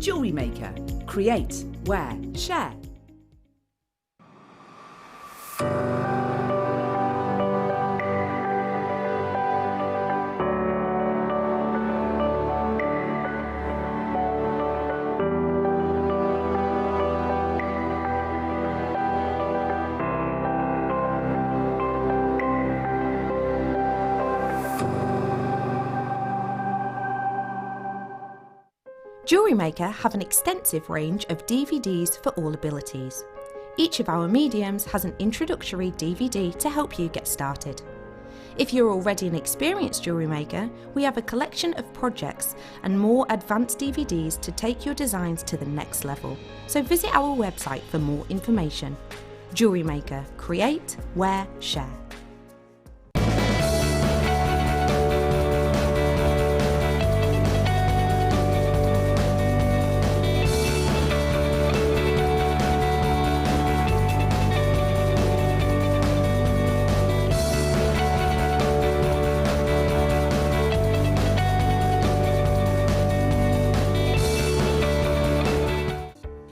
Jewellery Maker. Create, wear, share. Jewellery Maker have an extensive range of DVDs for all abilities. Each of our mediums has an introductory DVD to help you get started. If you're already an experienced jewellery maker, we have a collection of projects and more advanced DVDs to take your designs to the next level. So visit our website for more information. Jewellery Maker. Create, wear, share.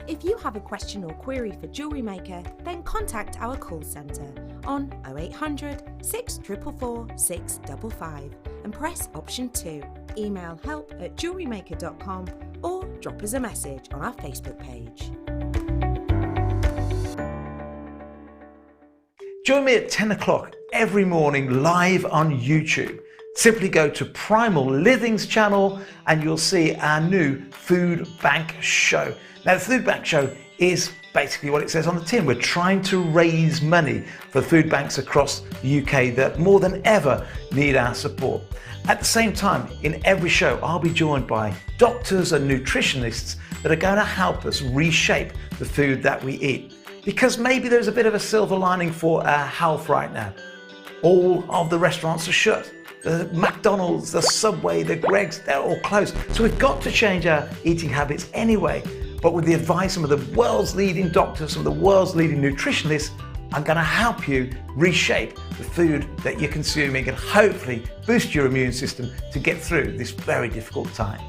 If you have a question or query for Jewellery Maker, then contact our call centre on 0800 644 655 and press option 2. Email help@jewellerymaker.com or drop us a message on our Facebook page. Join me at 10 o'clock every morning live on YouTube. Simply go to Primal Living's channel and you'll see our new food bank show. Now the food bank show is basically what it says on the tin. We're trying to raise money for food banks across the UK that more than ever need our support. At the same time, in every show, I'll be joined by doctors and nutritionists that are going to help us reshape the food that we eat. Because maybe there's a bit of a silver lining for our health right now. All of the restaurants are shut. The McDonald's, the Subway, the Greggs, they're all closed. So we've got to change our eating habits anyway. But with the advice of some of the world's leading doctors, some of the world's leading nutritionists, I'm going to help you reshape the food that you're consuming and hopefully boost your immune system to get through this very difficult time.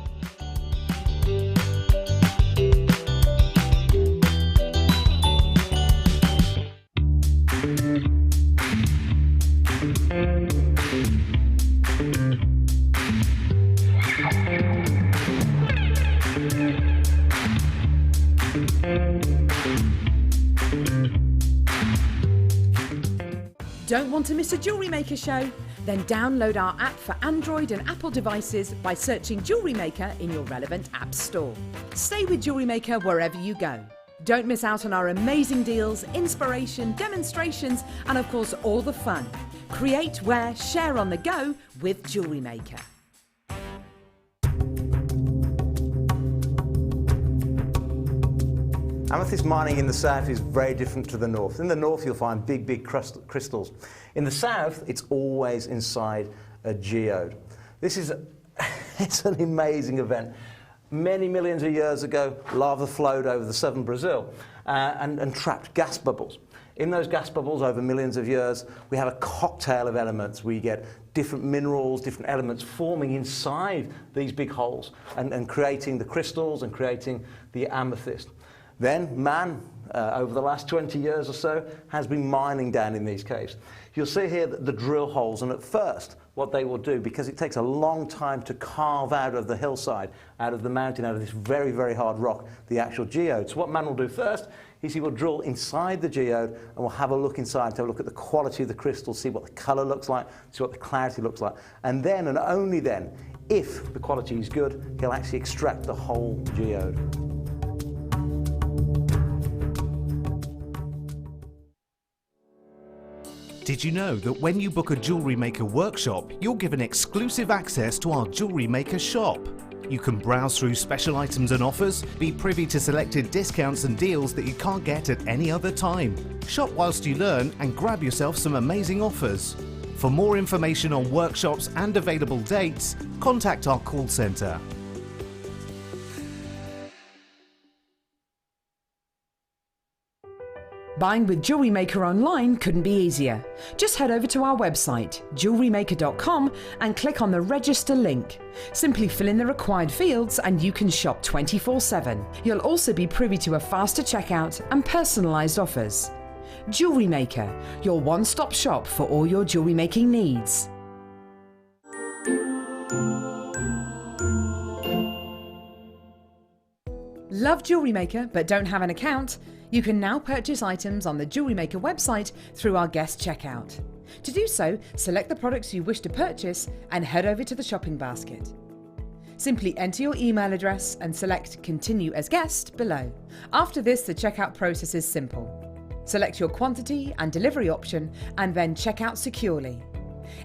Don't want to miss a Jewellery Maker show? Then download our app for Android and Apple devices by searching Jewellery Maker in your relevant app store. Stay with Jewellery Maker wherever you go. Don't miss out on our amazing deals, inspiration, demonstrations, and of course all the fun. Create, wear, share on the go with Jewellery Maker. Amethyst mining in the south is very different to the north. In the north you'll find big crystals. In the south it's always inside a geode. This is it's an amazing event. Many millions of years ago, lava flowed over the southern Brazil and trapped gas bubbles. In those gas bubbles over millions of years, we have a cocktail of elements. We get different minerals, different elements forming inside these big holes and creating the crystals and creating the amethyst. Then man, over the last 20 years or so, has been mining down in these caves. You'll see here that the drill holes, and at first what they will do, because it takes a long time to carve out of the hillside, out of the mountain, out of this very hard rock, the actual geode. So what man will do first is he will drill inside the geode and we'll have a look inside to have a look at the quality of the crystal, see what the colour looks like, see what the clarity looks like. And then, and only then, if the quality is good, he'll actually extract the whole geode. Did you know that when you book a Jewellery Maker workshop, you're given exclusive access to our Jewellery Maker shop? You can browse through special items and offers, be privy to selected discounts and deals that you can't get at any other time. Shop whilst you learn and grab yourself some amazing offers. For more information on workshops and available dates, contact our call centre. Buying with Jewellery Maker online couldn't be easier. Just head over to our website, JewelleryMaker.com, and click on the register link. Simply fill in the required fields and you can shop 24/7. You'll also be privy to a faster checkout and personalised offers. Jewellery Maker, your one-stop shop for all your jewellery making needs. Love Jewellery Maker but don't have an account? You can now purchase items on the Jewellery Maker website through our guest checkout. To do so, select the products you wish to purchase and head over to the shopping basket. Simply enter your email address and select Continue as Guest below. After this, the checkout process is simple. Select your quantity and delivery option and then check out securely.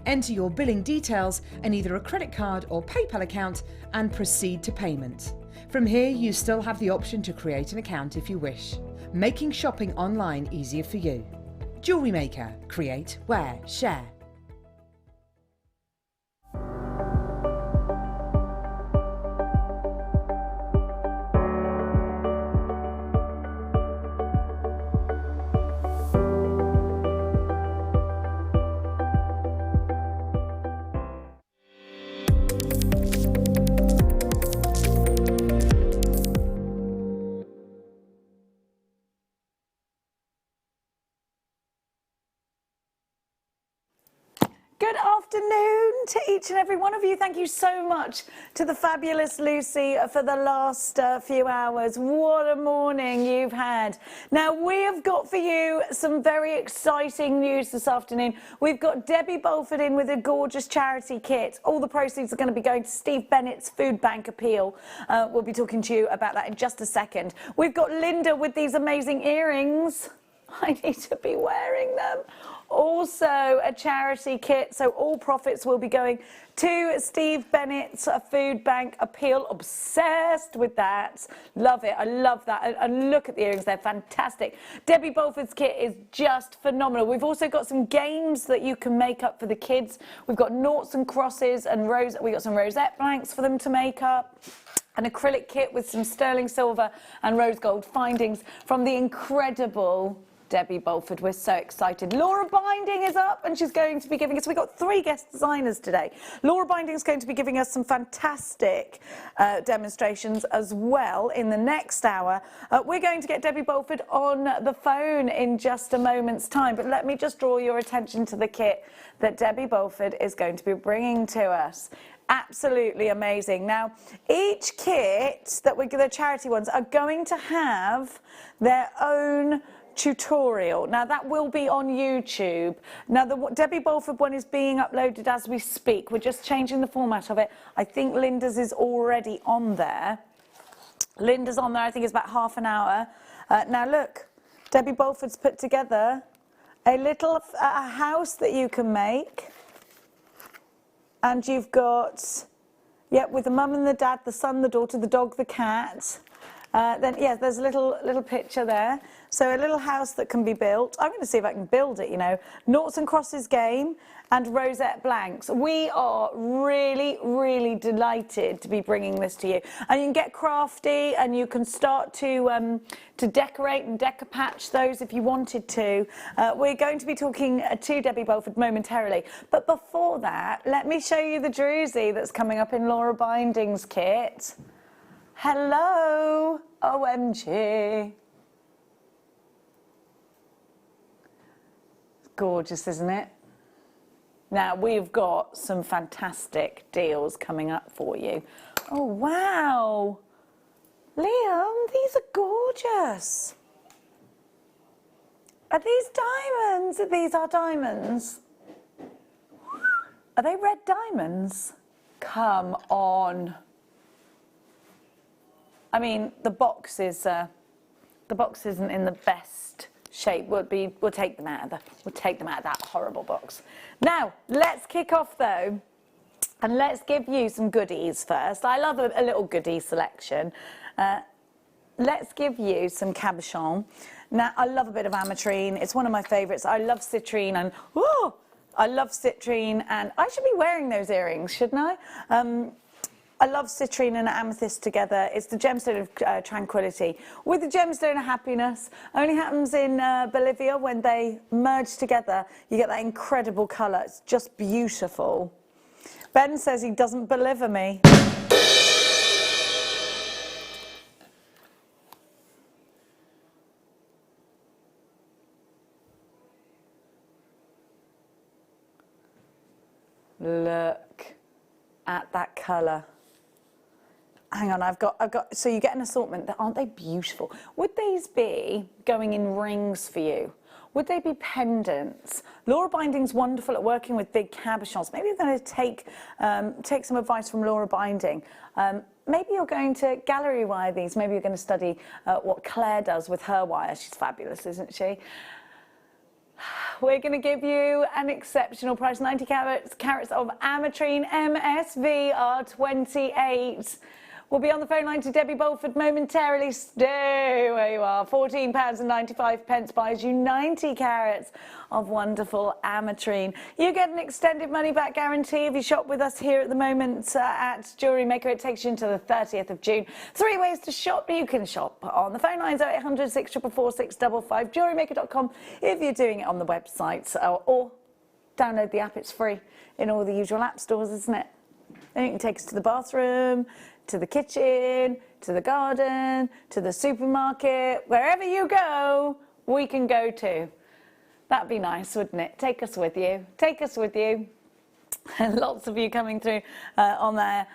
Enter your billing details and either a credit card or PayPal account and proceed to payment. From here, you still have the option to create an account if you wish, making shopping online easier for you. Jewellery Maker. Create, wear, share. Good afternoon to each and every one of you. Thank you so much to the fabulous Lucy for the last few hours. What a morning you've had. Now, we have got for you some very exciting news this afternoon. We've got Debbie Bolford in with a gorgeous charity kit. All the proceeds are going to be going to Steve Bennett's Food Bank appeal. We'll be talking to you about that in just a second. We've got Linda with these amazing earrings. I need to be wearing them. Also a charity kit, so all profits will be going to Steve Bennett's Food Bank appeal. Obsessed with that. Love it. I love that. And look at the earrings, they're fantastic. Debbie Bolford's kit is just phenomenal. We've also got some games that you can make up for the kids. We've got noughts and crosses and we've got some rosette blanks for them to make up. An acrylic kit with some sterling silver and rose gold findings from the incredible Debbie Bolford. We're so excited. Laura Binding is up and she's going to be giving us, we've got 3 guest designers today. Laura Binding is going to be giving us some fantastic demonstrations as well in the next hour. We're going to get Debbie Bolford on the phone in just a moment's time, but let me just draw your attention to the kit that Debbie Bolford is going to be bringing to us. Absolutely amazing. Now, each kit that the charity ones are going to have their own tutorial. Now that will be on YouTube. Now the Debbie Bolford one is being uploaded as we speak. We're just changing the format of it. I think Linda's is already on there. Linda's on there, I think it's about half an hour. Now look, Debbie Bolford's put together a little house that you can make. And you've got, with the mum and the dad, the son, the daughter, the dog, the cat. Then, there's a little picture there. So a little house that can be built. I'm going to see if I can build it, you know. Noughts and crosses game and rosette blanks. We are really, really delighted to be bringing this to you. And you can get crafty and you can start to decorate and decopatch those if you wanted to. We're going to be talking to Debbie Bolford momentarily. But before that, let me show you the druzy that's coming up in Laura Binding's kit. Hello, OMG. Gorgeous, isn't it? Now, we've got some fantastic deals coming up for you. Oh, wow. Liam, these are gorgeous. Are these diamonds? These are diamonds. Are they red diamonds? Come on. I mean, the box isn't in the best shape. We'll take them out of that horrible box. Now, let's kick off though, and let's give you some goodies first. I love a little goodie selection. Let's give you some cabochon. Now, I love a bit of ametrine. It's one of my favourites. I love citrine and I love citrine, and I should be wearing those earrings, shouldn't I? I love citrine and amethyst together. It's the gemstone of tranquility. With the gemstone of happiness, only happens in Bolivia when they merge together. You get that incredible colour. It's just beautiful. Ben says he doesn't believe me. Look at that colour. Hang on, I've got, so you get an assortment. Aren't they beautiful? Would these be going in rings for you? Would they be pendants? Laura Binding's wonderful at working with big cabochons. Maybe you're going to take some advice from Laura Binding. Maybe you're going to gallery wire these. Maybe you're going to study what Claire does with her wire. She's fabulous, isn't she? We're going to give you an exceptional price, 90 carats of ametrine MSV R28. We'll be on the phone line to Debbie Bolford momentarily. Stay where you are. £14.95 buys you 90 carats of wonderful ametrine. You get an extended money back guarantee if you shop with us here at the moment at Jewellery Maker. It takes you into the 30th of June. 3 ways to shop. You can shop on the phone lines 0800 644 655, jewellerymaker.com if you're doing it on the website, or download the app. It's free in all the usual app stores, isn't it? And you can take us to the bathroom, to the kitchen, to the garden, to the supermarket, wherever you go, we can go to. That'd be nice, wouldn't it? Take us with you. Take us with you. Lots of you coming through on there.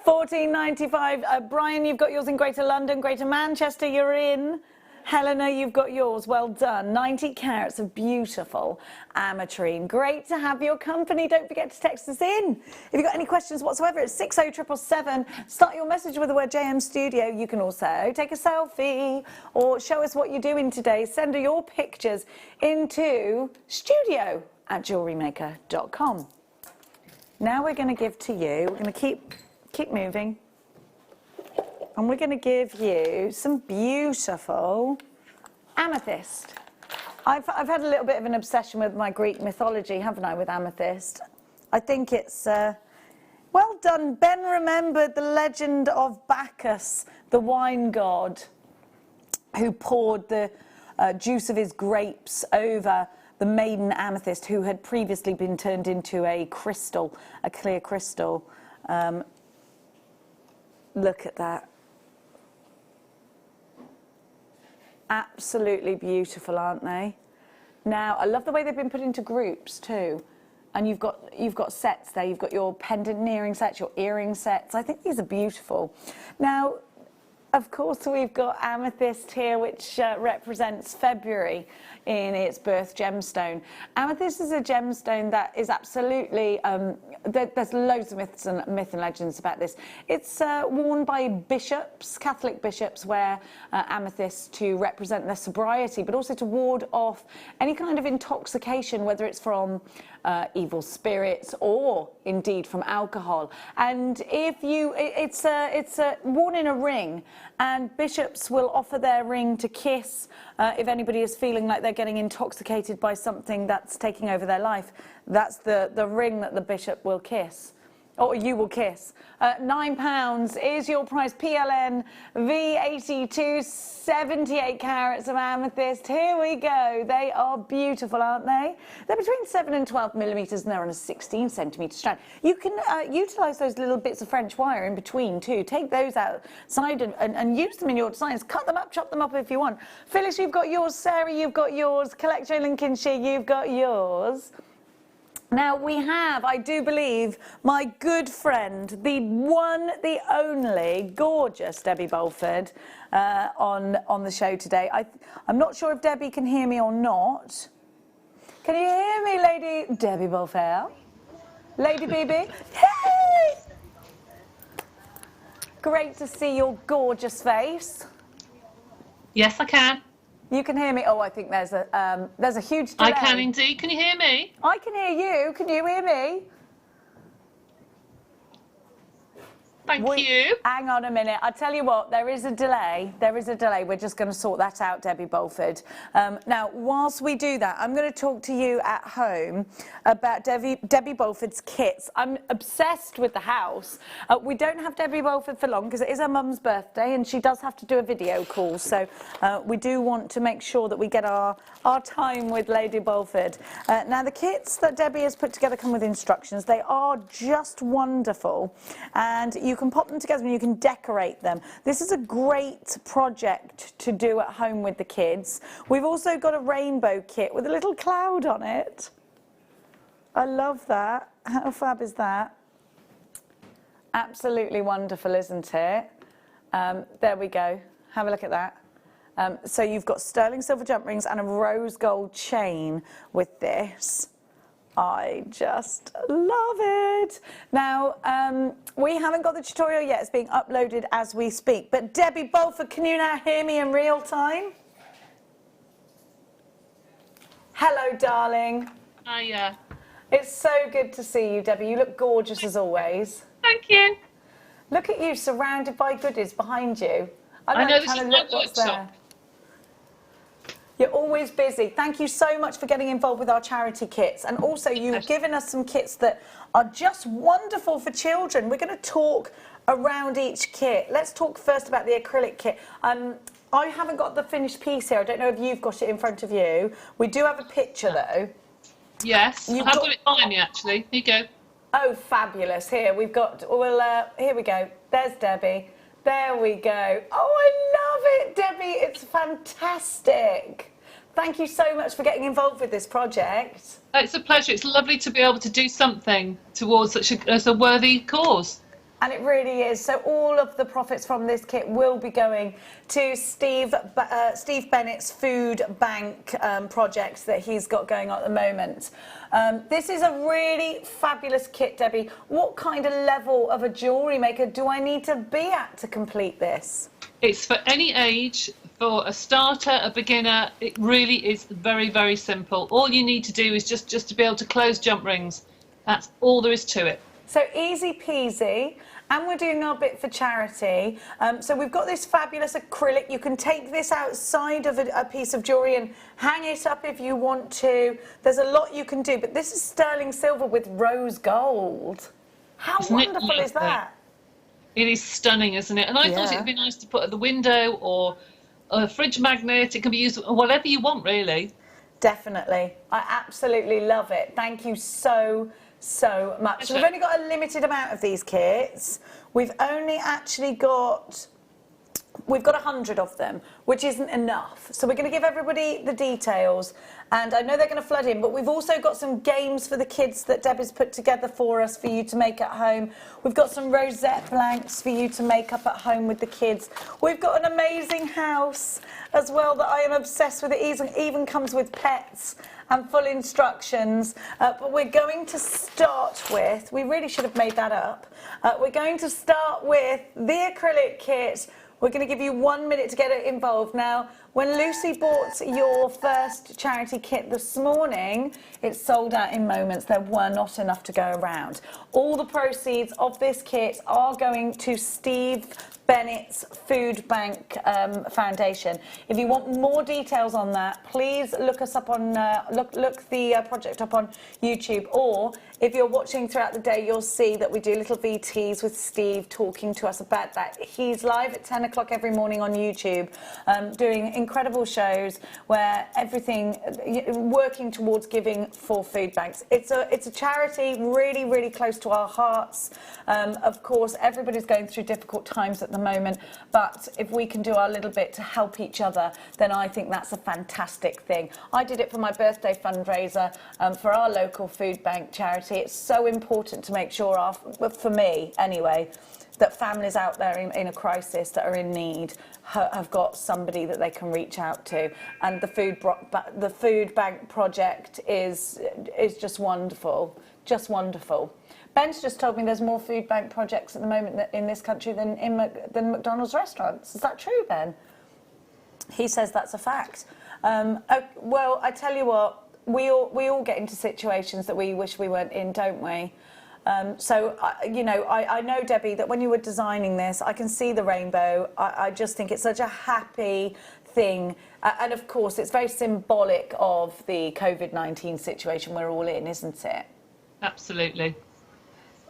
£14.95. Brian, you've got yours in Greater London. Greater Manchester, you're in. Helena, you've got yours. Well done. 90 carats of beautiful ametrine. Great to have your company. Don't forget to text us in. If you've got any questions whatsoever, it's 60777. Start your message with the word JM Studio. You can also take a selfie or show us what you're doing today. Send your pictures into studio@jewellerymaker.com. Now we're going to give to you, we're going to keep moving. And we're going to give you some beautiful amethyst. I've had a little bit of an obsession with my Greek mythology, haven't I, with amethyst? I think it's... well done. Ben remembered the legend of Bacchus, the wine god, who poured the juice of his grapes over the maiden amethyst, who had previously been turned into a crystal, a clear crystal. Look at that. Absolutely beautiful, aren't they? Now, I love the way they've been put into groups too. And you've got sets there. You've got your pendant and earring sets, your earring sets. I think these are beautiful. Now, of course, we've got amethyst here, which represents February in its birth gemstone. Amethyst is a gemstone that is absolutely, there's loads of myth and legends about this. It's worn by bishops, Catholic bishops, wear amethyst to represent their sobriety, but also to ward off any kind of intoxication, whether it's from evil spirits or indeed from alcohol. And if you, it's worn in a ring, and bishops will offer their ring to kiss if anybody is feeling like they're getting intoxicated by something that's taking over their life. That's the ring that the bishop will kiss, or you will kiss. £9 is your price. PLN V82, 78 carats of amethyst. Here we go. They are beautiful, aren't they? They're between 7 and 12 millimetres, and they're on a 16 centimetre strand. You can utilise those little bits of French wire in between too. Take those outside and use them in your designs. Cut them up, chop them up if you want. Phyllis, you've got yours. Sarah, you've got yours. Collect Joe Lincolnshire, you've got yours. Now we have, I do believe, my good friend, the one, the only, gorgeous Debbie Bolford on the show today. I'm not sure if Debbie can hear me or not. Can you hear me, Lady Debbie Bolford? Lady BB? Hey! Great to see your gorgeous face. Yes, I can. You can hear me. Oh, I think there's a huge delay. I can indeed. Can you hear me? I can hear you. Can you hear me? Thank you. Hang on a minute. I tell you what, there is a delay. There is a delay. We're just going to sort that out, Debbie Bolford. Now, whilst we do that, I'm going to talk to you at home about Debbie Bolford's kits. I'm obsessed with the house. We don't have Debbie Bolford for long because it is her mum's birthday and she does have to do a video call. So we do want to make sure that we get our time with Lady Bolford. Now, the kits that Debbie has put together come with instructions. They are just wonderful. And you can pop them together and you can decorate them. This is a great project to do at home with the kids. We've also got a rainbow kit with a little cloud on it. I love that. How fab is that? Absolutely wonderful, isn't it? There we go. Have a look at that. So you've got sterling silver jump rings and a rose gold chain with this. I just love it. Now, we haven't got the tutorial yet. It's being uploaded as we speak. But Debbie Bolford, can you now hear me in real time? Hello, darling. Hiya. It's so good to see you, Debbie. You look gorgeous as always. Thank you. Look at you, surrounded by goodies behind you. I know, like this trying is to my look what's workshop. there. You're always busy. Thank you so much for getting involved with our charity kits. And also, you've given us some kits that are just wonderful for children. We're going to talk around each kit. Let's talk first about the acrylic kit. I haven't got the finished piece here. I don't know if you've got it in front of you. We do have a picture, though. Yes, I've got it behind me, actually. Here you go. Oh, fabulous. Here, we've got... Well, here we go. There's Debbie. There we go. Oh, I love it, Debbie. It's fantastic. Thank you so much for getting involved with this project. It's a pleasure. It's lovely to be able to do something towards such a worthy cause. And it really is. So all of the profits from this kit will be going to Steve Bennett's food bank project that he's got going on at the moment. This is a really fabulous kit, Debbie. What kind of level of a jewellery maker do I need to be at to complete this? It's for any age, for a starter, a beginner. It really is very, very simple. All you need to do is just to be able to close jump rings. That's all there is to it. So easy peasy. And we're doing our bit for charity. So we've got this fabulous acrylic. You can take this outside of a piece of jewellery and hang it up if you want to. There's a lot you can do, but this is sterling silver with rose gold. How wonderful is that? It is stunning, isn't it? And I thought it'd be nice to put at the window or a fridge magnet. It can be used whatever you want, really. Definitely. I absolutely love it. Thank you so much. So we've only got a limited amount of these kits. We've only actually got... We've got 100 of them, which isn't enough. So we're going to give everybody the details. And I know they're going to flood in, but we've also got some games for the kids that Deb has put together for us for you to make at home. We've got some rosette blanks for you to make up at home with the kids. We've got an amazing house as well that I am obsessed with. It even comes with pets and full instructions. But we're going to start with... We really should have made that up. We're going to start with the acrylic kit. We're going to give you 1 minute to get it involved. Now, when Lucy bought your first charity kit this morning, it sold out in moments. There were not enough to go around. All the proceeds of this kit are going to Steve Bennett's Food Bank Foundation. If you want more details on that, please look us up on look the project up on YouTube, or if you're watching throughout the day, you'll see that we do little VTs with Steve talking to us about that. He's live at 10 o'clock every morning on YouTube, doing incredible shows where everything working towards giving for food banks. It's a charity really, really close to our hearts. Of course, everybody's going through difficult times at the moment, but if we can do our little bit to help each other, then I think that's a fantastic thing. I did it for my birthday fundraiser for our local food bank charity. It's so important to make sure, for me anyway, that families out there in a crisis that are in need have got somebody that they can reach out to. And the food bank project is just wonderful, just wonderful. Ben's just told me there's more food bank projects at the moment in this country than McDonald's restaurants. Is that true, Ben? He says that's a fact. Well, I tell you what, we all get into situations that we wish we weren't in, don't we? You know, I know, Debbie, that when you were designing this, I can see the rainbow. I just think it's such a happy thing. And of course, it's very symbolic of the COVID-19 situation we're all in, isn't it? Absolutely.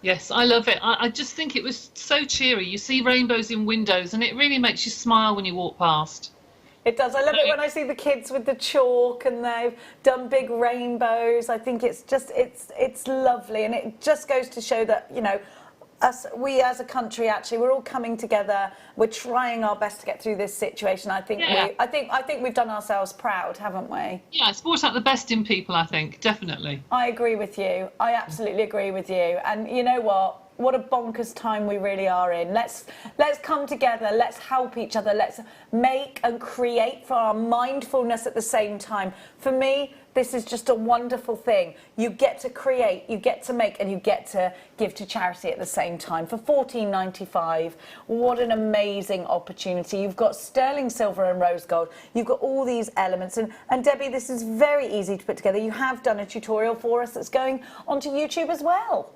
Yes, I love it. I just think it was so cheery. You see rainbows in windows and it really makes you smile when you walk past. It does. I love it when I see the kids with the chalk and they've done big rainbows. I think it's just, it's lovely. And it just goes to show that, you know, we as a country, actually, we're all coming together. We're trying our best to get through this situation. I think I think we've done ourselves proud, haven't we? Yeah, it's brought out the best in people, I think, definitely. I agree with you. I absolutely agree with you. And you know what? What a bonkers time we really are in. Let's come together. Let's help each other. Let's make and create for our mindfulness at the same time. For me, this is just a wonderful thing. You get to create, you get to make, and you get to give to charity at the same time for $14.95. What an amazing opportunity. You've got sterling silver and rose gold. You've got all these elements. And Debbie, this is very easy to put together. You have done a tutorial for us that's going onto YouTube as well.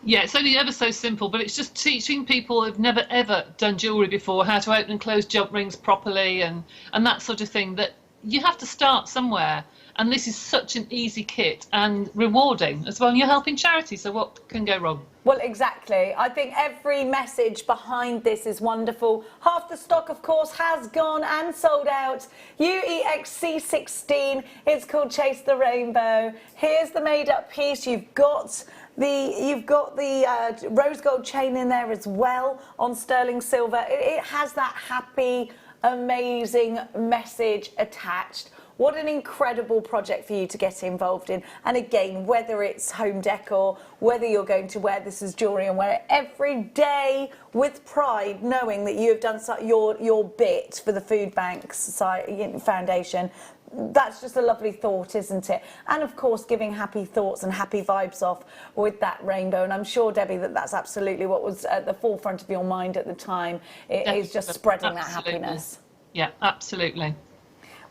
Yeah, it's only ever so simple, but it's just teaching people who've never ever done jewellery before how to open and close jump rings properly and that sort of thing, that you have to start somewhere. And this is such an easy kit and rewarding as well. And you're helping charity, so what can go wrong? Well, exactly. I think every message behind this is wonderful. Half the stock, of course, has gone and sold out. UEXC16, it's called Chase the Rainbow. Here's the made-up piece. You've got the rose gold chain in there as well on sterling silver. It has that happy, amazing message attached. What an incredible project for you to get involved in. And again, whether it's home decor, whether you're going to wear this as jewellery and wear it every day with pride, knowing that you have done your bit for the Food Bank Foundation, that's just a lovely thought, isn't it? And of course, giving happy thoughts and happy vibes off with that rainbow. And I'm sure, Debbie, that that's absolutely what was at the forefront of your mind at the time. It is just spreading that happiness. Yeah, absolutely.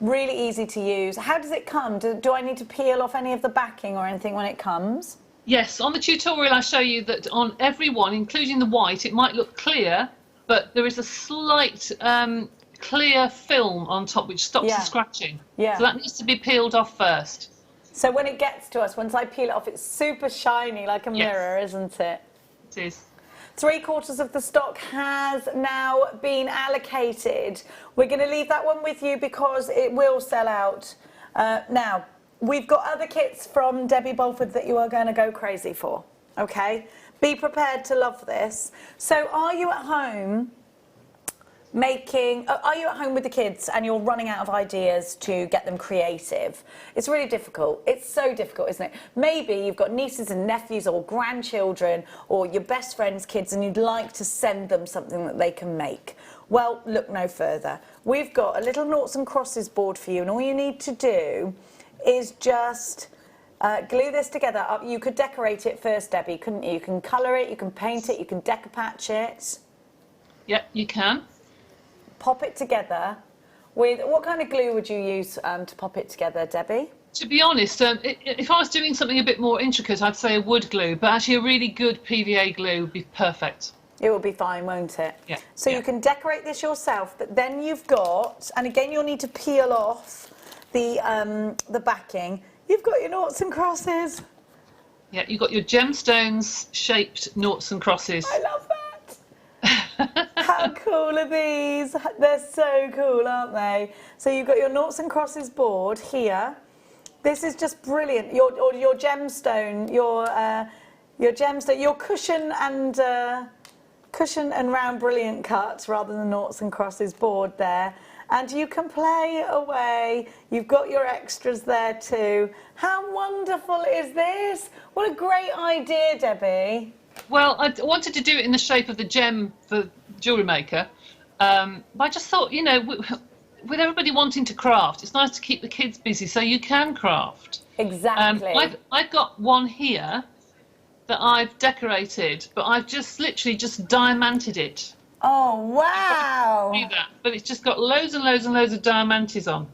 Really easy to use. How does it come? Do I need to peel off any of the backing or anything when it comes? Yes, on the tutorial I show you that on every one, including the white, it might look clear, but there is a slight clear film on top which stops the scratching. Yeah. So that needs to be peeled off first. So when it gets to us, once I peel it off, it's super shiny like a mirror, isn't it? It is. 3/4 of the stock has now been allocated. We're going to leave that one with you because it will sell out. Now, we've got other kits from Debbie Bolford that you are going to go crazy for, okay? Be prepared to love this. So are you at home are you at home with the kids and you're running out of ideas to get them creative? It's really difficult. It's so difficult, isn't it? Maybe you've got nieces and nephews or grandchildren or your best friend's kids and you'd like to send them something that they can make. Well, look no further. We've got a little noughts and crosses board for you, and all you need to do is just glue this together. You could decorate it first, Debbie, couldn't you? You can colour it, you can paint it, you can decopatch it. Yep, you can. Pop it together with, what kind of glue would you use to pop it together, Debbie? To be honest, if I was doing something a bit more intricate, I'd say a wood glue, but actually a really good PVA glue would be perfect. It will be fine, won't it? Yeah. So you can decorate this yourself, but then you've got, and again you'll need to peel off the backing. You've got your noughts and crosses. Yeah, you've got your gemstones shaped noughts and crosses. I love that. How cool are these? They're so cool, aren't they? So you've got your noughts and crosses board here. This is just brilliant. Your gemstone, your gemstone, your cushion and round brilliant cut rather than noughts and crosses board there. And you can play away. You've got your extras there too. How wonderful is this? What a great idea, Debbie. Well, I wanted to do it in the shape of the gem for Jewellery Maker, but I just thought, you know, with everybody wanting to craft, it's nice to keep the kids busy so you can craft. Exactly. I've got one here that I've decorated, but I've just literally just diamanted it. Oh, wow. Do that, but it's just got loads and loads and loads of diamantes on.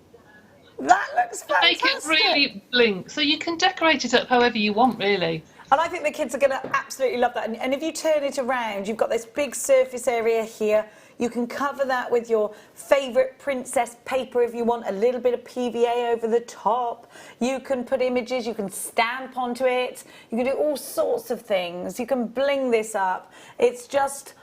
That looks fantastic. Make it really blink, so you can decorate it up however you want, really. And I think the kids are going to absolutely love that. And if you turn it around, you've got this big surface area here. You can cover that with your favourite princess paper if you want, a little bit of PVA over the top. You can put images, you can stamp onto it. You can do all sorts of things. You can bling this up. It's just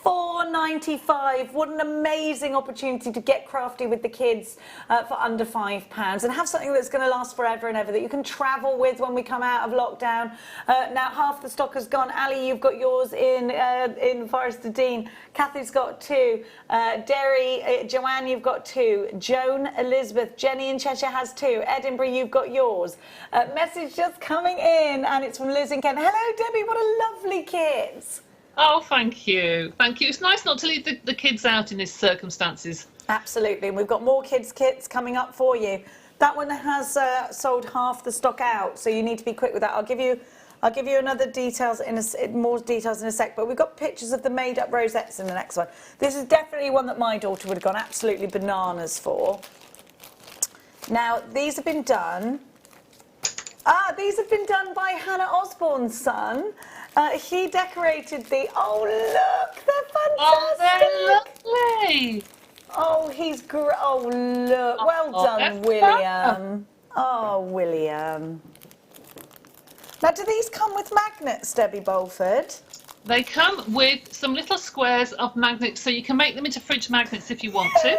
$4.95. What an amazing opportunity to get crafty with the kids for under £5 and have something that's going to last forever and ever, that you can travel with when we come out of lockdown. Now half the stock has gone. Ali, you've got yours in Forest of Dean. Kathy's got 2. Derry, Joanne, you've got 2. Joan, Elizabeth, Jenny in Cheshire has 2. Edinburgh, you've got yours. Message just coming in, and it's from Liz in Kent. Hello, Debbie. What a lovely kit. Oh, thank you. Thank you. It's nice not to leave the kids out in these circumstances. Absolutely. And we've got more kids' kits coming up for you. That one has sold half the stock out, so you need to be quick with that. I'll give you another details more details in a sec, but we've got pictures of the made-up rosettes in the next one. This is definitely one that my daughter would have gone absolutely bananas for. Now, these have been done. These have been done by Hannah Osborne's son. He decorated the... Oh, look! They're fantastic! Oh, they're lovely! Oh, he's great. Oh, look. Well done, William. Oh, William. Now, do these come with magnets, Debbie Bolford? They come with some little squares of magnets, so you can make them into fridge magnets if you want to.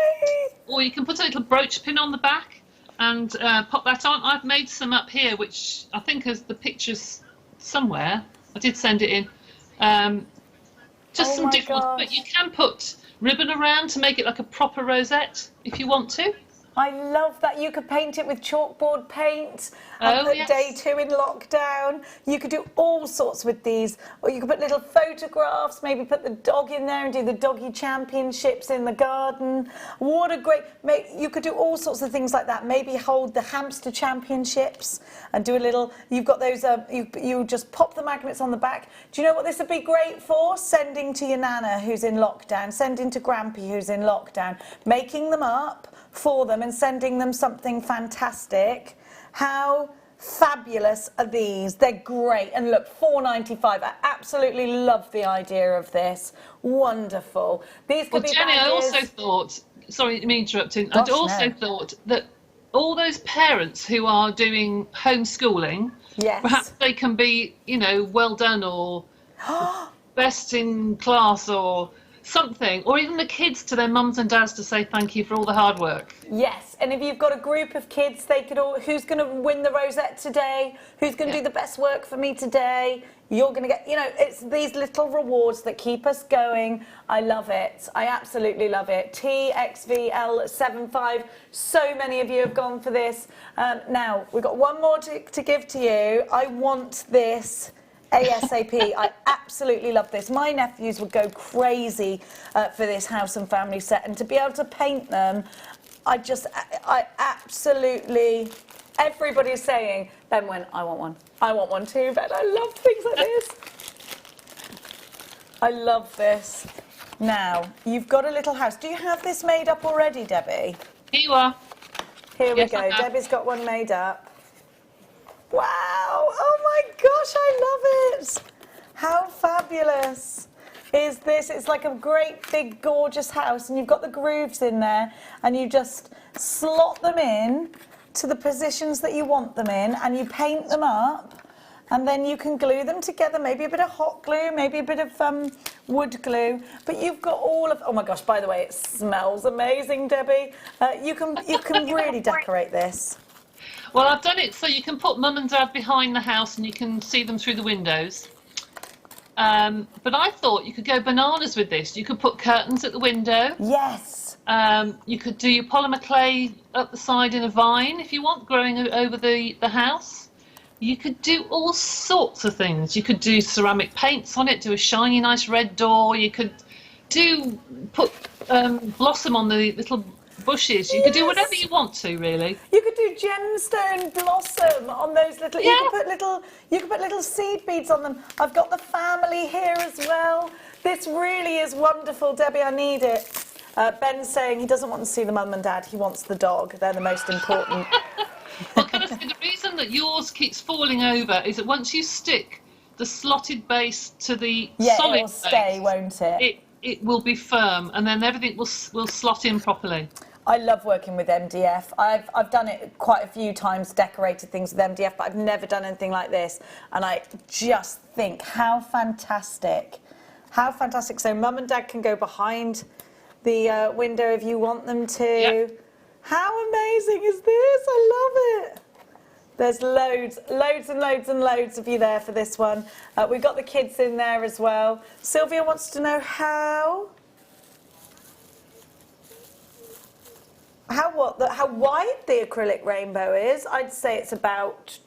Or you can put a little brooch pin on the back and pop that on. I've made some up here, which I think has the pictures somewhere. I did send it in. Just some different ones, but you can put ribbon around to make it like a proper rosette if you want to. I love that. You could paint it with chalkboard paint and put day 2 in lockdown. You could do all sorts with these. Or you could put little photographs, maybe put the dog in there and do the doggy championships in the garden. What a great... You could do all sorts of things like that. Maybe hold the hamster championships and do a little... You've got those... you just pop the magnets on the back. Do you know what this would be great for? Sending to your nana who's in lockdown. Sending to Grampy who's in lockdown. Making them up for them and sending them something fantastic. How fabulous are these? They're great. And look, $4.95. I absolutely love the idea of this. Wonderful. These could be Jenny, badges. I also thought, sorry me interrupting, I also thought that all those parents who are doing homeschooling, perhaps they can be, you know, well done or best in class or something, or even the kids to their mums and dads to say thank you for all the hard work. Yes, and if you've got a group of kids, they could all, who's going to win the rosette today? Who's going to do the best work for me today? You're going to get, you know, it's these little rewards that keep us going. I love it. I absolutely love it. TXVL75. So many of you have gone for this. Now, we've got one more to give to you. I want this ASAP. I absolutely love this. My nephews would go crazy for this house and family set, and to be able to paint them, I absolutely... Everybody's saying, Ben went, I want one. I want one too, Ben. I love things like this. I love this. Now, you've got a little house. Do you have this made up already, Debbie? Here you are. Here we go. Debbie's got one made up. Wow! Oh my gosh, I love it! How fabulous is this? It's like a great big gorgeous house, and you've got the grooves in there, and you just slot them in to the positions that you want them in, and you paint them up, and then you can glue them together, maybe a bit of hot glue, maybe a bit of wood glue, but you've got all of... Oh my gosh, by the way, it smells amazing, Debbie. You can really decorate this. Well, I've done it so you can put mum and dad behind the house and you can see them through the windows. But I thought you could go bananas with this. You could put curtains at the window. Yes. You could do your polymer clay up the side in a vine if you want, growing over the house. You could do all sorts of things. You could do ceramic paints on it, do a shiny nice red door. You could put blossom on the little bushes. You could do whatever you want to, really. You could do gemstone blossom on those little... You could put little seed beads on them. I've got the family here as well. This really is wonderful, Debbie. I need it. Ben's saying he doesn't want to see the mum and dad. He wants the dog. They're the most important. Well, can I say, the reason that yours keeps falling over is that once you stick the slotted base to the Yeah, solid it'll stay, base, won't it? It will be firm, and then everything will slot in properly. I love working with MDF. I've done it quite a few times, decorated things with MDF, but I've never done anything like this. And I just think how fantastic. How fantastic. So mum and dad can go behind the window if you want them to. Yep. How amazing is this? I love it. There's loads and loads of you there for this one. We've got the kids in there as well. Sylvia wants to know how wide the acrylic rainbow is. I'd say it's about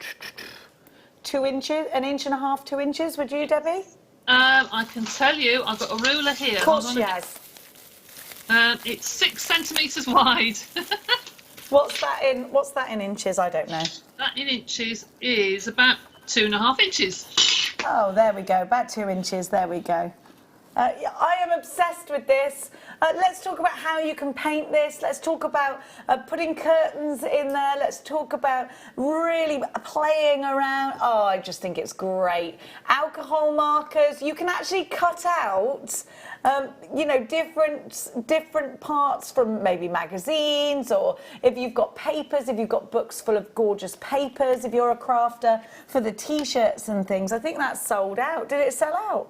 2 inches, 1.5 inches, 2 inches. Would you, Debbie? I can tell you, I've got a ruler here. Of course she has. It's 6 centimetres wide. What's that in inches? I don't know. That in inches is about 2.5 inches. Oh, there we go. About 2 inches. There we go. I am obsessed with this. Let's talk about how you can paint this. Let's talk about putting curtains in there. Let's talk about really playing around. Oh, I just think it's great. Alcohol markers. You can actually cut out, you know, different parts from maybe magazines, or if you've got papers, if you've got books full of gorgeous papers, if you're a crafter, for the T-shirts and things. I think that's sold out. Did it sell out?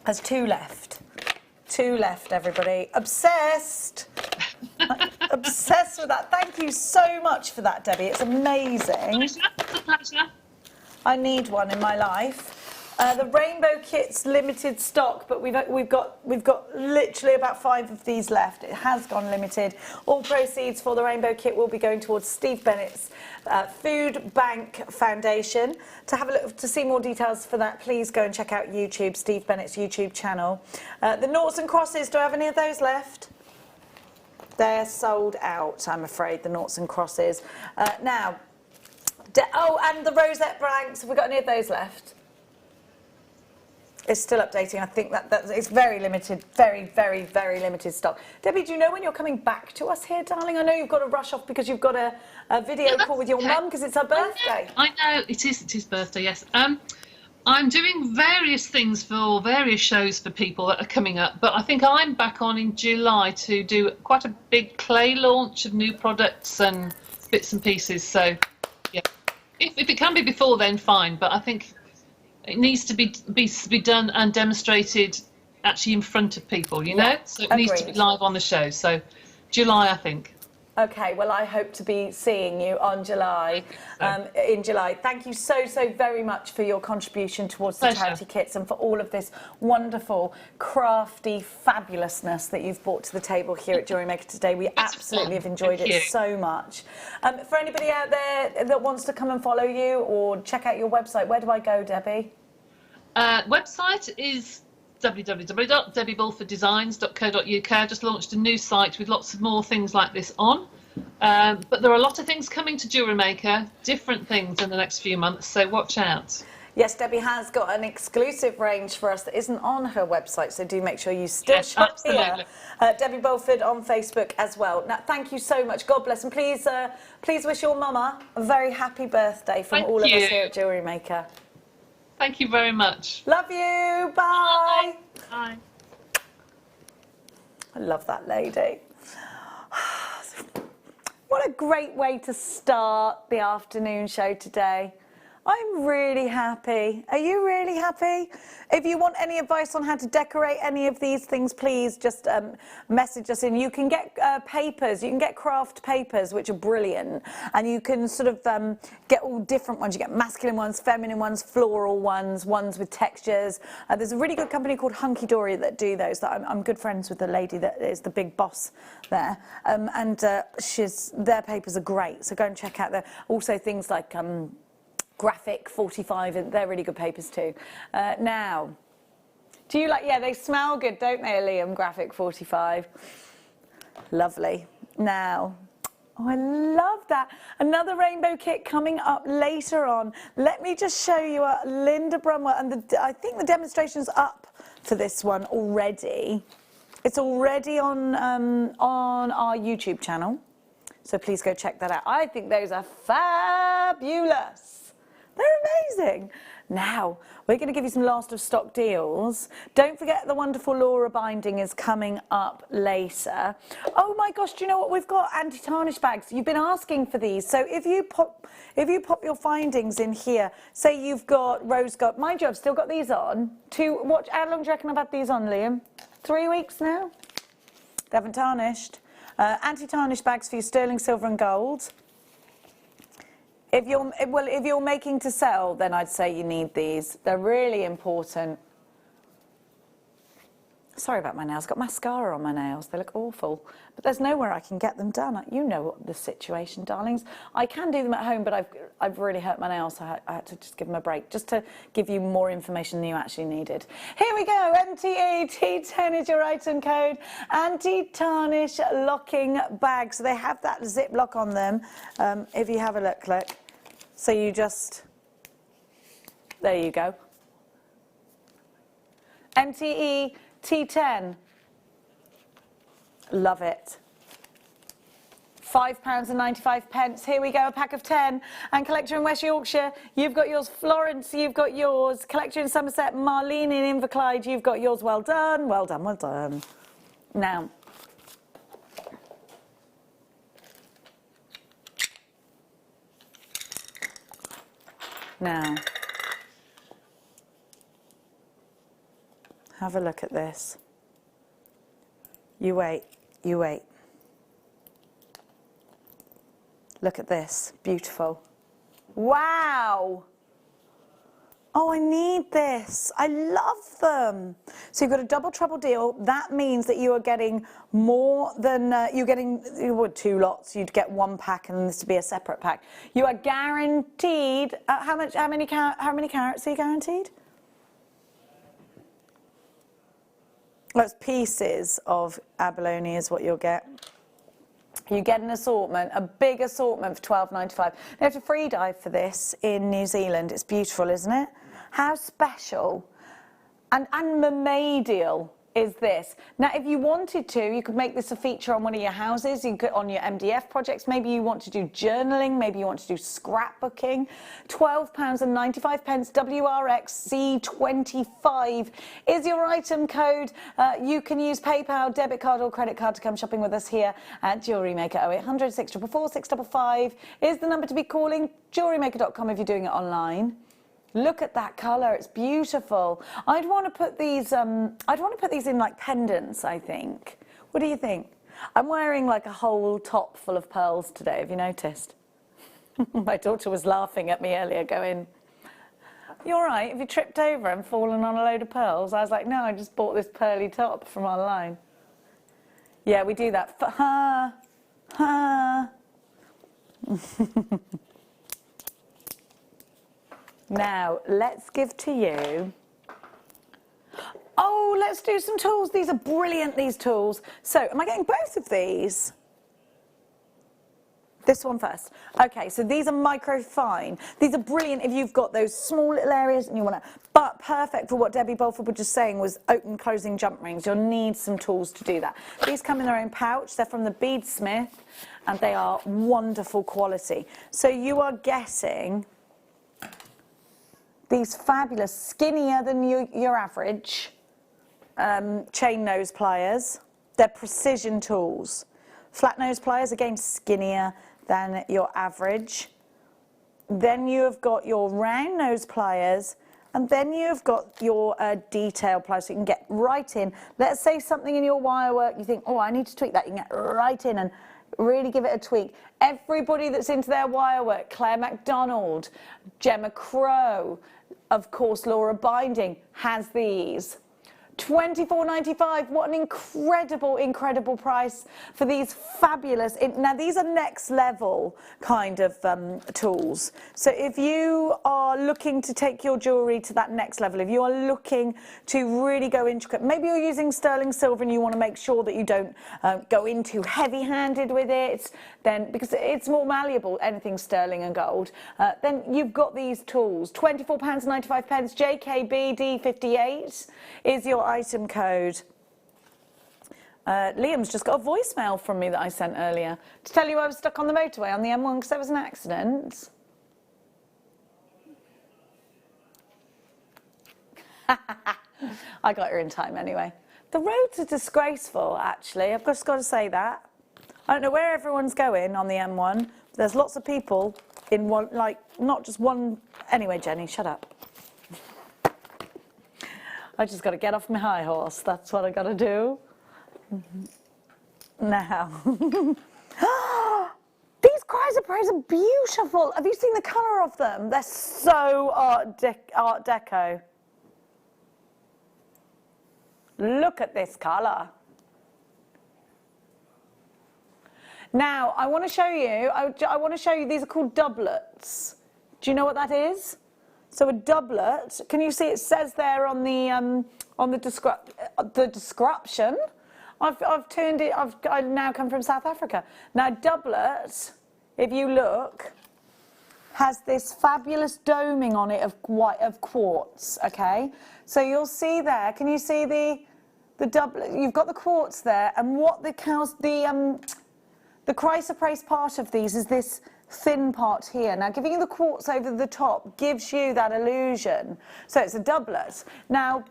There's 2 left. 2 left, everybody. Obsessed. Obsessed with that. Thank you so much for that, Debbie. It's amazing. It's a pleasure. I need one in my life. The rainbow kit's limited stock, but we've got literally about 5 of these left. It has gone limited. All proceeds for the rainbow kit will be going towards Steve Bennett's Food Bank Foundation. To have a look, to see more details for that, please go and check out YouTube, Steve Bennett's YouTube channel. The noughts and crosses, do I have any of those left? They're sold out, I'm afraid, the noughts and crosses. Now, and the rosette blanks, have we got any of those left? It's still updating. I think that it's very limited, very, very, very limited stock. Debbie, do you know when you're coming back to us here, darling? I know you've got to rush off because you've got a video call with your mum because it's her birthday. I know, it is his birthday, yes. I'm doing various things for various shows for people that are coming up, but I think I'm back on in July to do quite a big clay launch of new products and bits and pieces. So, yeah, if it can be before then, fine, but I think it needs to be done and demonstrated actually in front of people, you know? So it needs to be live on the show. So July, I think. Okay, well, I hope to be seeing you on July, in July. Thank you so very much for your contribution towards the charity kits and for all of this wonderful, crafty fabulousness that you've brought to the table here at Jewellery Maker today. We absolutely have enjoyed it so much. For anybody out there that wants to come and follow you or check out your website, where do I go, Debbie? Website is www.debbiebulforddesigns.co.uk. I just launched a new site with lots of more things like this on. But there are a lot of things coming to Jewellery Maker, different things in the next few months, so watch out. Yes, Debbie has got an exclusive range for us that isn't on her website, so do make sure you still shop here. Debbie Bulford on Facebook as well. Now, thank you so much. God bless, and please wish your mama a very happy birthday from all of us here at Jewellery Maker. Thank you very much. Love you. Bye. Bye. I love that lady. What a great way to start the afternoon show today. I'm really happy. Are you really happy? If you want any advice on how to decorate any of these things, please just message us in. You can get papers, you can get craft papers, which are brilliant, and you can sort of get all different ones. You get masculine ones, feminine ones, floral ones, ones with textures. There's a really good company called Hunky Dory that do those. That I'm good friends with the lady that is the big boss there, and their papers are great. So go and check out also things like Graphic 45, and they're really good papers too. Now, do you like, they smell good, don't they, Liam, Graphic 45? Lovely. Now, oh, I love that. Another rainbow kit coming up later on. Let me just show you Linda Brumwell, and I think the demonstration's up for this one already. It's already on our YouTube channel, so please go check that out. I think those are fabulous. They're amazing. Now, we're going to give you some last of stock deals. Don't forget the wonderful Laura binding is coming up later. Oh my gosh, do you know what? We've got anti-tarnish bags. You've been asking for these. So if you pop your findings in here, say you've got rose gold. Mind you, I've still got these on. How long do you reckon I've had these on, Liam? 3 weeks now? They haven't tarnished. Anti-tarnish bags for your sterling silver and gold. If you're making to sell, then I'd say you need these. They're really important. Sorry about my nails. I've got mascara on my nails. They look awful. But there's nowhere I can get them done. You know what the situation, darlings. I can do them at home, but I've really hurt my nails, so I had to just give them a break, just to give you more information than you actually needed. Here we go. MTE T10 is your item code. Anti-tarnish locking bags. So they have that zip lock on them. If you have a look. So you just, there you go. MTE T10. Love it. £5.95. Here we go, a pack of 10. And collector in West Yorkshire, you've got yours. Florence, you've got yours. Collector in Somerset, Marlene in Inverclyde, you've got yours. Well done, well done, well done. Now, have a look at this. You wait, you wait. Look at this, beautiful. Wow! Oh, I need this. I love them. So you've got a double trouble deal. That means that you are getting more than, you would 2 lots. You'd get 1 pack and this would be a separate pack. You are guaranteed, how many carats are you guaranteed? That's pieces of abalone is what you'll get. You get an assortment, a big assortment for £12.95. They have a free dive for this in New Zealand. It's beautiful, isn't it? How special and mermaidial is this? Now, if you wanted to, you could make this a feature on one of your houses, you could, on your MDF projects. Maybe you want to do journaling, maybe you want to do scrapbooking. £12.95, WRXC25 is your item code. You can use PayPal, debit card or credit card to come shopping with us here at Jewellery Maker. 0800 644 655 is the number to be calling. JewelleryMaker.com if you're doing it online. Look at that colour, it's beautiful. I'd want to put these in like pendants, I think. What do you think? I'm wearing like a whole top full of pearls today, have you noticed? My daughter was laughing at me earlier going, "You all right? Have you tripped over and fallen on a load of pearls?" I was like, "No, I just bought this pearly top from online." Yeah, we do that. Now, let's give to you... Oh, let's do some tools. These are brilliant, these tools. So, am I getting both of these? This one first. Okay, so these are microfine. These are brilliant if you've got those small little areas and you want to... But perfect for what Debbie Bolford was just saying was open, closing jump rings. You'll need some tools to do that. These come in their own pouch. They're from the Beadsmith, and they are wonderful quality. So you are getting... these fabulous, skinnier than your average chain nose pliers. They're precision tools. Flat nose pliers, again, skinnier than your average. Then you have got your round nose pliers, and then you've got your detail pliers, so you can get right in. Let's say something in your wire work, you think, oh, I need to tweak that. You can get right in and really give it a tweak. Everybody that's into their wire work, Claire MacDonald, Gemma Crow, of course, Laura Binding has these. £24.95. What an incredible, incredible price for these fabulous. Now, these are next level kind of tools. So if you are looking to take your jewellery to that next level, if you are looking to really go intricate, maybe you're using sterling silver and you want to make sure that you don't go in too heavy-handed with it, then because it's more malleable, anything sterling and gold, then you've got these tools. £24.95. JKBD58 is your item code. Liam's just got a voicemail from me that I sent earlier to tell you I was stuck on the motorway on the M1 because there was an accident. I got here in time anyway. The roads are disgraceful, actually. I've just got to say that. I don't know where everyone's going on the M1. But there's lots of people in one, like, not just one. Anyway, Jenny, shut up. I just got to get off my high horse. That's what I got to do. Now. These Chrysoprase are beautiful. Have you seen the colour of them? They're so Art Deco. Look at this colour. Now, I want to show you, these are called doublets. Do you know what that is? So a doublet, can you see it says there on the description? I now come from South Africa. Now, doublet, if you look, has this fabulous doming on it of quartz, okay? So you'll see there, can you see the doublet? You've got the quartz there, and what the Chrysoprase part of these is this thin part here. Now, giving you the quartz over the top gives you that illusion. So it's a doublet. Now,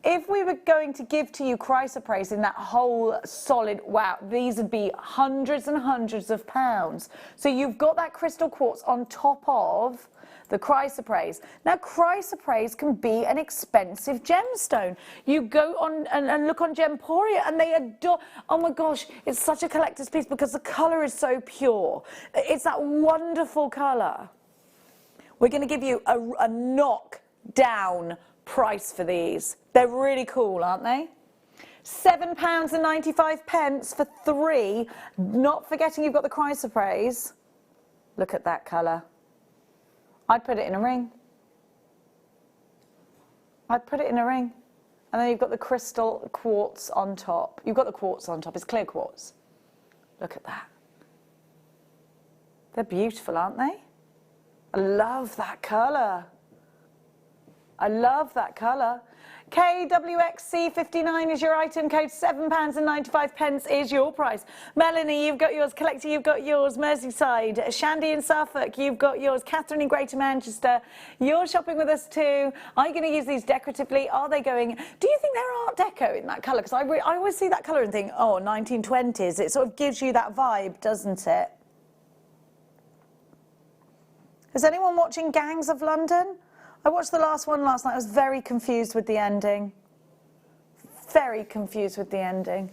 if we were going to give to you Chrysoprase in that whole solid, wow, these would be hundreds and hundreds of pounds. So you've got that crystal quartz on top of the Chrysoprase. Now, Chrysoprase can be an expensive gemstone. You go on and look on Gemporia and they adore, oh my gosh, it's such a collector's piece because the colour is so pure. It's that wonderful colour. We're going to give you a knock-down price for these. They're really cool, aren't they? £7.95 for 3, not forgetting you've got the Chrysoprase. Look at that colour. I'd put it in a ring. I'd put it in a ring. And then you've got the crystal quartz on top. You've got the quartz on top. It's clear quartz. Look at that. They're beautiful, aren't they? I love that colour. I love that colour. KWXC59 is your item code, £7.95 is your price. Melanie, you've got yours. Collector, you've got yours. Merseyside. Shandy in Suffolk, you've got yours. Catherine in Greater Manchester, you're shopping with us too. Are you going to use these decoratively? Are they going... Do you think they're Art Deco in that colour? Because I always see that colour and think, oh, 1920s. It sort of gives you that vibe, doesn't it? Is anyone watching Gangs of London? I watched the last one last night. I was very confused with the ending. Very confused with the ending.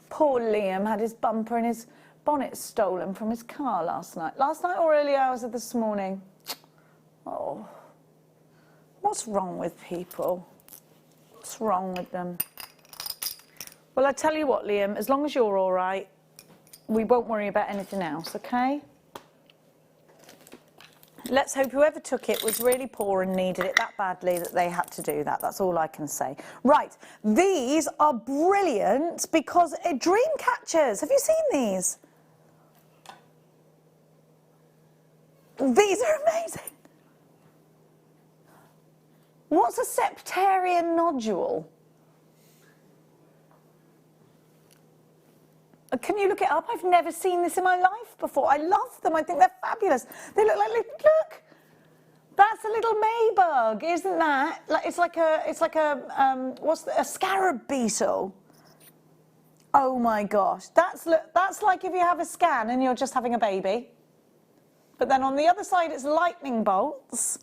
Poor Liam had his bumper and his bonnet stolen from his car last night. Last night or early hours of this morning. Oh, what's wrong with people? What's wrong with them? Well, I tell you what, Liam, as long as you're all right, we won't worry about anything else, okay? Let's hope whoever took it was really poor and needed it that badly that they had to do that. That's all I can say. Right, these are brilliant because dream catchers. Have you seen these? These are amazing. What's a Septarian nodule? Can you look it up? I've never seen this in my life before. I love them. I think they're fabulous. They look like, look, that's a little Maybug, isn't that? It's like a scarab beetle. Oh my gosh, that's like if you have a scan and you're just having a baby. But then on the other side, it's lightning bolts.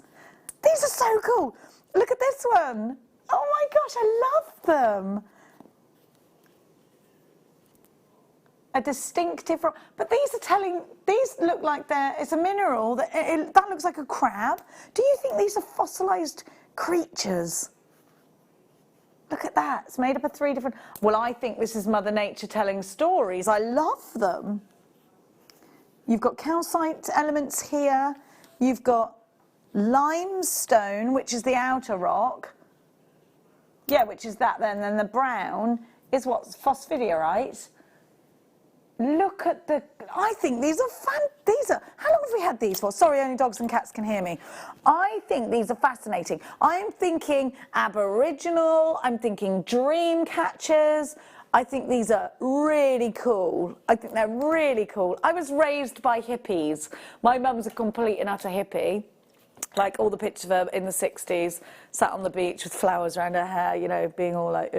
These are so cool. Look at this one. Oh my gosh, I love them. A distinctive, but these look like it's a mineral, that looks like a crab. Do you think these are fossilised creatures? Look at that, it's made up of 3 different, well, I think this is Mother Nature telling stories. I love them. You've got calcite elements here, you've got limestone, which is the outer rock. Yeah, which is that then the brown is what's phosphidierite. Look at I think these are how long have we had these for? Sorry, only dogs and cats can hear me. I think these are fascinating. I'm thinking Aboriginal, I'm thinking dream catchers. I think these are really cool. I think they're really cool. I was raised by hippies. My mum's a complete and utter hippie. Like all the pictures of her in the 60s, sat on the beach with flowers around her hair, you know, being all like,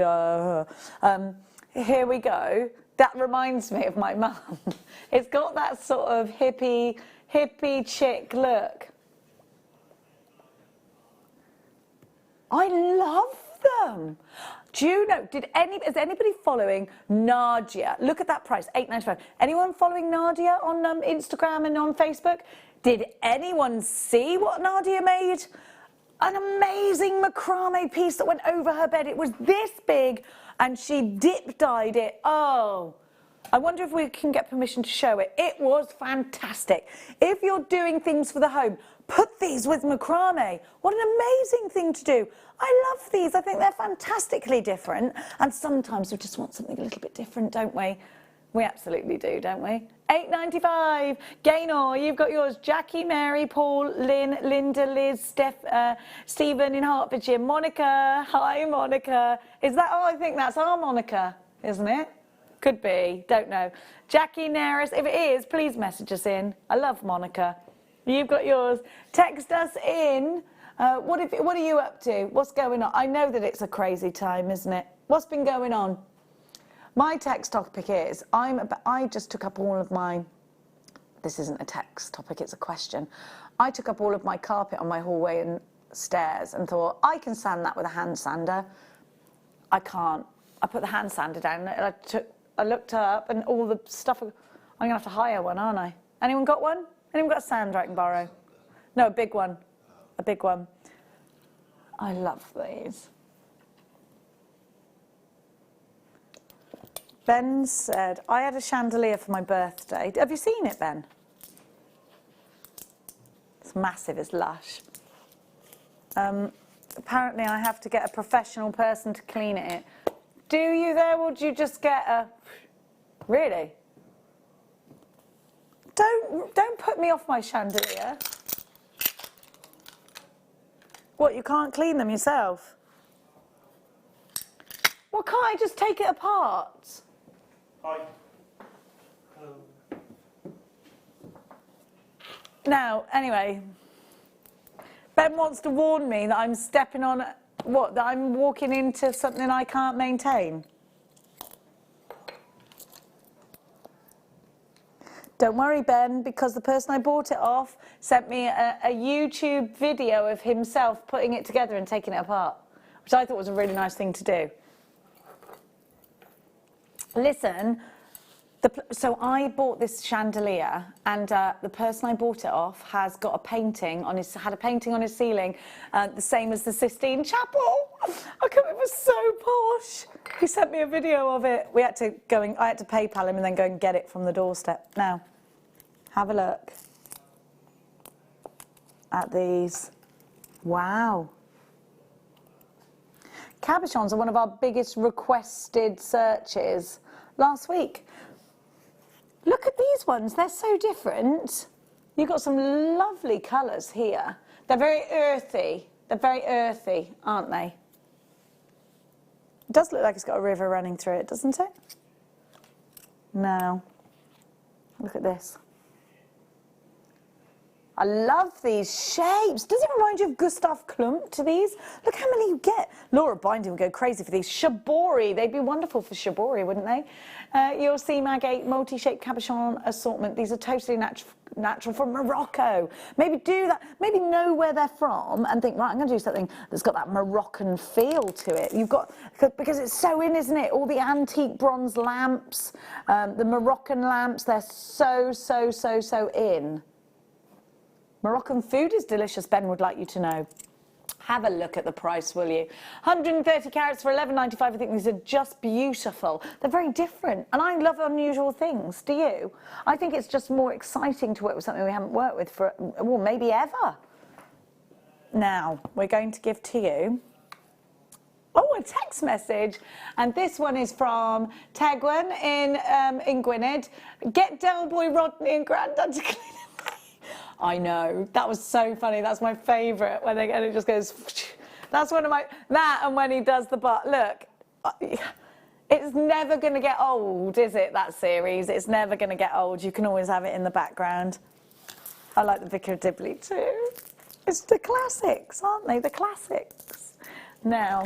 here we go. That reminds me of my mum. It's got that sort of hippie chick look. I love them. Do you know, is anybody following Nadia? Look at that price, $8.95. Anyone following Nadia on Instagram and on Facebook? Did anyone see what Nadia made? An amazing macrame piece that went over her bed. It was this big and she dip dyed it. Oh, I wonder if we can get permission to show it. It was fantastic. If you're doing things for the home, put these with macrame. What an amazing thing to do. I love these. I think they're fantastically different. And sometimes we just want something a little bit different, don't we? We absolutely do, don't we? $8.95. Gaynor, you've got yours. Jackie, Mary, Paul, Lynn, Linda, Liz, Stephen in Hertfordshire. Monica. Hi, Monica. Is that, oh, I think that's our Monica, isn't it? Could be. Don't know. Jackie, Neris. If it is, please message us in. I love Monica. You've got yours. Text us in. What are you up to? What's going on? I know that it's a crazy time, isn't it? What's been going on? My text topic is, I just took up all of my, this isn't a text topic, it's a question. I took up all of my carpet on my hallway and stairs and thought, I can sand that with a hand sander. I can't. I put the hand sander down and I looked up and all the stuff, I'm going to have to hire one, aren't I? Anyone got one? Anyone got a sander I can borrow? No, a big one. A big one. I love these. Ben said, I had a chandelier for my birthday. Have you seen it, Ben? It's massive, it's lush. Apparently I have to get a professional person to clean it. Do you there, or do you just get a... Really? Don't put me off my chandelier. What, you can't clean them yourself? Well, can't I just take it apart? Hi. Now, anyway, Ben wants to warn me that I'm stepping on, what, that I'm walking into something I can't maintain. Don't worry, Ben, because the person I bought it off sent me a YouTube video of himself putting it together and taking it apart, which I thought was a really nice thing to do. Listen, so I bought this chandelier, and the person I bought it off has got a painting on his, had a painting on his ceiling, the same as the Sistine Chapel. It was so posh. He sent me a video of it. I had to PayPal him and then go and get it from the doorstep. Now, have a look at these. Wow. Cabochons are one of our biggest requested searches last week. Look at these ones, they're so different. You've got some lovely colours here. They're very earthy. They're very earthy, aren't they? It does look like it's got a river running through it, doesn't it? Now, look at this. I love these shapes. Does it remind you of Gustav Klimt to these? Look how many you get. Laura Binding would go crazy for these. Shibori, they'd be wonderful for Shibori, wouldn't they? Your C-Mag 8 multi-shaped cabochon assortment. These are totally natural from Morocco. Maybe do that. Maybe know where they're from and think, right, I'm going to do something that's got that Moroccan feel to it. You've got, because it's so in, isn't it? All the antique bronze lamps, the Moroccan lamps, they're so in. Moroccan food is delicious, Ben would like you to know. Have a look at the price, will you? 130 carats for $11.95. I think these are just beautiful. They're very different, and I love unusual things. Do you? I think it's just more exciting to work with something we haven't worked with for, well, maybe ever. Now, we're going to give to you, a text message, and this one is from Tegwin in Gwynedd. Get Del Boy Rodney and Grandad to clean it. I know, that was so funny. That's my favourite, when and it just goes, that's one of my, that and when he does the butt. Look, it's never going to get old, is it, that series? It's never going to get old. You can always have it in the background. I like the Vicar of Dibley too. It's the classics, aren't they? The classics. Now,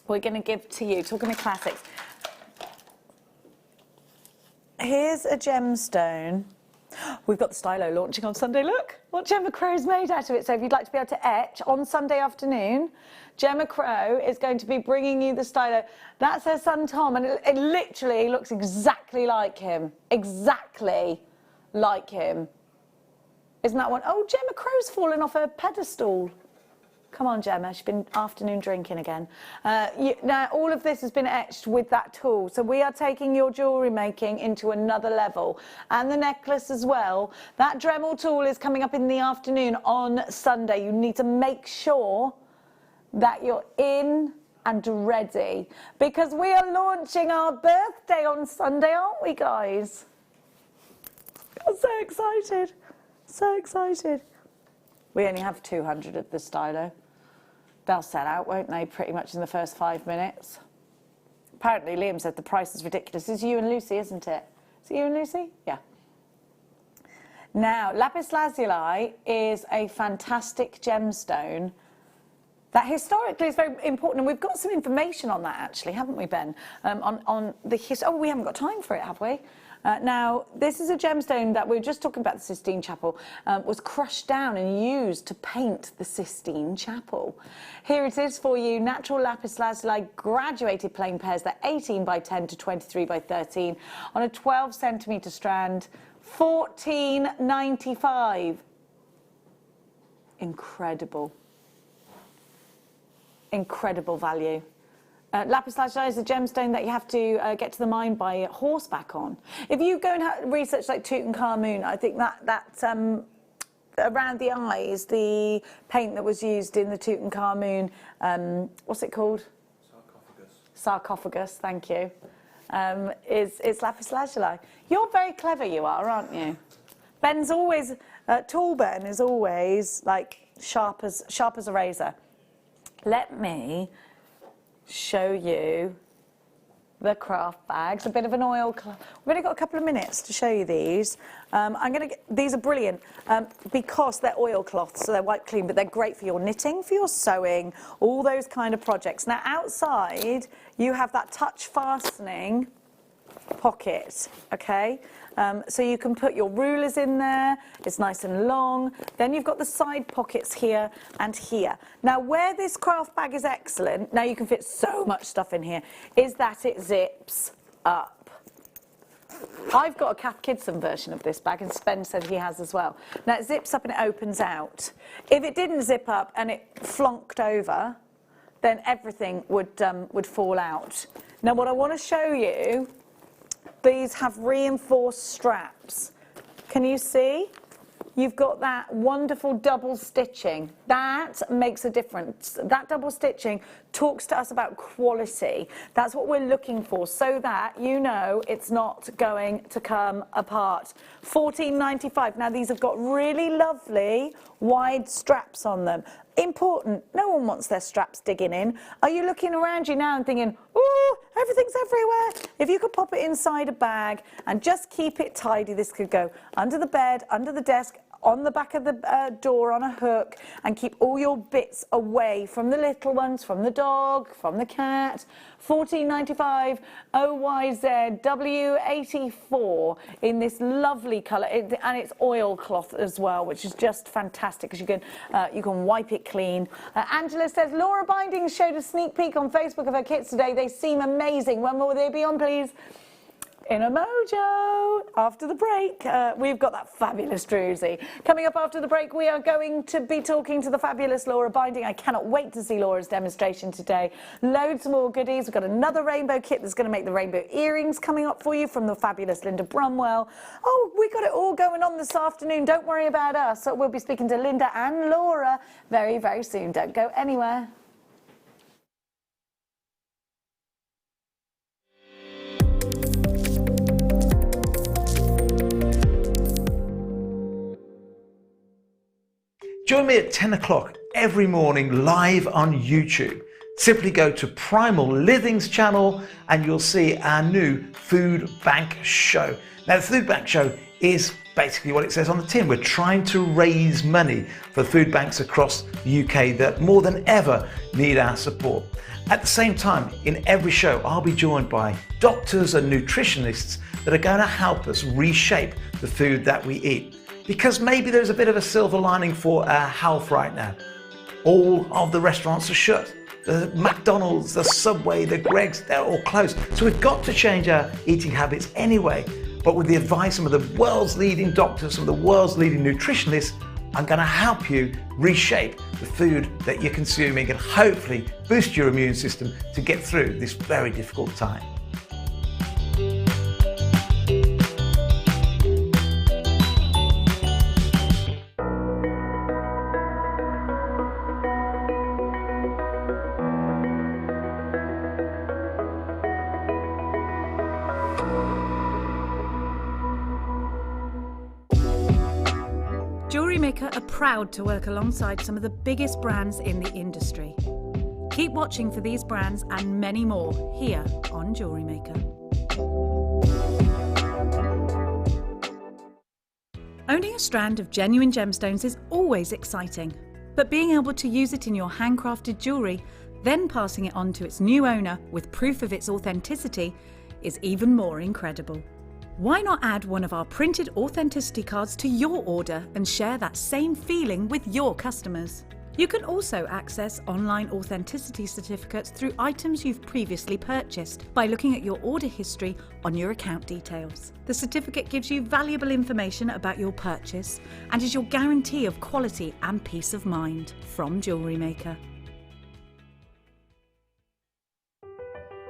we're going to give to you, talking of classics, here's a gemstone. We've got the stylo launching on Sunday. Look what Gemma Crow's made out of it. So if you'd like to be able to etch on Sunday afternoon, Gemma Crow is going to be bringing you the stylo. That's her son Tom, and it literally looks exactly like him. Exactly like him. Isn't that one? Oh, Gemma Crow's fallen off her pedestal. Come on, Gemma, she's been afternoon drinking again. Now, all of this has been etched with that tool. So we are taking your jewellery making into another level. And the necklace as well. That Dremel tool is coming up in the afternoon on Sunday. You need to make sure that you're in and ready, because we are launching our birthday on Sunday, aren't we, guys? I'm so excited. So excited. We only have 200 of the stylo. They'll sell out, won't they, pretty much in the first 5 minutes. Apparently, Liam said the price is ridiculous. It's you and Lucy, isn't it? Is it you and Lucy? Yeah. Now, lapis lazuli is a fantastic gemstone that historically is very important. And we've got some information on that, actually, haven't we, Ben? On the history. Oh, we haven't got time for it, have we? Now, this is a gemstone that we were just talking about, the Sistine Chapel, was crushed down and used to paint the Sistine Chapel. Here it is for you, natural lapis lazuli graduated plain pairs. They're 18 by 10 to 23 by 13 on a 12 centimetre strand, $14.95. Incredible. Incredible value. Lapis lazuli is a gemstone that you have to get to the mine by horseback on. If you go and research like Tutankhamun, I think that around the eyes, the paint that was used in the Tutankhamun, what's it called? Sarcophagus. Sarcophagus, thank you. Is lapis lazuli. You're very clever, you are, aren't you? Ben's always, tall Ben is always like sharp as a razor. Let me show you the craft bags, a bit of an oil. We've only got a couple of minutes to show you these. These are brilliant because they're oilcloths, so they're wipe clean, but they're great for your knitting, for your sewing, all those kind of projects. Now outside, you have that touch fastening pocket, okay? So you can put your rulers in there, it's nice and long. Then you've got the side pockets here and here. Now where this craft bag is excellent, now you can fit so much stuff in here, is that it zips up. I've got a Kath Kidson version of this bag, and Sven said he has as well. Now it zips up and it opens out. If it didn't zip up and it flonked over, then everything would fall out. Now what I want to show you, these have reinforced straps. Can you see? You've got that wonderful double stitching. That makes a difference. That double stitching talks to us about quality. That's what we're looking for, so that you know it's not going to come apart. $14.95. Now these have got really lovely wide straps on them. Important, no one wants their straps digging in. Are you looking around you now and thinking, ooh, everything's everywhere? If you could pop it inside a bag and just keep it tidy, this could go under the bed, under the desk, on the back of the door on a hook, and keep all your bits away from the little ones, from the dog, from the cat. $14.95 OYZ W84 in this lovely colour, and it's oilcloth as well, which is just fantastic because you can wipe it clean. Angela says Laura Bindings showed a sneak peek on Facebook of her kits today. They seem amazing. When will they be on, please? In a mojo. After the break, we've got that fabulous druzy. Coming up after the break, we are going to be talking to the fabulous Laura Binding. I cannot wait to see Laura's demonstration today. Loads more goodies. We've got another rainbow kit that's going to make the rainbow earrings coming up for you from the fabulous Linda Brumwell. Oh, we got it all going on this afternoon. Don't worry about us. So we'll be speaking to Linda and Laura very, very soon. Don't go anywhere. Join me at 10 o'clock every morning live on YouTube. Simply go to Primal Living's channel and you'll see our new Food Bank show. Now the Food Bank show is basically what it says on the tin. We're trying to raise money for food banks across the UK that more than ever need our support. At the same time, in every show, I'll be joined by doctors and nutritionists that are going to help us reshape the food that we eat. Because maybe there's a bit of a silver lining for our health right now. All of the restaurants are shut. The McDonald's, the Subway, the Greggs, they're all closed. So we've got to change our eating habits anyway. But with the advice of the world's leading doctors, some of the world's leading nutritionists, I'm going to help you reshape the food that you're consuming and hopefully boost your immune system to get through this very difficult time. Jewellery Maker are proud to work alongside some of the biggest brands in the industry. Keep watching for these brands and many more here on Jewellery Maker. Owning a strand of genuine gemstones is always exciting, but being able to use it in your handcrafted jewellery, then passing it on to its new owner with proof of its authenticity, is even more incredible. Why not add one of our printed authenticity cards to your order and share that same feeling with your customers? You can also access online authenticity certificates through items you've previously purchased by looking at your order history on your account details. The certificate gives you valuable information about your purchase and is your guarantee of quality and peace of mind from Jewellery Maker.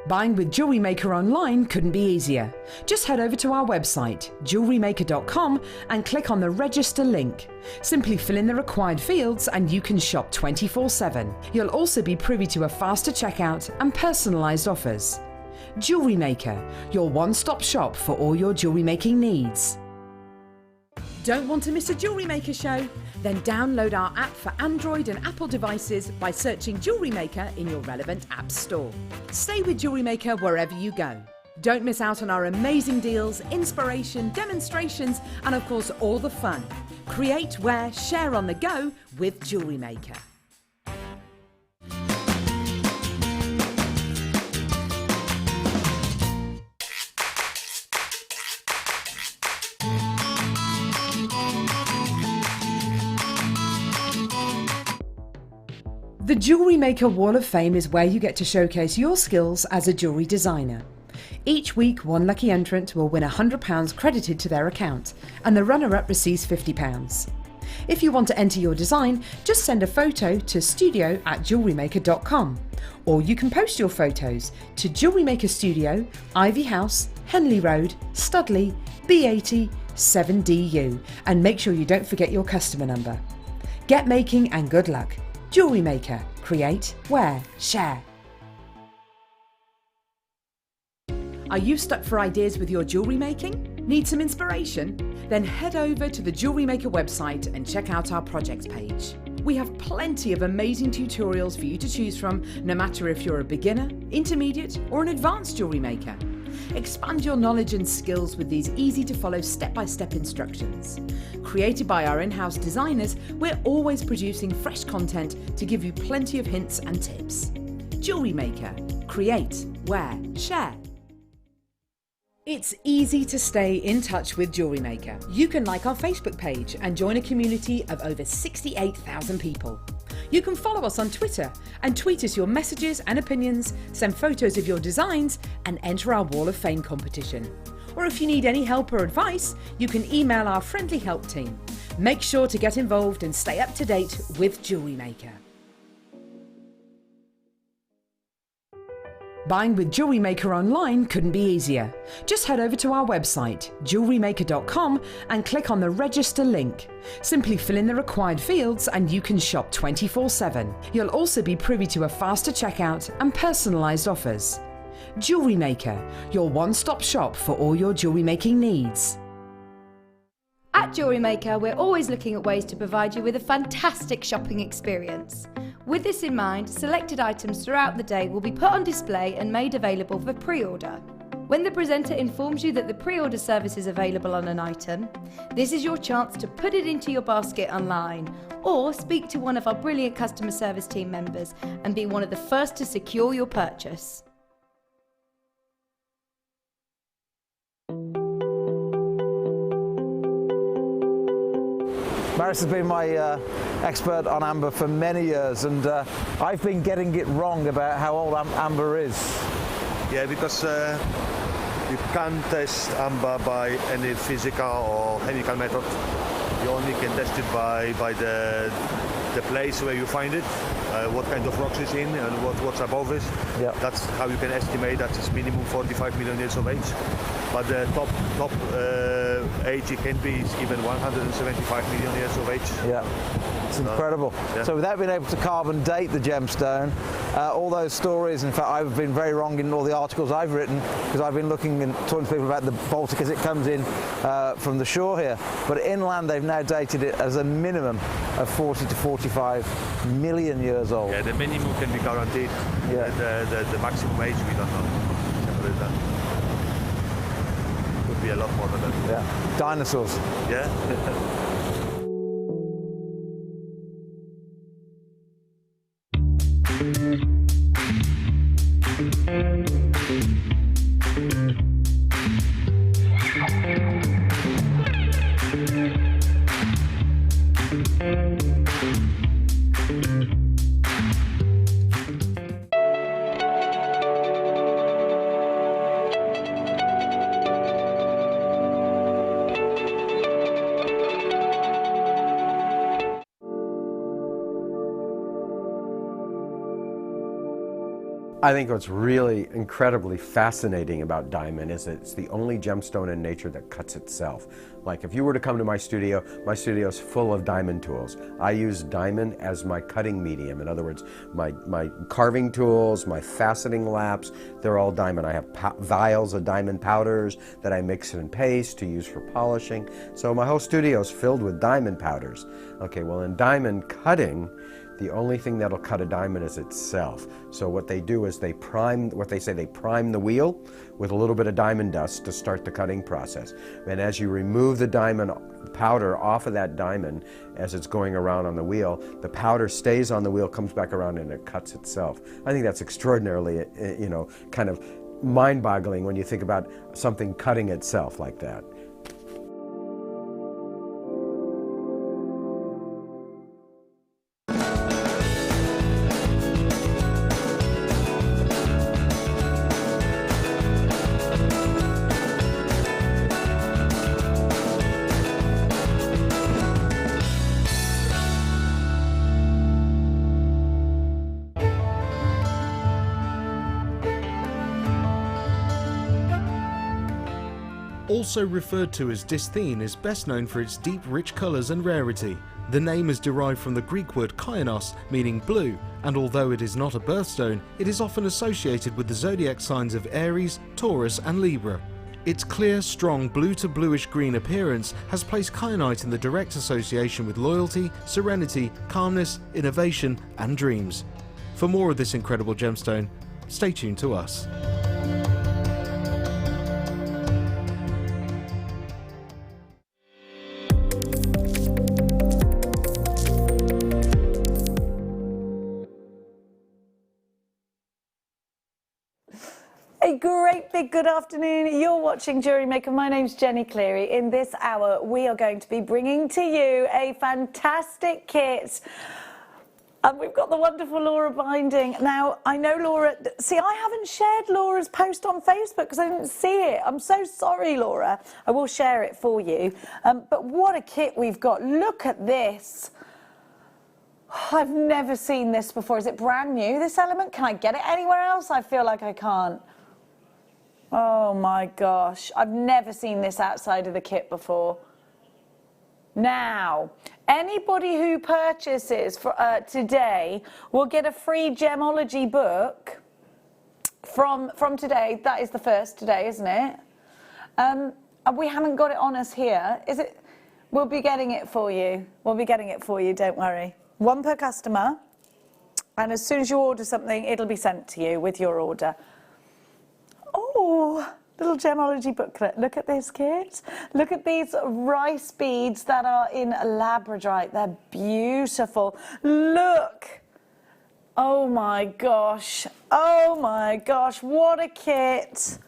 Buying with Jewellery Maker online couldn't be easier. Just head over to our website, JewelleryMaker.com, and click on the register link. Simply fill in the required fields and you can shop 24/7. You'll also be privy to a faster checkout and personalised offers. Jewellery Maker, your one-stop shop for all your jewellery making needs. Don't want to miss a Jewellery Maker show? Then download our app for Android and Apple devices by searching Jewellery Maker in your relevant app store. Stay with Jewellery Maker wherever you go. Don't miss out on our amazing deals, inspiration, demonstrations, and of course all the fun. Create, wear, share on the go with Jewellery Maker. The Jewellery Maker Wall of Fame is where you get to showcase your skills as a jewellery designer. Each week, one lucky entrant will win £100 credited to their account, and the runner-up receives £50. If you want to enter your design, just send a photo to studio@jewellerymaker.com, or you can post your photos to Jewellery Maker Studio, Ivy House, Henley Road, Studley, B80 7DU, and make sure you don't forget your customer number. Get making and good luck. Jewellery Maker. Create, wear, share. Are you stuck for ideas with your jewellery making? Need some inspiration? Then head over to the Jewellery Maker website and check out our projects page. We have plenty of amazing tutorials for you to choose from, no matter if you're a beginner, intermediate, or an advanced jewellery maker. Expand your knowledge and skills with these easy to follow step-by-step instructions. Created by our in-house designers, we're always producing fresh content to give you plenty of hints and tips. Jewellery Maker. Create, wear, share. It's easy to stay in touch with Jewellery Maker. You can like our Facebook page and join a community of over 68,000 people. You can follow us on Twitter and tweet us your messages and opinions, send photos of your designs, and enter our Wall of Fame competition. Or if you need any help or advice, you can email our friendly help team. Make sure to get involved and stay up to date with Jewellery Maker. Buying with Jewellery Maker online couldn't be easier. Just head over to our website, JewelleryMaker.com, and click on the register link. Simply fill in the required fields and you can shop 24/7. You'll also be privy to a faster checkout and personalised offers. Jewellery Maker, your one-stop shop for all your jewellery making needs. At Jewellery Maker, we're always looking at ways to provide you with a fantastic shopping experience. With this in mind, selected items throughout the day will be put on display and made available for pre-order. When the presenter informs you that the pre-order service is available on an item, this is your chance to put it into your basket online or speak to one of our brilliant customer service team members and be one of the first to secure your purchase. Maris has been my expert on amber for many years, and I've been getting it wrong about how old amber is. Yeah, because you can't test amber by any physical or chemical method. You only can test it by the place where you find it, what kind of rocks it's in, and what's above it. Yeah. That's how you can estimate that it's minimum 45 million years of age. But the top age it can be is even 175 million years of age. Yeah, it's incredible. Yeah. So without being able to carbon date the gemstone, all those stories, in fact I've been very wrong in all the articles I've written, because I've been looking and talking to people about the Baltic as it comes in from the shore here. But inland they've now dated it as a minimum of 40 to 45 million years old. Yeah, the minimum can be guaranteed. Yeah. The maximum age we don't know. Could be a lot more than that. Yeah. Dinosaurs. Yeah. I think what's really incredibly fascinating about diamond is it's the only gemstone in nature that cuts itself. Like if you were to come to my studio is full of diamond tools. I use diamond as my cutting medium. In other words, my carving tools, my faceting laps, they're all diamond. I have vials of diamond powders that I mix and paste to use for polishing. So my whole studio is filled with diamond powders. Okay, well in diamond cutting, the only thing that'll cut a diamond is itself. So what they do is they prime the wheel with a little bit of diamond dust to start the cutting process. And as you remove the diamond powder off of that diamond as it's going around on the wheel, the powder stays on the wheel, comes back around, and it cuts itself. I think that's extraordinarily, kind of mind-boggling when you think about something cutting itself like that. Also referred to as dysthene, is best known for its deep, rich colours and rarity. The name is derived from the Greek word kainos, meaning blue, and although it is not a birthstone, it is often associated with the zodiac signs of Aries, Taurus and Libra. Its clear, strong blue to bluish green appearance has placed kyanite in the direct association with loyalty, serenity, calmness, innovation and dreams. For more of this incredible gemstone, stay tuned to us. A great big good afternoon. You're watching Jewellery Maker. My name's Jenny Cleary. In this hour, we are going to be bringing to you a fantastic kit. And we've got the wonderful Laura binding. Now, I know Laura, see, I haven't shared Laura's post on Facebook because I didn't see it. I'm so sorry, Laura. I will share it for you. But what a kit we've got. Look at this. I've never seen this before. Is it brand new, this element? Can I get it anywhere else? I feel like I can't. Oh my gosh, I've never seen this outside of the kit before. Now, anybody who purchases for, today will get a free gemology book from today. That is the first today, isn't it? And we haven't got it on us here. Is it? We'll be getting it for you. We'll be getting it for you, don't worry. One per customer. And as soon as you order something, it'll be sent to you with your order. Oh, little gemology booklet. Look at this kit. Look at these rice beads that are in labradorite. They're beautiful. Look. Oh my gosh. Oh my gosh. What a kit.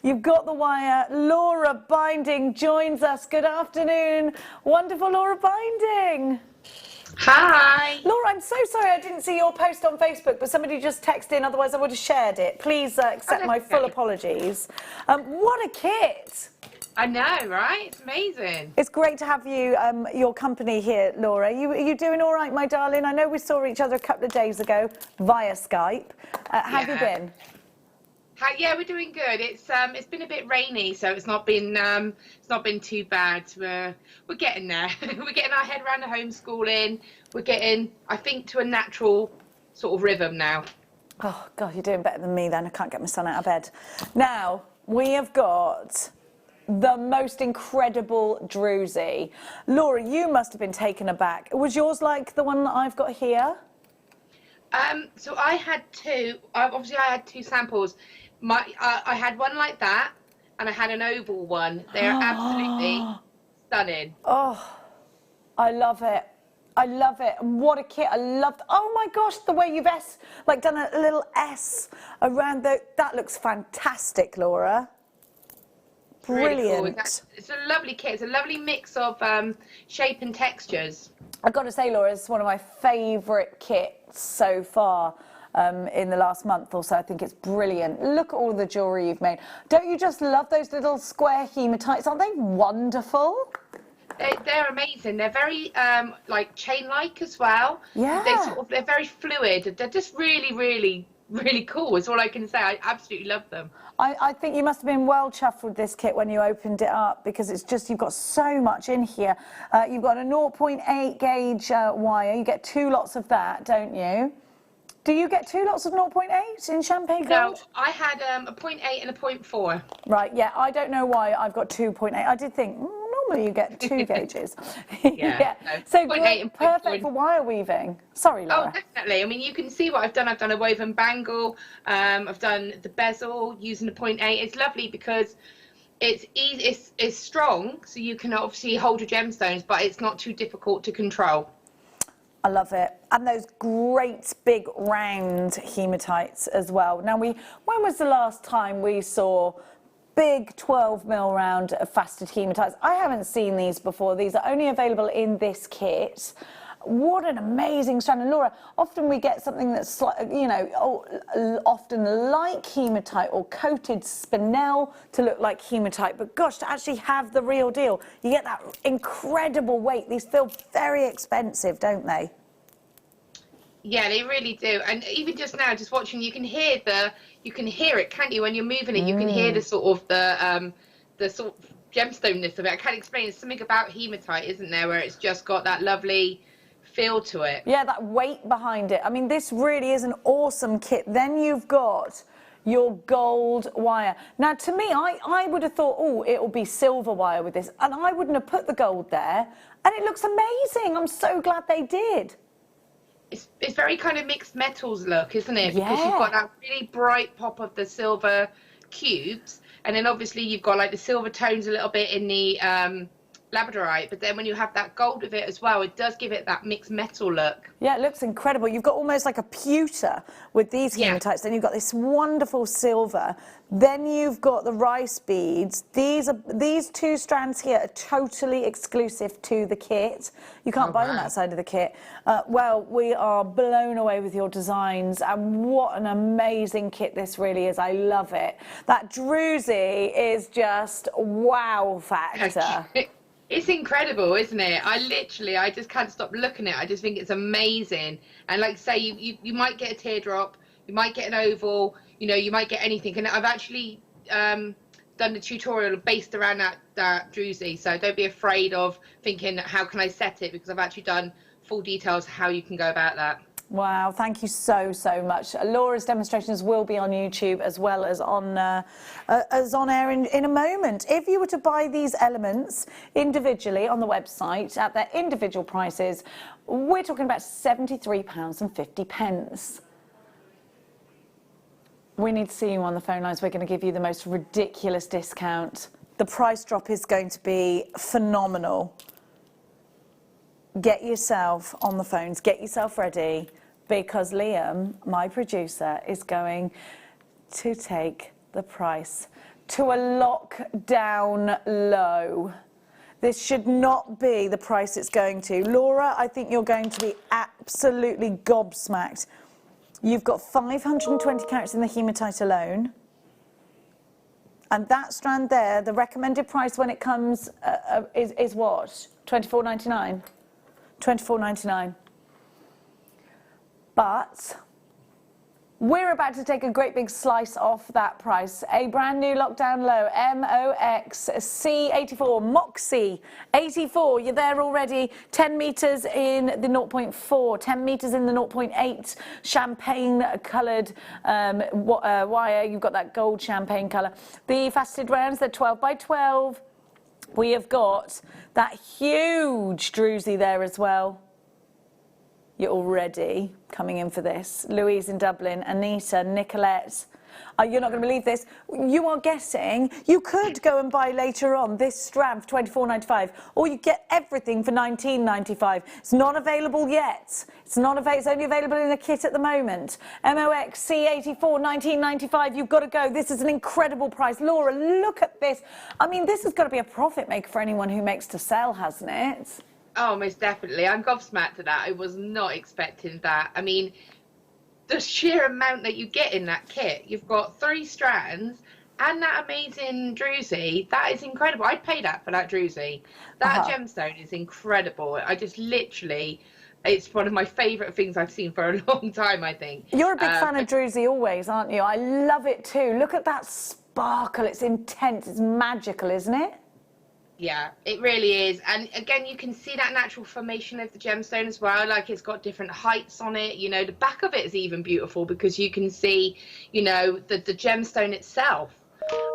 You've got the wire. Laura Binding joins us. Good afternoon. Wonderful Laura Binding. Hi. Laura, I'm so sorry I didn't see your post on Facebook, but somebody just texted in, otherwise I would have shared it. Please accept my full apologies. What a kit. I know, right? It's amazing. It's great to have you, your company here, Laura. Are you doing all right, my darling? I know we saw each other a couple of days ago via Skype. How have you been? Yeah, we're doing good. It's been a bit rainy, so it's not been too bad. We're getting there. We're getting our head around the homeschooling. We're getting, I think, to a natural sort of rhythm now. Oh God, you're doing better than me then. I can't get my son out of bed. Now we have got the most incredible druzy. Laura, you must have been taken aback. Was yours like the one that I've got here? So I had two. Obviously, I had two samples. I had one like that, and I had an oval one. They are absolutely stunning. Oh, I love it. I love it. And what a kit. I love. Oh my gosh, the way you've done a little S around that looks fantastic, Laura. Brilliant. Really cool. It's a lovely kit. It's a lovely mix of shape and textures. I've got to say, Laura, it's one of my favourite kits so far in the last month or so. I think it's brilliant. Look at all the jewellery you've made. Don't you just love those little square hematites? Aren't they wonderful? They're amazing. They're very like chain-like as well. Yeah. They're very fluid. They're just really, really, really cool. Is all I can say. I absolutely love them. I think you must have been well chuffed with this kit when you opened it up, because it's just, you've got so much in here. You've got a 0.8 gauge wire. You get 2 lots of that, don't you? Do you get 2 lots of 0.8 in champagne gold? No, I had a 0.8 and a 0.4. Right, yeah, I don't know why I've got 2.8. I did think, normally you get 2 gauges. Yeah. No, So great, perfect for wire weaving. Sorry, Laura. Oh, definitely. I mean, you can see what I've done. I've done a woven bangle. I've done the bezel using the 0.8. It's lovely because it's easy. It's strong, so you can obviously hold your gemstones, but it's not too difficult to control. I love it. And those great big round hematites as well. Now, when was the last time we saw big 12mm round faceted hematites? I haven't seen these before. These are only available in this kit. What an amazing strand. And Laura, often we get something that's, you know, often like hematite or coated spinel to look like hematite. But gosh, to actually have the real deal, you get that incredible weight. These feel very expensive, don't they? Yeah, they really do. And even just now, just watching, you can hear it, can't you? When you're moving it, you can hear the sort of the sort of gemstoneness of it. I can't explain. There's something about hematite, isn't there, where it's just got that lovely feel to it. Yeah, that weight behind it. I mean, this really is an awesome kit. Then you've got your gold wire. Now, to me, I would have thought, oh, it'll be silver wire with this, and I wouldn't have put the gold there, and it looks amazing. I'm so glad they did. It's very kind of mixed metals look, isn't it? Because you've got that really bright pop of the silver cubes, and then obviously you've got like the silver tones a little bit in the labradorite, but then when you have that gold with it as well, it does give it that mixed metal look. Yeah, it looks incredible. You've got almost like a pewter with these hematites. Then you've got this wonderful silver. Then you've got the rice beads. These 2 strands here are totally exclusive to the kit. You can't buy them outside of the kit. Well, we are blown away with your designs, and what an amazing kit this really is. I love it. That druzy is just wow factor. It's incredible, isn't it? I just can't stop looking at it. I just think it's amazing. And like say, you might get a teardrop, you might get an oval, you know, you might get anything. And I've actually done the tutorial based around that druzy. So don't be afraid of thinking, how can I set it? Because I've actually done full details how you can go about that. Wow, thank you so much. Laura's demonstrations will be on YouTube as well as on air in a moment. If you were to buy these elements individually on the website at their individual prices, we're talking about £73.50. We need to see you on the phone lines. We're going to give you the most ridiculous discount. The price drop is going to be phenomenal. Get yourself on the phones, get yourself ready, because Liam, my producer, is going to take the price to a lockdown low. This should not be the price it's going to. Laura, I think you're going to be absolutely gobsmacked. You've got 520 carats in the hematite alone. And that strand there, the recommended price when it comes is what? $24.99? $24.99. But we're about to take a great big slice off that price. A brand new lockdown low, MOXC84, Moxie 84. You're there already. 10 meters in the 0.4, 10 meters in the 0.8 champagne coloured wire. You've got that gold champagne colour. The faceted rounds, they're 12 by 12. We have got that huge druzy there as well. You're already coming in for this. Louise in Dublin, Anita, Nicolette. You're not going to believe this. You are getting, you could go and buy later on this strand for $24.95, or you get everything for $19.95. It's not available yet. It's not available. It's only available in a kit at the moment. MOX C84, $19.95. You've got to go. This is an incredible price. Laura, look at this. I mean, this has got to be a profit maker for anyone who makes to sell, hasn't it? Oh, most definitely. I'm gobsmacked at that. I was not expecting that. I mean, the sheer amount that you get in that kit. You've got 3 strands and that amazing druzy. That is incredible. I'd pay that for that druzy. That gemstone is incredible. I just literally, it's one of my favourite things I've seen for a long time, I think. You're a big fan of druzy always, aren't you? I love it too. Look at that sparkle. It's intense. It's magical, isn't it? Yeah, it really is. And again, you can see that natural formation of the gemstone as well. Like, it's got different heights on it. You know, the back of it is even beautiful because you can see, you know, the gemstone itself.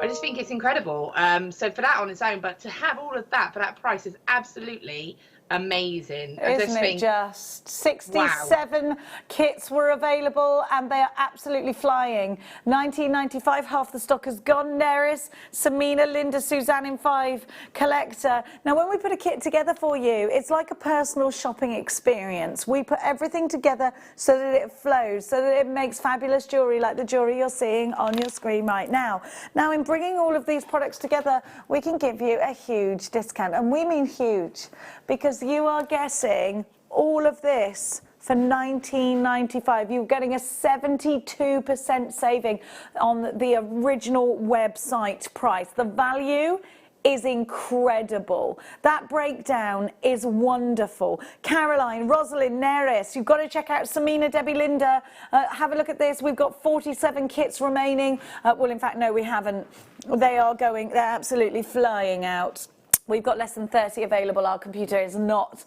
I just think it's incredible. So for that on its own, but to have all of that for that price is absolutely amazing. Isn't it just? 67 kits were available and they are absolutely flying. $19.95, half the stock has gone. Neris, Samina, Linda, Suzanne in 5, Collector. Now, when we put a kit together for you, it's like a personal shopping experience. We put everything together so that it flows, so that it makes fabulous jewellery like the jewellery you're seeing on your screen right now. Now, in bringing all of these products together, we can give you a huge discount, and we mean huge, because you are getting all of this for $19.95. You're getting a 72% saving on the original website price. The value is incredible. That breakdown is wonderful. Caroline, Rosalind, Neris, you've got to check out Samina, Debbie, Linda. Have a look at this. We've got 47 kits remaining. Well, in fact, no, we haven't. They are going, they're absolutely flying out. We've got less than 30 available. Our computer is not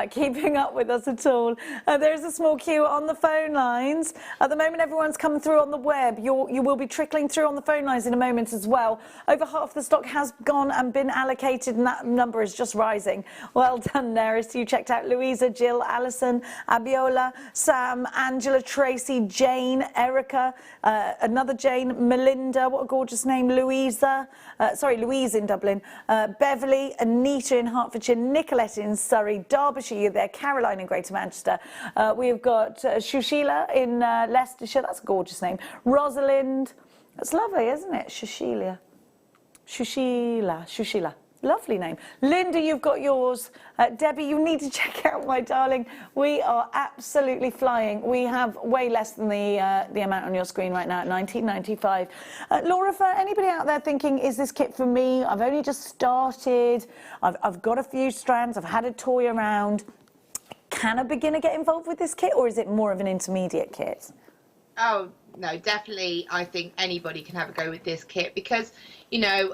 keeping up with us at all. There's a small queue on the phone lines. At the moment, everyone's come through on the web. You will be trickling through on the phone lines in a moment as well. Over half the stock has gone and been allocated, and that number is just rising. Well done, Neris. You checked out Louisa, Jill, Alison, Abiola, Sam, Angela, Tracy, Jane, Erica, another Jane, Melinda, what a gorgeous name, Louisa, Louise in Dublin, Beverly, Anita in Hertfordshire, Nicolette in Surrey, Derbyshire, you're there, Caroline in Greater Manchester. We've got Shushila in Leicestershire, that's a gorgeous name. Rosalind, that's lovely, isn't it? Shushila. Lovely name. Linda, you've got yours. Debbie, you need to check out, my darling. We are absolutely flying. We have way less than the amount on your screen right now at $19.95. Laura, for anybody out there thinking, is this kit for me? I've only just started. I've got a few strands. I've had a toy around. Can a beginner get involved with this kit, or is it more of an intermediate kit? Oh, no, definitely. I think anybody can have a go with this kit because, you know,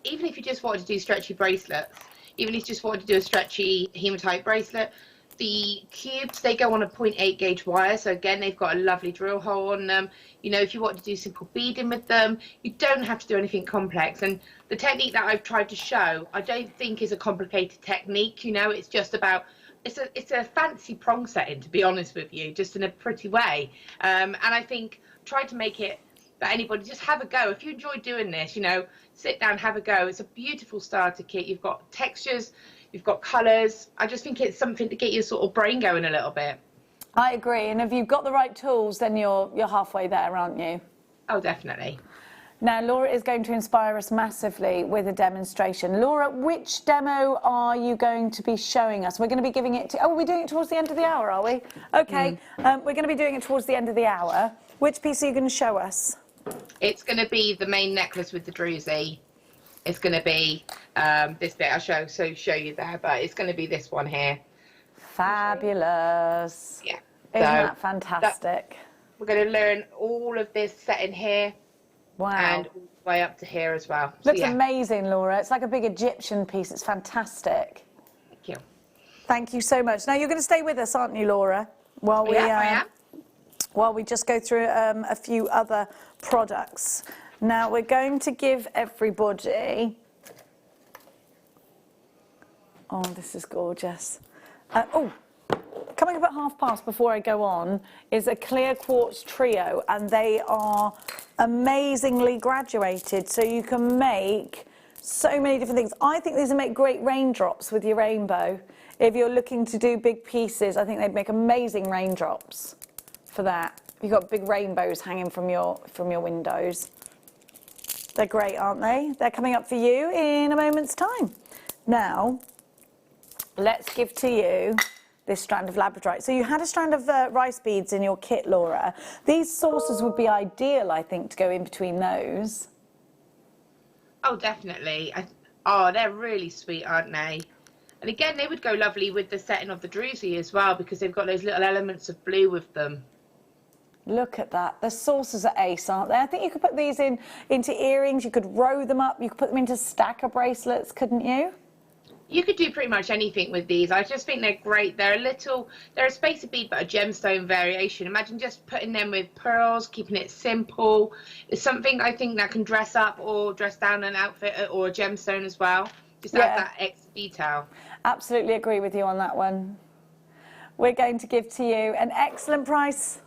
even if you just wanted to do stretchy bracelets, even if you just wanted to do a stretchy hematite bracelet, the cubes, they go on a 0.8 gauge wire. So again, they've got a lovely drill hole on them. You know, if you want to do simple beading with them, you don't have to do anything complex. And the technique that I've tried to show, I don't think is a complicated technique. You know, it's just about, it's a fancy prong setting, to be honest with you, just in a pretty way. And I think try to make it But anybody, just have a go. If you enjoy doing this, you know, sit down, have a go. It's a beautiful starter kit. You've got textures, you've got colours. I just think it's something to get your sort of brain going a little bit. I agree, and if you've got the right tools, then you're halfway there, aren't you? Oh, definitely. Now, Laura is going to inspire us massively with a demonstration. Laura, which demo are you going to be showing us? We're going to be giving it to... Oh, we're doing it towards the end of the hour, are we? OK, we're going to be doing it towards the end of the hour. Which piece are you going to show us? It's going to be the main necklace with the druzy. It's going to be this bit. I'll show you there, but it's going to be this one here. Fabulous. Yeah. Isn't that fantastic? We're going to learn all of this set in here. Wow. And all the way up to here as well. Looks amazing, Laura. It's like a big Egyptian piece. It's fantastic. Thank you. Thank you so much. Now, you're going to stay with us, aren't you, Laura? While we, I am. While we just go through a few other products. Now, we're going to give everybody... Oh, this is gorgeous. Coming up at past before I go on is a clear quartz trio, and they are amazingly graduated, so you can make so many different things. I think these would make great raindrops with your rainbow. If you're looking to do big pieces, I think they'd make amazing raindrops for that. You've got big rainbows hanging from your windows. They're great, aren't they? They're coming up for you in a moment's time. Now, let's give to you this strand of labradorite. So you had a strand of rice beads in your kit, Laura. These saucers would be ideal, I think, to go in between those. Oh, definitely. Oh, they're really sweet, aren't they? And again, they would go lovely with the setting of the druzy as well, because they've got those little elements of blue with them. Look at that. The saucers are ace, aren't they? I think you could put these into earrings. You could row them up. You could put them into stacker bracelets, couldn't you? You could do pretty much anything with these. I just think they're great. They're a spacer bead, but a gemstone variation. Imagine just putting them with pearls, keeping it simple. It's something I think that can dress up or dress down an outfit or a gemstone as well. Just add that extra detail. Absolutely agree with you on that one. We're going to give to you an excellent price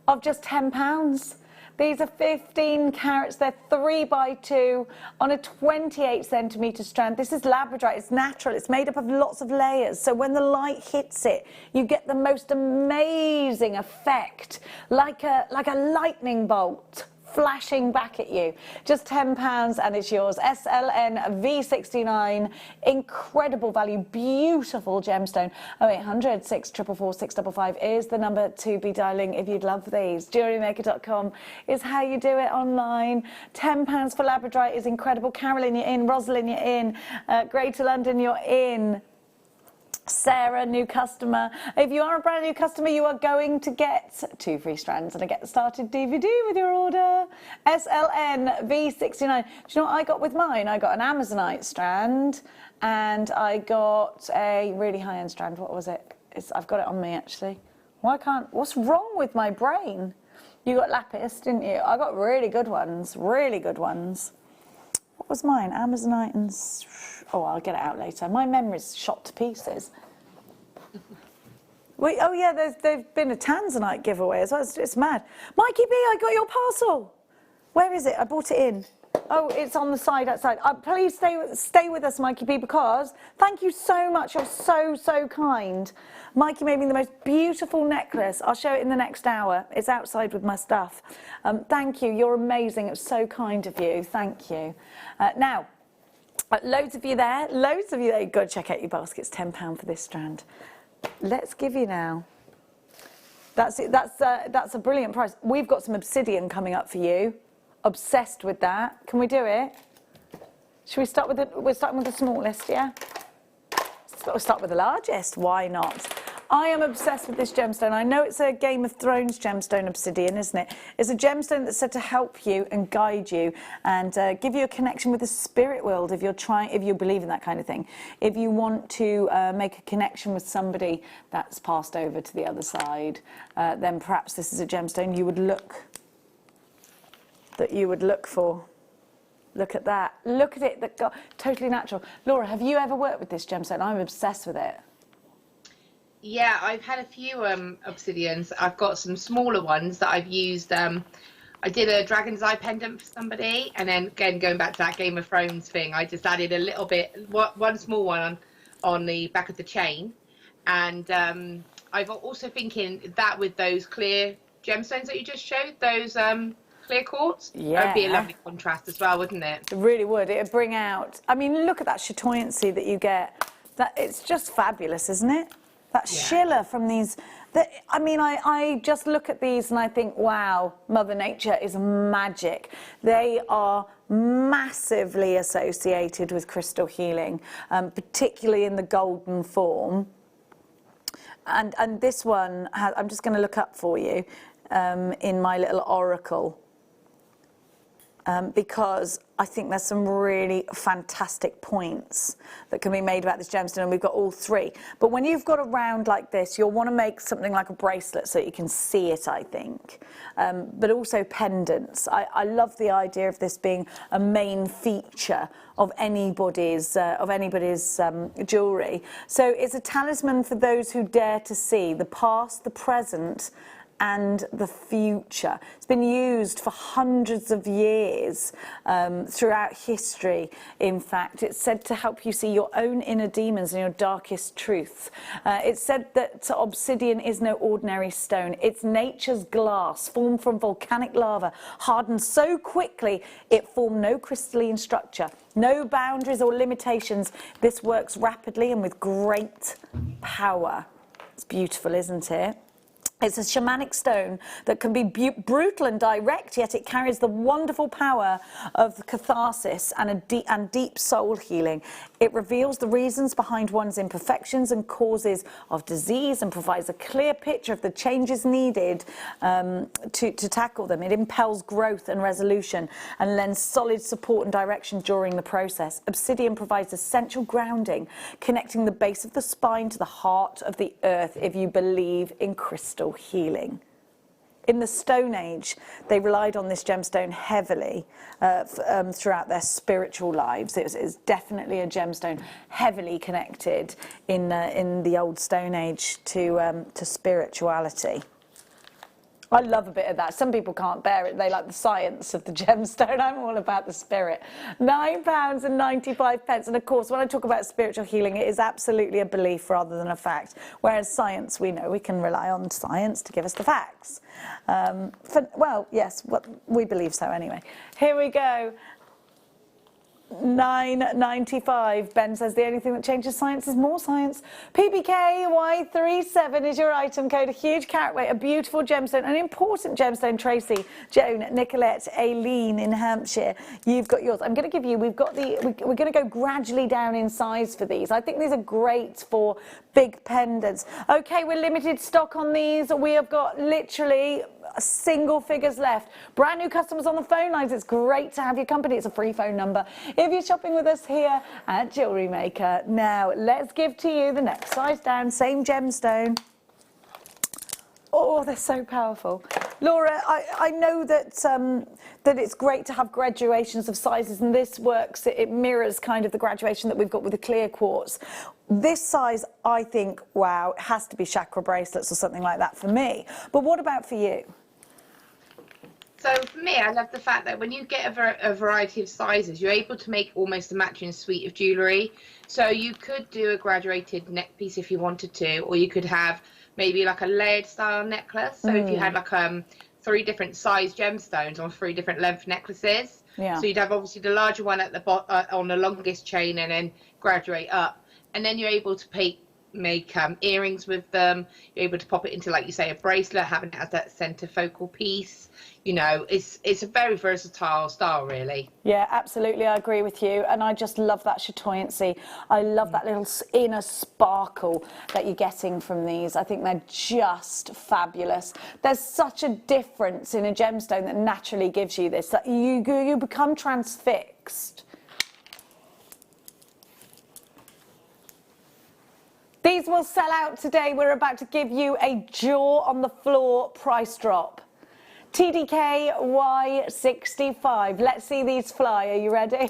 of just £10. These are 15 carats. They're 3x2 on a 28 centimetre strand. This is labradorite. It's natural. It's made up of lots of layers. So when the light hits it, you get the most amazing effect, like a lightning bolt flashing back at you. Just £10 and it's yours. SLN V69, incredible value, beautiful gemstone. 0800 644 655 is the number to be dialing if you'd love these. JewelleryMaker.com is how you do it online. £10 for labradorite is incredible. Carolyn, you're in. Rosalind, you're in. Greater London, you're in. Sarah, new customer. If you are a brand new customer, you are going to get 2 free strands and a Get Started DVD with your order. SLN V69. Do you know what I got with mine? I got an Amazonite strand and I got a really high-end strand. What was it? I've got it on me, actually. What's wrong with my brain? You got lapis, didn't you? I got really good ones, really good ones. What was mine? Amazonite and... Oh, I'll get it out later. My memory's shot to pieces. Oh, yeah, there's been a Tanzanite giveaway as well. It's mad. Mikey B, I got your parcel. Where is it? I brought it in. Oh, it's on the side outside. Please stay with us, Mikey B, because thank you so much. You're so kind. Mikey made me the most beautiful necklace. I'll show it in the next hour. It's outside with my stuff. Thank you. You're amazing. It was so kind of you. Thank you. Now, loads of you there. You've got to check out your baskets. £10 for this strand. Let's give you now. That's it. That's a brilliant price. We've got some obsidian coming up for you. Obsessed with that. Can we do it? Should we start with we're starting with the smallest, yeah? We'll start with the largest. Why not? I am obsessed with this gemstone. I know it's a Game of Thrones gemstone, obsidian, isn't it? It's a gemstone that's said to help you and guide you and give you a connection with the spirit world if you believe in that kind of thing. If you want to make a connection with somebody that's passed over to the other side, then perhaps this is a gemstone you would look for. Look at that. Look at it. Totally natural. Laura, have you ever worked with this gemstone? I'm obsessed with it. Yeah, I've had a few obsidians. I've got some smaller ones that I've used. I did a dragon's eye pendant for somebody, and then again going back to that Game of Thrones thing, I just added a little bit, one small one on the back of the chain, and I've also thinking that with those clear gemstones that you just showed, those clear quartz, that'd be a lovely contrast as well, wouldn't it? It really would. It'd bring out. I mean, look at that chatoyancy that you get. That it's just fabulous, isn't it? That schiller from these. I mean, I just look at these and I think, wow, Mother Nature is magic. They are massively associated with crystal healing, particularly in the golden form. And this one, I'm just going to look up for you in my little oracle. Because I think there's some really fantastic points that can be made about this gemstone, and we've got all three. But when you've got a round like this, you'll want to make something like a bracelet so you can see it, I think. But also pendants. I love the idea of this being a main feature of anybody's jewellery. So it's a talisman for those who dare to see the past, the present, and the future. It's been used for hundreds of years throughout history. In fact, it's said to help you see your own inner demons and your darkest truth. It's said that obsidian is no ordinary stone. It's nature's glass, formed from volcanic lava, hardened so quickly it formed no crystalline structure, no boundaries or limitations. This works rapidly and with great power. It's beautiful, isn't it? It's a shamanic stone that can be brutal and direct, yet it carries the wonderful power of catharsis and deep soul healing. It reveals the reasons behind one's imperfections and causes of disease, and provides a clear picture of the changes needed to tackle them. It impels growth and resolution and lends solid support and direction during the process. Obsidian provides essential grounding, connecting the base of the spine to the heart of the earth if you believe in crystal healing. In the Stone Age, they relied on this gemstone heavily throughout their spiritual lives. It's definitely a gemstone heavily connected in the old Stone Age to spirituality. I love a bit of that. Some people can't bear it. They like the science of the gemstone. I'm all about the spirit. £9.95. And of course, when I talk about spiritual healing, it is absolutely a belief rather than a fact. Whereas science, we know we can rely on science to give us the facts. Well, yes, we believe so anyway. Here we go. £9.95. Ben says the only thing that changes science is more science. PBKY37 is your item code. A huge carat weight, a beautiful gemstone, an important gemstone. Tracy, Joan, Nicolette, Aileen in Hampshire. You've got yours. I'm going to give you. We're going to go gradually down in size for these. I think these are great for big pendants. Okay, we're limited stock on these. We have got literally single figures left. Brand new customers on the phone lines. It's great to have your company. It's a free phone number if you're shopping with us here at Jewellery Maker. Now let's give to you the next size down, same gemstone. Oh, they're so powerful. Laura, I know that that it's great to have graduations of sizes, and this works, it mirrors kind of the graduation that we've got with the clear quartz. This size, I think, wow, it has to be chakra bracelets or something like that for me. But what about for you? So for me, I love the fact that when you get a variety of sizes, you're able to make almost a matching suite of jewellery. So you could do a graduated neck piece if you wanted to, or you could have maybe like a layered style necklace. So if you had like 3 different size gemstones on 3 different length necklaces. Yeah. So you'd have obviously the larger one at the on the longest chain, and then graduate up. And then you're able to make earrings with them. You're able to pop it into, like you say, a bracelet, having it as that center focal piece. You know, it's a very versatile style, really. Yeah, absolutely, I agree with you. And I just love that chatoyancy. I love that little inner sparkle that you're getting from these. I think they're just fabulous. There's such a difference in a gemstone that naturally gives you this, that you become transfixed. These will sell out today. We're about to give you a jaw on the floor price drop. TDK Y65. Let's see these fly. Are you ready?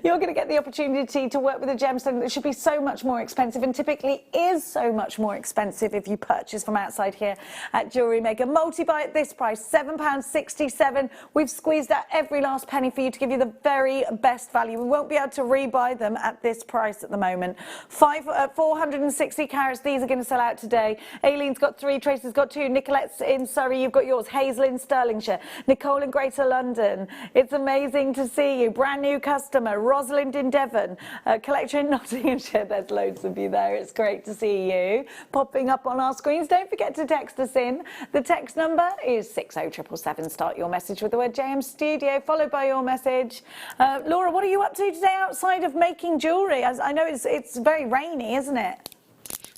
you're going to get the opportunity to work with a gemstone that should be so much more expensive and typically is so much more expensive if you purchase from outside here at Jewellery Maker. Multi-buy at this price, £7.67. We've squeezed out every last penny for you to give you the very best value. We won't be able to rebuy them at this price at the moment. 460 carats, these are going to sell out today. Aileen's got 3, Tracy's got 2, Nicolette's in Surrey, you've got yours, Hazel in Stirlingshire, Nicole in Greater London. It's amazing to see you. Brand new customer, Rosalind in Devon, Collector in Nottinghamshire. There's loads of you there. It's great to see you popping up on our screens. Don't forget to text us in. The text number is 60777. Start your message with the word JM Studio, followed by your message. Laura, what are you up to today outside of making jewellery? I know it's very rainy, isn't it?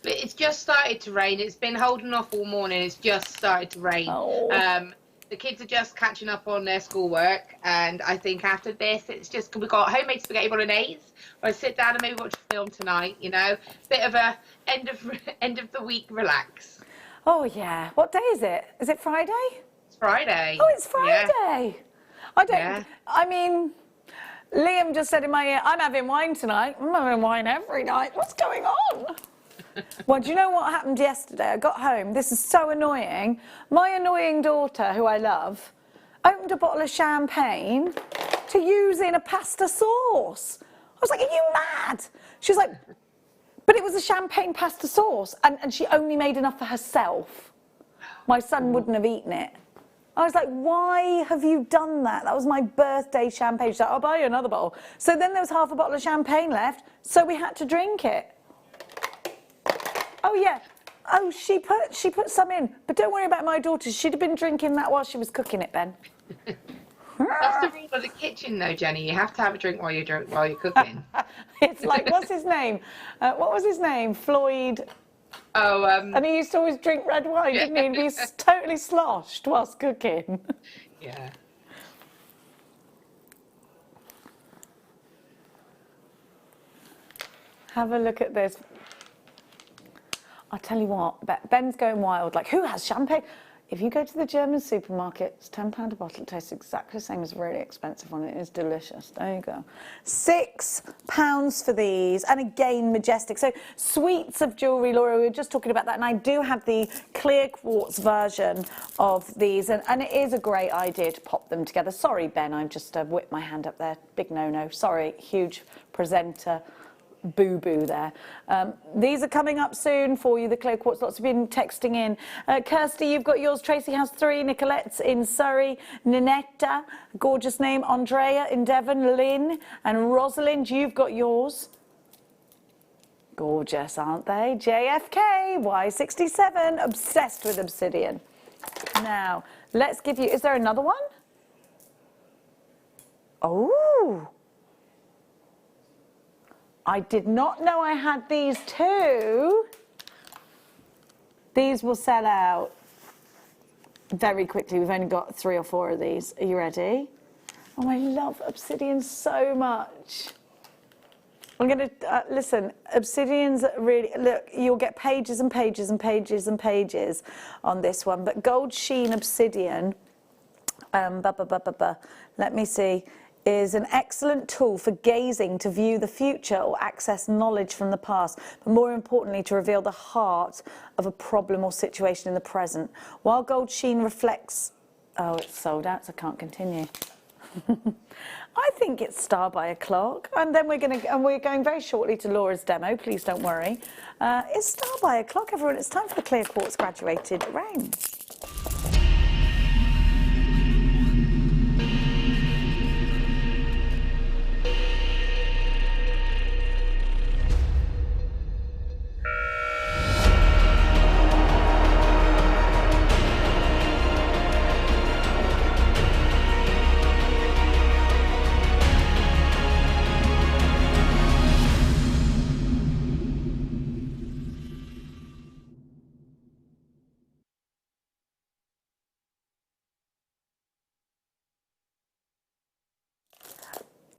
It's just started to rain. It's been holding off all morning. It's just started to rain. Oh. The kids are just catching up on their schoolwork, and I think after this, it's just we've got homemade spaghetti bolognese. Or sit down and maybe watch a film tonight. You know, bit of a end of the week relax. Oh yeah. What day is it? Is it Friday? It's Friday. Oh, it's Friday. Yeah. I don't. Yeah. I mean, Liam just said in my ear, "I'm having wine tonight. I'm having wine every night. What's going on?" Well, do you know what happened yesterday? I got home. This is so annoying. My annoying daughter, who I love, opened a bottle of champagne to use in a pasta sauce. I was like, are you mad? She was like, but it was a champagne pasta sauce, and she only made enough for herself. My son wouldn't have eaten it. I was like, why have you done that? That was my birthday champagne. She's like, I'll buy you another bottle. So then there was half a bottle of champagne left, so we had to drink it. Oh yeah. Oh, she put some in. But don't worry about my daughter. She'd have been drinking that while she was cooking it, Ben. That's the rule of the kitchen, though, Jenny. You have to have a drink while you're cooking. It's like, what's his name? What was his name? Floyd. Oh. And he used to always drink red wine, didn't he? And be totally sloshed whilst cooking. Yeah. Have a look at this. I'll tell you what, Ben's going wild. Like, who has champagne? If you go to the German supermarket, it's £10 a bottle. It tastes exactly the same as a really expensive one. It is delicious. There you go. £6 for these. And again, majestic. So, suites of jewellery, Laura, we were just talking about that. And I do have the clear quartz version of these. And it is a great idea to pop them together. Sorry, Ben, I just whipped my hand up there. Big no-no. Sorry, huge presenter boo-boo there. These are coming up soon for you, the clear quartz. Lots of you been texting in. Kirsty, you've got yours. Tracy has 3. Nicolette's in Surrey. Ninetta, gorgeous name. Andrea in Devon. Lynn and Rosalind, you've got yours. Gorgeous, aren't they? JFK, Y67, obsessed with Obsidian. Now, let's give you... Is there another one? Oh... I did not know I had these too. These will sell out very quickly. We've only got 3 or 4 of these. Are you ready? Oh, I love Obsidian so much. I'm going to, listen, Obsidian's really, look, you'll get pages and pages and pages and pages on this one, but Gold Sheen Obsidian, let me see, is an excellent tool for gazing to view the future or access knowledge from the past, but more importantly to reveal the heart of a problem or situation in the present. While Gold Sheen reflects... Oh, it's sold out, so I can't continue. I think it's star by a clock, and then we're going very shortly to Laura's demo. Please don't worry. It's star by a clock, everyone. It's time for the clear quartz graduated round.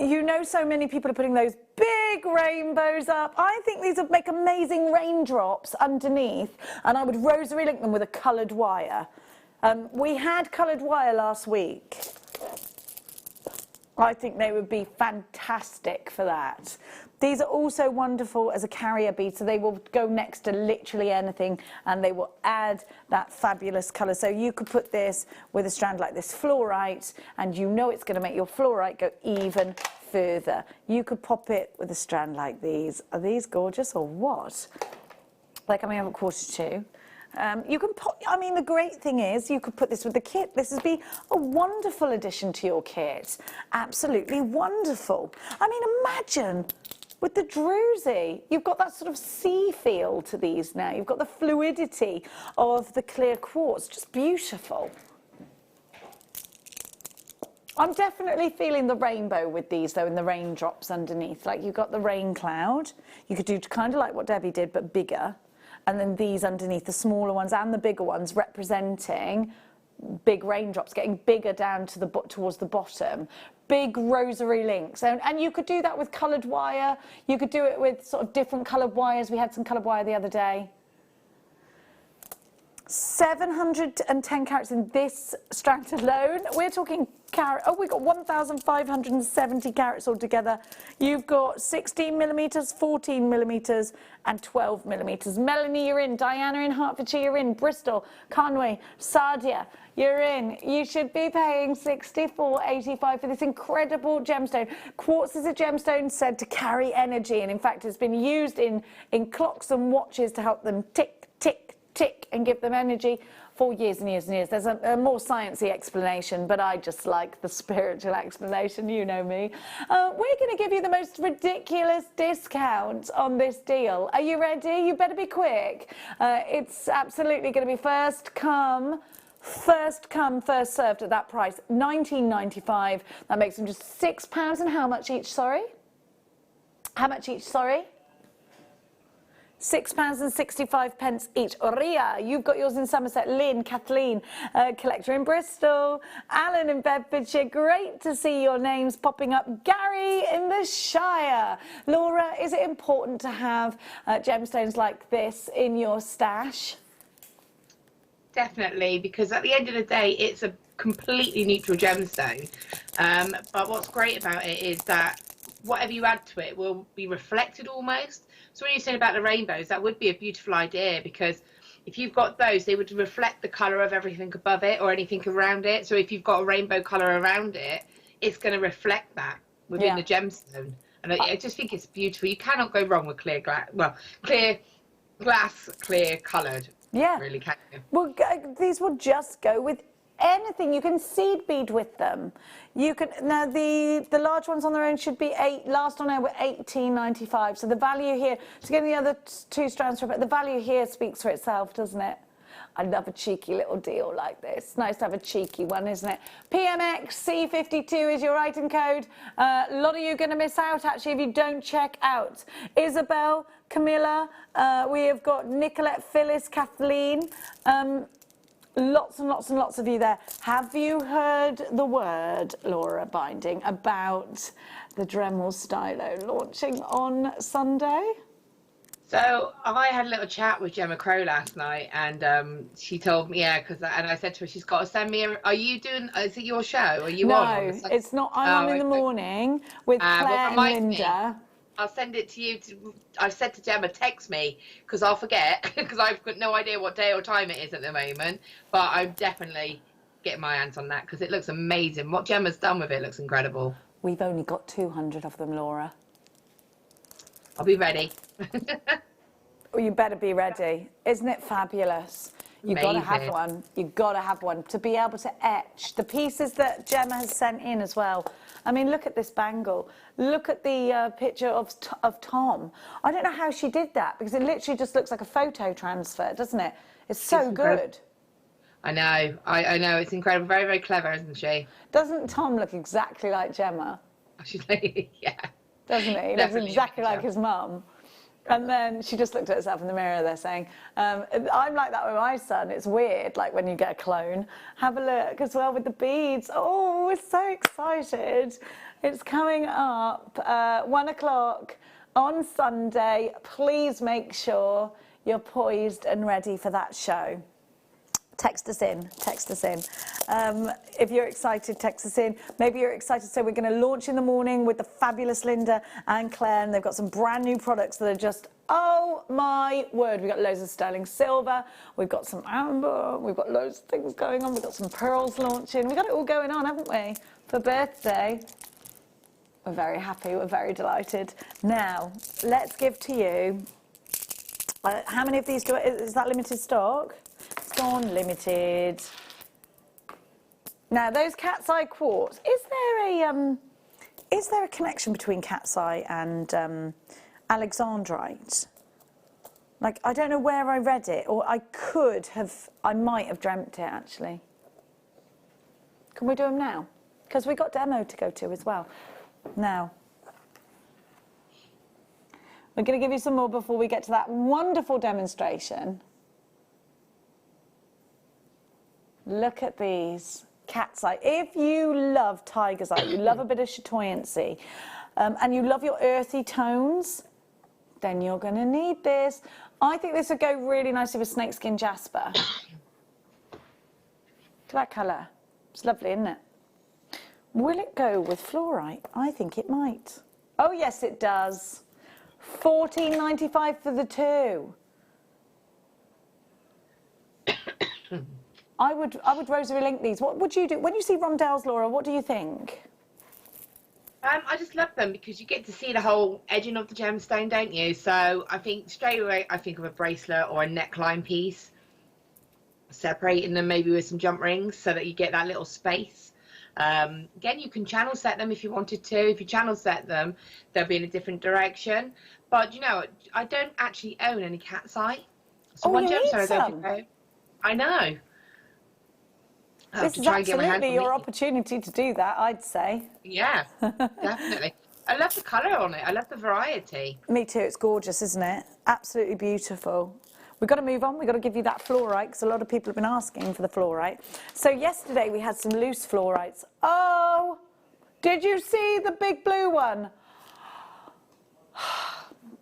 You know, so many people are putting those big rainbows up. I think these would make amazing raindrops underneath, and I would rosary link them with a coloured wire. We had coloured wire last week. I think they would be fantastic for that. These are also wonderful as a carrier bead, so they will go next to literally anything and they will add that fabulous colour. So you could put this with a strand like this fluorite, and you know it's going to make your fluorite go even further. You could pop it with a strand like these. Are these gorgeous or what? They're coming up at 1:45. You can put, I mean, the great thing is you could put this with the kit. This would be a wonderful addition to your kit. Absolutely wonderful. I mean, imagine with the druzy, you've got that sort of sea feel to these now. You've got the fluidity of the clear quartz. Just beautiful. I'm definitely feeling the rainbow with these, though, in the raindrops underneath. Like, you've got the rain cloud. You could do kind of like what Debbie did, but bigger. And then these underneath, the smaller ones and the bigger ones, representing big raindrops, getting bigger down to towards the bottom. Big rosary links. And you could do that with coloured wire. You could do it with sort of different coloured wires. We had some coloured wire the other day. 710 carats in this strand alone. We're talking carat. Oh, we've got 1,570 carats altogether. You've got 16 millimetres, 14 millimetres, and 12 millimetres. Melanie, you're in. Diana in Hertfordshire, you're in. Bristol, Conway, Sardia, you're in. You should be paying $64.85 for this incredible gemstone. Quartz is a gemstone said to carry energy, and in fact, it's been used in clocks and watches to help them tick, tick, tick and give them energy for years and years and years. There's a more sciencey explanation, but I just like the spiritual explanation. You know me. We're going to give you the most ridiculous discount on this deal. Are you ready? You better be quick. It's absolutely going to be first come, first served at that price. $19.95. That makes them just £6. And how much each? Sorry. How much each? Sorry. £6.65 each. Ria, you've got yours in Somerset. Lynn, Kathleen, collector in Bristol. Alan in Bedfordshire, great to see your names popping up. Gary in the Shire. Laura, is it important to have gemstones like this in your stash? Definitely, because at the end of the day, it's a completely neutral gemstone. But what's great about it is that whatever you add to it will be reflected almost. So when you're saying about the rainbows, that would be a beautiful idea, because if you've got those, they would reflect the colour of everything above it or anything around it. So if you've got a rainbow colour around it, it's going to reflect that within the gemstone. And I just think it's beautiful. You cannot go wrong with clear glass. Well, clear glass, clear coloured. Yeah. Really can you? Well, these will just go with anything. You can seed bead with them. You can now the large ones on their own should be last on air were $18.95. So the value here to get the other two strands for the value here speaks for itself, doesn't it? I love a cheeky little deal like this. It's nice to have a cheeky one, isn't it? PMXC52 is your item code. A lot of you are going to miss out, actually, if you don't check out. Isabel, Camilla, we have got Nicolette, Phyllis, Kathleen. Lots and lots and lots of you there. Have you heard the word, Laura Binding, about the Dremel Stylo launching on Sunday? So I had a little chat with Gemma Crow last night, and she told me, and I said to her, she's got to send me are you doing, is it your show? Are you on? No, it's not. I'm on in the morning with Claire and Linda. I'll send it to you. I've said to Gemma, text me, because I'll forget, because I've got no idea what day or time it is at the moment. But I'm definitely getting my hands on that, because it looks amazing. What Gemma's done with it looks incredible. We've only got 200 of them, Laura. I'll be ready. Well, you better be ready. Isn't it fabulous? You've got to have one. You've got to have one to be able to etch the pieces that Gemma has sent in as well. I mean, look at this bangle. Look at the picture of Tom. I don't know how she did that, because it literally just looks like a photo transfer, doesn't it? It's so good. I know. I know. It's incredible. Very, very clever, isn't she? Doesn't Tom look exactly like Gemma? Actually, yeah. Doesn't he? He looks exactly like his mum. And then she just looked at herself in the mirror there saying, I'm like that with my son. It's weird, like when you get a clone. Have a look as well with the beads. Oh, we're so excited. It's coming up 1 o'clock on Sunday. Please make sure you're poised and ready for that show. text us in. If you're excited, text us in. Maybe you're excited, so we're going to launch in the morning with the fabulous Linda and Claire, and they've got some brand new products that are just, oh my word. We've got loads of sterling silver, we've got some amber, we've got loads of things going on, we've got some pearls launching, we've got it all going on, haven't we, for birthday. We're very happy, we're very delighted. Now, let's give to you, how many of these is that limited stock? It's gone limited. Now, those cat's eye quartz, is there a connection between cat's eye and Alexandrite? Like, I don't know where I read it, or I might have dreamt it, actually. Can we do them now? Because we've got demo to go to as well. Now, we're going to give you some more before we get to that wonderful demonstration. Look at these. Cat's eye. If you love tiger's eye, you love a bit of chatoyancy, and you love your earthy tones, then you're going to need this. I think this would go really nicely with snakeskin jasper. Look at that colour. It's lovely, isn't it? Will it go with fluorite? I think it might. Oh, yes, it does. $14.95 for the two. I would rosary link these. What would you do? When you see rondelles, Laura, what do you think? I just love them because you get to see the whole edging of the gemstone, don't you? So I think straight away I think of a bracelet or a neckline piece, separating them maybe with some jump rings so that you get that little space. Again, you can channel set them if you wanted to. If you channel set them, they'll be in a different direction. But you know, I don't actually own any cat's eye. So one gemstone I don't own. I know. This is absolutely your opportunity to do that, I'd say. Yeah, definitely. I love the colour on it. I love the variety. Me too. It's gorgeous, isn't it? Absolutely beautiful. We've got to move on. We've got to give you that fluorite because a lot of people have been asking for the fluorite. So yesterday we had some loose fluorites. Oh, did you see the big blue one?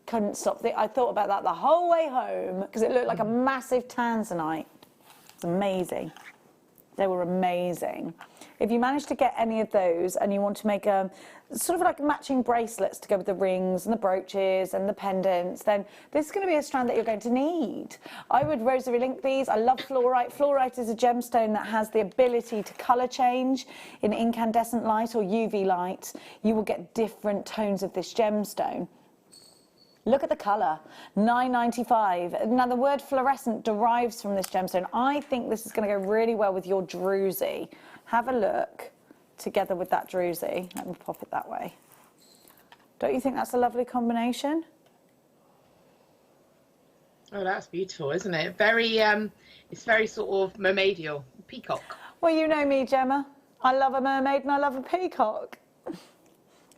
Couldn't stop. I thought about that the whole way home because it looked like a massive tanzanite. It's amazing. They were amazing. If you manage to get any of those and you want to make a sort of like matching bracelets to go with the rings and the brooches and the pendants, then this is going to be a strand that you're going to need. I would rosary link these. I love fluorite. Fluorite is a gemstone that has the ability to colour change in incandescent light or UV light. You will get different tones of this gemstone. Look at the colour, $9.95. Now, the word fluorescent derives from this gemstone. I think this is going to go really well with your druzy. Have a look together with that druzy. Let me pop it that way. Don't you think that's a lovely combination? Oh, that's beautiful, isn't it? Very, it's very sort of mermaidial, peacock. Well, you know me, Gemma. I love a mermaid and I love a peacock.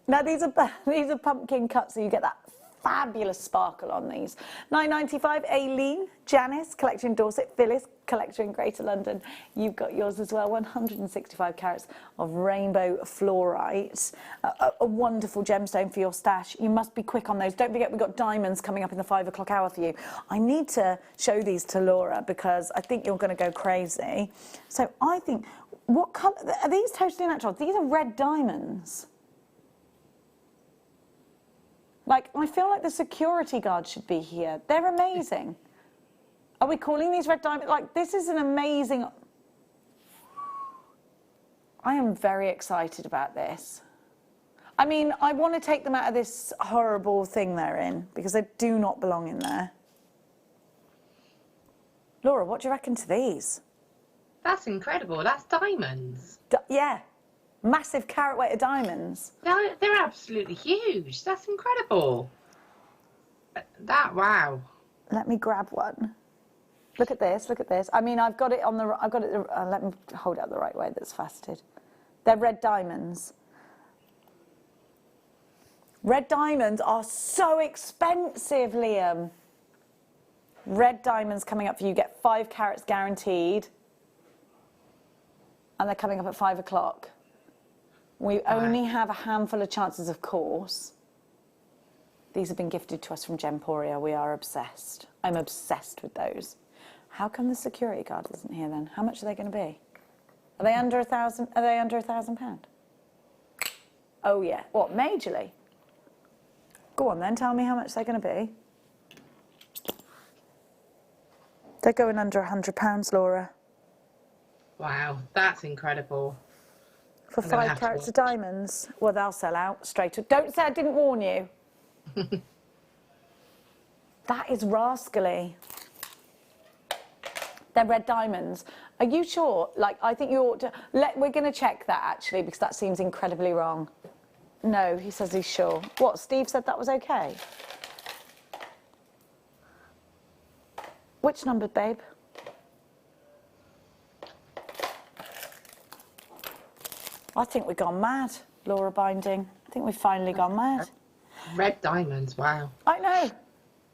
Now, these are pumpkin cuts, so you get that fabulous sparkle on these. $9.95. Aileen, Janice, collector in Dorset, Phyllis, collector in Greater London. You've got yours as well. 165 carats of rainbow fluorite. A wonderful gemstone for your stash. You must be quick on those. Don't forget, we've got diamonds coming up in the 5 o'clock hour for you. I need to show these to Laura because I think you're going to go crazy. So I think, what colour are these? Totally natural. These are red diamonds. Like, I feel like the security guard should be here. They're amazing. Are we calling these red diamonds? Like, this is an amazing... I am very excited about this. I mean, I want to take them out of this horrible thing they're in because they do not belong in there. Laura, what do you reckon to these? That's incredible. That's diamonds. Yeah. Massive carat weight of diamonds. They're absolutely huge. That's incredible. Wow. Let me grab one. Look at this, look at this. I mean, I've got it, let me hold it up the right way that's faceted. They're red diamonds. Red diamonds are so expensive, Liam. Red diamonds coming up for you. Get 5 carats guaranteed. And they're coming up at 5 o'clock. We only have a handful of chances, of course. These have been gifted to us from Gemporia. We are obsessed. I'm obsessed with those. How come the security guard isn't here then? How much are they going to be? Are they under £1,000? Are they under £1,000? Oh yeah. What, majorly? Go on then, tell me how much they're going to be. They're going under £100, Laura. Wow, that's incredible. For 5 carats of diamonds? Well, they'll sell out straight away. Don't say I didn't warn you. That is rascally. They're red diamonds. Are you sure? Like, I think you ought to... We're going to check that, actually, because that seems incredibly wrong. No, he says he's sure. What, Steve said that was okay? Which number, babe? I think we've gone mad, Laura Binding. I think we've finally gone mad. Red diamonds, wow. I know.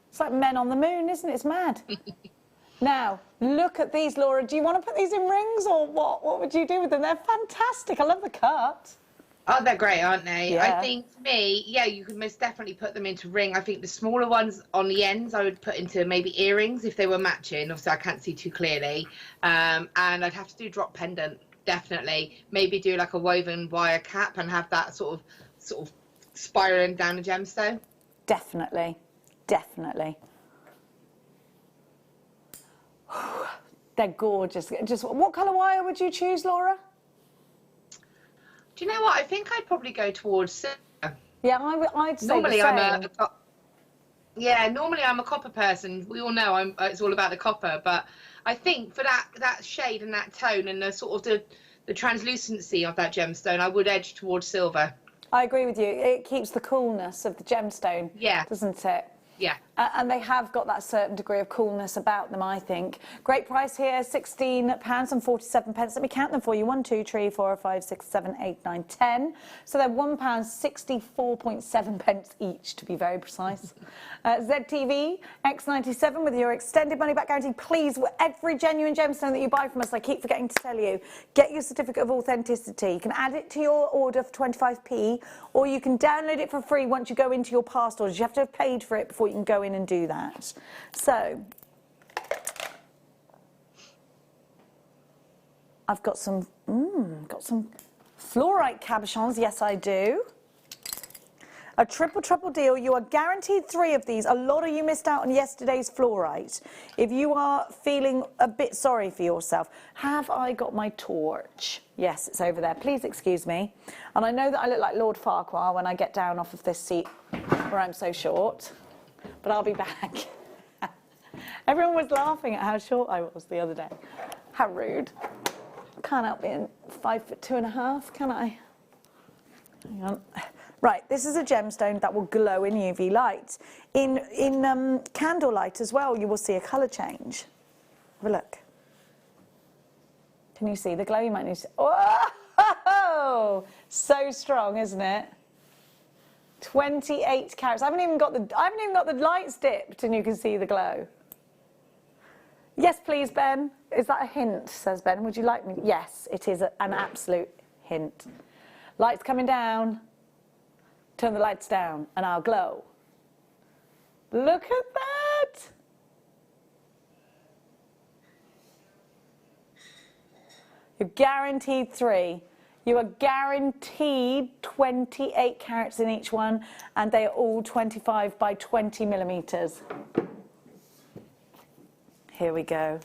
It's like men on the moon, isn't it? It's mad. Now, look at these, Laura. Do you want to put these in rings or what? What would you do with them? They're fantastic. I love the cut. Oh, they're great, aren't they? Yeah. I think, for me, yeah, you could most definitely put them into ring. I think the smaller ones on the ends I would put into maybe earrings if they were matching. Obviously, I can't see too clearly. And I'd have to do drop pendant, definitely. Maybe do like a woven wire cap and have that sort of spiraling down the gemstone. Definitely. Definitely. They're gorgeous. Just what colour wire would you choose, Laura? Do you know what? I think I'd probably go towards silver. Yeah, I'd say normally the same. Normally I'm a copper person. We all know it's all about the copper, but I think for that shade and that tone and the sort of the translucency of that gemstone, I would edge towards silver. I agree with you. It keeps the coolness of the gemstone, doesn't it? Yeah. And they have got that certain degree of coolness about them, I think. Great price here, £16.47. Let me count them for you. 1, 2, 3, 4, 5, 6, 7, 8, 9, 10. So they're £1.64.7 each, to be very precise. ZTV X97 with your extended money back guarantee. Please, every genuine gemstone that you buy from us, I keep forgetting to tell you, get your certificate of authenticity. You can add it to your order for 25p, or you can download it for free once you go into your past orders. You have to have paid for it before you can go in and do that. So I've got some fluorite cabochons. Yes, I do. A triple deal. You are guaranteed 3 of these. A lot of you missed out on yesterday's fluorite. If you are feeling a bit sorry for yourself, have I got my torch? Yes, it's over there. Please excuse me. And I know that I look like Lord Farquhar when I get down off of this seat where I'm so short, but I'll be back. Everyone was laughing at how short I was the other day. How rude. Can't help being 5'2.5", can I? Hang on. Right, this is a gemstone that will glow in UV light. In candlelight as well, you will see a colour change. Have a look. Can you see the glow? You might need to... Oh, so strong, isn't it? 28 carats. I haven't even got the lights dipped, and you can see the glow. Yes, please, Ben. Is that a hint? Says Ben. Would you like me? Yes, it is an absolute hint. Lights coming down. Turn the lights down and I'll glow. Look at that! You're guaranteed 3. You are guaranteed 28 carats in each one, and they are all 25 by 20 millimetres. Here we go.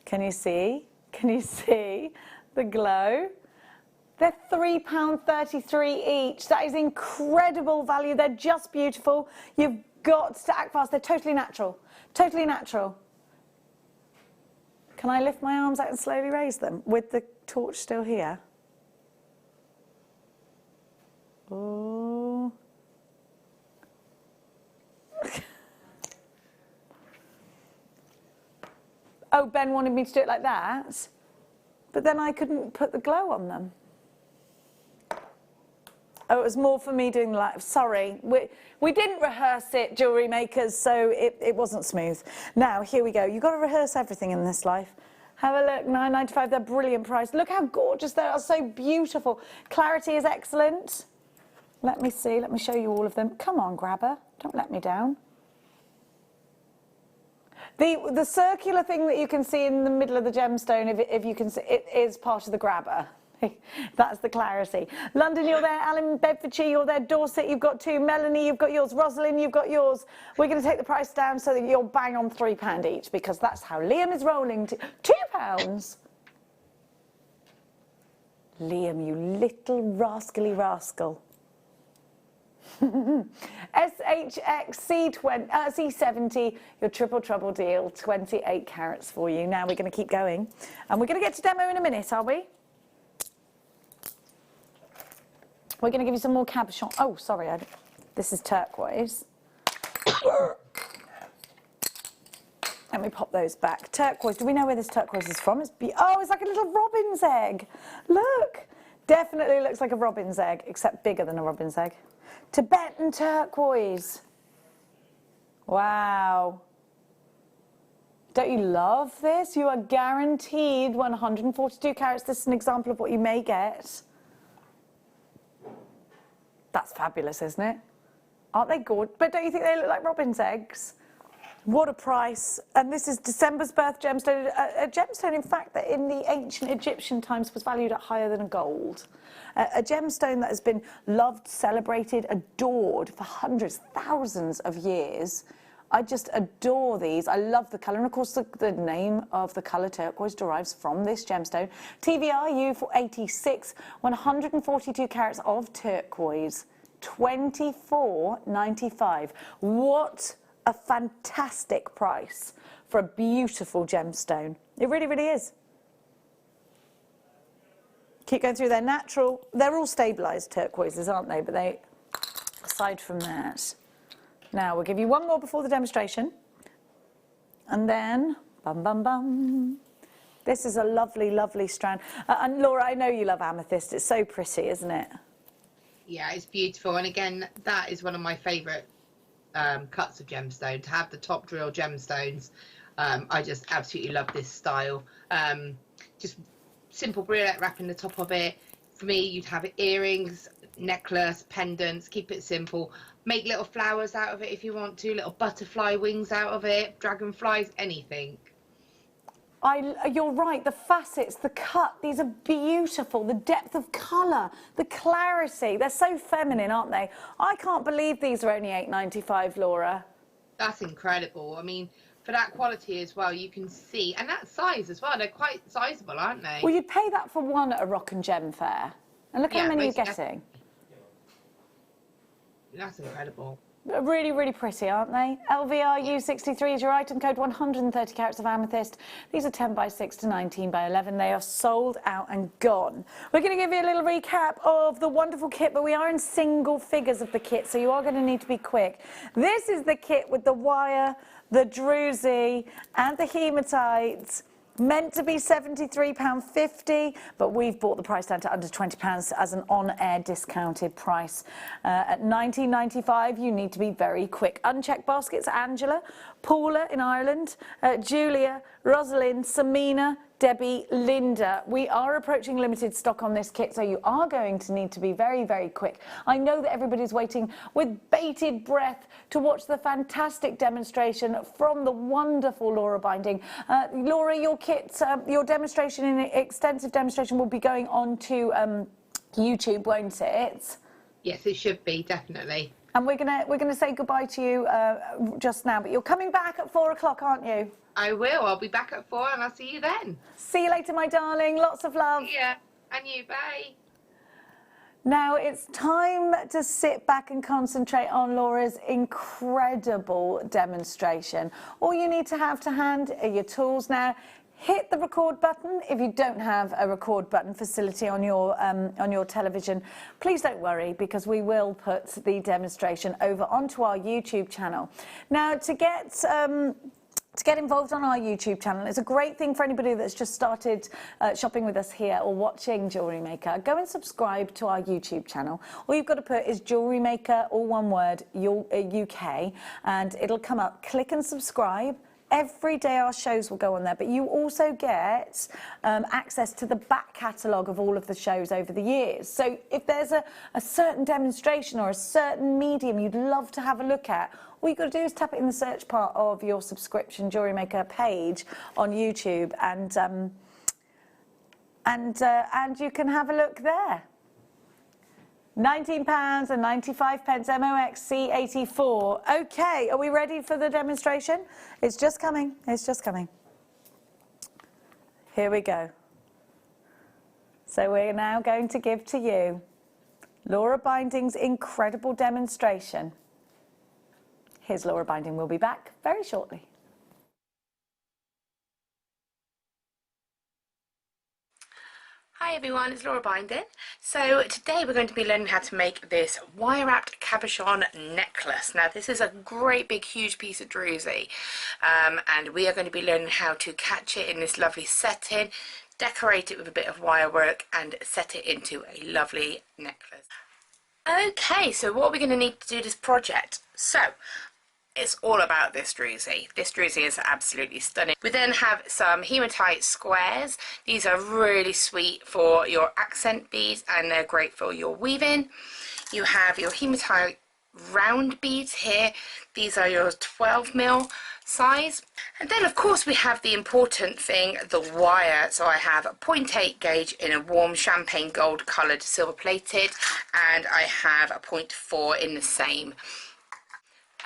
Can you see? Can you see the glow? They're £3.33 each. That is incredible value. They're just beautiful. You've got to act fast. They're totally natural. Totally natural. Can I lift my arms out and slowly raise them with the torch still here? Oh. Oh, Ben wanted me to do it like that, but then I couldn't put the glow on them. Oh, it was more for me doing the light. Sorry, we didn't rehearse it, jewellery makers, so it wasn't smooth. Now, here we go. You've got to rehearse everything in this life. Have a look, £9.95, they're brilliant price. Look how gorgeous they are, so beautiful. Clarity is excellent. Let me see, let me show you all of them. Come on, grabber, don't let me down. The circular thing that you can see in the middle of the gemstone, if you can see, it is part of the grabber. That's the clarity. London, you're there. Alan, Bedfordshire, you're there. Dorset, you've got 2. Melanie, you've got yours. Rosalind, you've got yours. We're going to take the price down so that you're bang on £3 each, because that's how Liam is rolling. £2. Liam, you little rascally rascal. SHX C70, your triple trouble deal, 28 carats for you. Now we're going to keep going, and we're going to get to demo in a minute, are we? We're going to give you some more cabochon. Oh, sorry, this is turquoise. Let me pop those back. Turquoise, do we know where this turquoise is from? Oh, it's like a little robin's egg. Look, definitely looks like a robin's egg, except bigger than a robin's egg. Tibetan turquoise. Wow. Don't you love this? You are guaranteed 142 carats. This is an example of what you may get. That's fabulous, isn't it? Aren't they good? But don't you think they look like robin's eggs? What a price. And this is December's birth gemstone. A gemstone, in fact, that in the ancient Egyptian times was valued at higher than gold. A gemstone that has been loved, celebrated, adored for hundreds, thousands of years. I just adore these. I love the colour. And of course, the name of the colour turquoise derives from this gemstone. TVRU for 86, 142 carats of turquoise, $24.95. What a fantastic price for a beautiful gemstone. It really, really is. Keep going through their natural. They're all stabilised turquoises, aren't they? But they, aside from that. Now, we'll give you one more before the demonstration. And then, bum, bum, bum. This is a lovely, lovely strand. And Laura, I know you love amethyst. It's so pretty, isn't it? Yeah, it's beautiful. And again, that is one of my favourite cuts of gemstone. To have the top drill gemstones, I just absolutely love this style. Just simple briolet wrapping the top of it. For me, you'd have earrings, necklace, pendants, keep it simple. Make little flowers out of it if you want to, little butterfly wings out of it, dragonflies, anything. You're right, the facets, the cut, these are beautiful. The depth of colour, the clarity, they're so feminine, aren't they? I can't believe these are only £8.95, Laura. That's incredible. I mean, for that quality as well, you can see, and that size as well, they're quite sizable, aren't they? Well, you'd pay that for one at a rock and gem fair. And look how many you're getting. That's incredible. Really, really pretty, aren't they? LVRU63 is your item code, 130 carats of amethyst. These are 10 by 6 to 19 by 11. They are sold out and gone. We're going to give you a little recap of the wonderful kit, but we are in single figures of the kit, so you are going to need to be quick. This is the kit with the wire, the druzy, and the hematite. Meant to be £73.50, but we've brought the price down to under £20 as an on-air discounted price. At £19.95, you need to be very quick. Unchecked baskets, Angela, Paula in Ireland, Julia, Rosalind, Samina, Debbie, Linda. We are approaching limited stock on this kit, so you are going to need to be very, very quick. I know that everybody's waiting with bated breath to watch the fantastic demonstration from the wonderful Laura Binding. Laura, your kit, your demonstration, extensive demonstration, will be going on to YouTube, won't it? Yes, it should be, definitely. And we're gonna say goodbye to you just now, but you're coming back at 4 o'clock, aren't you? I will. I'll be back at 4 and I'll see you then. See you later, my darling. Lots of love. Yeah, and you. Bye. Now it's time to sit back and concentrate on Laura's incredible demonstration. All you need to have to hand are your tools now. Hit the record button if you don't have a record button facility on your television. Please don't worry, because we will put the demonstration over onto our YouTube channel. Now, to get involved on our YouTube channel, it's a great thing for anybody that's just started shopping with us here or watching Jewellery Maker. Go and subscribe to our YouTube channel. All you've got to put is Jewellery Maker, all one word, UK, and it'll come up. Click and subscribe. Every day our shows will go on there, but you also get access to the back catalogue of all of the shows over the years. So if there's a certain demonstration or a certain medium you'd love to have a look at, all you've got to do is tap it in the search part of your subscription Jewellery Maker page on YouTube, and you can have a look there. £19.95 MOX C84. Okay, are we ready for the demonstration? It's just coming. It's just coming. Here we go. So we're now going to give to you Laura Binding's incredible demonstration. Here's Laura Binding. We'll be back very shortly. Hi everyone, it's Laura Binding. So today we're going to be learning how to make this wire-wrapped cabochon necklace. Now this is a great big huge piece of druzy, and we are going to be learning how to catch it in this lovely setting, decorate it with a bit of wire work and set it into a lovely necklace. Okay, so what are we going to need to do this project? So it's all about this druzy. This druzy is absolutely stunning. We then have some hematite squares. These are really sweet for your accent beads and they're great for your weaving. You have your hematite round beads here. These are your 12mm size. And then of course we have the important thing, the wire. So I have a 0.8 gauge in a warm champagne gold coloured silver plated, and I have a 0.4 in the same.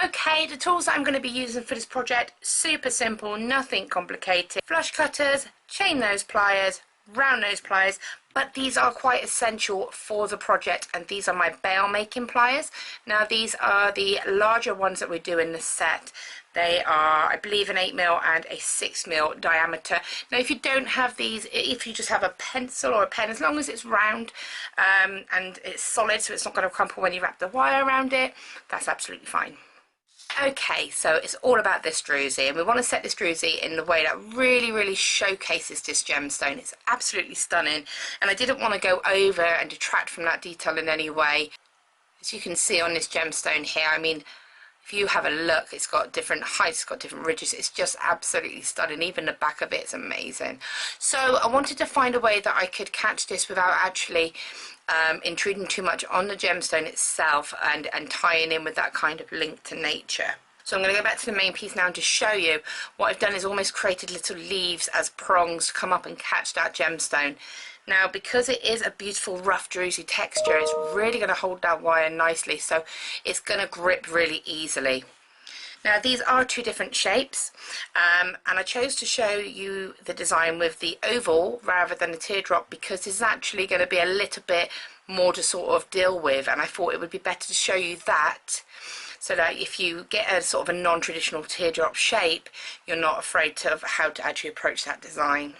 Okay, the tools that I'm going to be using for this project, super simple, nothing complicated. Flush cutters, chain nose pliers, round nose pliers, but these are quite essential for the project, and these are my bail making pliers. Now these are the larger ones that we do in the set. They are, I believe, an 8mm and a 6mm diameter. Now if you don't have these, if you just have a pencil or a pen, as long as it's round and it's solid so it's not going to crumple when you wrap the wire around it, that's absolutely fine. Okay, so it's all about this druzy, and we want to set this druzy in the way that really showcases this gemstone. It's absolutely stunning, and I didn't want to go over and detract from that detail in any way. As you can see on this gemstone here, I mean, if you have a look, it's got different heights, it's got different ridges. It's just absolutely stunning. Even the back of it is amazing. So I wanted to find a way that I could catch this without actually intruding too much on the gemstone itself and tying in with that kind of link to nature. So I'm going to go back to the main piece now and just show you what I've done is almost created little leaves as prongs to come up and catch that gemstone. Now because it is a beautiful rough druzy texture, it's really going to hold that wire nicely, so it's going to grip really easily. Now these are two different shapes, and I chose to show you the design with the oval rather than the teardrop because it's actually going to be a little bit more to sort of deal with, and I thought it would be better to show you that so that if you get a sort of a non-traditional teardrop shape, you're not afraid of how to actually approach that design.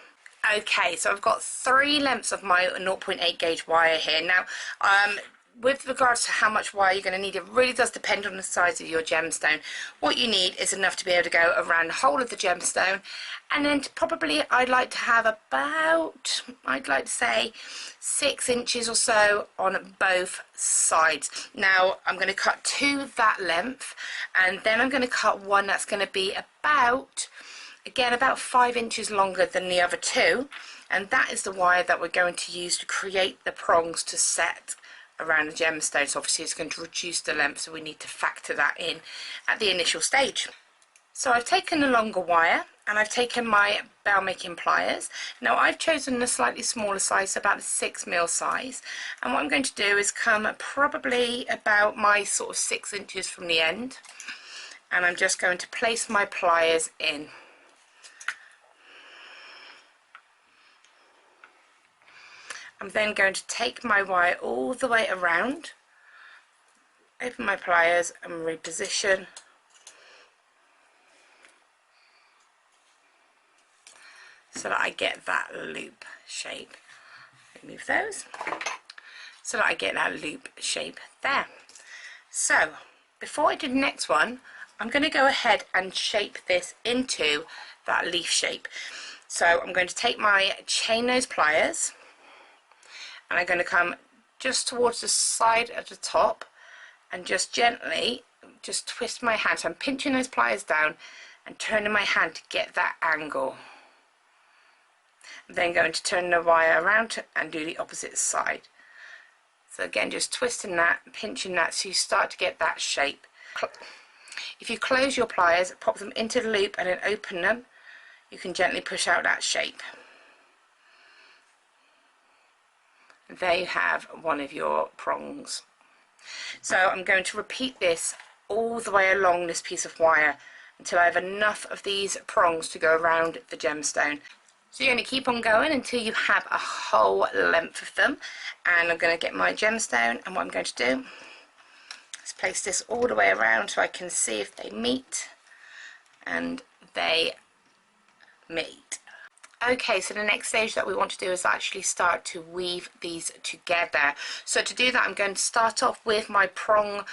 Okay, so I've got 3 lengths of my 0.8 gauge wire here. Now, with regards to how much wire you're going to need, it really does depend on the size of your gemstone. What you need is enough to be able to go around the whole of the gemstone, and then probably I'd like to have about, I'd like to say 6 inches or so on both sides. Now I'm going to cut 2 that length, and then I'm going to cut 1 that's going to be about, again, about 5 inches longer than the other 2, and that is the wire that we're going to use to create the prongs to set around the gemstone. So obviously it's going to reduce the length, so we need to factor that in at the initial stage. So I've taken the longer wire and I've taken my bail making pliers. Now I've chosen a slightly smaller size, about a 6mm size, and what I'm going to do is come probably about my sort of 6 inches from the end, and I'm just going to place my pliers in. I'm then going to take my wire all the way around, open my pliers and reposition, so that I get that loop shape. Remove those so that I get that loop shape there. So before I do the next one, I'm going to go ahead and shape this into that leaf shape. So I'm going to take my chain nose pliers, and I'm going to come just towards the side of the top and just gently just twist my hand. So I'm pinching those pliers down and turning my hand to get that angle. I'm then going to turn the wire around and do the opposite side. So again, just twisting that, pinching that so you start to get that shape. If you close your pliers, pop them into the loop and then open them, you can gently push out that shape. And there you have one of your prongs. So I'm going to repeat this all the way along this piece of wire until I have enough of these prongs to go around the gemstone. So you're going to keep on going until you have a whole length of them. And I'm going to get my gemstone, and what I'm going to do is place this all the way around so I can see if they meet, and they meet. Okay, so the next stage that we want to do is actually start to weave these together. So to do that, I'm going to start off with my prong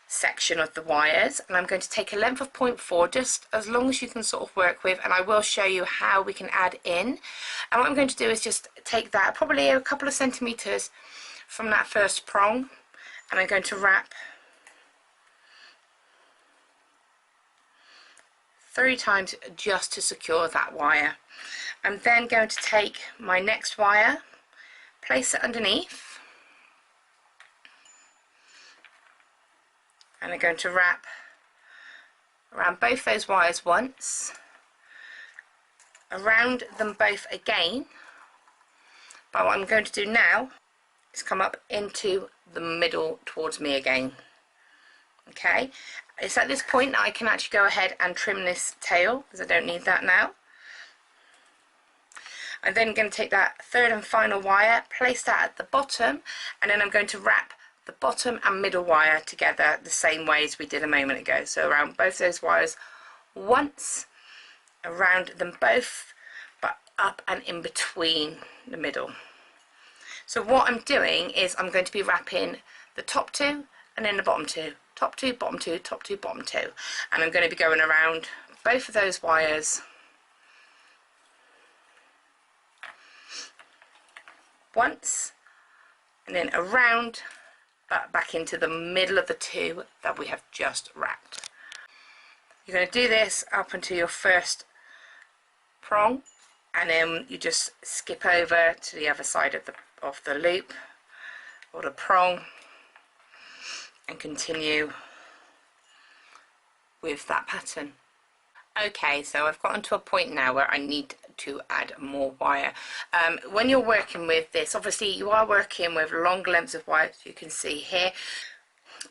section of the wires, and I'm going to take a length of 0.4, just as long as you can sort of work with, and I will show you how we can add in. And what I'm going to do is just take that probably a couple of centimeters from that first prong, and I'm going to wrap 3 times just to secure that wire. I'm then going to take my next wire, place it underneath, and I'm going to wrap around both those wires once, around them both again, but what I'm going to do now is come up into the middle towards me again. Okay, it's at this point that I can actually go ahead and trim this tail, because I don't need that now. I'm then going to take that third and final wire, place that at the bottom, and then I'm going to wrap the bottom and middle wire together the same way as we did a moment ago. So around both those wires once, around them both, but up and in between the middle. So what I'm doing is I'm going to be wrapping the top 2 and then the bottom 2, top 2, bottom 2, top 2, bottom 2, and I'm going to be going around both of those wires once, and then around back into the middle of the 2 that we have just wrapped. You're going to do this up until your first prong, and then you just skip over to the other side of the loop or the prong and continue with that pattern. Okay, so I've gotten to a point now where I need to add more wire. When you're working with this, obviously you are working with long lengths of wire, as you can see here.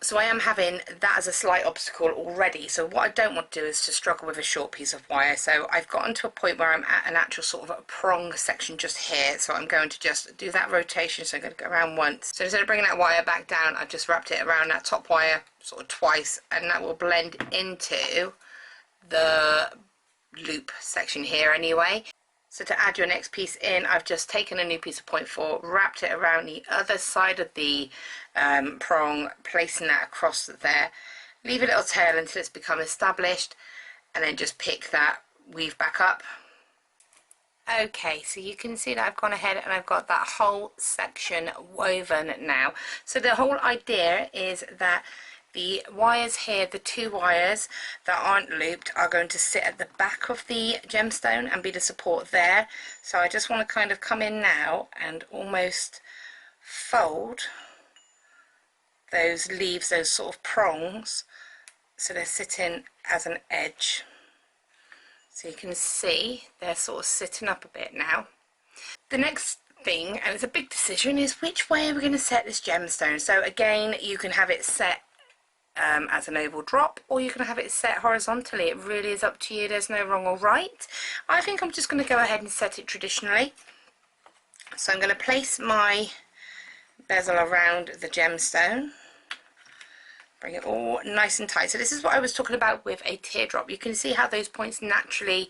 So I am having that as a slight obstacle already. So what I don't want to do is to struggle with a short piece of wire. So I've gotten to a point where I'm at an actual sort of a prong section just here. So I'm going to just do that rotation. So I'm going to go around once. So instead of bringing that wire back down, I've just wrapped it around that top wire sort of twice, and that will blend into the loop section here anyway. So to add your next piece in, I've just taken a new piece of 0.4, wrapped it around the other side of the prong, placing that across there. Leave a little tail until it's become established, and then just pick that weave back up. Okay, so you can see that I've gone ahead and I've got that whole section woven now. So the whole idea is that the wires here, the 2 wires that aren't looped, are going to sit at the back of the gemstone and be the support there. So I just want to kind of come in now and almost fold those leaves, those sort of prongs, so they're sitting as an edge. So you can see they're sort of sitting up a bit now. The next thing, and it's a big decision, is which way are we going to set this gemstone. So again, you can have it set as an oval drop, or you can have it set horizontally. It really is up to you. There's no wrong or right. I think I'm just going to go ahead and set it traditionally. So I'm going to place my bezel around the gemstone, bring it all nice and tight. So this is what I was talking about with a teardrop. You can see how those points naturally,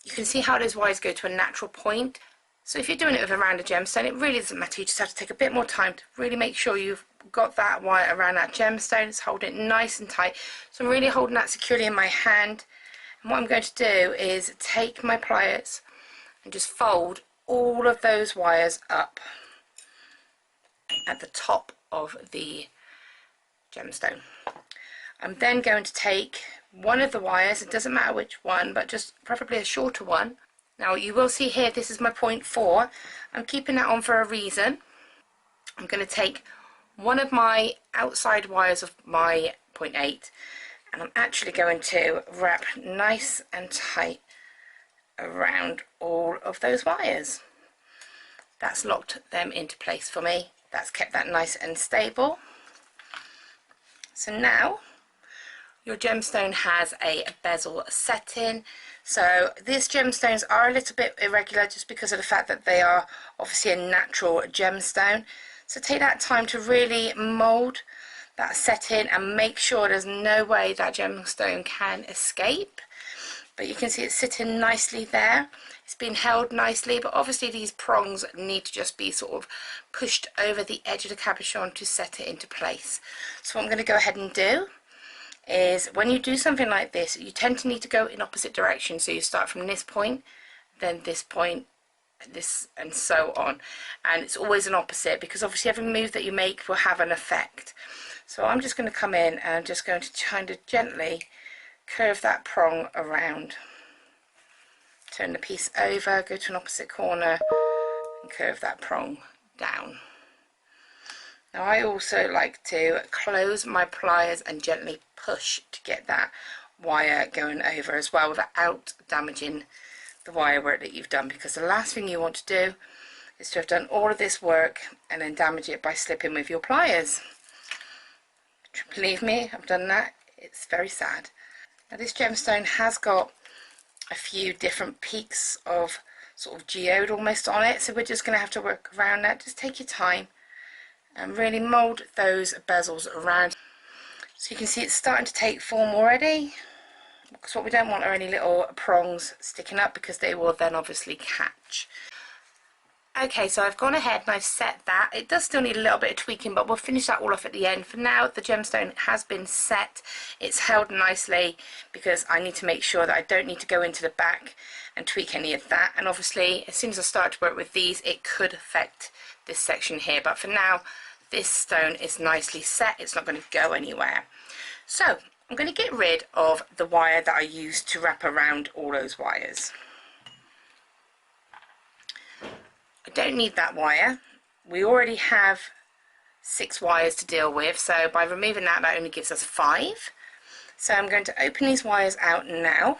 you can see how those wires go to a natural point. So if you're doing it with a rounded gemstone, it really doesn't matter. You just have to take a bit more time to really make sure you've got that wire around that gemstone. It's holding it nice and tight. So I'm really holding that securely in my hand. And what I'm going to do is take my pliers and just fold all of those wires up at the top of the gemstone. I'm then going to take one of the wires, it doesn't matter which one, but just preferably a shorter one. Now you will see here, this is my 0.4. I'm keeping that on for a reason. I'm going to take one of my outside wires of my 0.8 and I'm actually going to wrap nice and tight around all of those wires. That's locked them into place for me. That's kept that nice and stable. So now your gemstone has a bezel setting. So these gemstones are a little bit irregular just because of the fact that they are obviously a natural gemstone. So take that time to really mould that setting and make sure there's no way that gemstone can escape. But you can see it's sitting nicely there. It's been held nicely, but obviously these prongs need to just be sort of pushed over the edge of the cabochon to set it into place. So what I'm going to go ahead and do is, when you do something like this, you tend to need to go in opposite directions. So you start from this point, then this point, this, and so on. And it's always an opposite because obviously every move that you make will have an effect. So I'm just going to come in and I'm just going to kind of gently curve that prong around. Turn the piece over, go to an opposite corner and curve that prong down. Now I also like to close my pliers and gently push to get that wire going over as well without damaging the wire work that you've done, because the last thing you want to do is to have done all of this work and then damage it by slipping with your pliers. Believe me, I've done that. It's very sad. Now this gemstone has got a few different peaks of sort of geode almost on it, so we're just going to have to work around that. Just take your time and really mould those bezels around. So you can see it's starting to take form already, because what we don't want are any little prongs sticking up, because they will then obviously catch. Okay, so I've gone ahead and I've set that. It does still need a little bit of tweaking, but we'll finish that all off at the end. For now, the gemstone has been set. It's held nicely because I need to make sure that I don't need to go into the back and tweak any of that. And obviously, as soon as I start to work with these, it could affect this section here. But for now, this stone is nicely set. It's not going to go anywhere. So I'm going to get rid of the wire that I used to wrap around all those wires. I don't need that wire. We already have 6 wires to deal with, so by removing that, that only gives us 5. So I'm going to open these wires out now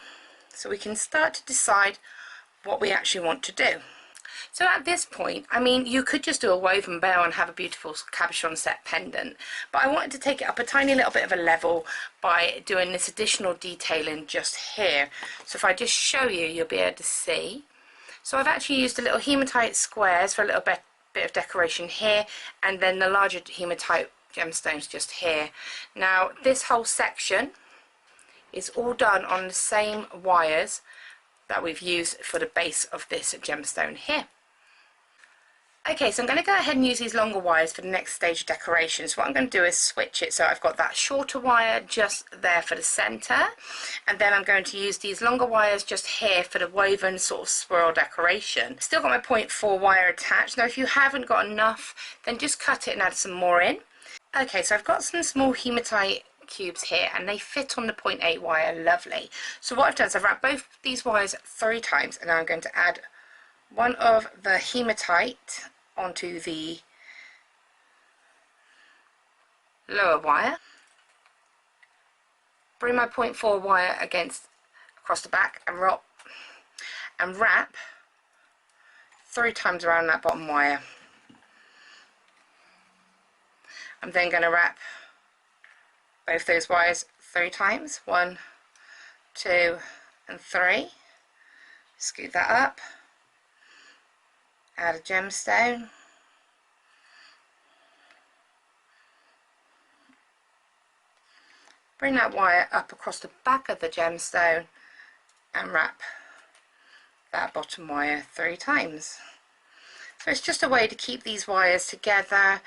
so we can start to decide what we actually want to do. So at this point, I mean, you could just do a woven bow and have a beautiful cabochon set pendant, but I wanted to take it up a tiny little bit of a level by doing this additional detailing just here. So if I just show you, you'll be able to see. So I've actually used a little hematite squares for a little bit of decoration here, and then the larger hematite gemstones just here. Now this whole section is all done on the same wires that we've used for the base of this gemstone here. Okay, so I'm going to go ahead and use these longer wires for the next stage of decoration. So what I'm going to do is switch it, so I've got that shorter wire just there for the centre, and then I'm going to use these longer wires just here for the woven sort of swirl decoration. Still got my 0.4 wire attached. Now if you haven't got enough, then just cut it and add some more in. Okay, so I've got some small hematite cubes here and they fit on the 0.8 wire lovely. So what I've done is I've wrapped both these wires 3 times, and now I'm going to add one of the hematite onto the lower wire, bring my 0.4 wire across the back and wrap 3 times around that bottom wire. I'm then going to wrap both those wires 3 times, 1, 2 and 3, scoot that up, add a gemstone, bring that wire up across the back of the gemstone and wrap that bottom wire 3 times. So it's just a way to keep these wires together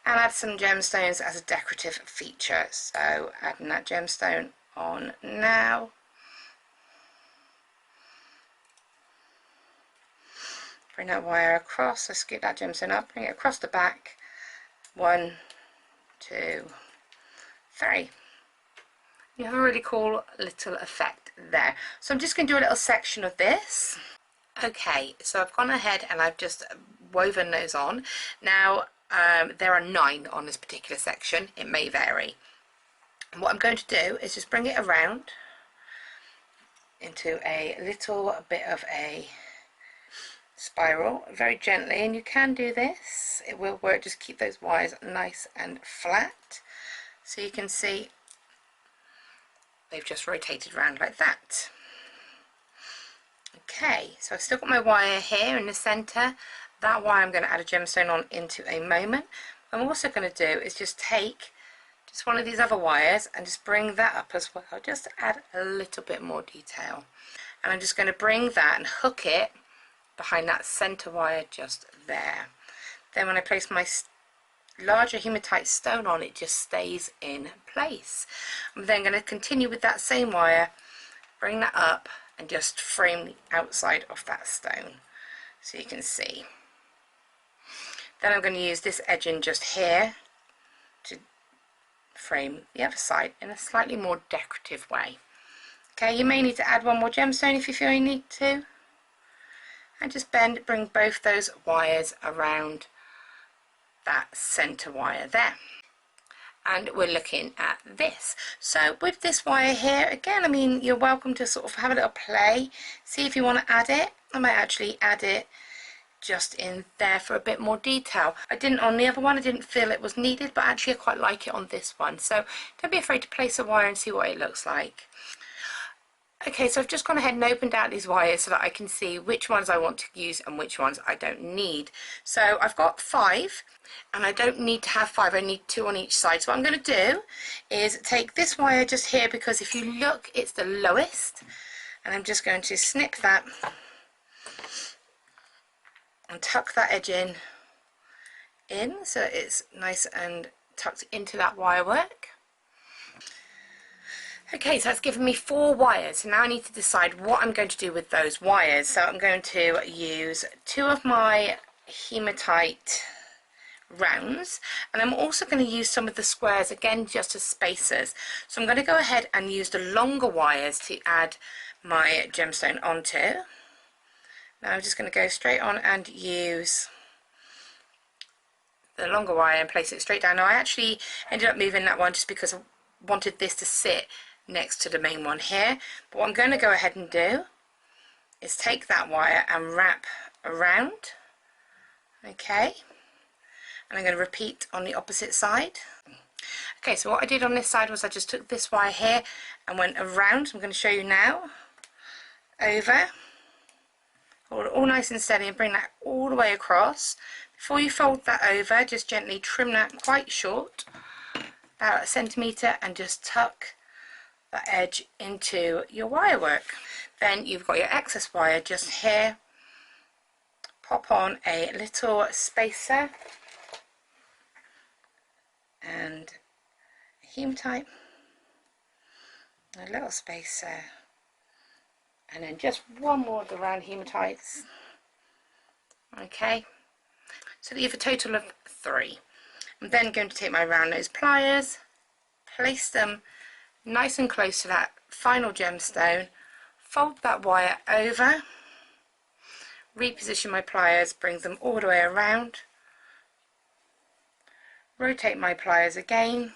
and add some gemstones as a decorative feature. So adding that gemstone on now. Bring that wire across, so scoot that gemstone up, bring it across the back, 1, 2, 3. You have a really cool little effect there. So I'm just going to do a little section of this. Okay, so I've gone ahead and I've just woven those on. Now there are 9 on this particular section. It may vary. And what I'm going to do is just bring it around into a little bit of a spiral very gently, and you can do this, it will work. Just keep those wires nice and flat, so you can see they've just rotated around like that. Okay, so I've still got my wire here in the center. That wire I'm going to add a gemstone on into a moment. What I'm also going to do is just take just one of these other wires and just bring that up as well, just to add a little bit more detail. And I'm just going to bring that and hook it behind that center wire just there. Then when I place my larger hematite stone on, it just stays in place. I'm then going to continue with that same wire, bring that up and just frame the outside of that stone so you can see. Then I'm going to use this edging just here to frame the other side in a slightly more decorative way. Okay, you may need to add one more gemstone if you feel you need to, and just bring both those wires around that center wire there. And we're looking at this. So with this wire here, again, I mean, you're welcome to sort of have a little play, see if you want to add it. I might actually add it just in there for a bit more detail. I didn't on the other one, I didn't feel it was needed, but actually I quite like it on this one. So don't be afraid to place a wire and see what it looks like. Okay, so I've just gone ahead and opened out these wires so that I can see which ones I want to use and which ones I don't need. So I've got 5, and I don't need to have 5, I need 2 on each side. So what I'm going to do is take this wire just here, because if you look, it's the lowest, and I'm just going to snip that and tuck that edge in so it's nice and tucked into that wire work. Okay, so that's given me 4 wires, so now I need to decide what I'm going to do with those wires. So I'm going to use 2 of my hematite rounds, and I'm also going to use some of the squares, again just as spacers. So I'm going to go ahead and use the longer wires to add my gemstone onto. Now I'm just going to go straight on and use the longer wire and place it straight down. Now I actually ended up moving that one just because I wanted this to sit next to the main one here, but what I'm going to go ahead and do is take that wire and wrap around. Okay, and I'm going to repeat on the opposite side. Okay, so what I did on this side was I just took this wire here and went around. I'm going to show you now. Over, hold it all nice and steady and bring that all the way across. Before you fold that over, just gently trim that quite short, about 1 centimetre, and just tuck that edge into your wire work. Then you've got your excess wire just here. Pop on a little spacer and hematite, a little spacer, and then just one more of the round hematites. Okay, so that you have a total of 3. I'm then going to take my round nose pliers, place them nice and close to that final gemstone, fold that wire over, reposition my pliers, bring them all the way around, rotate my pliers again,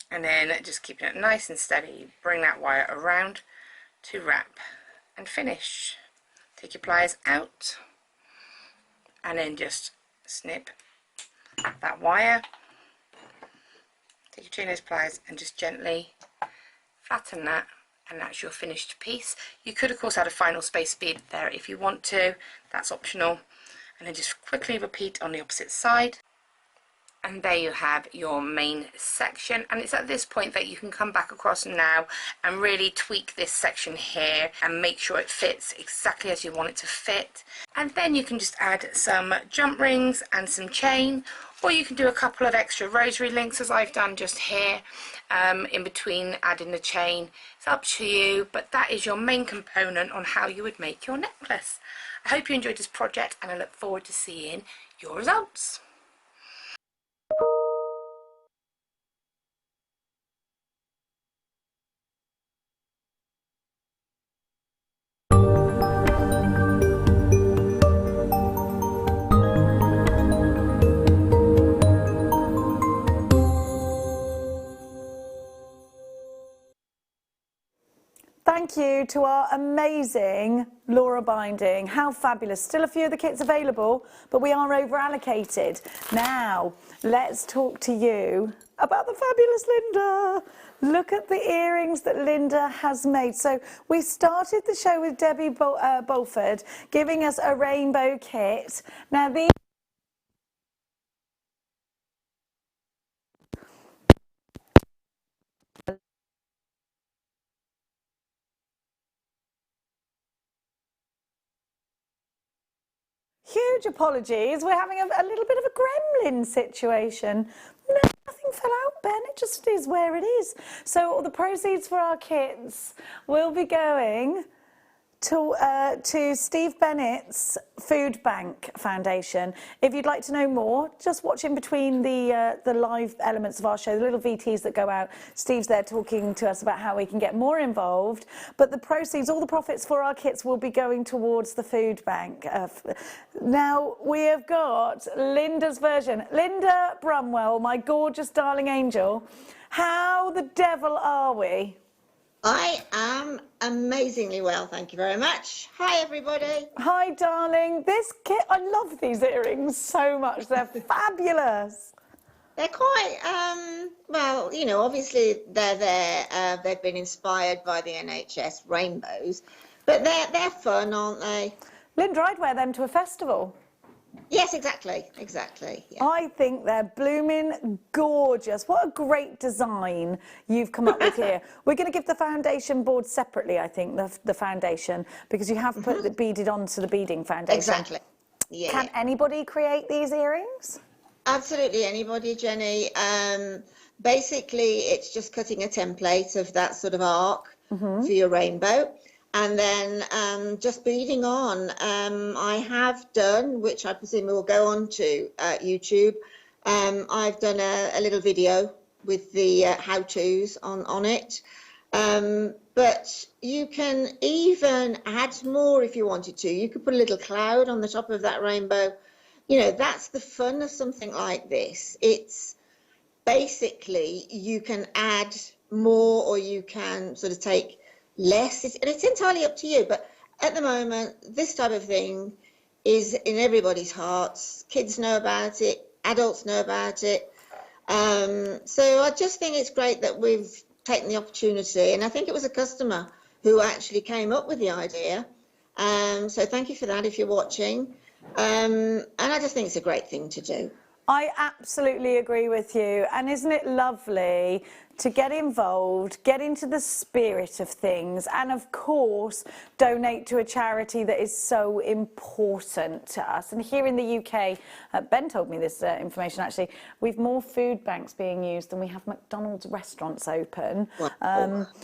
and then just keeping it nice and steady, bring that wire around to wrap and finish. Take your pliers out and then just snip that wire, take your chain nose pliers and just gently flatten that, and that's your finished piece. You could of course add a final space bead there if you want to, that's optional, and then just quickly repeat on the opposite side. And there you have your main section, and it's at this point that you can come back across now and really tweak this section here and make sure it fits exactly as you want it to fit. And then you can just add some jump rings and some chain, or you can do a couple of extra rosary links as I've done just here in between adding the chain. It's up to you, but that is your main component on how you would make your necklace. I hope you enjoyed this project and I look forward to seeing your results. thank you to our amazing Laura Binding. How fabulous. Still a few of the kits available, but we are over allocated. Now, let's talk to you about the fabulous Linda. Look at the earrings that Linda has made. So we started the show with Debbie Bolford giving us a rainbow kit. Now these huge apologies. We're having a little bit of a gremlin situation. No, nothing fell out, Ben. It just is where it is. So all the proceeds for our kits will be going to Steve Bennett's Food Bank Foundation. If you'd like to know more, just watch in between the live elements of our show, the little VTs that go out. Steve's there talking to us about how we can get more involved. But the proceeds, all the profits for our kits will be going towards the food bank. Now, we have got Linda's version. Linda Brumwell, my gorgeous darling angel. How the devil are we? I am amazingly well, thank you very much. Hi, everybody. Hi, darling. This kit, I love these earrings so much. They're fabulous. They're quite, well, you know, obviously they're there. They've been inspired by the NHS rainbows, but they're fun, aren't they? Linda, I'd wear them to a festival. Yes, exactly. Yeah. I think they're blooming gorgeous. What a great design you've come up with here. We're going to give the foundation board separately, I think, the foundation, because you have put the beaded onto the beading foundation. Exactly. Yeah. Can anybody create these earrings? Absolutely anybody, Jenny. Basically, it's just cutting a template of that sort of arc for your rainbow. And then just beading on. I have done, which I presume will go on to YouTube, I've done a little video with the how-tos on it. But you can even add more if you wanted to. You could put a little cloud on the top of that rainbow. You know, that's the fun of something like this. It's basically you can add more or you can sort of take less. It's entirely up to you, but at the moment this type of thing is in everybody's hearts. Kids know about it, adults know about it, so I just think it's great that we've taken the opportunity, and I think it was a customer who actually came up with the idea, so thank you for that if you're watching, and I just think it's a great thing to do. I absolutely agree with you, and isn't it lovely to get involved, get into the spirit of things, and of course donate to a charity that is so important to us. And here in the UK, Ben told me this information actually, we've more food banks being used than we have McDonald's restaurants open,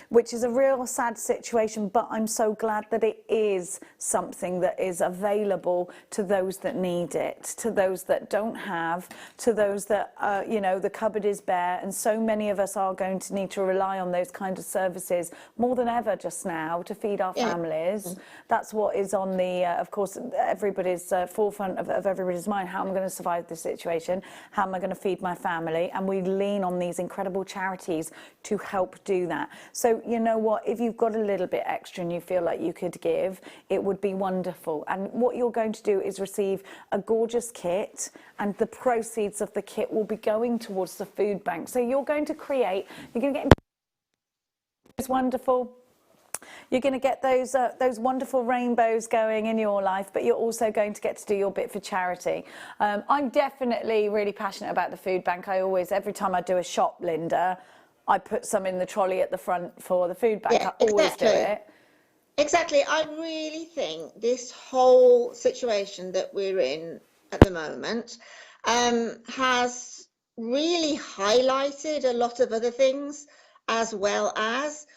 which is a real sad situation, but I'm so glad that it is something that is available to those that need it, to those that don't have, to those that, you know, the cupboard is bare, and so many of us are going to need to rely on those kind of services more than ever just now to feed our families. That's what is on the, of course, everybody's forefront of everybody's mind. How am I going to survive this situation? How am I going to feed my family? And we lean on these incredible charities to help do that. So, you know what, if you've got a little bit extra and you feel like you could give, it would be wonderful. And what you're going to do is receive a gorgeous kit, and the proceeds of the kit will be going towards the food bank. So you're going to create, you're going to get, it's wonderful. You're going to get those wonderful rainbows going in your life, but you're also going to get to do your bit for charity. I'm definitely really passionate about the food bank. I always, every time I do a shop, Linda, I put some in the trolley at the front for the food bank. I always do it. Exactly. I really think this whole situation that we're in at the moment has really highlighted a lot of other things, as well as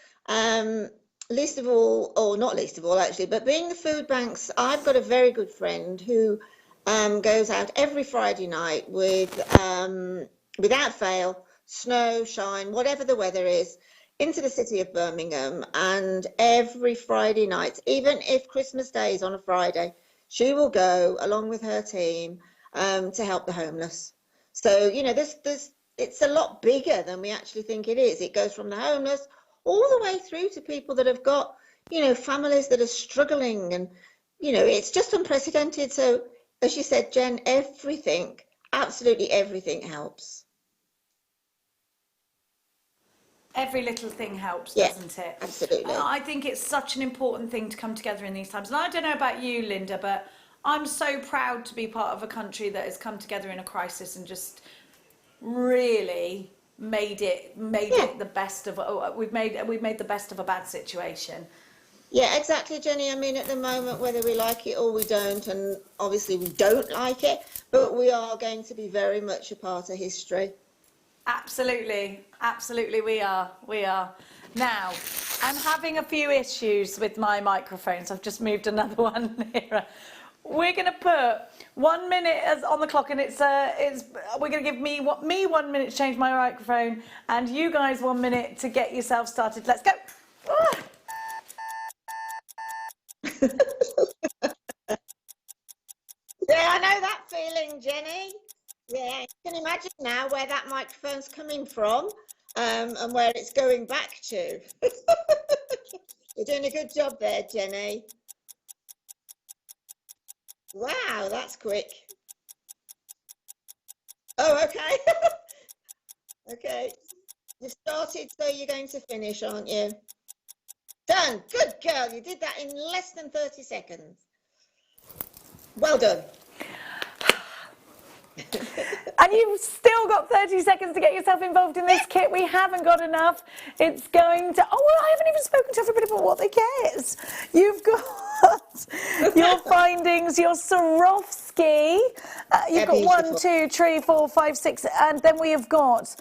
least of all, or not least of all actually, but being the food banks, I've got a very good friend who goes out every Friday night with without fail, snow, shine, whatever the weather is, into the city of Birmingham, and every Friday night, even if Christmas Day is on a Friday, she will go along with her team to help the homeless. So, you know, it's a lot bigger than we actually think it is. It goes from the homeless all the way through to people that have got, you know, families that are struggling, and, you know, it's just unprecedented. So, as you said, Jen, everything, absolutely everything helps. Every little thing helps, Yeah, doesn't it? absolutely. I think it's such an important thing to come together in these times. And I don't know about you, Linda, but I'm so proud to be part of a country that has come together in a crisis and just really made it the best of. We've made the best of a bad situation. Yeah, exactly, Jenny. I mean, at the moment, whether we like it or we don't, and obviously we don't like it, but we are going to be very much a part of history. Absolutely, absolutely, we are. Now, I'm having a few issues with my microphones. I've just moved another one nearer. We're going to put 1 minute on the clock, and we're going to give me 1 minute to change my microphone, and you guys 1 minute to get yourself started. Let's go. Yeah, I know that feeling, Jenny. Yeah, you can imagine now where that microphone's coming from, and where it's going back to. You're doing a good job there, Jenny. Wow, that's quick. Oh, okay. Okay. You've started, so you're going to finish, aren't you? Done. Good girl. You did that in less than 30 seconds. Well done. And you've still got 30 seconds to get yourself involved in this kit. We haven't got enough. It's going to... Oh, well, I haven't even spoken to everybody about what they get. You've got your findings, your Swarovski. You've got 1, 2, 3, 4, 5, 6. And then we have got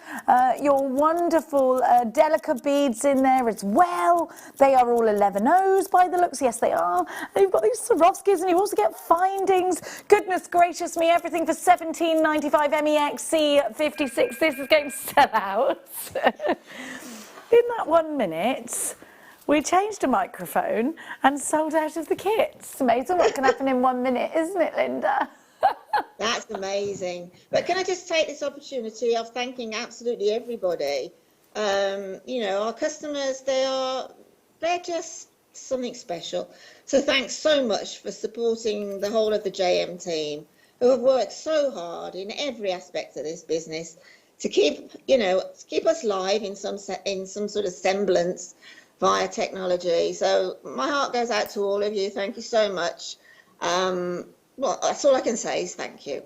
your wonderful delicate beads in there as well. They are all 11Os by the looks. Yes, they are. And you've got these Swarovskis, and you also get findings. Goodness gracious me, everything for $17.95 MEXC56. This is going to sell out. In that 1 minute, we changed a microphone and sold out of the kit. It's amazing what can happen in 1 minute, isn't it, Linda? That's amazing. But can I just take this opportunity of thanking absolutely everybody? You know, our customers, they're just something special. So thanks so much for supporting the whole of the JM team, who have worked so hard in every aspect of this business to keep us live in some sort of semblance via technology. So my heart goes out to all of you. Thank you so much. Well, that's all I can say is thank you.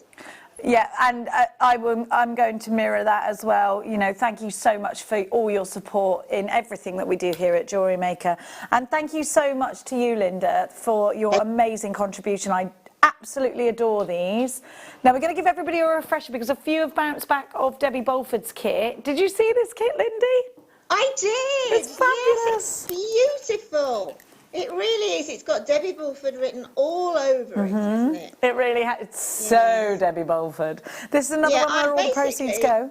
Yeah, and I'm going to mirror that as well. You know, thank you so much for all your support in everything that we do here at Jewellery Maker. And thank you so much to you, Linda, for your amazing contribution. I absolutely adore these. Now, we're going to give everybody a refresher because a few have bounced back of Debbie Bolford's kit. Did you see this kit, Lindy? I did. It's fabulous. Yes, it's beautiful. It really is. It's got Debbie Bolford written all over it, isn't it? It really has. It's so Debbie Bolford. This is another one where all the proceeds go.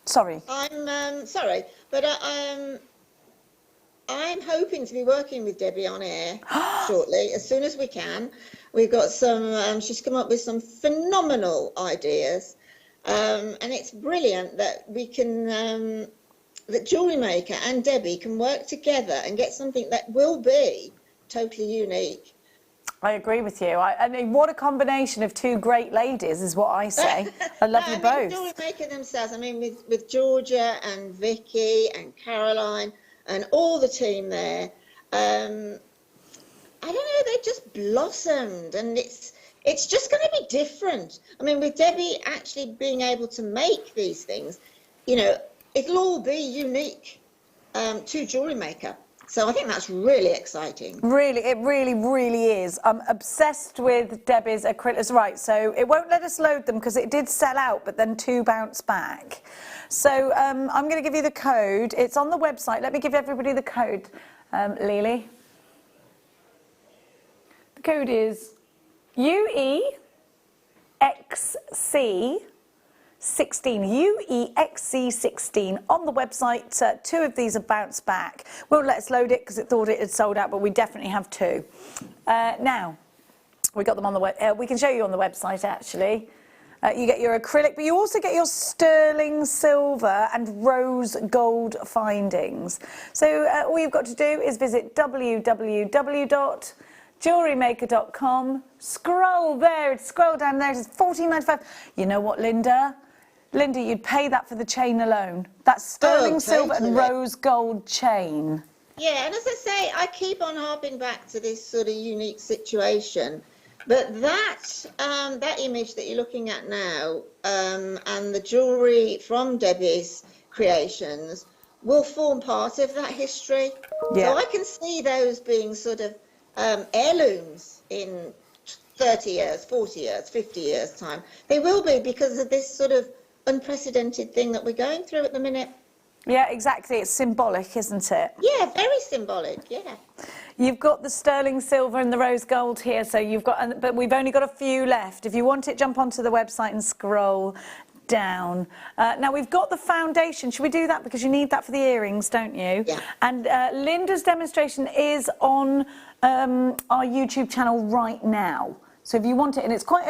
Sorry. I'm sorry, but I'm hoping to be working with Debbie on air shortly, as soon as we can. We've got some, she's come up with some phenomenal ideas, and it's brilliant that we can, that Jewellery Maker and Debbie can work together and get something that will be totally unique. I agree with you. I mean, what a combination of two great ladies is what I say. I love you both. Jewellery Maker themselves, I mean, with Georgia and Vicky and Caroline and all the team there, I don't know, they just blossomed, and it's just going to be different. I mean, with Debbie actually being able to make these things, you know, it'll all be unique to Jewellery Maker. So I think that's really exciting. Really, it really, really is. I'm obsessed with Debbie's acrylics. Right, so it won't let us load them because it did sell out, but then 2 bounced back. So I'm going to give you the code. It's on the website. Let me give everybody the code, Lily. The code is UEXC16, UEXC16 on the website. 2 of these have bounced back. Won't let us load it because it thought it had sold out, but we definitely have 2. Now, we got them on the web. We can show you on the website actually. You get your acrylic, but you also get your sterling silver and rose gold findings. So all you've got to do is visit www.JewelleryMaker.com. Scroll there, scroll down there, it's $14.95. You know what, Linda? Linda, you'd pay that for the chain alone. That's sterling silver and rose gold chain. Yeah, and as I say, I keep on harping back to this sort of unique situation. But that image that you're looking at now, and the jewellery from Debbie's creations will form part of that history. Yeah. So I can see those being sort of heirlooms in 30 years, 40 years, 50 years' time. They will be, because of this sort of unprecedented thing that we're going through at the minute. Yeah, exactly. It's symbolic, isn't it? Yeah, very symbolic, yeah. You've got the sterling silver and the rose gold here, so you've got, but we've only got a few left. If you want it, jump onto the website and scroll down. Now we've got the foundation. Should we do that? Because you need that for the earrings, don't you? Yeah. And Linda's demonstration is on our YouTube channel right now. So if you want it, and it's quite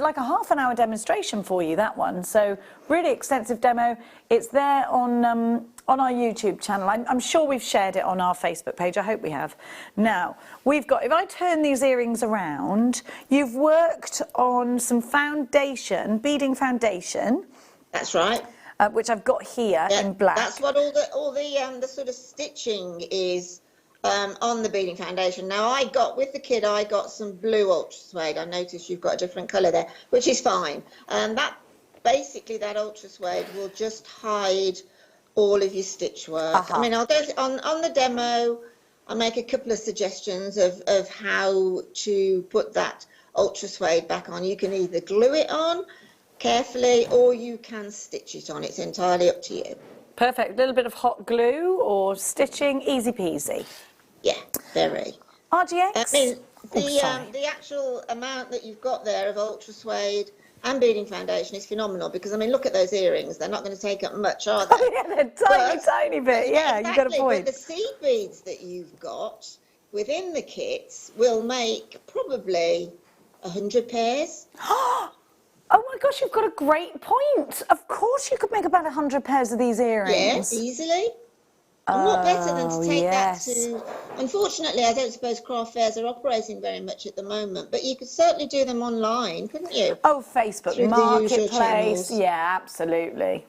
like a half-an-hour demonstration for you, that one. So really extensive demo. It's there on our YouTube channel. I'm sure we've shared it on our Facebook page. I hope we have. Now we've got. If I turn these earrings around, you've worked on some foundation, beading foundation. That's right. Which I've got here in black. That's what all the sort of stitching is. On the beading foundation. Now with the kit, I got some blue ultra suede. I noticed you've got a different colour there, which is fine. That ultra suede will just hide all of your stitch work. I mean, I'll go on the demo. I'll make a couple of suggestions of how to put that ultra suede back on. You can either glue it on carefully, or you can stitch it on. It's entirely up to you. Perfect. A little bit of hot glue or stitching, easy peasy. Yeah, very. RGX? I mean, the actual amount that you've got there of ultra suede and beading foundation is phenomenal, because, I mean, look at those earrings. They're not going to take up much, are they? Oh, yeah, they're tiny bit. Yeah, exactly, you've got a point. But the seed beads that you've got within the kits will make probably 100 pairs. Oh my gosh, you've got a great point. Of course you could make about 100 pairs of these earrings. Yes, easily. And what better than to take that to... Unfortunately, I don't suppose craft fairs are operating very much at the moment, but you could certainly do them online, couldn't you? Oh, Facebook Through Marketplace. Yeah, absolutely.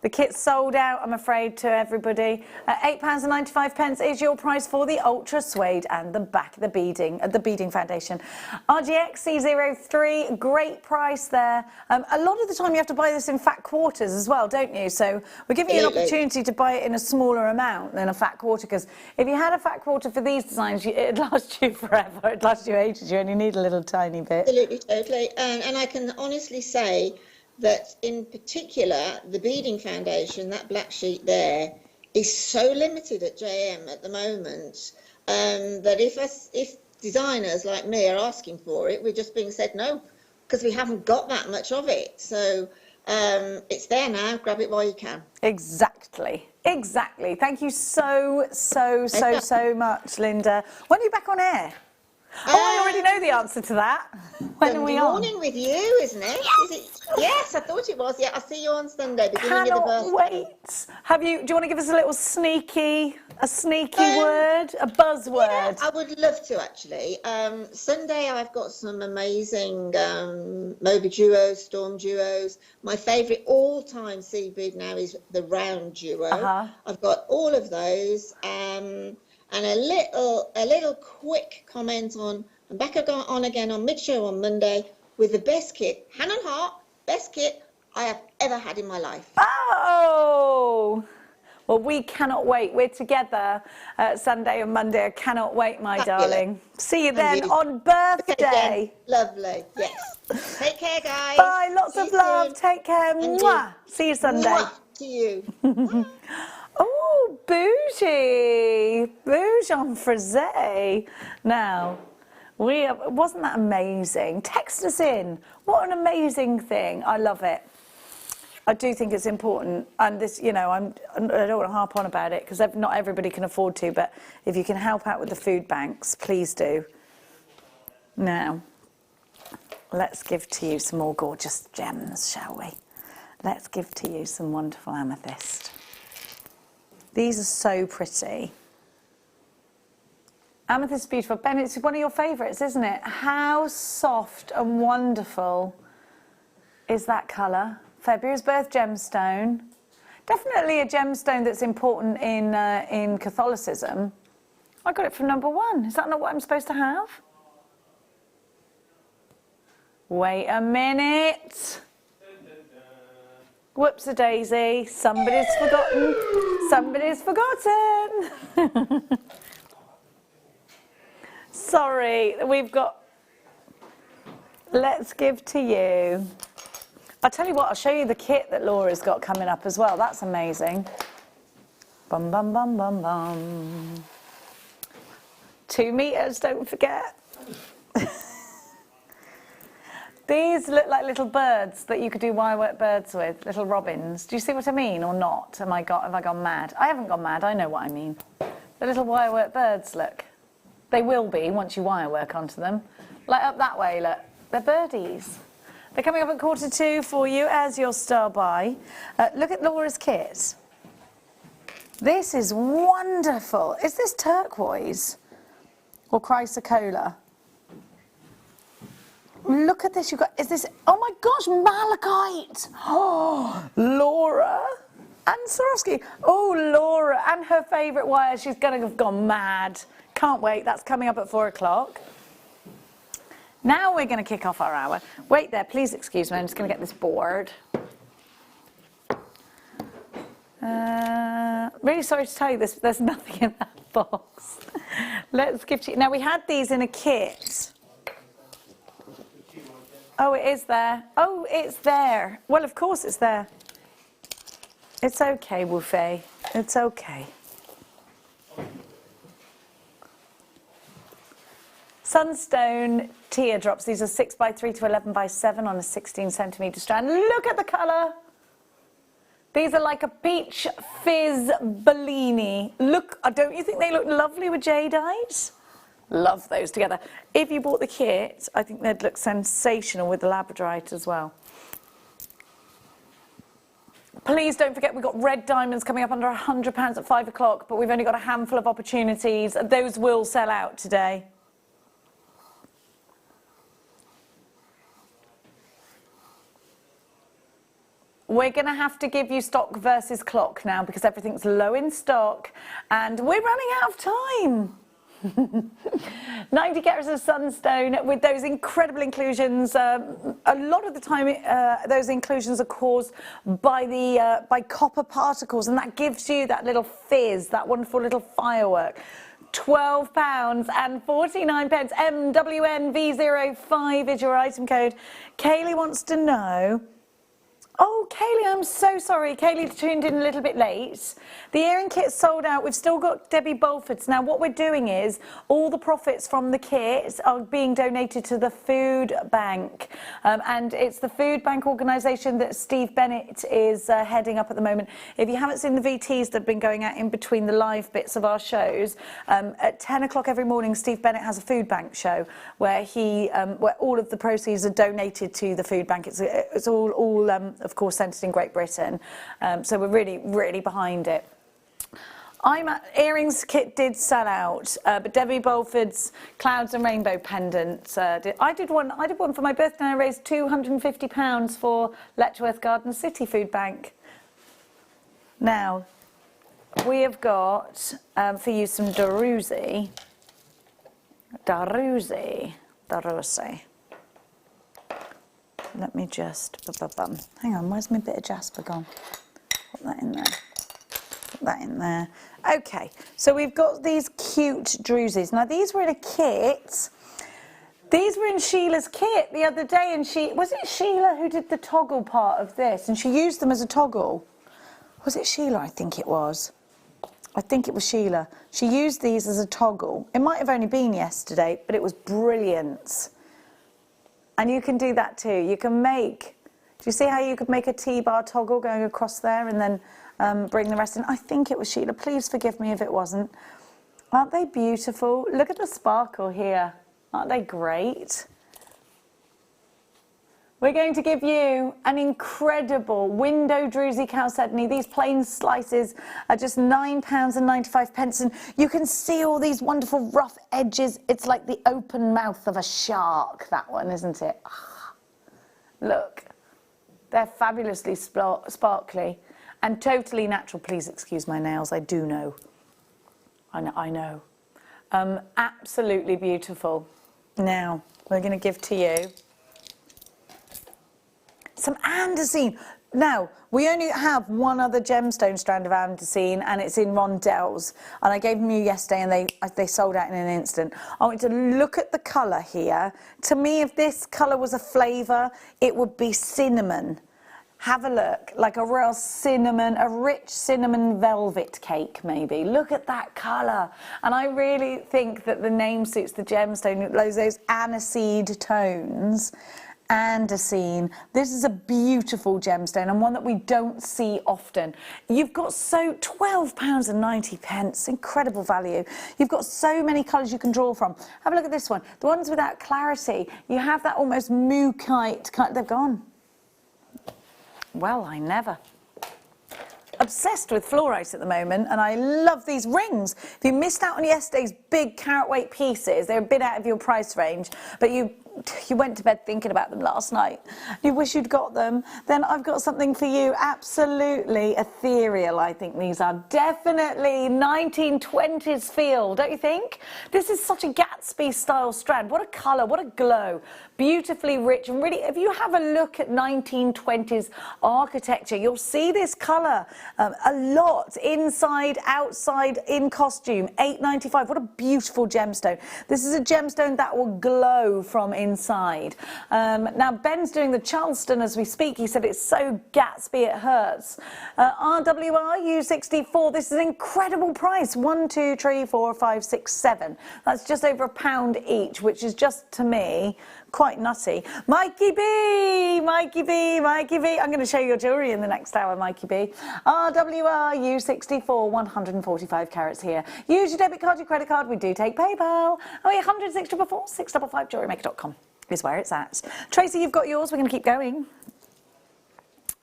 The kit's sold out, I'm afraid, to everybody. £8.95 is your price for the ultra suede and the beading foundation. RGX C03, great price there. A lot of the time you have to buy this in fat quarters as well, don't you? So we're giving you an opportunity to buy it in a smaller amount than a fat quarter, because if you had a fat quarter for these designs, it'd last you forever. It'd last you ages. You only need a little tiny bit. Absolutely, totally. And I can honestly say that in particular, the beading foundation, that black sheet there, is so limited at JM at the moment that if designers like me are asking for it, we're just being said no, because we haven't got that much of it. So it's there now, grab it while you can. Exactly. Thank you so much, Linda. When are you back on air? I already know the answer to that. When are we on? Morning with you, isn't it? Yes, I thought it was. Yeah, I'll see you on Sunday. Cannot wait. Do you want to give us a little sneaky word, a buzzword? Yeah, I would love to, actually. Sunday, I've got some amazing Moby duos, storm duos. My favourite all-time seed bead now is the round duo. I've got all of those. And a little quick comment on, I'm back on again on mid-show on Monday with the best kit, hand on heart, best kit I have ever had in my life. Oh! Well, we cannot wait. We're together Sunday and Monday. I cannot wait, my darling. See you then on birthday. Lovely, yes. Take care, guys. Bye, lots of love. Take care. Mwah. See you Sunday. Mwah to you. Oh, bougie on Rosette. Now, wasn't that amazing? Text us in. What an amazing thing. I love it. I do think it's important, and this, I don't want to harp on about it because not everybody can afford to, but if you can help out with the food banks, please do. Now, Let's give to you some more gorgeous gems, shall we? Let's give to you some wonderful amethyst. These are so pretty. Amethyst is beautiful. Ben, it's one of your favourites, isn't it? How soft and wonderful is that colour? February's birth gemstone. Definitely a gemstone that's important in Catholicism. I got it from number 1. Is that not what I'm supposed to have? Wait a minute. Whoops-a-daisy. Somebody's forgotten. Somebody's forgotten. Sorry, we've got... Let's give to you. I'll tell you what, I'll show you the kit that Laura's got coming up as well. That's amazing. Bum, bum, bum, bum, bum. 2 meters, don't forget. These look like little birds that you could do wirework birds with, little robins. Do you see what I mean or not? Have I gone mad? I haven't gone mad, I know what I mean. The little wirework birds, look. They will be once you wirework onto them. Like up that way, look. They're birdies. They're coming up at 1:45 for you as your star buy. Look at Laura's kit. This is wonderful. Is this turquoise or chrysoprase? Look at this, you've got, is this, oh my gosh, malachite. Oh, Laura and Swarovski. Oh, Laura, and her favourite wire, she's going to have gone mad. Can't wait, that's coming up at 4 o'clock. Now we're going to kick off our hour. Wait there, please excuse me, I'm just going to get this board. Really sorry to tell you this, but there's nothing in that box. Let's give to you, now we had these in a kit. Oh, it is there. Oh, it's there. Well, of course it's there. It's okay, Wufei. It's okay. Sunstone teardrops. These are 6x3 to 11x7 on a 16cm strand. Look at the colour. These are like a peach fizz Bellini. Look, don't you think they look lovely with jadeite? Love those together. If you bought the kit, I think they'd look sensational with the labradorite as well. Please don't forget, we've got red diamonds coming up under £100 at 5 o'clock, but we've only got a handful of opportunities. Those will sell out today. We're going to have to give you stock versus clock now because everything's low in stock and we're running out of time. 90 carats of sunstone with those incredible inclusions. A lot of the time those inclusions are caused by copper particles, and that gives you that little fizz, that wonderful little firework. £12 and 49 pence. MWNV05 is your item code. Kaylee wants to know. Oh, Kaylee, I'm so sorry. Kaylee tuned in a little bit late. The earring kit's sold out. We've still got Debbie Bolford's. Now, what we're doing is all the profits from the kits are being donated to the food bank. And it's the food bank organisation that Steve Bennett is heading up at the moment. If you haven't seen the VTs that have been going out in between the live bits of our shows, at 10 o'clock every morning, Steve Bennett has a food bank show where where all of the proceeds are donated to the food bank. It's all of course, centred in Great Britain. So we're really, really behind it. Earrings kit did sell out, but Debbie Bolford's Clouds and Rainbow pendant. I did one for my birthday. I raised £250 for Letchworth Garden City Food Bank. Now, we have got for you some Darusi. Let me just, hang on, where's my bit of jasper gone? Put that in there. Put that in there. Okay, so we've got these cute drusies. Now, these were in a kit. These were in Sheila's kit the other day, and was it Sheila who did the toggle part of this? And she used them as a toggle. Was it Sheila? I think it was. I think it was Sheila. She used these as a toggle. It might have only been yesterday, but it was brilliant. And you can do that too. You can make, do you see how you could make a T-bar toggle going across there and then bring the rest in? I think it was Sheila. Please forgive me if it wasn't. Aren't they beautiful? Look at the sparkle here. Aren't they great? We're going to give you an incredible window druzy chalcedony. These plain slices are just £9.95, and you can see all these wonderful rough edges. It's like the open mouth of a shark, that one, isn't it? Look, they're fabulously sparkly and totally natural. Please excuse my nails, I do know. I know. Absolutely beautiful. Now, we're going to give to you some andesine. Now, we only have one other gemstone strand of andesine, and it's in rondelles. And I gave them you yesterday, and they sold out in an instant. I want you to look at the colour here. To me, if this colour was a flavour, it would be cinnamon. Have a look, like a real cinnamon, a rich cinnamon velvet cake, maybe. Look at that colour. And I really think that the name suits the gemstone, those aniseed tones. Andesine. This is a beautiful gemstone, and one that we don't see often. You've got £12.90, incredible value. You've got so many colours you can draw from. Have a look at this one. The ones without clarity, you have that almost mookaite kind. They're gone. Well, I never. Obsessed with fluorite at the moment, and I love these rings. If you missed out on yesterday's big carat weight pieces, they're a bit out of your price range, but you went to bed thinking about them last night. You wish you'd got them. Then I've got something for you. Absolutely ethereal, I think these are. Definitely 1920s feel, don't you think? This is such a Gatsby style strand. What a colour, what a glow. Beautifully rich, and really, if you have a look at 1920s architecture, you'll see this colour a lot, inside, outside, in costume. £8.95. What a beautiful gemstone. This is a gemstone that will glow from inside. Now, Ben's doing the Charleston as we speak. He said it's so Gatsby it hurts. RWRU64. This is an incredible price. 1, 2, 3, 4, 5, 6, 7. That's just over £1 each, which is just, to me, quite nutty. Mikey B, Mikey B, Mikey B. I'm going to show you your jewellery in the next hour, Mikey B. RWRU64, 145 carats here. Use your debit card, your credit card. We do take PayPal. 0800 644 655 JewelleryMaker.com is where it's at. Tracy, you've got yours. We're going to keep going.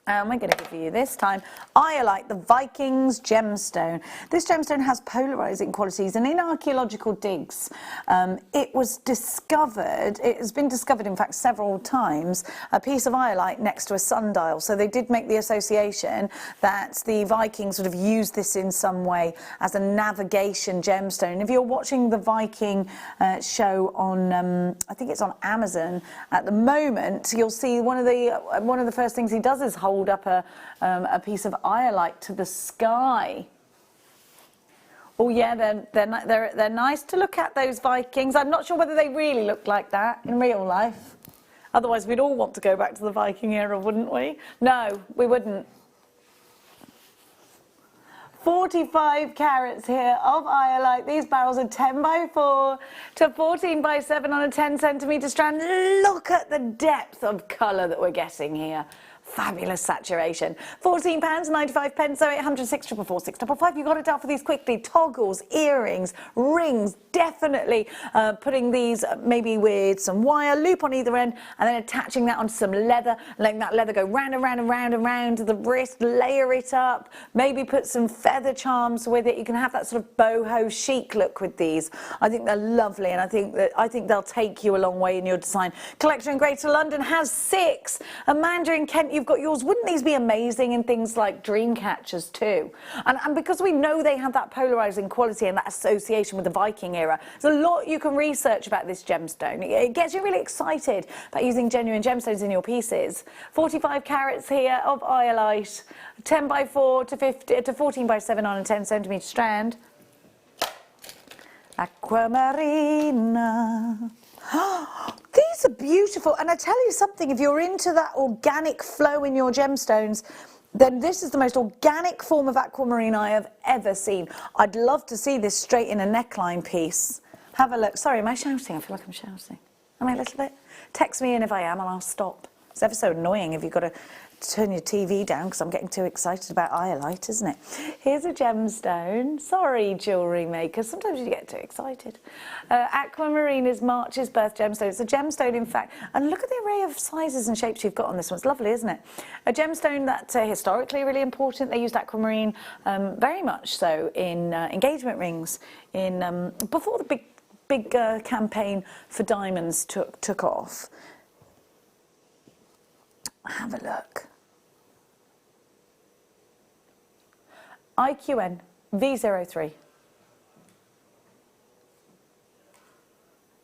And we're going to give you this time Iolite, the Vikings gemstone. This gemstone has polarizing qualities, and in archaeological digs, it was discovered, it has been discovered in fact several times, a piece of iolite next to a sundial. So they did make the association that the Vikings would have used this in some way as a navigation gemstone. If you're watching the Viking show on, I think it's on Amazon at the moment, you'll see one of the first things he does is hold up a piece of iolite to the sky. Oh yeah, they're nice to look at, those Vikings. I'm not sure whether they really look like that in real life. Otherwise, we'd all want to go back to the Viking era, wouldn't we? No, we wouldn't. 45 carats here of iolite. These barrels are 10x4 to 14x7 on a 10 centimetre strand. Look at the depth of colour that we're getting here. Fabulous saturation. £14.95, so 800 644 655. You've got to dial for these quickly. Toggles, earrings, rings. Definitely putting these maybe with some wire, loop on either end, and then attaching that onto some leather, letting that leather go round and round and round and round to the wrist, layer it up, maybe put some feather charms with it. You can have that sort of boho chic look with these. I think they're lovely, and I think they'll take you a long way in your design. Collection in Greater London has 6. Amanda in Kent, you've got yours. Wouldn't these be amazing in things like dream catchers too? And because we know they have that polarizing quality and that association with the Viking era, there's a lot you can research about this gemstone. It gets you really excited about using genuine gemstones in your pieces. 45 carats here of iolite, 10x4 to 14x7 on a 10 centimetre strand. Aquamarine. These are beautiful, and I tell you something, if you're into that organic flow in your gemstones, then this is the most organic form of aquamarine I have ever seen. I'd love to see this straight in a neckline piece. Have a look. Sorry, am I shouting? I feel like I'm shouting. Am I a little bit? Text me in if I am, and I'll stop. It's ever so annoying if you've got to turn your TV down because I'm getting too excited about iolite, isn't it? Here's a gemstone. Sorry, Jewellery Maker. Sometimes you get too excited. Aquamarine is March's birth gemstone. It's a gemstone, in fact. And look at the array of sizes and shapes you've got on this one. It's lovely, isn't it? A gemstone that's historically really important. They used aquamarine very much so in engagement rings before the big campaign for diamonds took off. Have a look. IQN V03.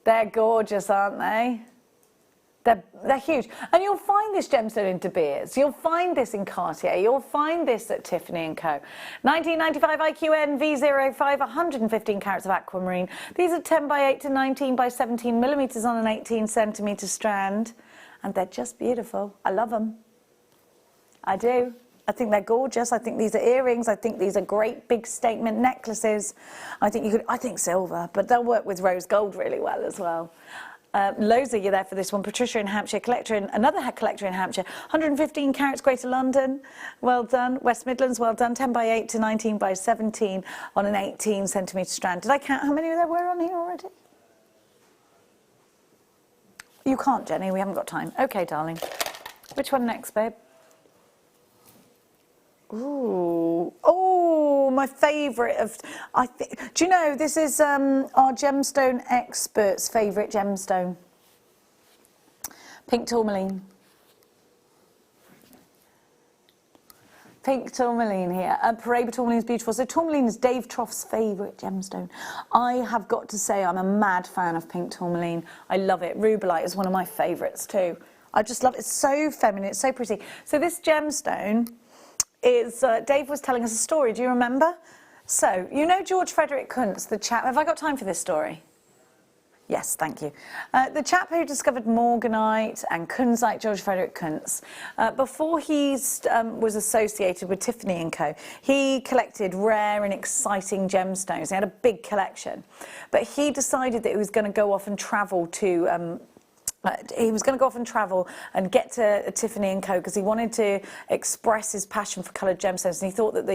They're gorgeous, aren't they? They're huge. And you'll find this gemstone in De Beers. You'll find this in Cartier. You'll find this at Tiffany & Co. 1995 IQN V05, 115 carats of aquamarine. These are 10 by 8 to 19 by 17 millimeters on an 18 centimeter strand. And they're just beautiful. I love them. I do. I think they're gorgeous. I think these are earrings. I think these are great big statement necklaces. I think silver, but they'll work with rose gold really well as well. Loza, you're there for this one. Patricia in Hampshire, another collector in Hampshire. 115 carats, Greater London. Well done. West Midlands, well done. 10 by 8 to 19 by 17 on an 18 centimetre strand. Did I count how many there were on here already? You can't, Jenny. We haven't got time. Okay, darling. Which one next, babe? Ooh. Oh, my favourite of... Do you know, this is our gemstone expert's favourite gemstone. Pink tourmaline. Pink tourmaline here. Paraiba tourmaline is beautiful. So tourmaline is Dave Troff's favourite gemstone. I have got to say I'm a mad fan of pink tourmaline. I love it. Rubellite is one of my favourites too. I just love it. It's so feminine. It's so pretty. So this gemstone is... Dave was telling us a story. Do you remember? So, you know George Frederick Kuntz, the chap... Have I got time for this story? Yes, thank you. The chap who discovered morganite and kunzite, George Frederick Kuntz, before he was associated with Tiffany & Co., he collected rare and exciting gemstones. He had a big collection. But he decided that he was going to go off and travel to... and get to Tiffany & Co. because he wanted to express his passion for coloured gemstones, and he thought that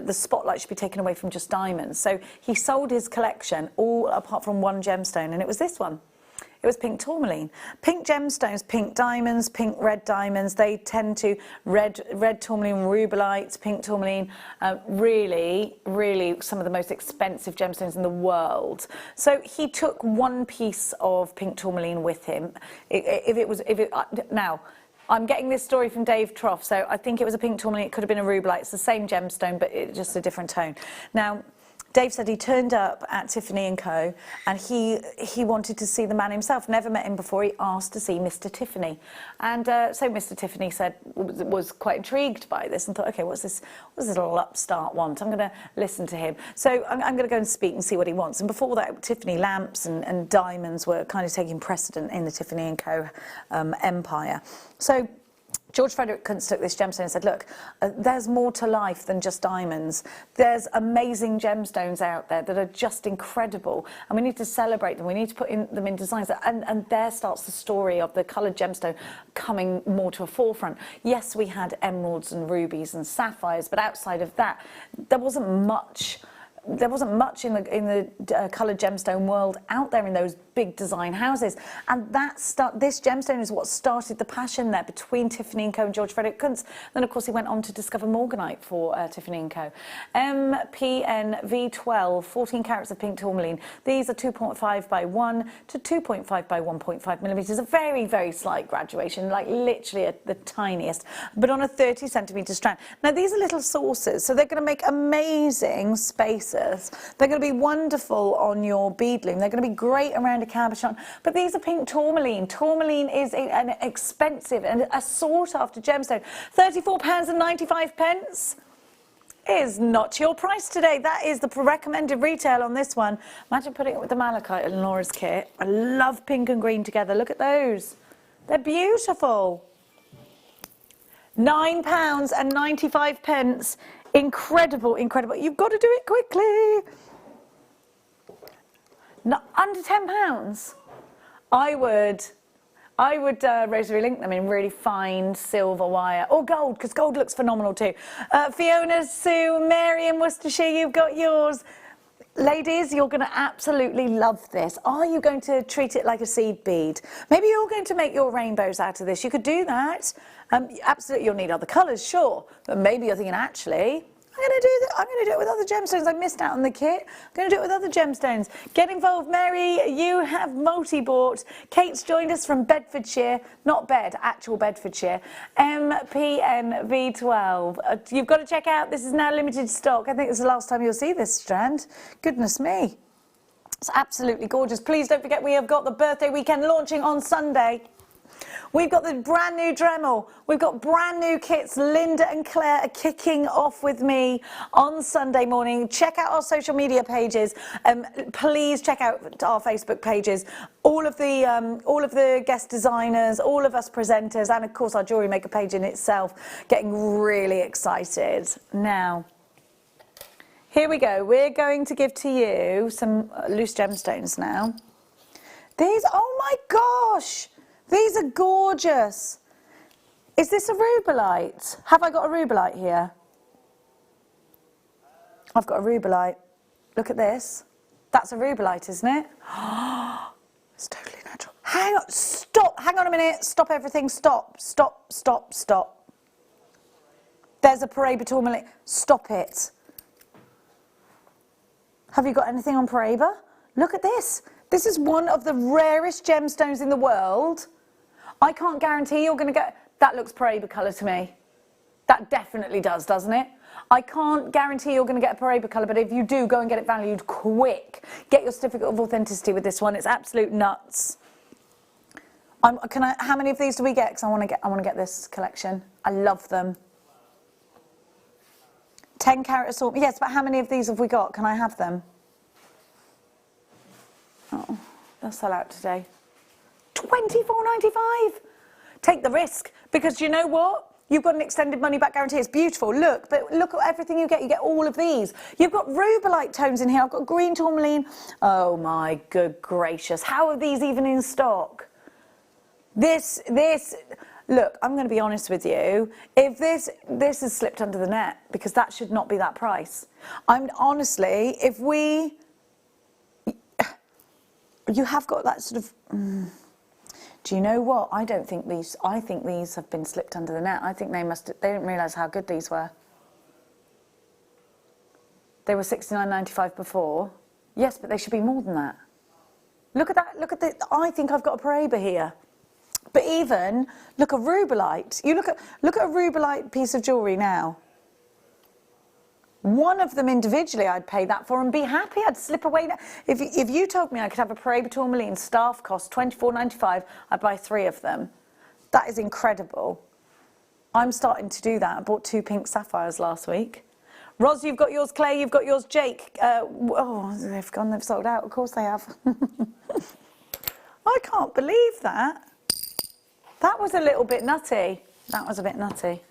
the spotlight should be taken away from just diamonds. So he sold his collection all apart from one gemstone, and it was this one. It was pink tourmaline. Pink gemstones, pink diamonds, pink red diamonds, they tend to red tourmaline, rubellite, pink tourmaline, really, really some of the most expensive gemstones in the world. So he took one piece of pink tourmaline with him. Now, I'm getting this story from Dave Troff, so I think it was a pink tourmaline, it could have been a rubellite. It's the same gemstone, but it's just a different tone. Now, Dave said he turned up at Tiffany & Co. and he wanted to see the man himself. Never met him before. He asked to see Mr. Tiffany. And so Mr. Tiffany was quite intrigued by this and thought, OK, what's this little upstart want? I'm going to listen to him. So I'm going to go and speak and see what he wants. And before that, Tiffany lamps and diamonds were kind of taking precedent in the Tiffany & Co. Empire. So George Frederick Kuntz took this gemstone and said, look, there's more to life than just diamonds. There's amazing gemstones out there that are just incredible, and we need to celebrate them. We need to put them in designs. And there starts the story of the coloured gemstone coming more to a forefront. Yes, we had emeralds and rubies and sapphires, but outside of that, there wasn't much in the coloured gemstone world out there in those big design houses, and this gemstone is what started the passion there between Tiffany & Co. and George Frederick Kuntz. Then of course he went on to discover morganite for Tiffany & Co. MPN V12, 14 carats of pink tourmaline. These are 2.5 by 1 to 2.5 by 1.5 millimetres, a very, very slight graduation, like literally the tiniest, but on a 30 centimetre strand. Now these are little saucers, so they're going to make amazing spacers. They're going to be wonderful on your bead loom. They're going to be great around a cabochon, but these are pink tourmaline. Tourmaline is an expensive and a sought-after gemstone. £34.95 is not your price today. That is the recommended retail on this one. Imagine putting it with the malachite in Laura's kit. I love pink and green together. Look at those. They're beautiful. £9.95. Incredible, incredible. You've got to do it quickly. Not under £10. I would I would rosary link them in really fine silver wire or gold, because gold looks phenomenal too. Fiona, Sue, Mary in Worcestershire, you've got yours. Ladies, you're going to absolutely love this. Are you going to treat it like a seed bead? Maybe you're going to make your rainbows out of this. You could do that. Absolutely, you'll need other colours, sure. But maybe you're thinking, actually, I'm going to do that. I'm going to do it with other gemstones. I missed out on the kit. I'm going to do it with other gemstones. Get involved, Mary. You have multi-bought. Kate's joined us from Bedfordshire, not bed, actual Bedfordshire. MPNV12. You've got to check out. This is now limited stock. I think it's the last time you'll see this strand. Goodness me. It's absolutely gorgeous. Please don't forget we have got the birthday weekend launching on Sunday. We've got the brand new Dremel. We've got brand new kits. Linda and Claire are kicking off with me on Sunday morning. Check out our social media pages. Please check out our Facebook pages. All of the guest designers, all of us presenters, and of course our Jewellery Maker page in itself. Getting really excited. Now, here we go. We're going to give to you some loose gemstones now. These, oh my gosh! These are gorgeous. Is this a rubellite? Have I got a rubellite here? I've got a rubellite. Look at this. That's a rubellite, isn't it? It's totally natural. Hang on, stop. Hang on a minute. Stop everything. Stop, stop, stop, stop. There's a Paraiba tourmaline. Stop it. Have you got anything on Paraiba? Look at this. This is one of the rarest gemstones in the world. I can't guarantee you're going to get... That looks Paraiba colour to me. That definitely does, doesn't it? I can't guarantee you're going to get a Paraiba colour, but if you do, go and get it valued quick. Get your certificate of authenticity with this one. It's absolute nuts. How many of these do we get? Because I want to get this collection. I love them. 10 carat assortment. Yes, but how many of these have we got? Can I have them? Oh, they'll sell out today. $24.95. Take the risk, because you know what? You've got an extended money back guarantee. It's beautiful. Look, but look at everything you get. You get all of these. You've got rubellite tones in here. I've got green tourmaline. Oh my good gracious. How are these even in stock? This, look, I'm going to be honest with you. If this has slipped under the net, because that should not be that price. Honestly, if we... You have got that sort of... Do you know what? I think these have been slipped under the net. I think they didn't realise how good these were. They were $69.95 before. Yes, but they should be more than that. Look at that. Look at the... I think I've got a Paraiba here. But even, look at rubellite. You look at a rubellite piece of jewellery now. One of them individually I'd pay that for and be happy. I'd slip away. If you told me I could have a Paraiba tourmaline staff cost $24.95, I'd buy 3 of them. That is incredible. I'm starting to do that. I bought 2 pink sapphires last week. Ros, you've got yours. Claire, you've got yours. Jake, oh, they've sold out. Of course they have. I can't believe that. That was a little bit nutty. That was a bit nutty.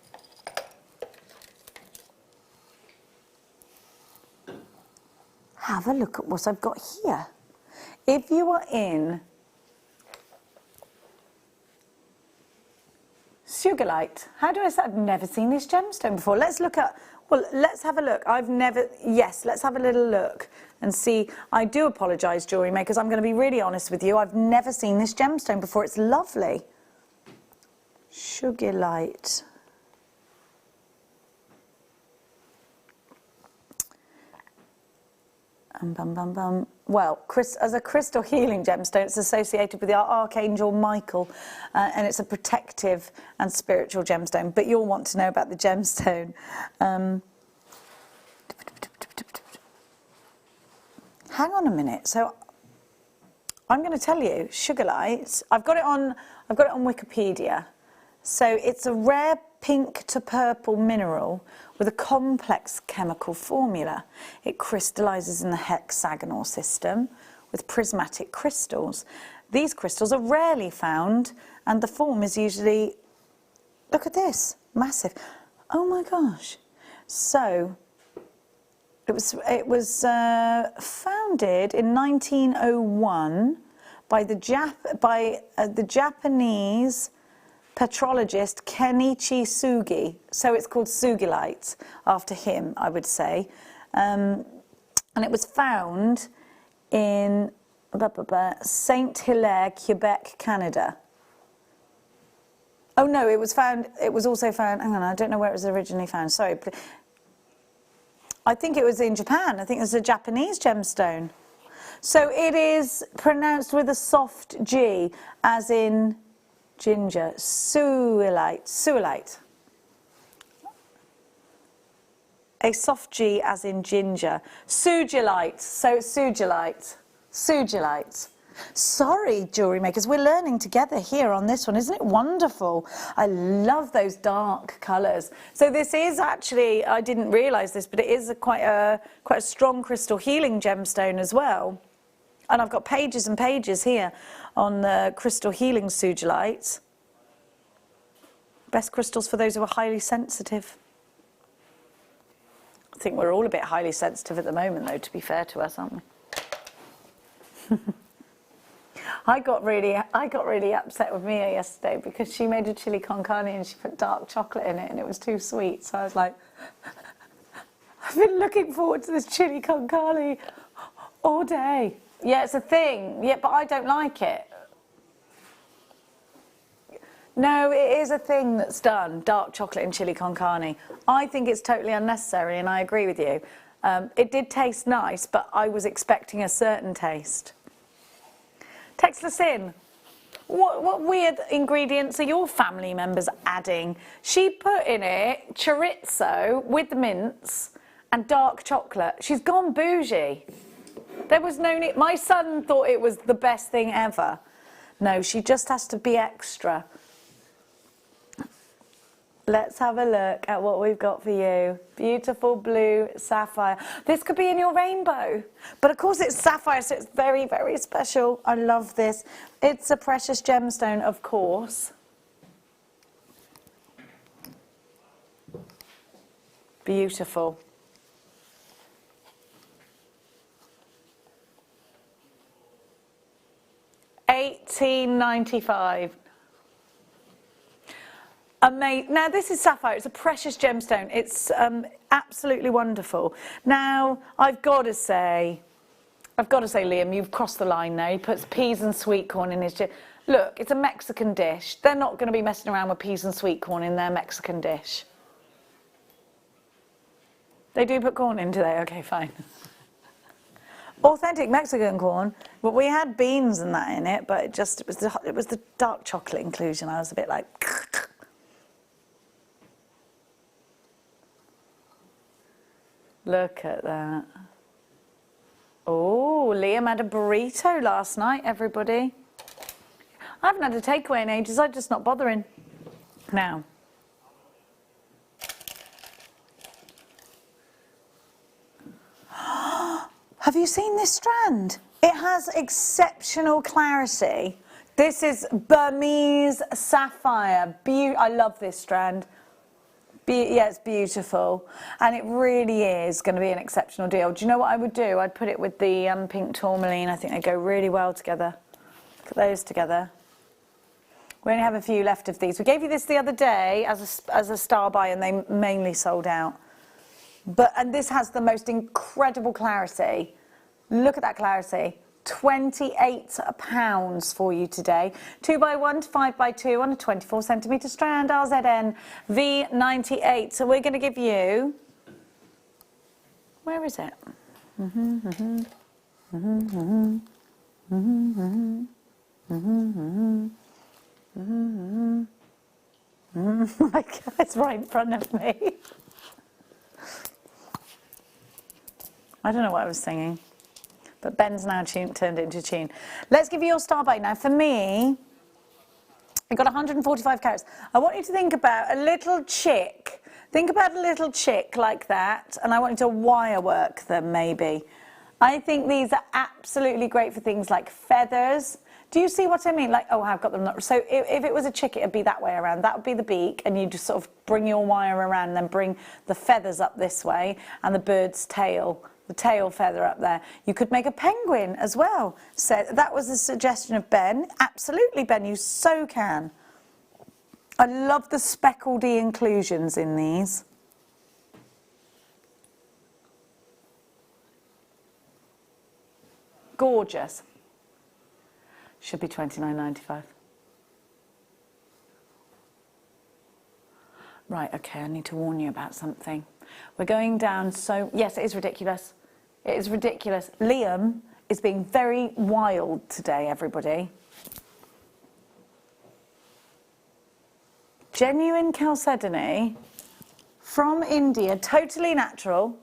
Have a look at what I've got here. If you are in Sugilite, how do I say? I've never seen this gemstone before. Let's look at, well, let's have a look. Yes, let's have a little look and see. I do apologise, Jewellery Makers. I'm going to be really honest with you. I've never seen this gemstone before. It's lovely. Sugilite. Well, as a crystal healing gemstone, it's associated with the Archangel Michael, and it's a protective and spiritual gemstone. But you'll want to know about the gemstone. Hang on a minute. So I'm going to tell you, Sugilite. I've got it on Wikipedia. So it's a rare pink to purple mineral with a complex chemical formula. It crystallises in the hexagonal system with prismatic crystals. These crystals are rarely found, and the form is usually, look at this, massive. Oh my gosh. So it was founded in 1901 by the Japanese petrologist Kenichi Sugi. So it's called Sugilite after him, I would say. And it was found in Saint Hilaire, Quebec, Canada. Oh no, it was also found, hang on, I don't know where it was originally found, sorry. I think it was in Japan. I think it was a Japanese gemstone. So it is pronounced with a soft G, as in ginger. Suilite. A soft G as in ginger. Sugilite. So Sugilite. Sorry, jewellery makers, we're learning together here on this one. Isn't it wonderful? I love those dark colours. So this is actually, I didn't realise this, but it is quite a strong crystal healing gemstone as well. And I've got pages and pages here on the crystal healing Sugilite. Best crystals for those who are highly sensitive. I think we're all a bit highly sensitive at the moment, though, to be fair to us, aren't we? I got really upset with Mia yesterday because she made a chili con carne and she put dark chocolate in it and it was too sweet. So I was like, I've been looking forward to this chili con carne all day. Yeah, it's a thing. Yeah, but I don't like it. No, it is a thing that's done, dark chocolate and chili con carne. I think it's totally unnecessary and I agree with you. It did taste nice, but I was expecting a certain taste. Text us in. What weird ingredients are your family members adding? She put in it chorizo with mince and dark chocolate. She's gone bougie. There was no need. My son thought it was the best thing ever. No, she just has to be extra. Let's have a look at what we've got for you. Beautiful blue sapphire. This could be in your rainbow. But of course it's sapphire, so it's very, very special. I love this. It's a precious gemstone, of course. Beautiful. $18.95. Amazing. Now this is sapphire. It's a precious gemstone. It's absolutely wonderful. Now I've got to say, Liam, you've crossed the line there. He puts peas and sweet corn in his. Look, it's a Mexican dish. They're not going to be messing around with peas and sweet corn in their Mexican dish. They do put corn in, do they? Okay, fine. Authentic Mexican corn, but we had beans and that in it. But it was the dark chocolate inclusion. I was a bit like. Look at that. Oh, Liam had a burrito last night, everybody. I haven't had a takeaway in ages, I'm just not bothering. Now. Have you seen this strand? It has exceptional clarity. This is Burmese sapphire. I love this strand. Yeah, it's beautiful, and it really is going to be an exceptional deal. Do you know what I would do? I'd put it with the pink tourmaline. I think they go really well together. Look at those together. We only have a few left of these. We gave you this the other day as a star buy, and they mainly sold out. And this has the most incredible clarity. Look at that clarity. £28 for you today. 2x1 to 5x2 on a 24cm strand, RZN V98. So we're going to give you, where is it? It's right in front of me. I don't know what I was singing. But Ben's now turned it into tune. Let's give you your star buy. Now, for me, I got 145 carats. I want you to think about a little chick. Think about a little chick like that, and I want you to wire work them, maybe. I think these are absolutely great for things like feathers. Do you see what I mean? Like, oh, I've got them. So if it was a chick, it'd be that way around. That would be the beak, and you just sort of bring your wire around and then bring the feathers up this way, and the bird's tail, the tail feather up there. You could make a penguin as well. So that was a suggestion of Ben. Absolutely, Ben, you so can. I love the speckledy inclusions in these. Gorgeous. Should be $29.95. Right, okay, I need to warn you about something. We're going down so... Yes, it is ridiculous. It is ridiculous. Liam is being very wild today, everybody. Genuine chalcedony from India, totally natural.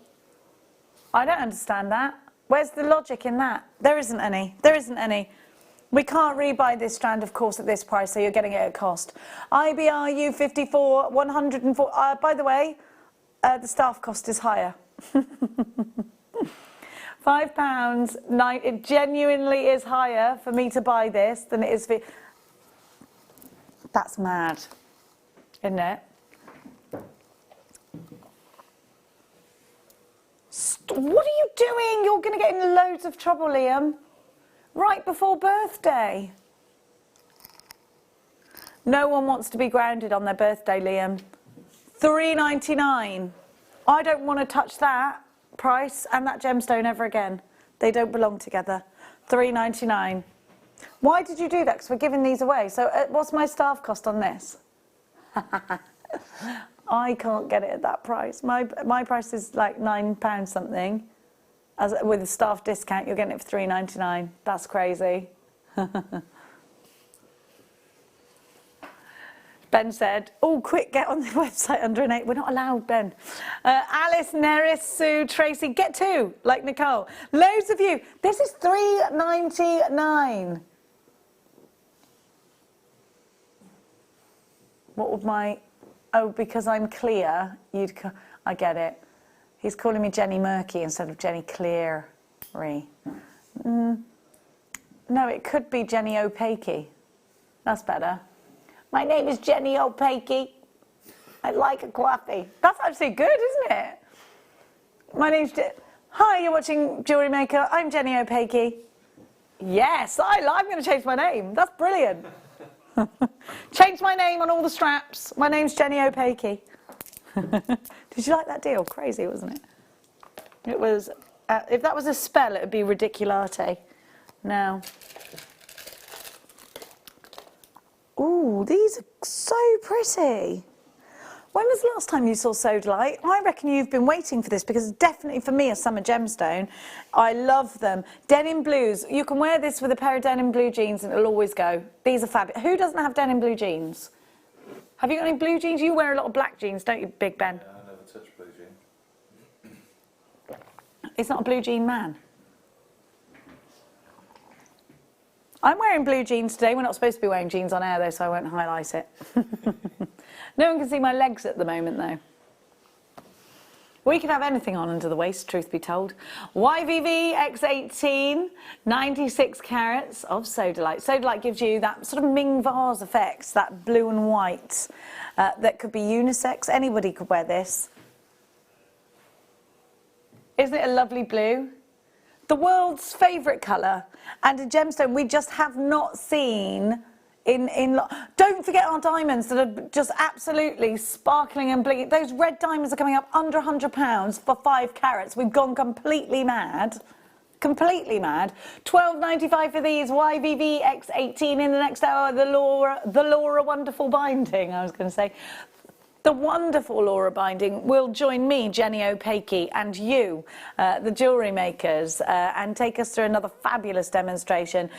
I don't understand that. Where's the logic in that? There isn't any. There isn't any. We can't rebuy this strand, of course, at this price, so you're getting it at cost. IBRU 54, 104. By the way, the staff cost is higher. £5. It genuinely is higher for me to buy this than it is for... That's mad, isn't it? What are you doing? You're going to get in loads of trouble, Liam. Right before birthday. No one wants to be grounded on their birthday, Liam. $3.99. I don't want to touch that price and that gemstone ever again. They don't belong together. $3.99. Why did you do that? Because we're giving these away. So what's my staff cost on this? I can't get it at that price. My price is like £9 something. With a staff discount, you're getting it for $3.99. That's crazy. Ben said, oh, quick, get on the website under an 8. We're not allowed, Ben. Alice, Neris, Sue, Tracy, get 2, like Nicole. Loads of you. This is $3.99. What would my... Oh, because I'm clear, I get it. He's calling me Jenny Murky instead of Jenny Cleary. No, it could be Jenny Opakey. That's better. My name is Jenny Opakey. I like a coffee. That's actually good, isn't it? My name's... Hi, you're watching Jewellery Maker. I'm Jenny Opakey. Yes, I'm going to change my name. That's brilliant. Change my name on all the straps. My name's Jenny Opakey. Did you like that deal? Crazy, wasn't it? It was, if that was a spell, it would be ridiculate. Now, ooh, these are so pretty. When was the last time you saw Sugilite? I reckon you've been waiting for this because it's definitely, for me, a summer gemstone. I love them. Denim blues. You can wear this with a pair of denim blue jeans and it'll always go. These are fabulous. Who doesn't have denim blue jeans? Have you got any blue jeans? You wear a lot of black jeans, don't you, Big Ben? Yeah, I never touch blue jeans. He's not a blue jean man. I'm wearing blue jeans today. We're not supposed to be wearing jeans on air, though, so I won't highlight it. No one can see my legs at the moment, though. We can have anything on under the waist, truth be told. YVV X18, 96 carats of Sugilite. Sugilite gives you that sort of Ming vase effect, that blue and white. That could be unisex. Anybody could wear this. Isn't it a lovely blue? The world's favourite colour. And a gemstone we just have not seen don't forget our diamonds that are just absolutely sparkling and blinking. Those red diamonds are coming up under £100 for 5 carats. We've gone completely mad. Completely mad. $12.95 for these YVV X18 in the next hour. The Laura Wonderful Binding, I was going to say. The wonderful Laura Binding will join me, Jenny Opakey, and you, the jewellery makers, and take us through another fabulous demonstration.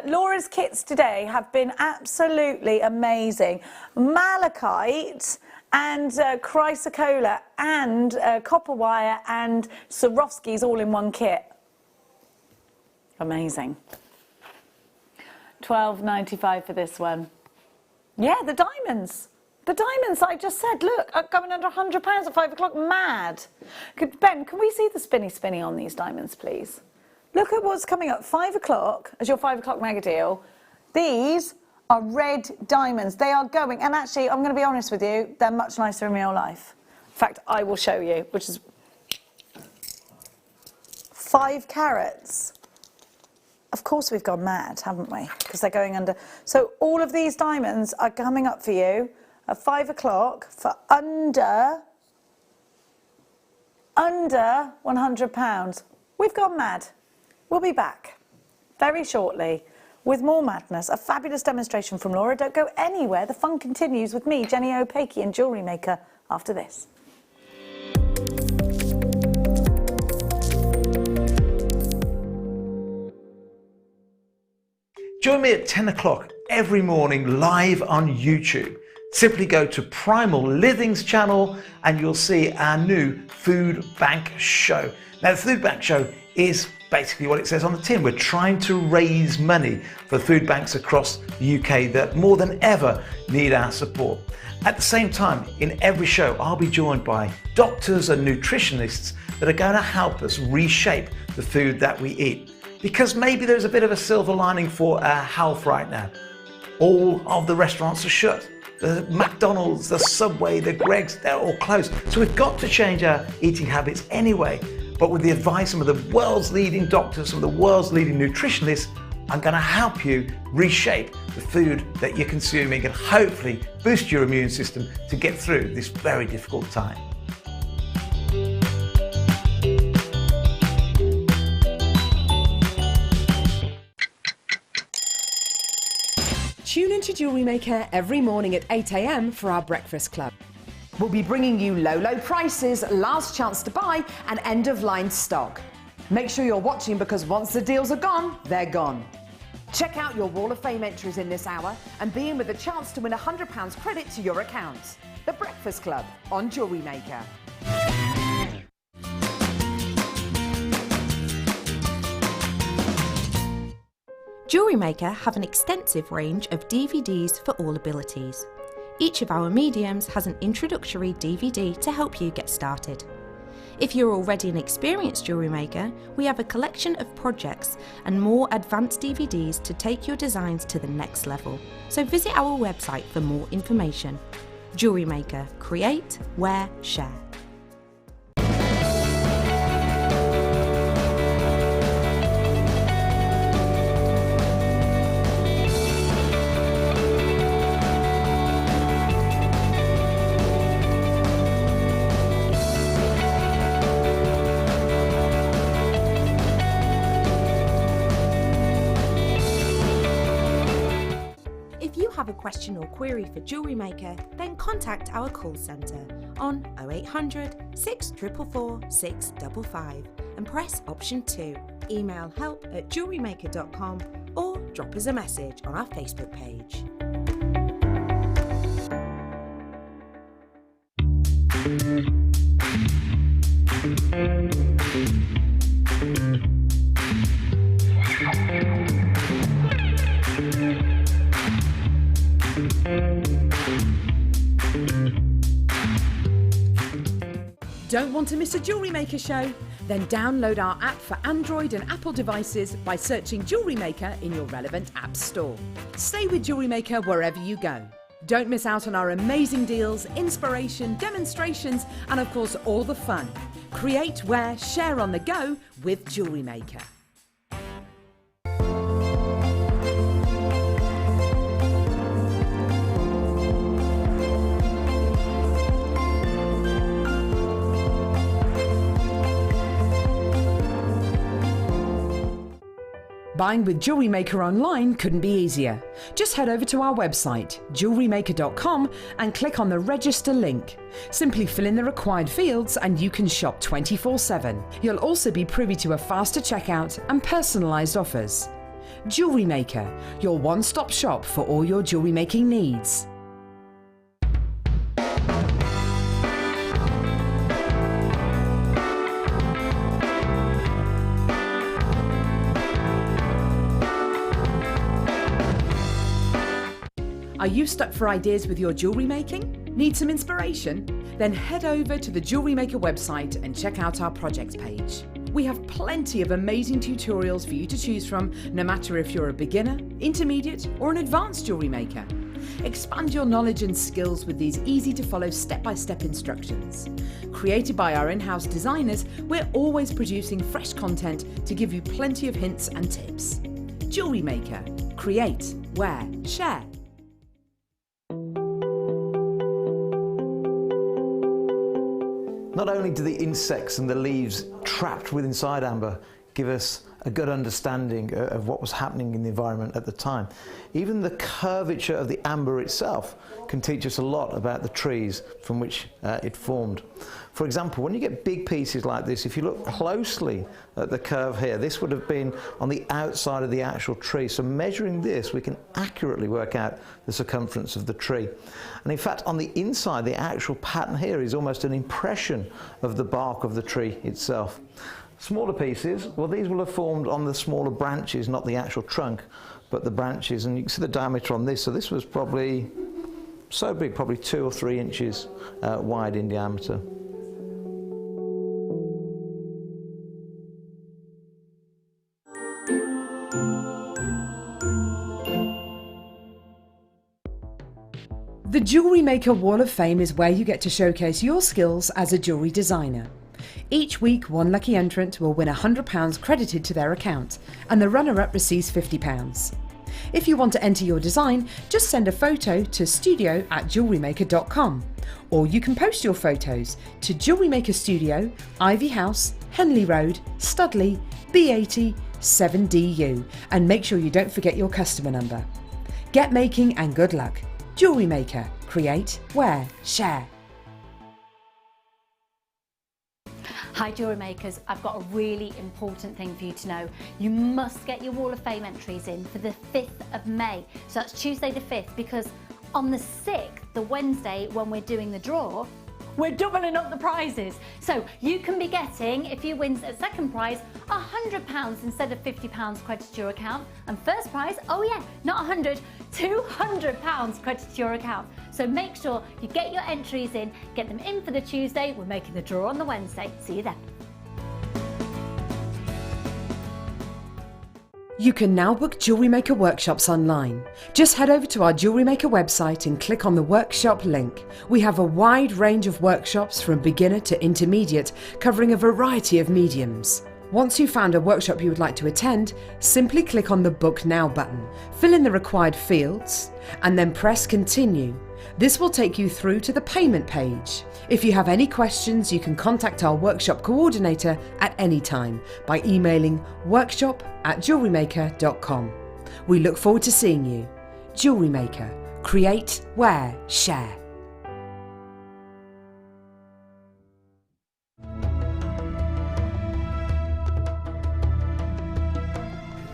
Laura's kits today have been absolutely amazing. Malachite and chrysocolla and copper wire and Swarovskis all in one kit. Amazing. $12.95 for this one. Yeah, the diamonds. The diamonds I just said, look, are coming under £100 at 5 o'clock. Mad. Ben, can we see the spinny on these diamonds, please? Look at what's coming up. 5 o'clock, as your 5 o'clock mega deal. These are red diamonds. They are going, and actually, I'm going to be honest with you, they're much nicer in real life. In fact, I will show you, which is... 5 carats. Of course we've gone mad, haven't we? Because they're going under. So all of these diamonds are coming up for you at 5 o'clock for under £100. We've gone mad. We'll be back very shortly with more madness, a fabulous demonstration from Laura. Don't go anywhere. The fun continues with me, Jenny Opakey, and Jewellery Maker after this. Join me at 10 o'clock every morning live on YouTube. Simply go to Primal Living's channel and you'll see our new food bank show. Now, the food bank show is basically what it says on the tin. We're trying to raise money for food banks across the UK that more than ever need our support. At the same time, in every show, I'll be joined by doctors and nutritionists that are going to help us reshape the food that we eat. Because maybe there's a bit of a silver lining for our health right now. All of the restaurants are shut. The McDonald's, the Subway, the Greggs, they're all closed. So we've got to change our eating habits anyway. But with the advice of the world's leading doctors, some of the world's leading nutritionists, I'm going to help you reshape the food that you're consuming and hopefully boost your immune system to get through this very difficult time. Tune into Jewellery Maker every morning at 8 AM for our breakfast club. We'll be bringing you low prices, last chance to buy, and end-of-line stock. Make sure you're watching because once the deals are gone, they're gone. Check out your Wall of Fame entries in this hour and be in with a chance to win £100 credit to your account. The Breakfast Club on Jewellery Maker. Jewellery Maker have an extensive range of DVDs for all abilities. Each of our mediums has an introductory DVD to help you get started. If you're already an experienced jewellery maker, we have a collection of projects and more advanced DVDs to take your designs to the next level. So visit our website for more information. Jewellery Maker, create, wear, share. Have a question or query for Jewellery Maker, then contact our call centre on 0800 644 655 and press option 2. Email help@jewellerymaker.com or drop us a message on our Facebook page. Don't want to miss a Jewellery Maker show? Then download our app for Android and Apple devices by searching Jewellery Maker in your relevant app store. Stay with Jewellery Maker wherever you go. Don't miss out on our amazing deals, inspiration, demonstrations, and of course all the fun. Create, wear, share on the go with Jewellery Maker. Buying with Jewellery Maker online couldn't be easier. Just head over to our website, JewelleryMaker.com, and click on the register link. Simply fill in the required fields and you can shop 24/7. You'll also be privy to a faster checkout and personalised offers. Jewellery Maker, your one-stop shop for all your jewellery making needs. Are you stuck for ideas with your jewellery making? Need some inspiration? Then head over to the Jewellery Maker website and check out our projects page. We have plenty of amazing tutorials for you to choose from, no matter if you're a beginner, intermediate or an advanced jewellery maker. Expand your knowledge and skills with these easy-to-follow step-by-step instructions. Created by our in-house designers, we're always producing fresh content to give you plenty of hints and tips. Jewellery Maker. Create, wear, share. Not only do the insects and the leaves trapped within inside amber give us a good understanding of what was happening in the environment at the time, even the curvature of the amber itself can teach us a lot about the trees from which it formed. For example, when you get big pieces like this, if you look closely at the curve here, this would have been on the outside of the actual tree. So measuring this, we can accurately work out the circumference of the tree. And in fact, on the inside, the actual pattern here is almost an impression of the bark of the tree itself. Smaller pieces, well, these will have formed on the smaller branches, not the actual trunk, but the branches. And you can see the diameter on this. So this was probably so big, probably 2 or 3 inches wide in diameter. The Jewellery Maker Wall of Fame is where you get to showcase your skills as a jewellery designer. Each week, one lucky entrant will win £100 credited to their account, and the runner-up receives £50. If you want to enter your design, just send a photo to studio@jewellerymaker.com, or you can post your photos to Jewellery Maker Studio, Ivy House, Henley Road, Studley, B80 7DU, and make sure you don't forget your customer number. Get making and good luck. Jewellery Maker. Create, wear, share. Hi Jewellery Makers, I've got a really important thing for you to know. You must get your Wall of Fame entries in for the 5th of May. So that's Tuesday the 5th, because on the 6th, the Wednesday when we're doing the draw, we're doubling up the prizes. So you can be getting, if you win a second prize, £100 instead of £50 credit to your account. And first prize, oh yeah, not 100, £200 credit to your account. So make sure you get your entries in, get them in for the Tuesday. We're making the draw on the Wednesday. See you then. You can now book Jewellery Maker workshops online. Just head over to our Jewellery Maker website and click on the workshop link. We have a wide range of workshops from beginner to intermediate, covering a variety of mediums. Once you've found a workshop you would like to attend, simply click on the Book Now button, fill in the required fields, and then press Continue. This will take you through to the payment page. If you have any questions, you can contact our workshop coordinator at any time by emailing workshop@jewellerymaker.com. We look forward to seeing you. Jewellery Maker. Create, wear, share.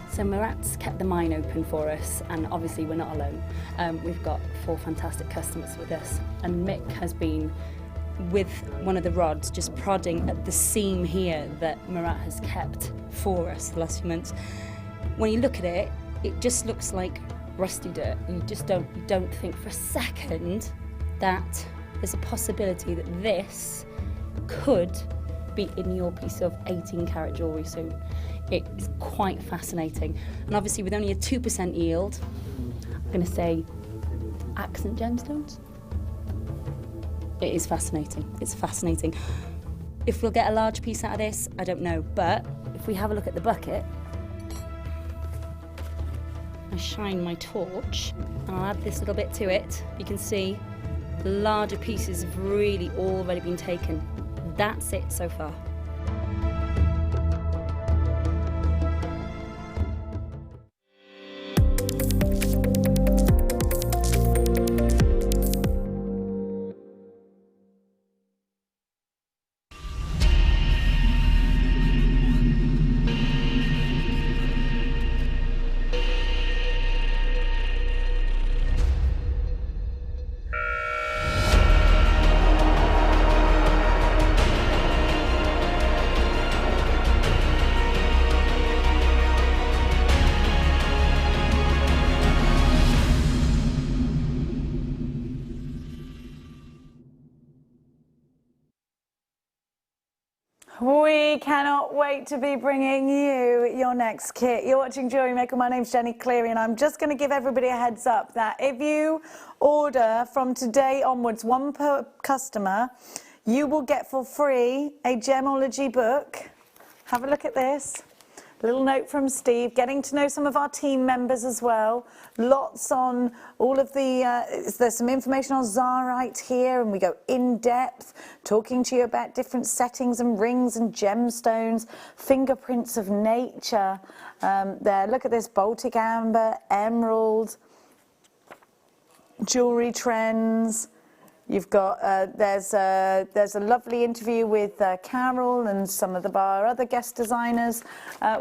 So Murat's kept the mine open for us, and obviously we're not alone. We've got 4 fantastic customers with us, and Mick has been with one of the rods just prodding at the seam here that Murat has kept for us the last few months. When you look at it, it just looks like rusty dirt. You don't think for a second that there's a possibility that this could be in your piece of 18 karat jewellery soon. It's quite fascinating. And obviously with only a 2% yield, I'm going to say accent gemstones. It is fascinating. It's fascinating. If we'll get a large piece out of this, I don't know. But if we have a look at the bucket, I shine my torch and I'll add this little bit to it. You can see the larger pieces have really already been taken. That's it so far. We cannot wait to be bringing you your next kit. You're watching Jewellery Maker. My name's Jenny Cleary, and I'm just going to give everybody a heads up that if you order from today onwards, one per customer, you will get for free a gemology book. Have a look at this. Little note from Steve, getting to know some of our team members as well. Lots on all of the, there's some information on Charite here, and we go in depth, talking to you about different settings and rings and gemstones, fingerprints of nature. There, look at this, Baltic amber, emerald, jewellery trends. You've got, there's a lovely interview with Carol and some of our other guest designers.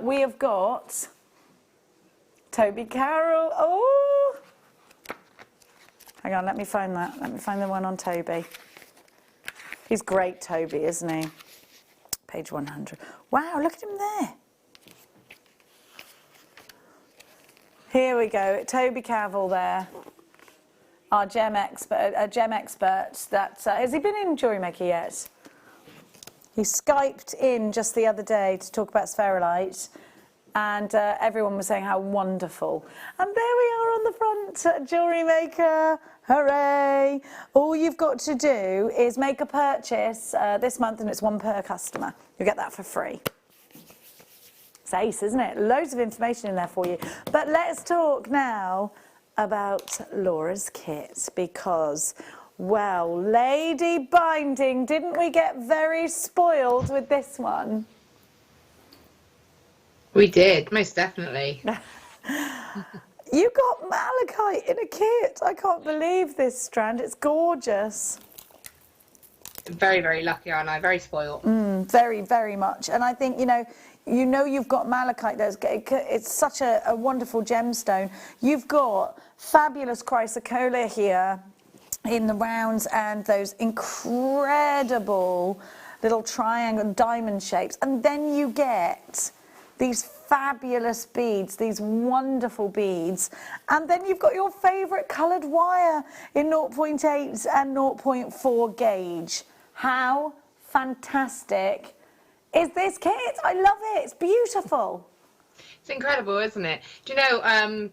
We have got Toby Carroll. Oh! Hang on, let me find that. Let me find the one on Toby. He's great, Toby, isn't he? Page 100. Wow, look at him there. Here we go, Toby Carroll there. Our gem expert, that, has he been in Jewellery Maker yet? He Skyped in just the other day to talk about Spherulite, and everyone was saying how wonderful. And there we are on the front, Jewellery Maker, hooray! All you've got to do is make a purchase this month, and it's one per customer. You'll get that for free. It's ace, isn't it? Loads of information in there for you. But let's talk now about Laura's kit, because, well, lady binding, didn't we get very spoiled with this one? We did, most definitely. You got malachite in a kit. I can't believe this strand. It's gorgeous. Very, very lucky, aren't I? Very spoiled. Very, very much. And I think, you know you've got malachite. It's such a wonderful gemstone. You've got fabulous chrysocolla here in the rounds, and those incredible little triangle diamond shapes. And then you get these fabulous beads, these wonderful beads. And then you've got your favourite coloured wire in 0.8 and 0.4 gauge. How fantastic is this kit? I love it. It's beautiful. It's incredible, isn't it? Do you know, I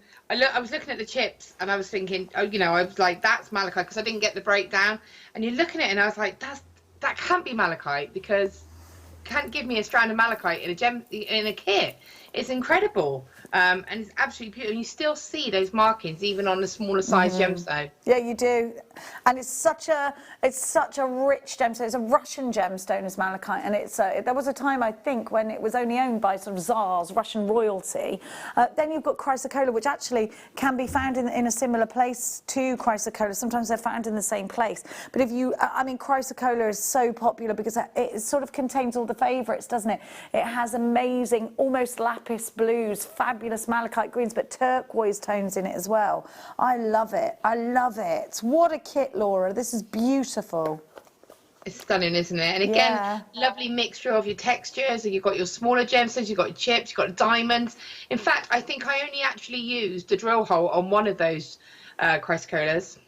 was looking at the chips and I was thinking, I was like, that's malachite, because I didn't get the breakdown. And you're looking at it and I was like, that can't be malachite, because you can't give me a strand of malachite in a kit. It's incredible. And it's absolutely beautiful. You still see those markings even on the smaller size gemstone. Yeah, you do. And it's such a rich gemstone. It's a Russian gemstone, is malachite, and it's there was a time, I think, when it was only owned by sort of Tsars, Russian royalty. Then you've got chrysocolla, which actually can be found in a similar place to chrysocolla. Sometimes they're found in the same place. But if you, I mean, chrysocolla is so popular because it sort of contains all the favourites, doesn't it? It has amazing, almost lapis blues, fabulous malachite greens, but turquoise tones in it as well. I love it. I love it. What a kit, Laura. This is beautiful. It's stunning, isn't it? And again, lovely mixture of your textures. You've got your smaller gemstones, you've got your chips, you've got diamonds. In fact, I think I only actually used a drill hole on one of those chrysocollas.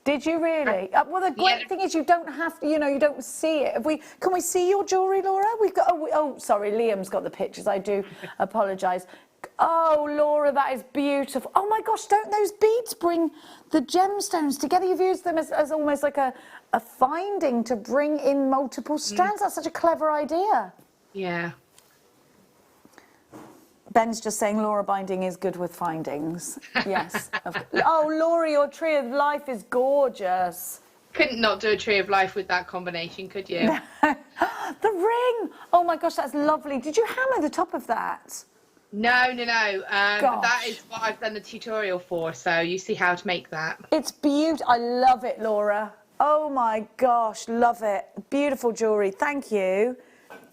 Did you really? Well, the great thing is you don't have to, you don't see it. Can we see your jewellery, Laura? We've got, oh, sorry, Liam's got the pictures. I do apologise. Oh, Laura, that is beautiful. Oh my gosh, don't those beads bring the gemstones together? You've used them as almost like a finding to bring in multiple strands. That's such a clever idea. Yeah. Ben's just saying Laura binding is good with findings. Yes. Oh, Laura, your tree of life is gorgeous. Couldn't not do a tree of life with that combination, could you? The ring. Oh my gosh, that's lovely. Did you hammer the top of that? No. That is what I've done the tutorial for, so you see how to make that. It's beautiful. I love it, Laura. Oh my gosh, love it. Beautiful jewellery. Thank you.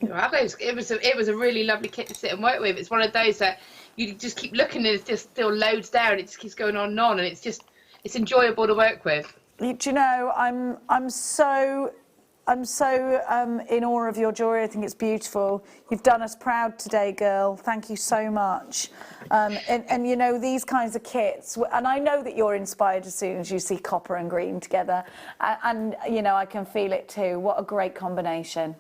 It was a really lovely kit to sit and work with. It's one of those that you just keep looking and it's just still loads there and it just keeps going on and it's enjoyable to work with. Do you know, I'm so in awe of your jewellery. I think it's beautiful. You've done us proud today, girl. Thank you so much. And you know, these kinds of kits, and I know that you're inspired as soon as you see copper and green together. And you know, I can feel it too. What a great combination.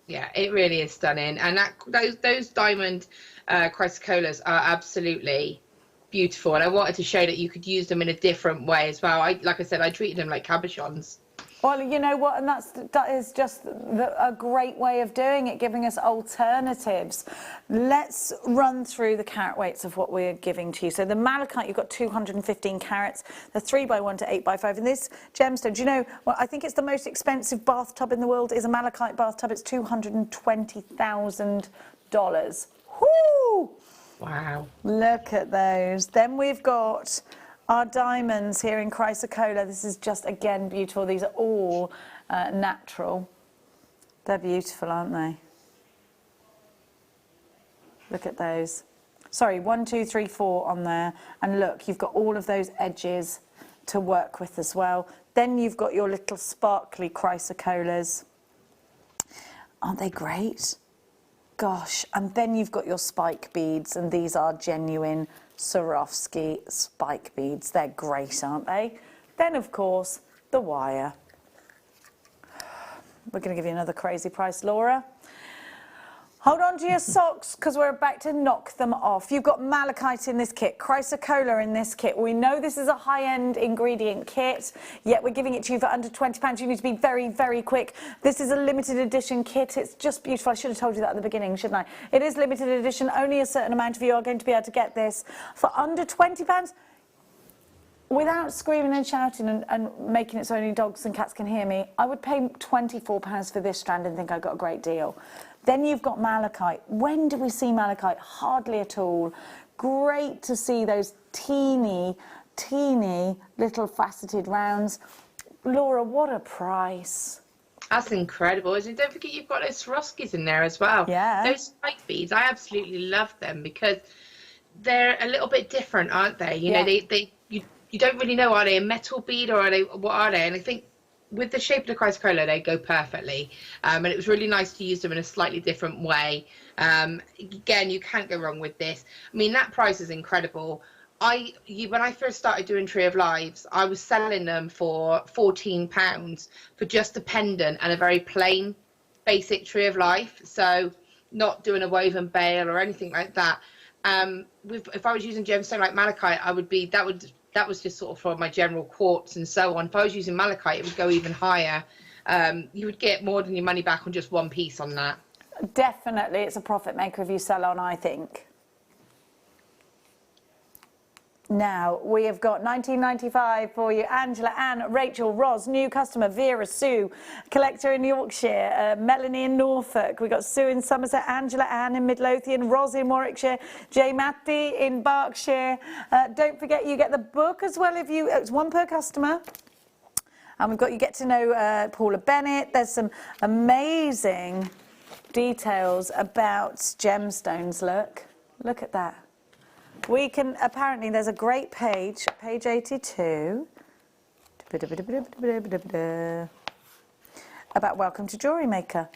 Yeah, it really is stunning, and those diamond chrysocollars are absolutely beautiful. And I wanted to show that you could use them in a different way as well. Like I said, I treated them like cabochons. Well, you know what, and that is just a great way of doing it, giving us alternatives. Let's run through the carat weights of what we're giving to you. So the malachite, you've got 215 carats, the 3x1 to 8x5. And this gemstone, do you know, well, I think it's the most expensive bathtub in the world is a malachite bathtub. It's $220,000. Whoo! Wow. Look at those. Then we've got our diamonds here in Chrysocolla. This is just, again, beautiful. These are all natural. They're beautiful, aren't they? Look at those. Sorry, 1, 2, 3, 4 on there. And look, you've got all of those edges to work with as well. Then you've got your little sparkly Chrysocollas. Aren't they great? Gosh. And then you've got your spike beads, and these are genuine Swarovski spike beads. They're great, aren't they? Then, of course, the wire. We're going to give you another crazy price, Laura. Hold on to your socks, because we're about to knock them off. You've got malachite in this kit, chrysocolla in this kit. We know this is a high-end ingredient kit, yet we're giving it to you for under £20. You need to be very, very quick. This is a limited edition kit. It's just beautiful. I should have told you that at the beginning, shouldn't I? It is limited edition. Only a certain amount of you are going to be able to get this for under £20. Without screaming and shouting and making it so only dogs and cats can hear me, I would pay £24 for this strand and think I got a great deal. Then you've got malachite. When do we see malachite? Hardly at all. Great to see those teeny, teeny little faceted rounds. Laura, what a price. That's incredible, isn't it? Don't forget you've got those Swarovskis in there as well. Yeah. Those spike beads, I absolutely love them because they're a little bit different, aren't they? You know, you don't really know, are they a metal bead or what are they? And I think with the shape of the chrysocolla, they go perfectly. And it was really nice to use them in a slightly different way. Again, you can't go wrong with this. I mean, that price is incredible. When I first started doing Tree of Lives, I was selling them for £14 for just a pendant and a very plain, basic Tree of Life. So not doing a woven bail or anything like that. If I was using gemstone like malachite, that was just sort of for my general quartz and so on. If I was using malachite, it would go even higher. You would get more than your money back on just one piece on that. Definitely, it's a profit maker if you sell on, I think. Now, we have got 1995 for you. Angela, Anne, Rachel, Ros, new customer, Vera, Sue, collector in Yorkshire, Melanie in Norfolk. We've got Sue in Somerset, Angela, Anne in Midlothian, Ros in Warwickshire, Jay Matty in Berkshire. Don't forget, you get the book as well if you, it's one per customer. And we've got, you get to know Paula Bennett. There's some amazing details about gemstones. Look at that. We can, apparently there's a great page, page 82, about Welcome to Jewellery Maker.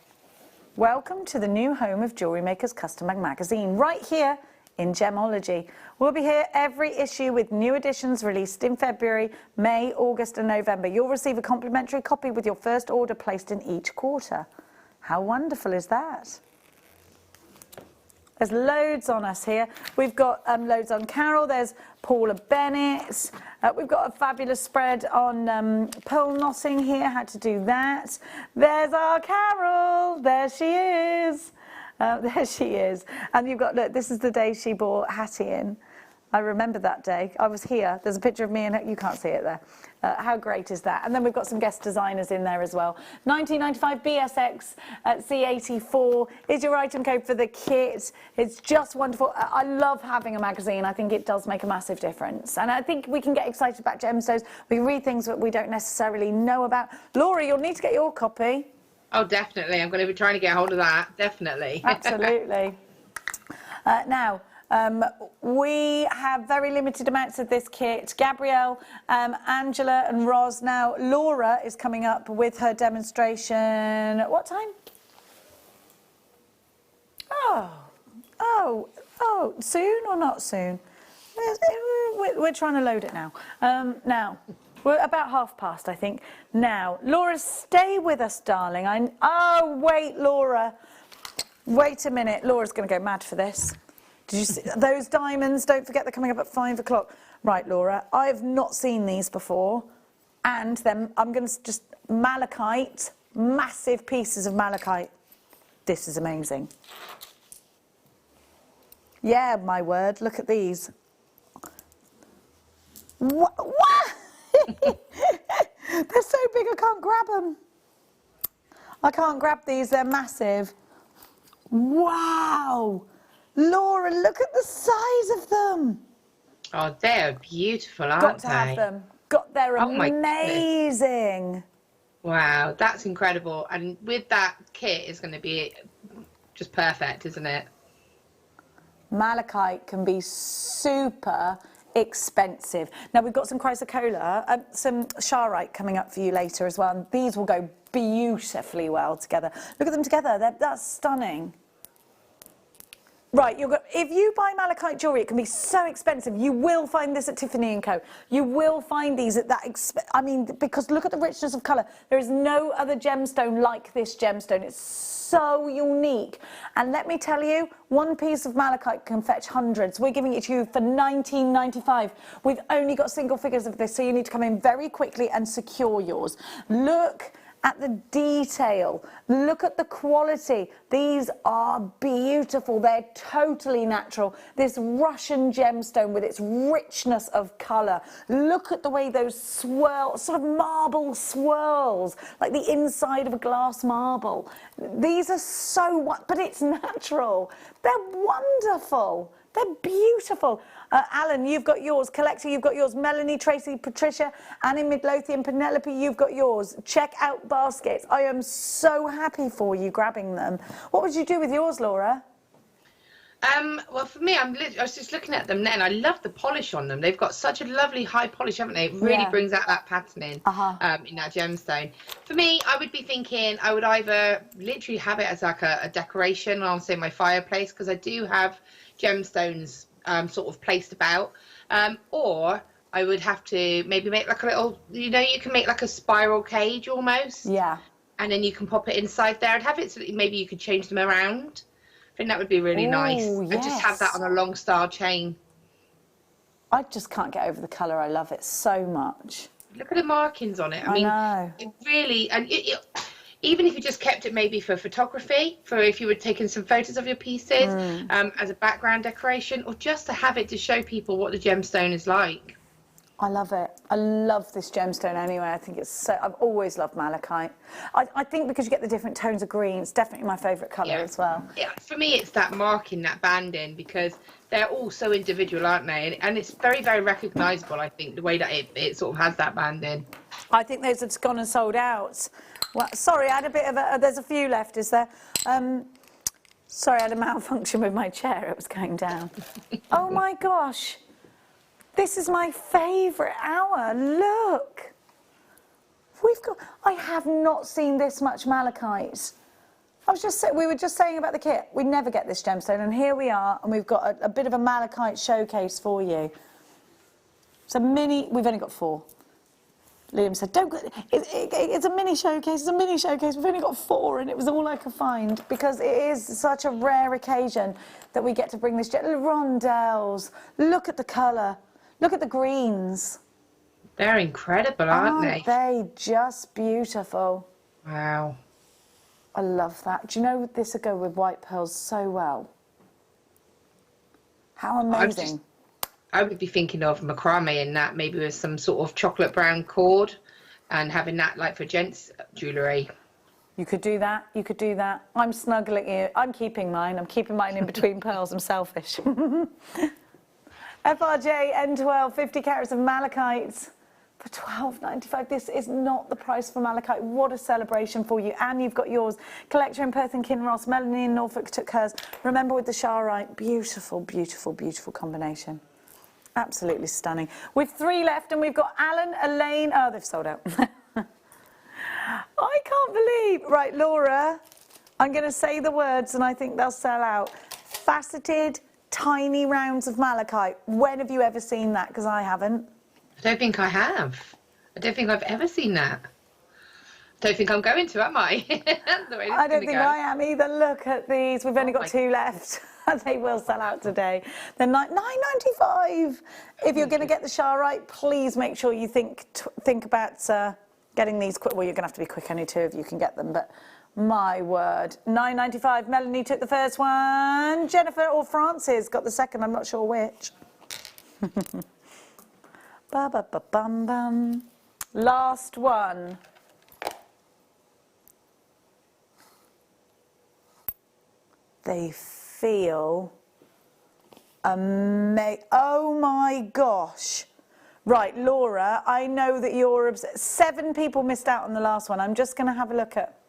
Welcome to the new home of Jewellery Maker's Custom Magazine, right here in Gemology. We'll be here every issue with new editions released in February, May, August and November. You'll receive a complimentary copy with your first order placed in each quarter. How wonderful is that? There's loads on us here. We've got loads on Carol. There's Paula Bennett. We've got a fabulous spread on pearl knotting here, how to do that. There's our Carol. There she is. There she is. And you've got, look, this is the day she bought Hattie in. I remember that day. I was here. There's a picture of me and her. You can't see it there. How great is that? And then we've got some guest designers in there as well. 1995 BSX C84 is your item code for the kit. It's just wonderful. I love having a magazine. I think it does make a massive difference. And I think we can get excited about gemstones. We read things that we don't necessarily know about. Laura, you'll need to get your copy. Oh, definitely. I'm going to be trying to get hold of that. Definitely. Absolutely. Now, we have very limited amounts of this kit. Gabrielle, Angela and Ros. Now, Laura is coming up with her demonstration at what time? Oh, soon or not soon? We're trying to load it now. Now, We're about past, I think. Now, Laura, stay with us, darling. Oh, wait, Laura. Wait a minute. Laura's going to go mad for this. Did you see those diamonds? Don't forget they're coming up at 5 o'clock. Right, Laura, I have not seen these before. And then I'm going to just malachite, massive pieces of malachite. This is amazing. Yeah, my word, look at these. What? They're so big I can't grab them. I can't grab these, they're massive. Wow! Laura, look at the size of them. Oh, they're beautiful, aren't Got they? to have them. They're amazing. Wow, that's incredible. And with that kit, it's going to be just perfect, isn't it? Malachite can be super expensive. Now, we've got some chrysocolla, some Charite coming up for you later as well. And these will go beautifully well together. Look at them together. That's stunning. Right, if you buy malachite jewellery, it can be so expensive. You will find this at Tiffany & Co. You will find these at that because look at the richness of colour. There is no other gemstone like this gemstone. It's so unique. And let me tell you, one piece of malachite can fetch hundreds. We're giving it to you for $19.95. We've only got single figures of this, so you need to come in very quickly and secure yours. Look at the detail. Look at the quality. These are beautiful. They're totally natural. This Russian gemstone with its richness of colour. Look at the way those swirls, sort of marble swirls, like the inside of a glass marble. These are but it's natural. They're wonderful. They're beautiful. Alan, you've got yours. Collector, you've got yours. Melanie, Tracy, Patricia, Annie, Midlothian, Penelope, you've got yours. Check out baskets. I am so happy for you grabbing them. What would you do with yours, Laura? Well, for me, I was just looking at them then. I love the polish on them. They've got such a lovely high polish, haven't they? It really brings out that patterning in that gemstone. For me, I would be ting I would either literally have it as like a decoration on, say, my fireplace, because I do have gemstones sort of placed about, or I would have to maybe make like a little, you can make like a spiral cage almost. Yeah. And then you can pop it inside there and have it so that maybe you could change them around. I think that would be really nice. Yes. And just have that on a long star chain. I just can't get over the colour. I love it so much. Look at the markings on it. I mean, know. It really, and even if you just kept it maybe for photography, for if you were taking some photos of your pieces as a background decoration, or just to have it to show people what the gemstone is like. I love it. I love this gemstone anyway. I think it's so, I've always loved malachite. I think because you get the different tones of green, it's definitely my favourite colour as well. Yeah, for me it's that marking, that banding, because they're all so individual, aren't they? And it's very, very recognisable, I think, the way that it sort of has that banding. I think those have gone and sold out. Well, sorry, I had a bit of there's a few left, is there? Sorry, I had a malfunction with my chair. It was going down. Oh my gosh. This is my favourite hour. Look. I have not seen this much malachite. We were just saying about the kit. We never get this gemstone, and here we are, and we've got a bit of a malachite showcase for you. It's a mini, we've only got 4. Liam said, it's a mini showcase, we've only got 4, and it was all I could find, because it is such a rare occasion that we get to bring this rondelles. Look at the colour, look at the greens. They're incredible, aren't they? Aren't they just beautiful? Wow. I love that. Do you know this would go with white pearls so well? How amazing. I would be thinking of macrame in that, maybe with some sort of chocolate brown cord, and having that like for gents jewellery. You could do that. You could do that. I'm snuggling it. I'm keeping mine. I'm keeping mine in between pearls. I'm selfish. FRJ N12, 50 carats of malachite for $12.95. This is not the price for malachite. What a celebration for you. And you've got yours. Collector in Perth and Kinross. Melanie in Norfolk took hers. Remember with the Charite. Beautiful, beautiful, beautiful combination. Absolutely stunning. With 3 left, and we've got Alan, Elaine. Oh, they've sold out. I can't believe. Right, Laura, I'm going to say the words, and I think they'll sell out. Faceted, tiny rounds of malachite. When have you ever seen that? Because I haven't. I don't think I have. I don't think I've ever seen that. Don't think I'm going to, am I? I don't think I am either. Look at these. We've only got 2 left. They will sell out today. They're $9.95. If you're going to get the Charite, please make sure you think about getting these quick. Well, you're going to have to be quick. Only 2 of you can get them, but my word. $9.95. Melanie took the first one. Jennifer or Francis got the second. I'm not sure which. Ba-ba-ba-bum-bum. Last one. They feel amazing. Oh my gosh. Right, Laura, I know that you're 7 people missed out on the last one. I'm just going to have a look at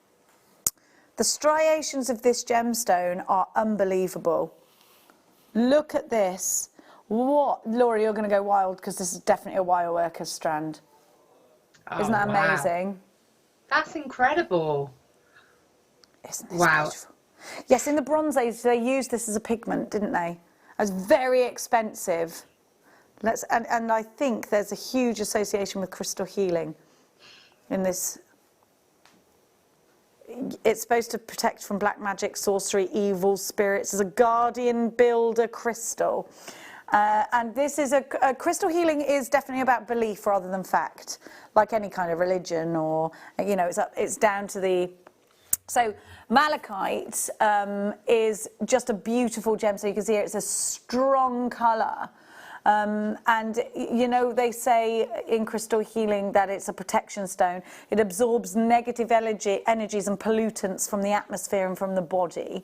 the striations of this gemstone are unbelievable. Look at this. What, Laura, you're going to go wild because this is definitely a wire worker strand. Isn't that amazing? That's incredible. Isn't this beautiful? Yes, in the Bronze Age, they used this as a pigment, didn't they? It was very expensive. And I think there's a huge association with crystal healing in this. It's supposed to protect from black magic, sorcery, evil spirits. It's a guardian builder crystal. And this is a crystal healing is definitely about belief rather than fact, like any kind of religion, or, you know, it's down to the. So Malachite is just a beautiful gem. So you can see here, it's a strong colour. And, you know, they say in crystal healing that it's a protection stone. It absorbs negative energies and pollutants from the atmosphere and from the body.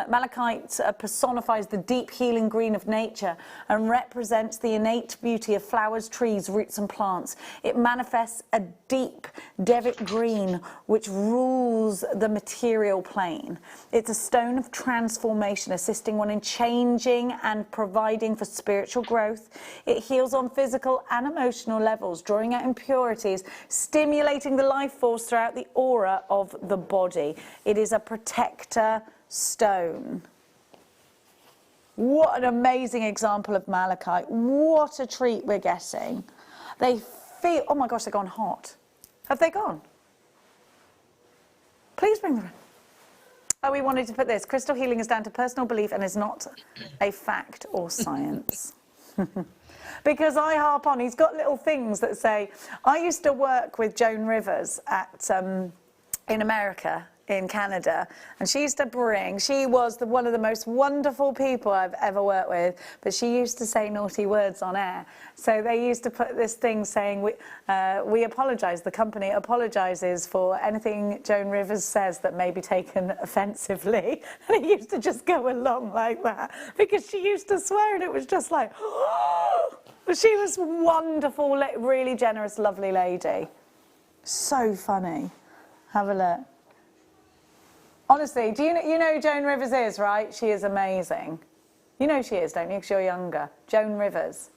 Malachite personifies the deep healing green of nature and represents the innate beauty of flowers, trees, roots and plants. It manifests a deep Devic green which rules the material plane. It's a stone of transformation, assisting one in changing and providing for spiritual growth. It heals on physical and emotional levels, drawing out impurities, stimulating the life force throughout the aura of the body. It is a protector stone. What an amazing example of malachite. What a treat we're getting. They feel, oh my gosh, they've gone hot. Have they gone? Please bring them in. Oh, we wanted to put this. Crystal healing is down to personal belief and is not a fact or science. Because I harp on, he's got little things that say, I used to work with Joan Rivers at in America, in Canada, and she used to bring, she was one of the most wonderful people I've ever worked with, but she used to say naughty words on air. So they used to put this thing saying, we apologise, the company apologises for anything Joan Rivers says that may be taken offensively. And it used to just go along like that, because she used to swear, and it was just like, oh! She was wonderful, really generous, lovely lady. So funny. Have a look. Honestly, do you know who Joan Rivers is, right? She is amazing. You know she is, don't you, because you're younger. Joan Rivers.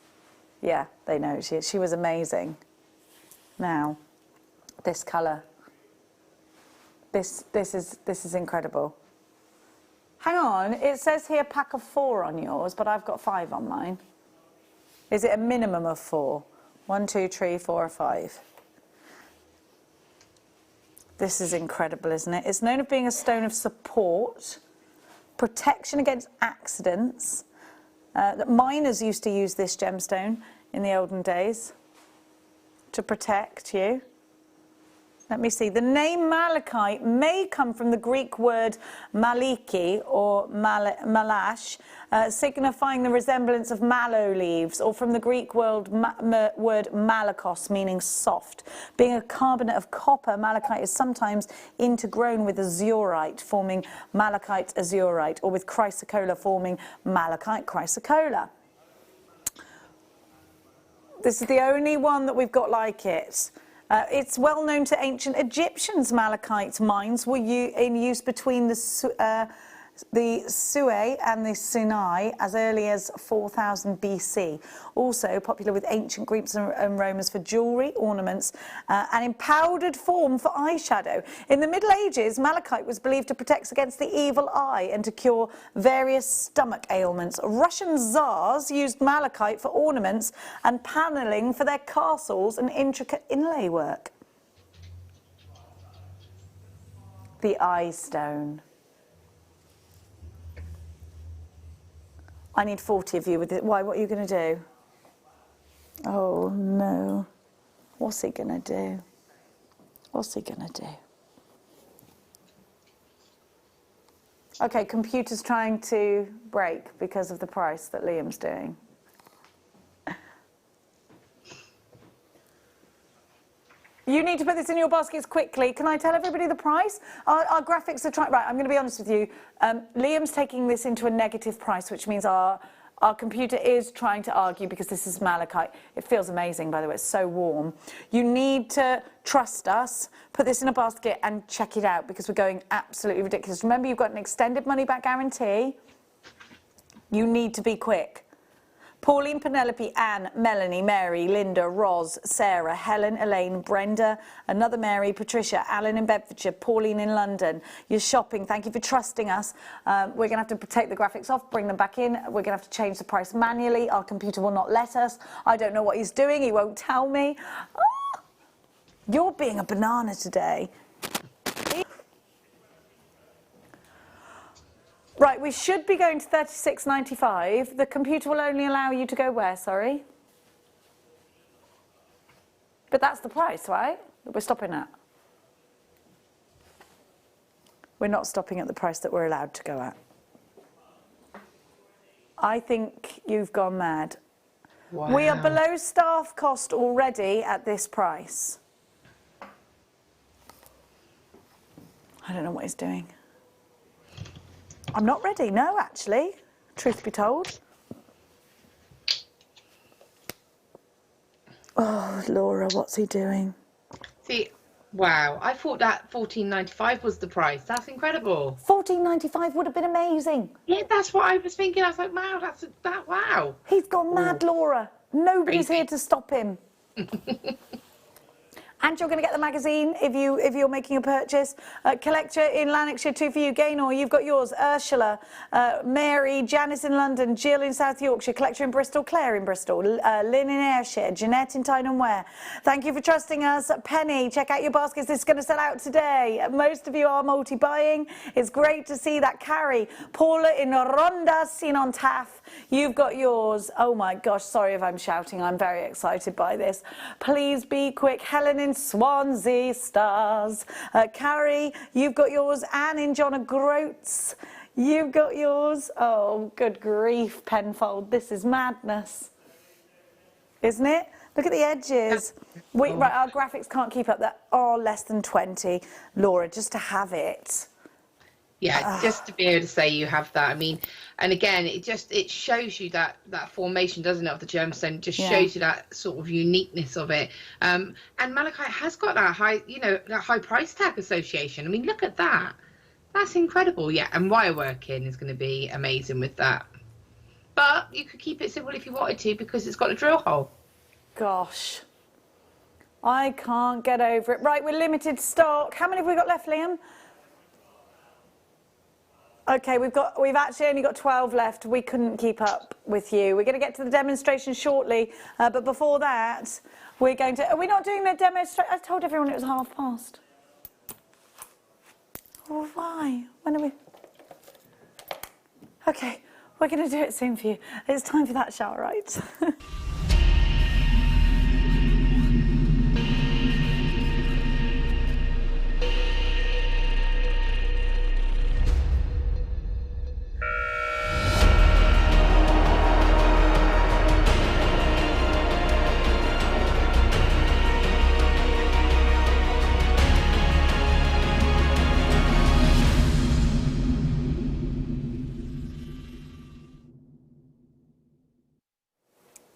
Yeah, they know she is. She was amazing. Now, this colour. This is incredible. Hang on, it says here pack of 4 on yours, but I've got 5 on mine. Is it a minimum of 4? 1, 2, 3, 4, or 5? This is incredible, isn't it? It's known as being a stone of support, protection against accidents. Miners used to use this gemstone in the olden days to protect you. Let me see. The name malachite may come from the Greek word maliki or malash, signifying the resemblance of mallow leaves, or from the Greek word malakos, meaning soft. Being a carbonate of copper, malachite is sometimes intergrown with azurite, forming malachite azurite, or with chrysocolla, forming malachite chrysocolla. This is the only one that we've got like it. It's well known to ancient Egyptians. Malachite mines were in use between the the Sue and the Sinai as early as 4000 BC. Also popular with ancient Greeks and Romans for jewellery, ornaments, and in powdered form for eyeshadow. In the Middle Ages, malachite was believed to protect against the evil eye and to cure various stomach ailments. Russian tsars used malachite for ornaments and panelling for their castles and intricate inlay work. The eye stone. I need 40 of you with it. Why? What are you going to do? Oh no. What's he going to do? What's he going to do? Okay, computer's trying to break because of the price that Liam's doing. You need to put this in your baskets quickly. Can I tell everybody the price? Our graphics are trying... Right, I'm going to be honest with you. Liam's taking this into a negative price, which means our computer is trying to argue because this is malachite. It feels amazing, by the way. It's so warm. You need to trust us, put this in a basket and check it out because we're going absolutely ridiculous. Remember, you've got an extended money-back guarantee. You need to be quick. Pauline, Penelope, Anne, Melanie, Mary, Linda, Ros, Sarah, Helen, Elaine, Brenda, another Mary, Patricia, Alan in Bedfordshire, Pauline in London. You're shopping. Thank you for trusting us. We're going to have to take the graphics off, bring them back in. We're going to have to change the price manually. Our computer will not let us. I don't know what he's doing. He won't tell me. Oh, you're being a banana today. Right, we should be going to $36.95. The computer will only allow you to go where, sorry? But that's the price, right? That we're stopping at. We're not stopping at the price that we're allowed to go at. I think you've gone mad. Wow. We are below staff cost already at this price. I don't know what he's doing. I'm not ready, no, actually, truth be told. Oh, Laura, what's he doing? See, wow, I thought that $14.95 was the price. That's incredible. $14.95 would have been amazing. Yeah, that's what I was thinking. I was like, wow, wow. He's gone mad, Laura. Nobody's here to stop him. And you're going to get the magazine if you're making a purchase. Collector in Lanarkshire, 2 for you. Gaynor, you've got yours. Ursula, Mary, Janice in London, Jill in South Yorkshire, Collector in Bristol, Claire in Bristol, Lynn in Ayrshire, Jeanette in Tyne and Wear. Thank you for trusting us. Penny, check out your baskets. This is going to sell out today. Most of you are multi-buying. It's great to see that. Carrie, Paula in Ronda, seen on Taff. You've got yours. Oh my gosh, sorry if I'm shouting. I'm very excited by this. Please be quick. Helen in Swansea Stars. Carrie, you've got yours. Anne in John O'Groats. You've got yours. Oh, good grief, Penfold. This is madness. Isn't it? Look at the edges. Right, our graphics can't keep up. That are less than 20. Laura, just to have it. Yeah, just to be able to say you have that. I mean, and again, it shows you that formation, doesn't it, of the gemstone? It just shows you that sort of uniqueness of it. And malachite has got that high, that high price tag association. I mean, look at that. That's incredible. Yeah, and wire working is going to be amazing with that. But you could keep it simple if you wanted to because it's got a drill hole. Gosh, I can't get over it. Right, we're limited stock. How many have we got left, Liam? Okay, we've actually only got 12 left. We couldn't keep up with you. We're going to get to the demonstration shortly, but before that, we're going to... Are we not doing the demonstration? I told everyone it was past. Oh, why? When are we... Okay, we're going to do it soon for you. It's time for that Charite.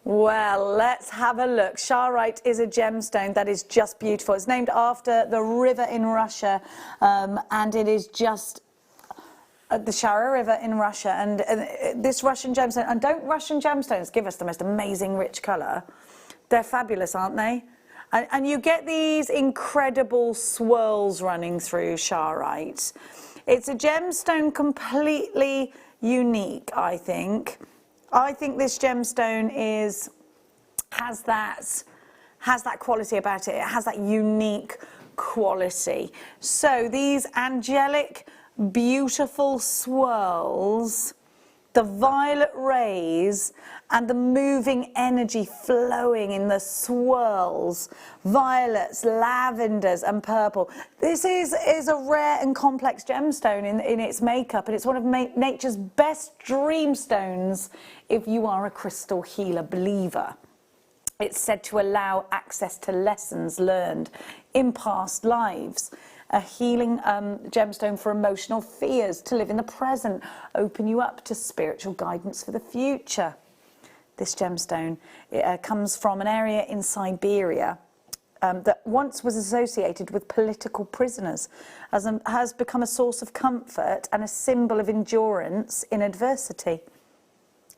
Well, let's have a look. Charite is a gemstone that is just beautiful. It's named after the river in Russia, and it is just at the Shara River in Russia, and this Russian gemstone, and don't Russian gemstones give us the most amazing rich colour? They're fabulous, aren't they? And you get these incredible swirls running through Charite. It's a gemstone completely unique, I think. I think this gemstone has that quality about it. It has that unique quality. So these angelic, beautiful swirls, the violet rays and the moving energy flowing in the swirls, violets, lavenders and purple. This is a rare and complex gemstone in its makeup, and it's one of nature's best dream stones if you are a crystal healer believer. It's said to allow access to lessons learned in past lives. A healing gemstone for emotional fears, to live in the present, open you up to spiritual guidance for the future. This gemstone comes from an area in Siberia that once was associated with political prisoners, has become a source of comfort and a symbol of endurance in adversity.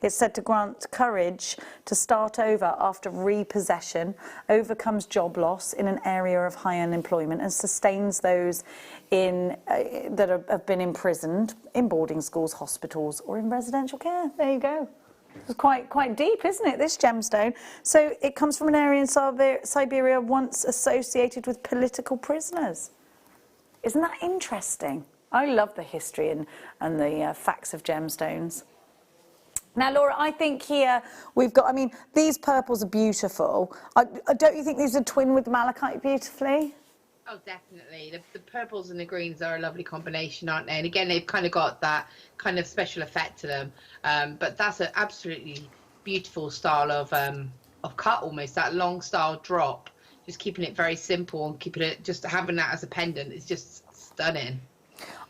It's said to grant courage to start over after repossession, overcomes job loss in an area of high unemployment, and sustains those that have been imprisoned in boarding schools, hospitals, or in residential care. There you go. It's quite deep, isn't it, this gemstone? So it comes from an area in Siberia once associated with political prisoners. Isn't that interesting? I love the history and the facts of gemstones. Now, Laura, I think here we've got, I mean, these purples are beautiful. Don't you think these are twin with malachite beautifully? Oh, definitely. The purples and the greens are a lovely combination, aren't they? And again, they've kind of got that kind of special effect to them. But that's an absolutely beautiful style of cut, almost, that long style drop. Just keeping it very simple and keeping it, just having that as a pendant is just stunning.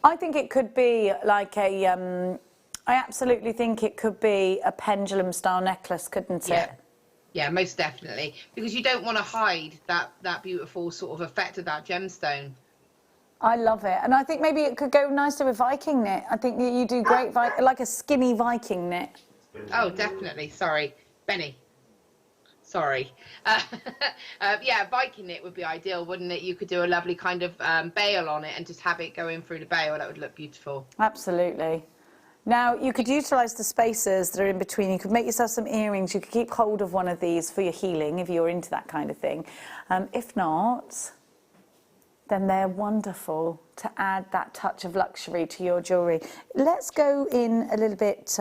I think it could be like I absolutely think it could be a pendulum style necklace, couldn't it? Yeah, most definitely. Because you don't want to hide that beautiful sort of effect of that gemstone. I love it. And I think maybe it could go nicely with Viking knit. I think you do great, like a skinny Viking knit. Oh, definitely. Sorry. Benny. Sorry. Yeah, Viking knit would be ideal, wouldn't it? You could do a lovely kind of bail on it and just have it going through the bail. That would look beautiful. Absolutely. Now, you could utilise the spaces that are in between. You could make yourself some earrings. You could keep hold of one of these for your healing if you're into that kind of thing. If not, then they're wonderful to add that touch of luxury to your jewellery. Let's go in a little bit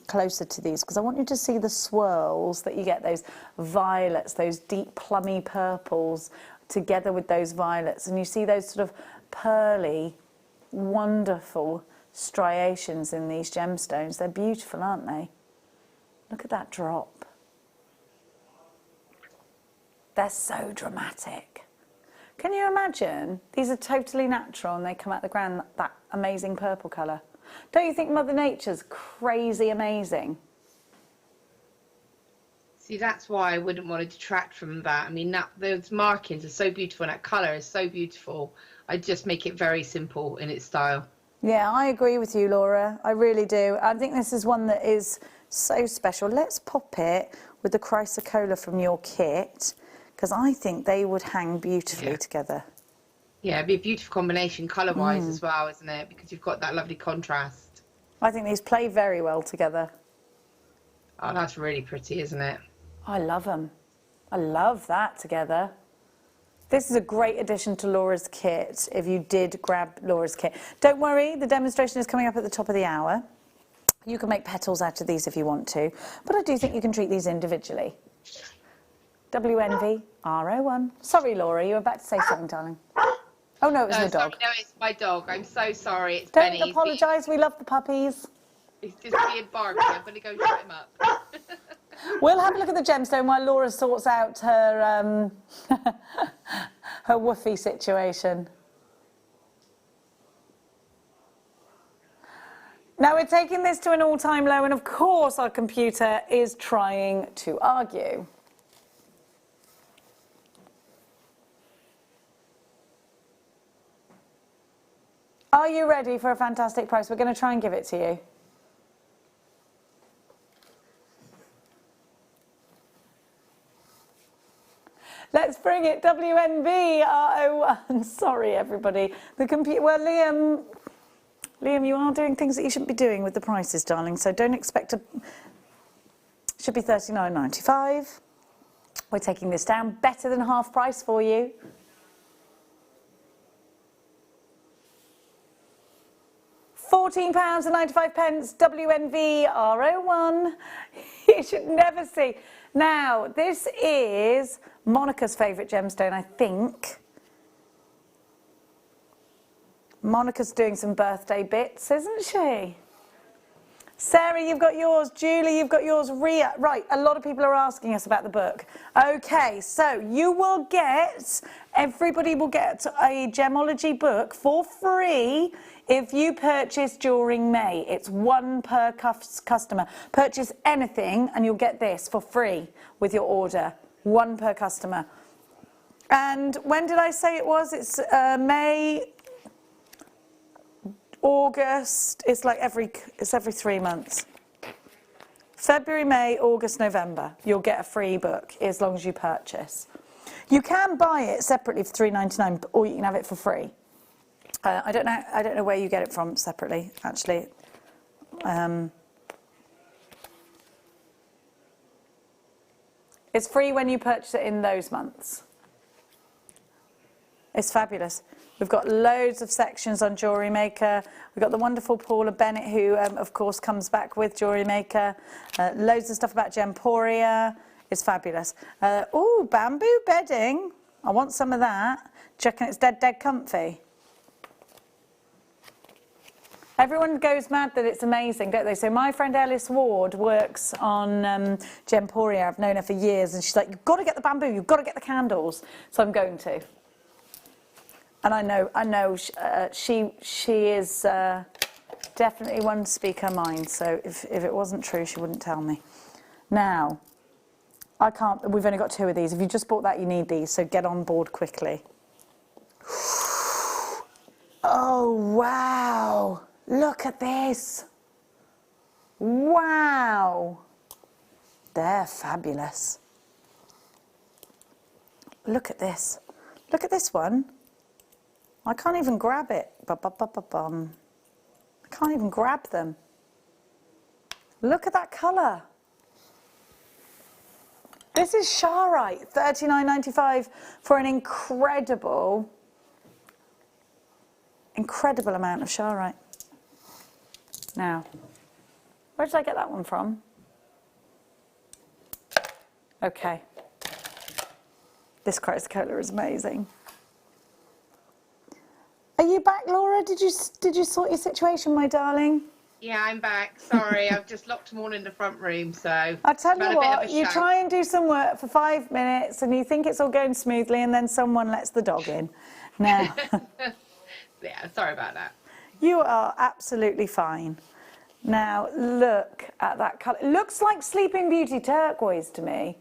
closer to these, because I want you to see the swirls that you get, those violets, those deep plummy purples together with those violets. And you see those sort of pearly, wonderful striations in these gemstones. They're beautiful, aren't they? Look at that drop. They're so dramatic. Can you imagine? These are totally natural and they come out the ground that amazing purple colour. Don't you think Mother Nature's crazy amazing? See, that's why I wouldn't want to detract from that. I mean, those markings are so beautiful and that colour is so beautiful. I'd just make it very simple in its style. Yeah, I agree with you, Laura. I really do. I think this is one that is so special. Let's pop it with the Chrysoprase from your kit, because I think they would hang beautifully together. Yeah, it'd be a beautiful combination colour-wise as well, isn't it? Because you've got that lovely contrast. I think these play very well together. Oh, that's really pretty, isn't it? I love them. I love that together. This is a great addition to Laura's kit, if you did grab Laura's kit. Don't worry, the demonstration is coming up at the top of the hour. You can make petals out of these if you want to, but I do think you can treat these individually. WNV-R01. Sorry, Laura, you were about to say something, darling. Oh, no, it was your dog. Sorry, no, it's my dog. I'm so sorry. It's Don't Benny. apologise, we love the puppies. He's just being barky. I'm going to go shut him up. We'll have a look at the gemstone while Laura sorts out her her woofy situation. Now we're taking this to an all-time low, and of course our computer is trying to argue. Are you ready for a fantastic price? We're going to try and give it to you. Let's bring it. WNB R01. Sorry, everybody. The computer. Well, Liam, you are doing things that you shouldn't be doing with the prices, darling. So don't expect to. Should be $39.95. We're taking this down. Better than half price for you. £14.95, WNV R01. You should never see. Now, this is Monica's favourite gemstone, I think. Monica's doing some birthday bits, isn't she? Sarah, you've got yours. Julie, you've got yours. Ria. Right, a lot of people are asking us about the book. Okay, so you will get, everybody will get a gemology book for free if you purchase during May. It's one per customer. Purchase anything and you'll get this for free with your order. One per customer. And when did I say it was? It's May, August. It's like every 3 months. February, May, August, November. You'll get a free book as long as you purchase. You can buy it separately for $3.99, or you can have it for free. I don't know where you get it from separately, actually. It's free when you purchase it in those months. It's fabulous. We've got loads of sections on Jewellery Maker. We've got the wonderful Paula Bennett, who, of course, comes back with Jewellery Maker. Loads of stuff about Gemporia. It's fabulous. Ooh, bamboo bedding. I want some of that. Do you reckon it's dead comfy? Everyone goes mad that it's amazing, don't they? So my friend Ellis Ward works on Gemporia. I've known her for years, and she's like, you've got to get the bamboo, you've got to get the candles. So I'm going to. And I know she is definitely one to speak her mind. So if it wasn't true, she wouldn't tell me. Now, I can't. We've only got 2 of these. If you just bought that, you need these. So get on board quickly. Oh wow! Look at this. Wow. They're fabulous. Look at this. Look at this one. I can't even grab it. I can't even grab them. Look at that colour. This is Charite, $39.95 for an incredible amount of Charite. Now, where did I get that one from? Okay. This Chrysoprase is amazing. Are you back, Laura? Did you sort your situation, my darling? Yeah, I'm back. Sorry, I've just locked them all in the front room, so... I tell you what, you try and do some work for 5 minutes and you think it's all going smoothly and then someone lets the dog in. Now... Yeah, sorry about that. You are absolutely fine. Now, look at that colour. It looks like Sleeping Beauty turquoise to me.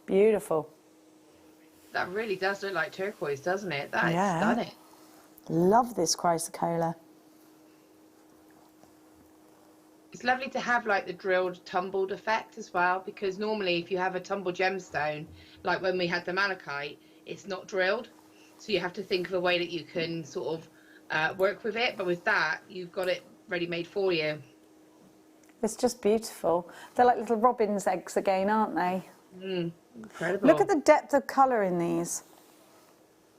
Beautiful. That really does look like turquoise, doesn't it? That is stunning. Love this chrysocolla. It's lovely to have like the drilled tumbled effect as well, because normally if you have a tumbled gemstone, like when we had the malachite, it's not drilled. So you have to think of a way that you can sort of work with it. But with that, you've got it ready made for you. It's just beautiful. They're like little robin's eggs again, aren't they? Incredible. Look at the depth of colour in these.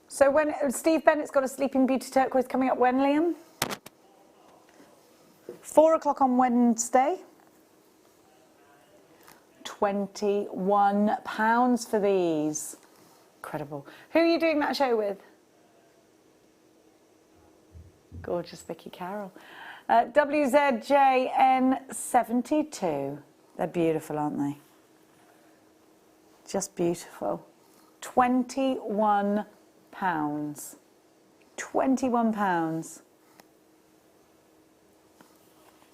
So when Steve Bennett's got a Sleeping Beauty turquoise coming up when, Liam? 4 o'clock on Wednesday. £21 for these. Incredible. Who are you doing that show with? Gorgeous Vicky Carroll. WZJN72. They're beautiful, aren't they? Just beautiful. £21. £21.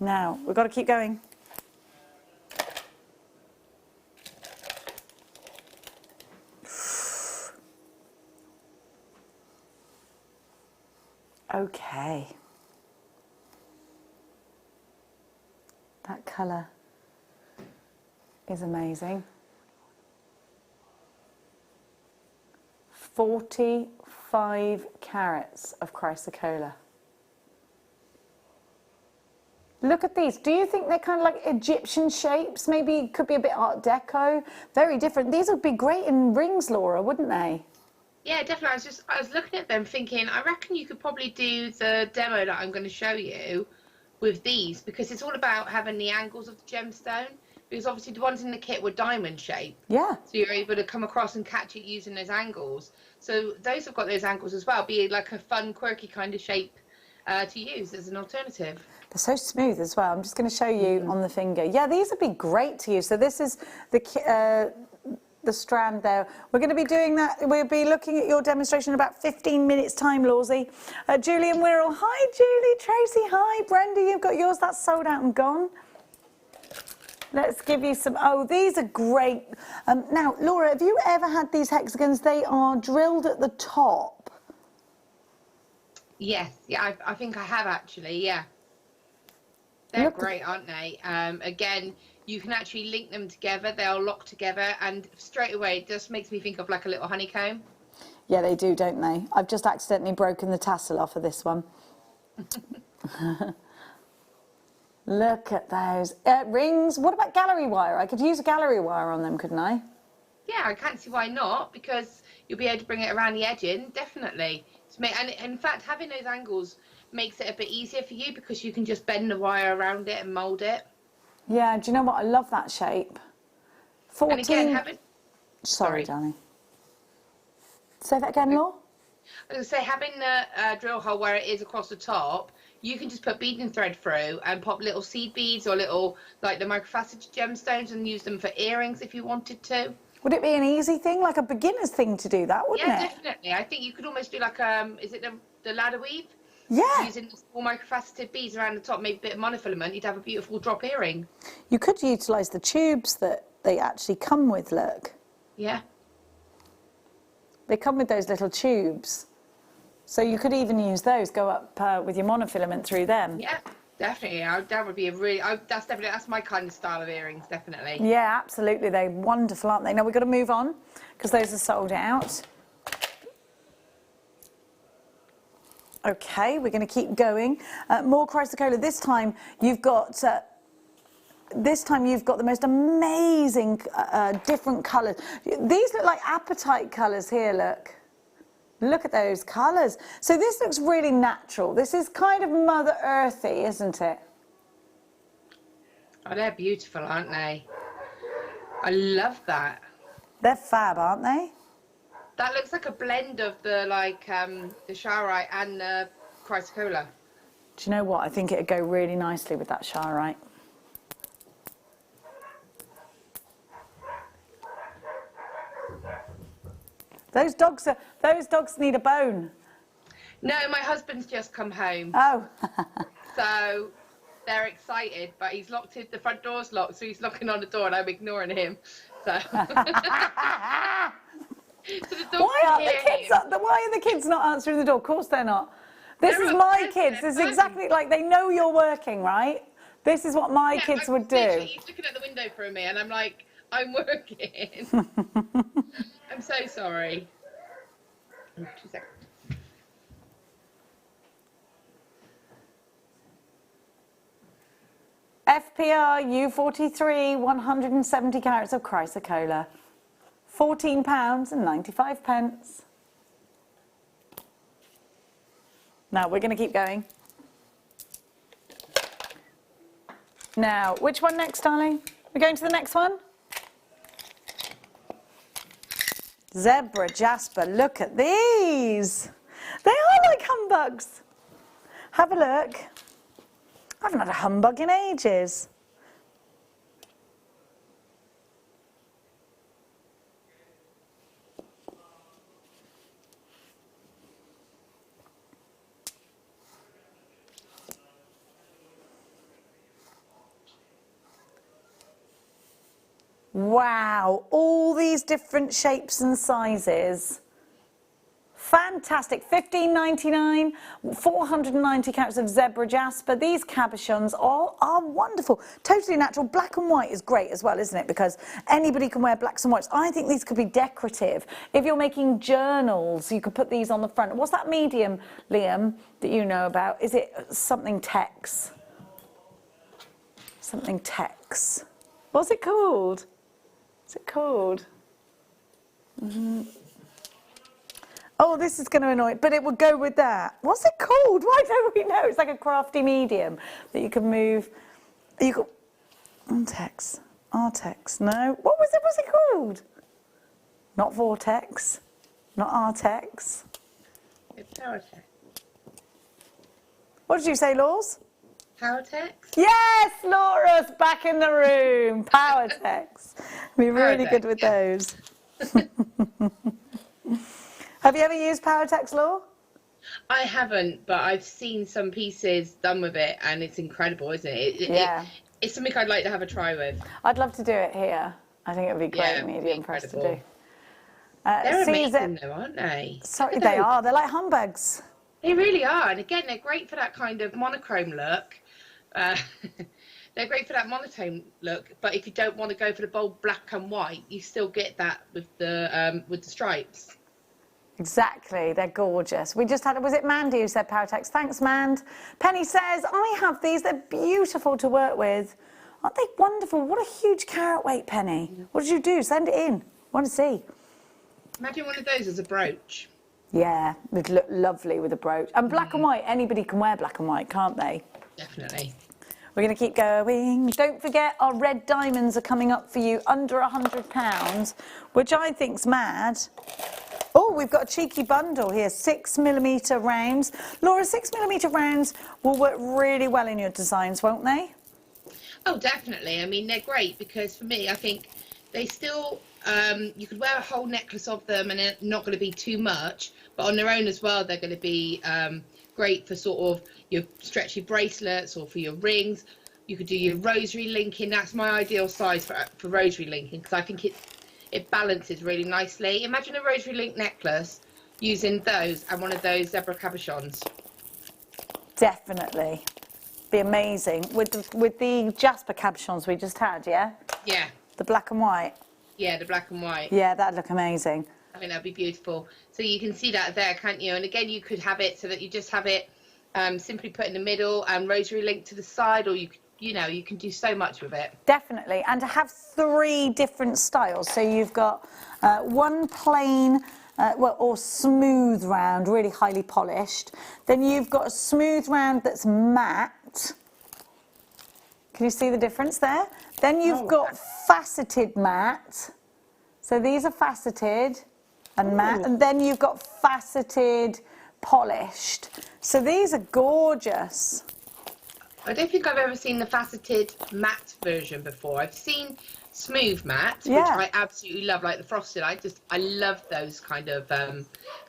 Now, we've got to keep going. Okay. That colour is amazing. 45 carats of chrysocolla. Look at these. Do you think they're kind of like Egyptian shapes? Maybe could be a bit Art Deco. Very different. These would be great in rings, Laura, wouldn't they? Yeah, definitely. I was looking at them thinking, I reckon you could probably do the demo that I'm going to show you with these, because it's all about having the angles of the gemstone, because obviously the ones in the kit were diamond shaped. Yeah. So you're able to come across and catch it using those angles. So those have got those angles as well, be like a fun, quirky kind of shape to use as an alternative. They're so smooth as well. I'm just going to show you on the finger. Yeah, these would be great to use. So this is the strand there. We're going to be doing that. We'll be looking at your demonstration in about 15 minutes time, Lawsy. Julian Wirral. Hi, Julie. Tracy, hi. Brenda, you've got yours. That's sold out and gone. Let's give you some. Oh, these are great. Now, Laura, have you ever had these hexagons? They are drilled at the top. Yes. Yeah, I think I have actually. Yeah. They're great, aren't they? Again, you can actually link them together. They'll lock together, and straight away it just makes me think of like a little honeycomb. Yeah, they do, don't they? I've just accidentally broken the tassel off of this one. Look at those. Rings. What about gallery wire? I could use a gallery wire on them, couldn't I? Yeah, I can't see why not, because you'll be able to bring it around the edging, definitely. And in fact, having those angles makes it a bit easier for you, because you can just bend the wire around it and mould it. Yeah, do you know what? I love that shape. 14... And again, having... Sorry, darling. Say that again, Law? I was going to say, having the drill hole where it is across the top, you can just put beading thread through and pop little seed beads or little, like the microfaceted gemstones, and use them for earrings if you wanted to. Would it be an easy thing, like a beginner's thing to do that, wouldn't it? Yeah, definitely. I think you could almost do like, is it the ladder weave? Yeah. Using the small microfaceted beads around the top, maybe a bit of monofilament, you'd have a beautiful drop earring. You could utilise the tubes that they actually come with, look. Yeah. They come with those little tubes. So you could even use those, go up with your monofilament through them. Yeah, definitely. That would be a really, that's my kind of style of earrings, definitely. Yeah, absolutely. They're wonderful, aren't they? Now we've got to move on, because those are sold out. Okay, we're going to keep going. More chrysocolla. This time you've got the most amazing different colours. These look like apatite colours here, look. Look at those colours. So this looks really natural. This is kind of Mother Earthy, isn't it? Oh, they're beautiful, aren't they? I love that. They're fab, aren't they? That looks like a blend of the the Charite and the chrysocolla. Do you know what? I think it'd go really nicely with that Charite. Those dogs need a bone. No, my husband's just come home. Oh. So they're excited, but he's locked the front door's locked, so he's knocking on the door and I'm ignoring him. So, so the why are the kids not answering the door? Of course they're not. This is my kids. This is exactly like they know you're working, right? This is what my kids would do. He's looking at the window for me and I'm like, I'm working. I'm so sorry. 2 seconds. FPR U43, 170 carats of chrysocolla. £14.95. Now we're going to keep going. Now, which one next, darling? We're going to the next one? Zebra jasper, look at these. They are like humbugs. Have a look. I haven't had a humbug in ages. Wow, all these different shapes and sizes. Fantastic. $15.99, 490 carats of zebra jasper. These cabochons are wonderful. Totally natural. Black and white is great as well, isn't it? Because anybody can wear blacks and whites. I think these could be decorative. If you're making journals, you could put these on the front. What's that medium, Liam, that you know about? Is it something Tex? Something Tex. What's it called? What's it called? Oh, this is going to annoy, but it would go with that. What's it called? Why don't we know? It's like a crafty medium that you can move. You got Artex. Artex. No. What was it? What's it called? Not Vortex. Not Artex. It's Powertex. What did you say, Laws? Powertex? Yes, Laura's back in the room. Powertex. We're really good with those. Have you ever used Powertex, Laura? I haven't, but I've seen some pieces done with it, and it's incredible, isn't it? Yeah. It's something I'd like to have a try with. I'd love to do it here. I think it would be great, Yeah, medium for us to do. incredible. They're amazing, though, aren't they? Sorry, they are. They're like humbugs. They really are, and again, they're great for that kind of monochrome look. They're great for that monotone look, but if you don't want to go for the bold black and white, you still get that with the stripes. Exactly, they're gorgeous. We just had, was it Mandy who said Powertex? Thanks, Mand. Penny says, I have these, they're beautiful to work with. Aren't they wonderful? What a huge carat weight, Penny. What did you do? Send it in. Want to see. Imagine one of those as a brooch. Yeah, it'd look lovely with a brooch. And black and white, anybody can wear black and white, can't they? Definitely. We're going to keep going. Don't forget, our red diamonds are coming up for you under £100, which I think's mad. Oh, we've got a cheeky bundle here, 6mm rounds. Laura, 6mm rounds will work really well in your designs, won't they? Oh, definitely. I mean, they're great because for me, I think they still, you could wear a whole necklace of them and they're not going to be too much, but on their own as well, they're going to be great for sort of your stretchy bracelets or for your rings. You could do your rosary linking. That's my ideal size for rosary linking because I think it balances really nicely. Imagine a rosary link necklace using those and one of those zebra cabochons. Definitely. Be amazing. With the jasper cabochons we just had, yeah? Yeah. The black and white? Yeah, the black and white. Yeah, that'd look amazing. I think that'd be beautiful. So you can see that there, can't you? And again, you could have it so that you just have it simply put in the middle and rosary link to the side, or you can do so much with it. Definitely, and to have 3 different styles. So you've got one plain, or smooth round, really highly polished. Then you've got a smooth round that's matte. Can you see the difference there? Then you've got faceted matte. So these are faceted and matte, and then you've got faceted polished. So these are gorgeous. I don't think I've ever seen the faceted matte version before. I've seen smooth matte, which I absolutely love, like the frosted. I love those kind of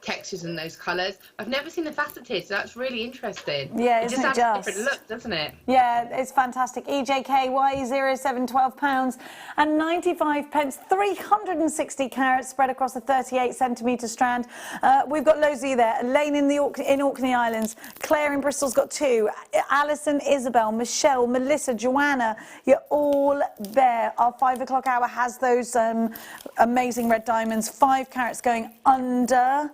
textures and those colours. I've never seen the faceted, so that's really interesting. Yeah, it just adds a different look, doesn't it? Yeah, it's fantastic. EJKY 0712 £12 and 95 pence, 360 carats spread across a 38cm strand. We've got loads of you there. Elaine in Orkney Islands, Claire in Bristol's got 2, Alison, Isabel, Michelle, Melissa, Joanna, you're all there. Our 5 o'clock hour has those amazing red diamonds, 5 carats going under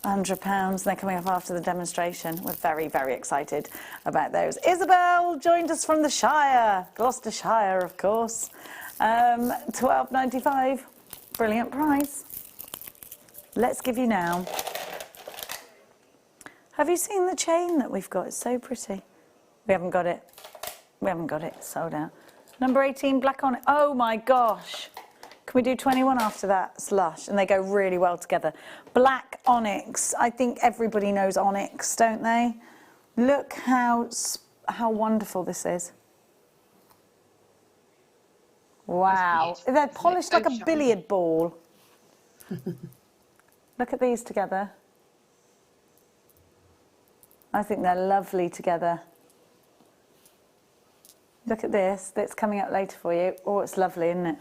£100. They're coming up after the demonstration. We're very, very excited about those. Isabel joined us from the Shire, Gloucestershire, of course. £12.95, brilliant price. Let's give you now. Have you seen the chain that we've got? It's so pretty. We haven't got it. We haven't got it. It's sold out. Number 18, black on it. Oh my gosh. Can we do 21 after that? It's lush, and they go really well together. Black onyx. I think everybody knows onyx, don't they? Look how wonderful this is. Wow. They're polished like a billiard ball. Look at these together. I think they're lovely together. Look at this, that's coming up later for you. Oh, it's lovely, isn't it?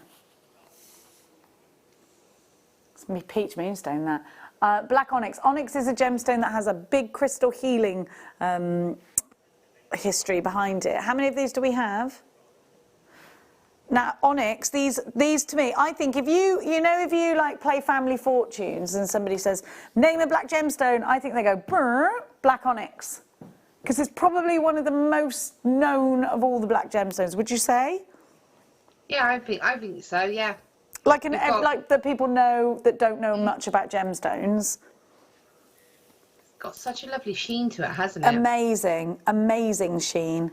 It's me peach moonstone, that. Black onyx. Onyx is a gemstone that has a big crystal healing history behind it. How many of these do we have? Now, onyx, these to me, I think if you like play Family Fortunes and somebody says, name a black gemstone, I think they go, brr, black onyx. Because it's probably one of the most known of all the black gemstones, would you say? Yeah, I think so, yeah. Like that people know that don't know much about gemstones. It's got such a lovely sheen to it, hasn't it? Amazing, amazing sheen.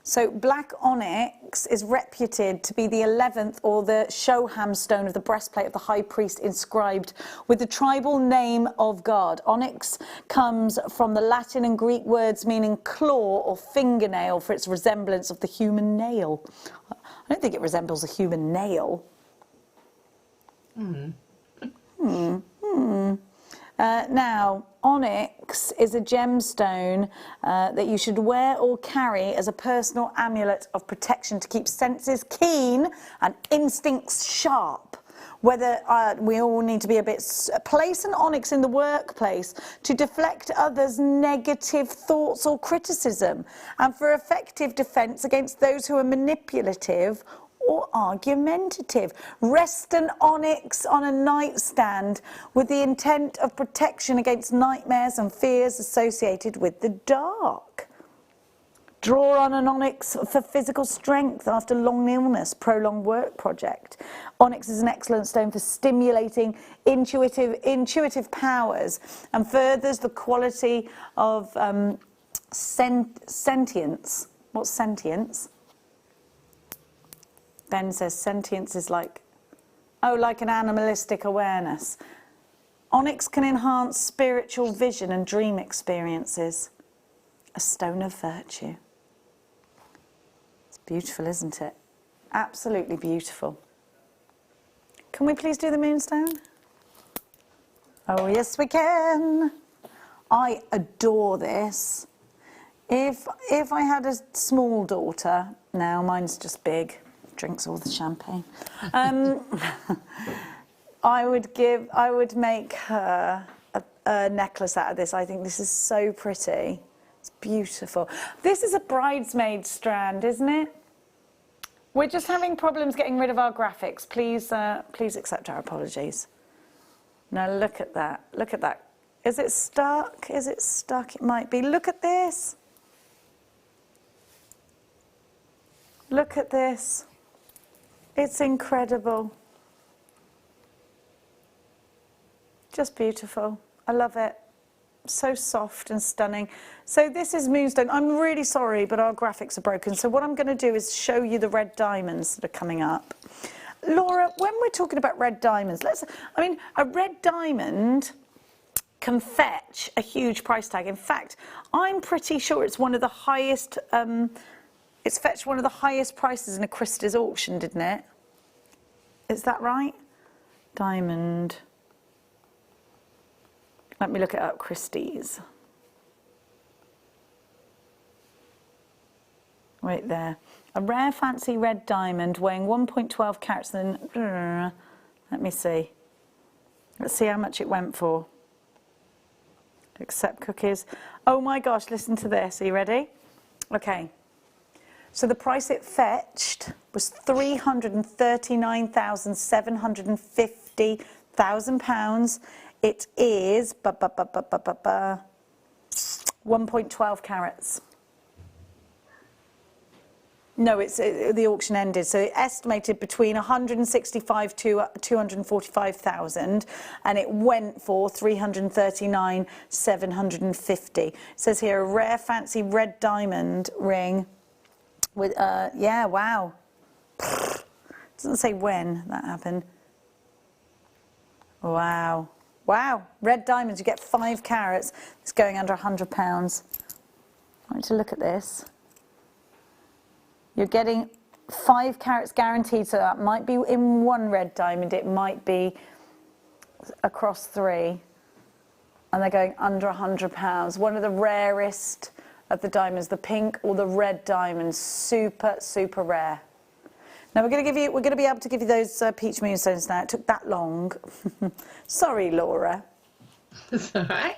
So black onyx is reputed to be the 11th or the Shoham stone of the breastplate of the high priest inscribed with the tribal name of God. Onyx comes from the Latin and Greek words meaning claw or fingernail for its resemblance of the human nail. I don't think it resembles a human nail. Now, onyx is a gemstone that you should wear or carry as a personal amulet of protection to keep senses keen and instincts sharp. Whether we all need to be a bit... Place an onyx in the workplace to deflect others' negative thoughts or criticism and for effective defence against those who are manipulative or argumentative. Rest an onyx on a nightstand with the intent of protection against nightmares and fears associated with the dark. Draw on an onyx for physical strength after long illness, prolonged work project. Onyx is an excellent stone for stimulating intuitive powers and furthers the quality of sentience. What's sentience? Ben says sentience is like an animalistic awareness. Onyx can enhance spiritual vision and dream experiences. A stone of virtue. It's beautiful, isn't it? Absolutely beautiful. Can we please do the Moonstone? Oh, yes, we can. I adore this. If I had a small daughter, now mine's just big, drinks all the champagne. I would make her a necklace out of this. I think this is so pretty. It's beautiful. This is a bridesmaid strand, isn't it? We're just having problems getting rid of our graphics. Please accept our apologies. Now look at that. Look at that. Is it stuck? Is it stuck? It might be. Look at this. Look at this. It's incredible. Just beautiful. I love it. So soft and stunning. So this is Moonstone. I'm really sorry, but our graphics are broken. So what I'm going to do is show you the red diamonds that are coming up. Laura, when we're talking about red diamonds, a red diamond can fetch a huge price tag. In fact, I'm pretty sure it's one of the highest... It's fetched one of the highest prices in a Christie's auction, didn't it? Is that right? Diamond. Let me look it up, Christie's. Right there. A rare fancy red diamond weighing 1.12 carats. Let me see. Let's see how much it went for. Accept cookies. Oh my gosh, listen to this. Are you ready? Okay. So the price it fetched was £339,750,000. It is 1.12 carats. No, the auction ended. So it estimated between 165 to 245,000, and it went for 339,750. It says here a rare fancy red diamond ring. With yeah, wow. Doesn't say when that happened. Wow, wow. Red diamonds. You get 5 carats. It's going under £100. I want you to look at this. You're getting 5 carats guaranteed. So that might be in one red diamond. It might be across 3, and they're going under £100. One of the rarest of the diamonds, the pink or the red diamonds, super, super rare. Now we're going to be able to give you those peach moonstones now. It took that long. Sorry, Laura. That's all right.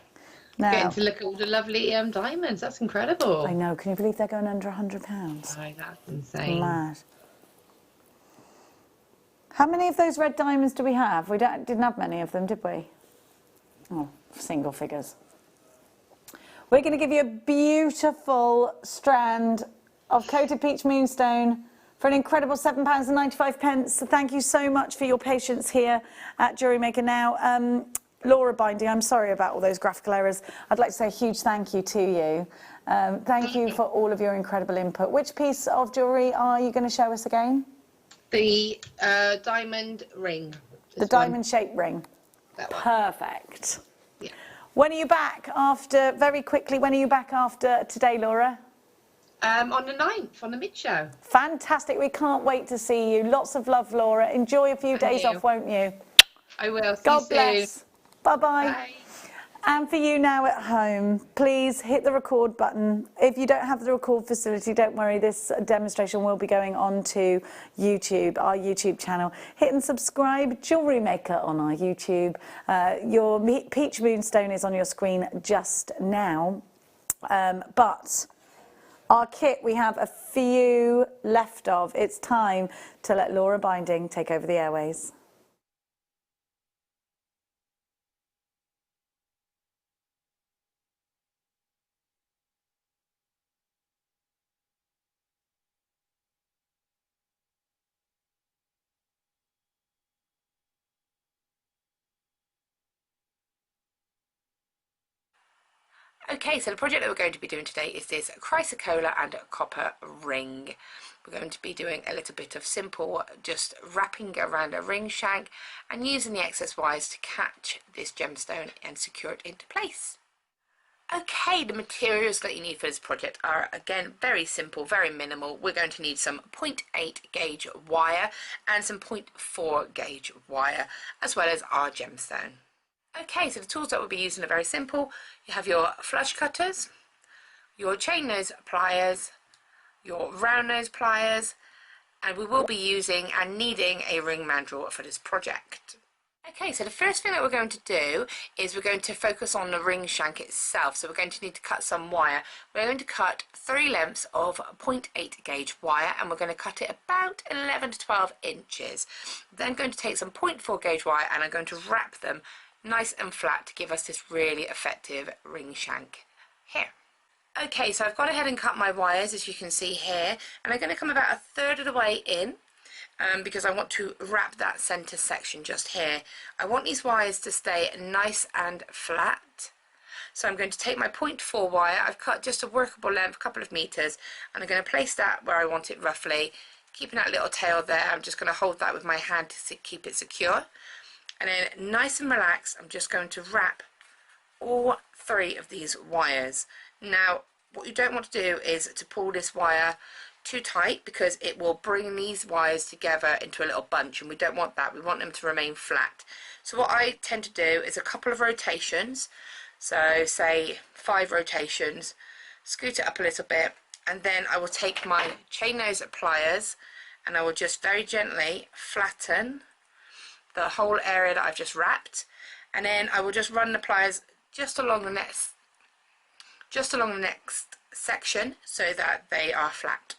Now, Getting to look at all the lovely diamonds. That's incredible. I know. Can you believe they're going under £100? Oh, that's insane. Mad. How many of those red diamonds do we have? We didn't have many of them, did we? Oh, single figures. We're going to give you a beautiful strand of coated peach moonstone for an incredible £7.95. So thank you so much for your patience here at Jewellery Maker. Now, Laura Binding, I'm sorry about all those graphical errors. I'd like to say a huge thank you to you. Thank you for all of your incredible input. Which piece of jewellery are you going to show us again? The diamond ring. The diamond-shaped ring. That one. Perfect. Yeah. When are you back after, very quickly, when are you back after today, Laura? On the 9th, on the mid-show. Fantastic. We can't wait to see you. Lots of love, Laura. Enjoy a few days off, won't you? I will. God See you soon. bless. Bye-bye. Bye. And for you now at home, please hit the record button. If you don't have the record facility, don't worry, this demonstration will be going on to YouTube, our YouTube channel. Hit and subscribe, Jewellery Maker on our YouTube. Your peach moonstone is on your screen just now. But our kit, we have a few left of. It's time to let Laura Binding take over the airways. Okay, so the project that we're going to be doing today is this chrysocolla and copper ring. We're going to be doing a little bit of simple, just wrapping around a ring shank and using the excess wires to catch this gemstone and secure it into place. Okay, the materials that you need for this project are, again, very simple, very minimal. We're going to need some 0.8 gauge wire and some 0.4 gauge wire, as well as our gemstone. Okay, so the tools that we'll be using are very simple. You have your flush cutters, your chain nose pliers, your round nose pliers, and we will be using and needing a ring mandrel for this project. Okay, so the first thing that we're going to do is we're going to focus on the ring shank itself. So we're going to need to cut some wire. We're going to cut 3 lengths of 0.8 gauge wire, and we're going to cut it about 11 to 12 inches. Then going to take some 0.4 gauge wire and I'm going to wrap them nice and flat to give us this really effective ring shank here. Okay, so I've gone ahead and cut my wires, as you can see here, and I'm going to come about 1/3 of the way in because I want to wrap that centre section just here. I want these wires to stay nice and flat. So I'm going to take my 0.4 wire, I've cut just a workable length, a couple of meters, and I'm going to place that where I want it roughly, keeping that little tail there. I'm just going to hold that with my hand to keep it secure. And then nice and relaxed, I'm just going to wrap all 3 of these wires. Now, what you don't want to do is to pull this wire too tight because it will bring these wires together into a little bunch, and we don't want that. We want them to remain flat. So what I tend to do is a couple of rotations, so say 5 rotations, scoot it up a little bit, and then I will take my chain nose pliers and I will just very gently flatten the whole area that I've just wrapped, and then I will just run the pliers just along the next section so that they are flat.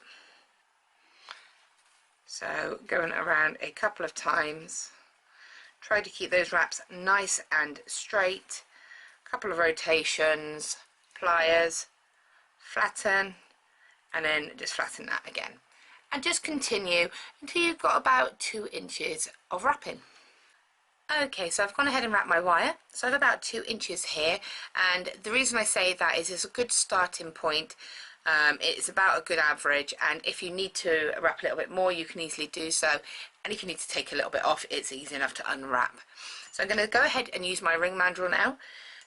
So going around a couple of times, try to keep those wraps nice and straight, couple of rotations, pliers, flatten, and then just flatten that again, and just continue until you've got about 2 inches of wrapping. Okay, so I've gone ahead and wrapped my wire, so I have about 2 inches here, and the reason I say that is it's a good starting point. It's about a good average, and if you need to wrap a little bit more, you can easily do so, and if you need to take a little bit off, it's easy enough to unwrap. So I'm going to go ahead and use my ring mandrel now.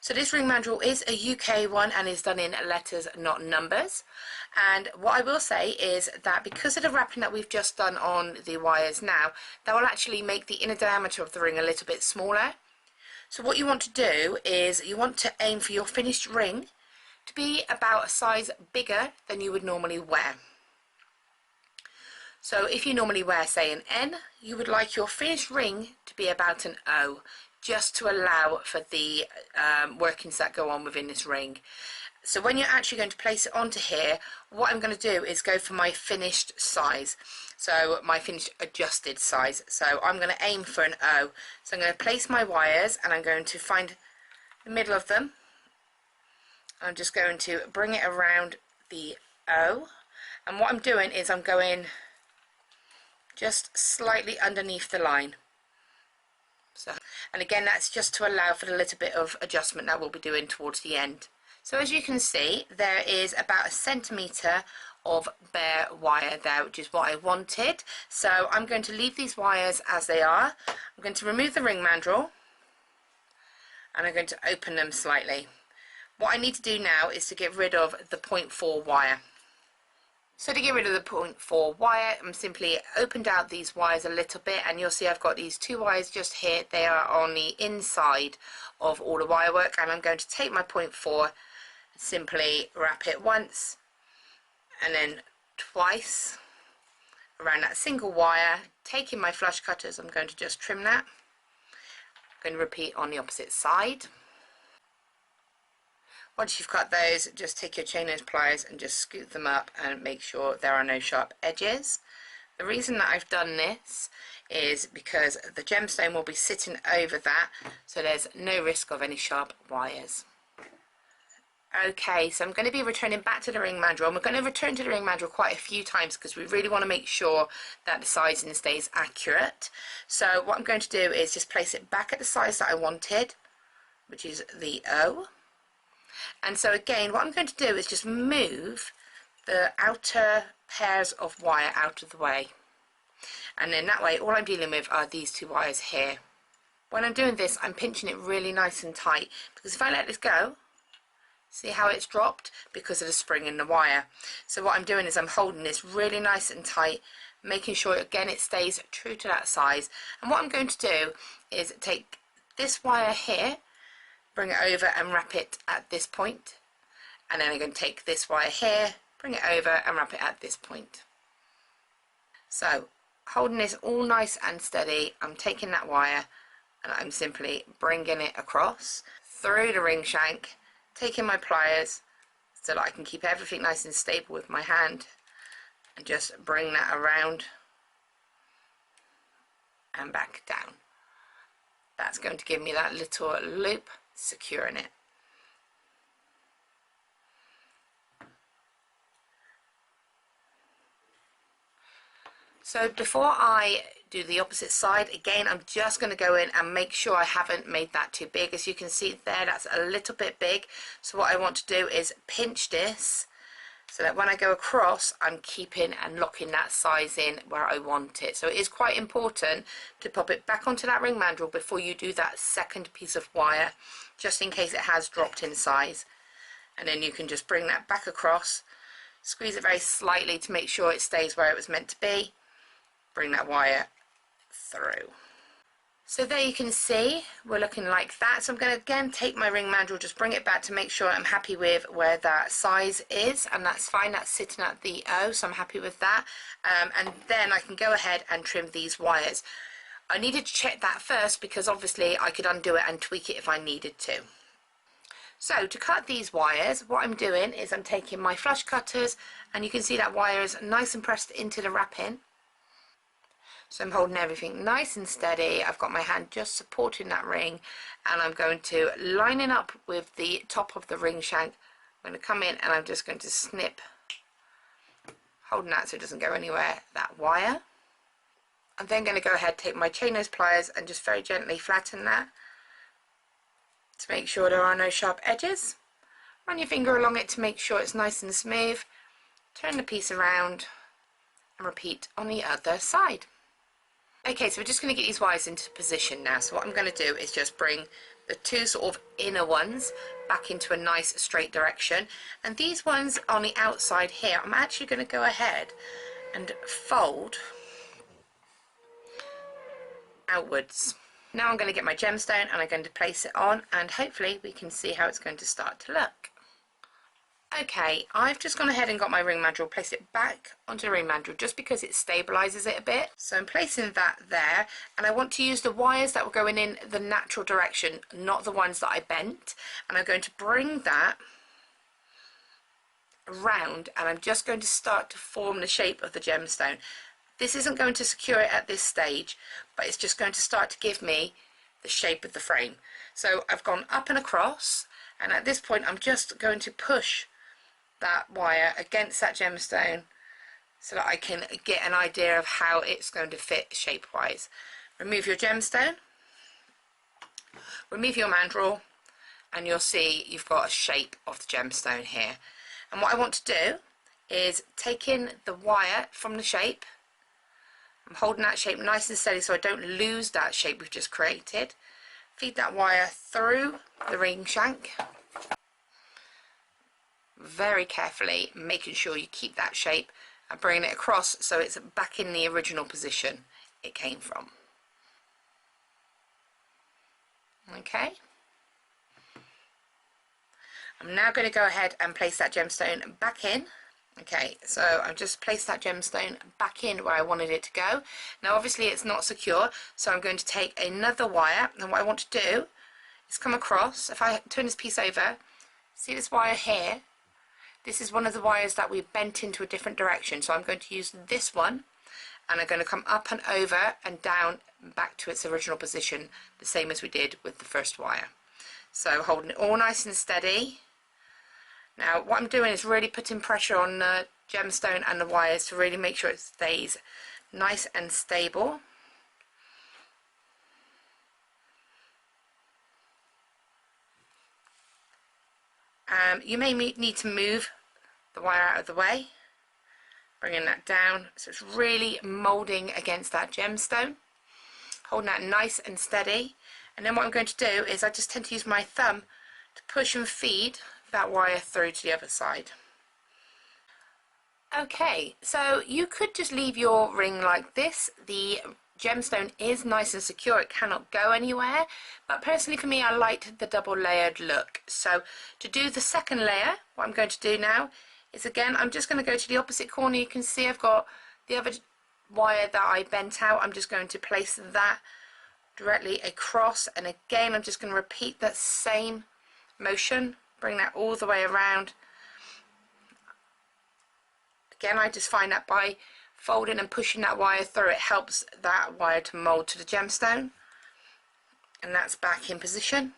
So this ring mandrel is a UK one and is done in letters, not numbers. And what I will say is that because of the wrapping that we've just done on the wires now, that will actually make the inner diameter of the ring a little bit smaller. So what you want to do is you want to aim for your finished ring to be about a size bigger than you would normally wear. So if you normally wear, say, an N, you would like your finished ring to be about an O, just to allow for the workings that go on within this ring. So when you're actually going to place it onto here, what I'm going to do is go for my finished size, so my finished adjusted size. So I'm going to aim for an O. So I'm going to place my wires and I'm going to find the middle of them. I'm just going to bring it around the O, and what I'm doing is I'm going just slightly underneath the line. So, and again, that's just to allow for the little bit of adjustment that we'll be doing towards the end. So as you can see, there is about 1 centimetre of bare wire there, which is what I wanted. So I'm going to leave these wires as they are. I'm going to remove the ring mandrel and I'm going to open them slightly. What I need to do now is to get rid of the 0.4 wire. So to get rid of the 0.4 wire, I'm simply opened out these wires a little bit, and you'll see I've got these 2 wires just here. They are on the inside of all the wire work, and I'm going to take my 0.4, simply wrap it once and then twice around that single wire. Taking my flush cutters, I'm going to just trim that. I'm going to repeat on the opposite side. Once you've cut those, just take your chain nose pliers and just scoop them up and make sure there are no sharp edges. The reason that I've done this is because the gemstone will be sitting over that, so there's no risk of any sharp wires. Okay, so I'm going to be returning back to the ring mandrel, and we're going to return to the ring mandrel quite a few times because we really want to make sure that the sizing stays accurate. So what I'm going to do is just place it back at the size that I wanted, which is the O. And so again, what I'm going to do is just move the outer pairs of wire out of the way, and then that way all I'm dealing with are these 2 wires here. When I'm doing this, I'm pinching it really nice and tight, because if I let this go, see how it's dropped because of the spring in the wire. So what I'm doing is I'm holding this really nice and tight, making sure again it stays true to that size. And what I'm going to do is take this wire here, bring it over and wrap it at this point, and then I'm going to take this wire here, bring it over and wrap it at this point. So holding this all nice and steady, I'm taking that wire and I'm simply bringing it across through the ring shank, taking my pliers so that I can keep everything nice and stable with my hand, and just bring that around and back down. That's going to give me that little loop securing it. So before I do the opposite side, again I'm just going to go in and make sure I haven't made that too big. As you can see there, that's a little bit big, so what I want to do is pinch this so that when I go across I'm keeping and locking that size in where I want it. So it is quite important to pop it back onto that ring mandrel before you do that second piece of wire, just in case it has dropped in size. And then you can just bring that back across, squeeze it very slightly to make sure it stays where it was meant to be, bring that wire through. So there you can see we're looking like that. So I'm going to again take my ring mandrel, just bring it back to make sure I'm happy with where that size is, and that's fine, that's sitting at the O, so I'm happy with that. And then I can go ahead and trim these wires. I needed to check that first because obviously I could undo it and tweak it if I needed to. So to cut these wires, what I'm doing is I'm taking my flush cutters, and you can see that wire is nice and pressed into the wrapping. So I'm holding everything nice and steady. I've got my hand just supporting that ring, and I'm going to line it up with the top of the ring shank. I'm going to come in and I'm just going to snip, holding that so it doesn't go anywhere, that wire. I'm then going to go ahead, take my chain nose pliers and just very gently flatten that to make sure there are no sharp edges. Run your finger along it to make sure it's nice and smooth. Turn the piece around and repeat on the other side. Okay, so we're just going to get these wires into position now. So what I'm going to do is just bring the 2 sort of inner ones back into a nice straight direction, and these ones on the outside here I'm actually going to go ahead and fold outwards. Now I'm going to get my gemstone and I'm going to place it on, and hopefully we can see how it's going to start to look. Okay, I've just gone ahead and got my ring mandrel, placed it back onto the ring mandrel just because it stabilises it a bit. So I'm placing that there, and I want to use the wires that were going in the natural direction, not the ones that I bent. And I'm going to bring that around, and I'm just going to start to form the shape of the gemstone. This isn't going to secure it at this stage, but it's just going to start to give me the shape of the frame. So I've gone up and across, and at this point I'm just going to push that wire against that gemstone so that I can get an idea of how it's going to fit shape wise. Remove your gemstone, remove your mandrel, and you'll see you've got a shape of the gemstone here. And what I want to do is take in the wire from the shape. I'm holding that shape nice and steady so I don't lose that shape we've just created. Feed that wire through the ring shank, very carefully, making sure you keep that shape and bringing it across so it's back in the original position it came from. Okay, I'm now going to go ahead and place that gemstone back in. Okay, so I've just placed that gemstone back in where I wanted it to go. Now obviously it's not secure, so I'm going to take another wire, and what I want to do is come across. If I turn this piece over, see this wire here? This is one of the wires that we bent into a different direction, so I'm going to use this one, and I'm going to come up and over and down back to its original position, the same as we did with the first wire. So holding it all nice and steady. Now what I'm doing is really putting pressure on the gemstone and the wires to really make sure it stays nice and stable. You may need to move the wire out of the way, bringing that down so it's really moulding against that gemstone, holding that nice and steady. And then what I'm going to do is I just tend to use my thumb to push and feed that wire through to the other side. Okay, so you could just leave your ring like this. The gemstone is nice and secure, it cannot go anywhere, but personally for me I liked the double layered look. So to do the second layer, what I'm going to do now is, again, I'm just going to go to the opposite corner. You can see I've got the other wire that I bent out. I'm just going to place that directly across, and again I'm just going to repeat that same motion, bring that all the way around. Again, I just find that by folding and pushing that wire through, it helps that wire to mould to the gemstone, and that's back in position.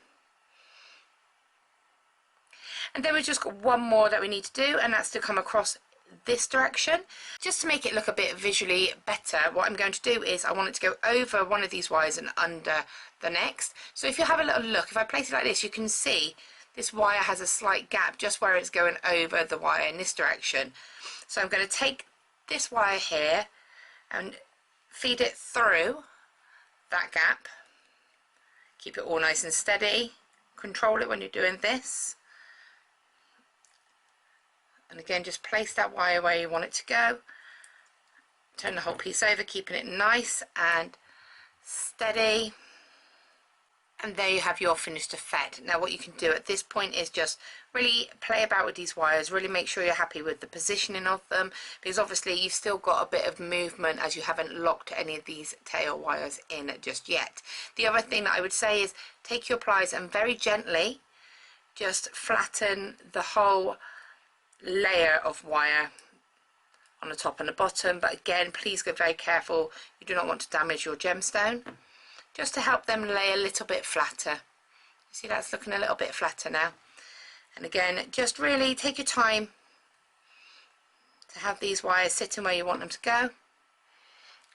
And then we've just got one more that we need to do, and that's to come across this direction. Just to make it look a bit visually better, what I'm going to do is I want it to go over one of these wires and under the next. So if you have a little look, if I place it like this, you can see this wire has a slight gap just where it's going over the wire in this direction. So I'm going to take this wire here and feed it through that gap. Keep it all nice and steady. Control it when you're doing this. And again, just place that wire where you want it to go. Turn the whole piece over, keeping it nice and steady. And there you have your finished effect. Now what you can do at this point is just really play about with these wires, really make sure you're happy with the positioning of them, because obviously you've still got a bit of movement as you haven't locked any of these tail wires in just yet. The other thing that I would say is take your pliers and very gently just flatten the whole layer of wire on the top and the bottom, but again please go very careful, you do not want to damage your gemstone, just to help them lay a little bit flatter. You see that's looking a little bit flatter now. And again, just really take your time to have these wires sitting where you want them to go,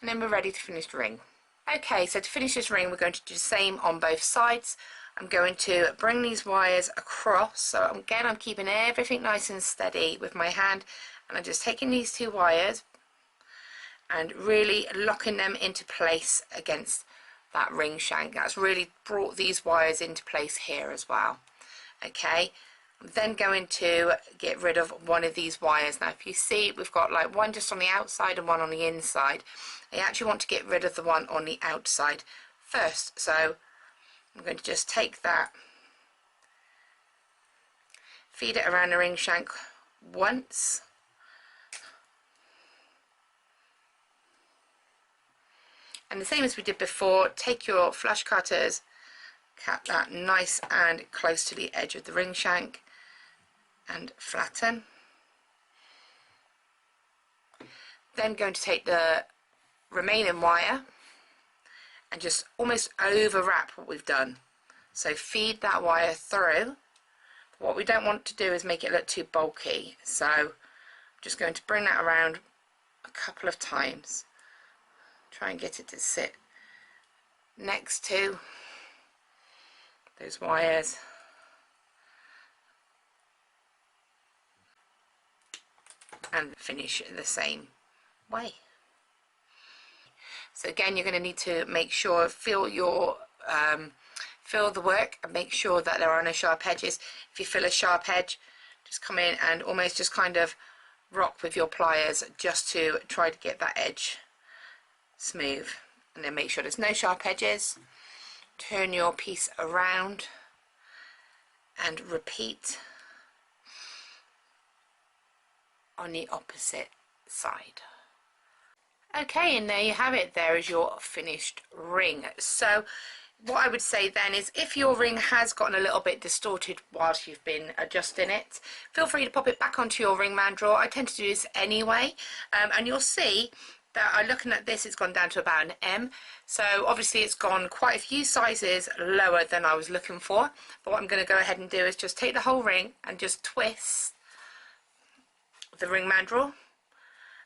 and then we're ready to finish the ring. Okay, so to finish this ring we're going to do the same on both sides. I'm going to bring these wires across, so again I'm keeping everything nice and steady with my hand, and I'm just taking these two wires and really locking them into place against that ring shank. That's really brought these wires into place here as well. Okay, I'm then going to get rid of one of these wires. Now if you see, we've got like one just on the outside and one on the inside. I actually want to get rid of the one on the outside first, so I'm going to just take that feed it around the ring shank once. And the same as we did before, take your flush cutters, cut that nice and close to the edge of the ring shank and flatten. Then going to take the remaining wire and just almost overwrap what we've done. So feed that wire through. What we don't want to do is make it look too bulky, so I'm just going to bring that around a couple of times. Try and get it to sit next to those wires. And finish the same way. So again, you're going to need to make sure, feel the work and make sure that there are no sharp edges. If you feel a sharp edge, just come in and almost just kind of rock with your pliers just to try to get that edge smooth, and then make sure there's no sharp edges. Turn your piece around and repeat on the opposite side. Okay, and there you have it. There is your finished ring. So what I would say then is, if your ring has gotten a little bit distorted whilst you've been adjusting it, feel free to pop it back onto your ring mount drawer. I tend to do this anyway, and you'll see that looking at this, it's gone down to about an M. So obviously it's gone quite a few sizes lower than I was looking for. But what I'm going to go ahead and do is just take the whole ring and just twist the ring mount drawer,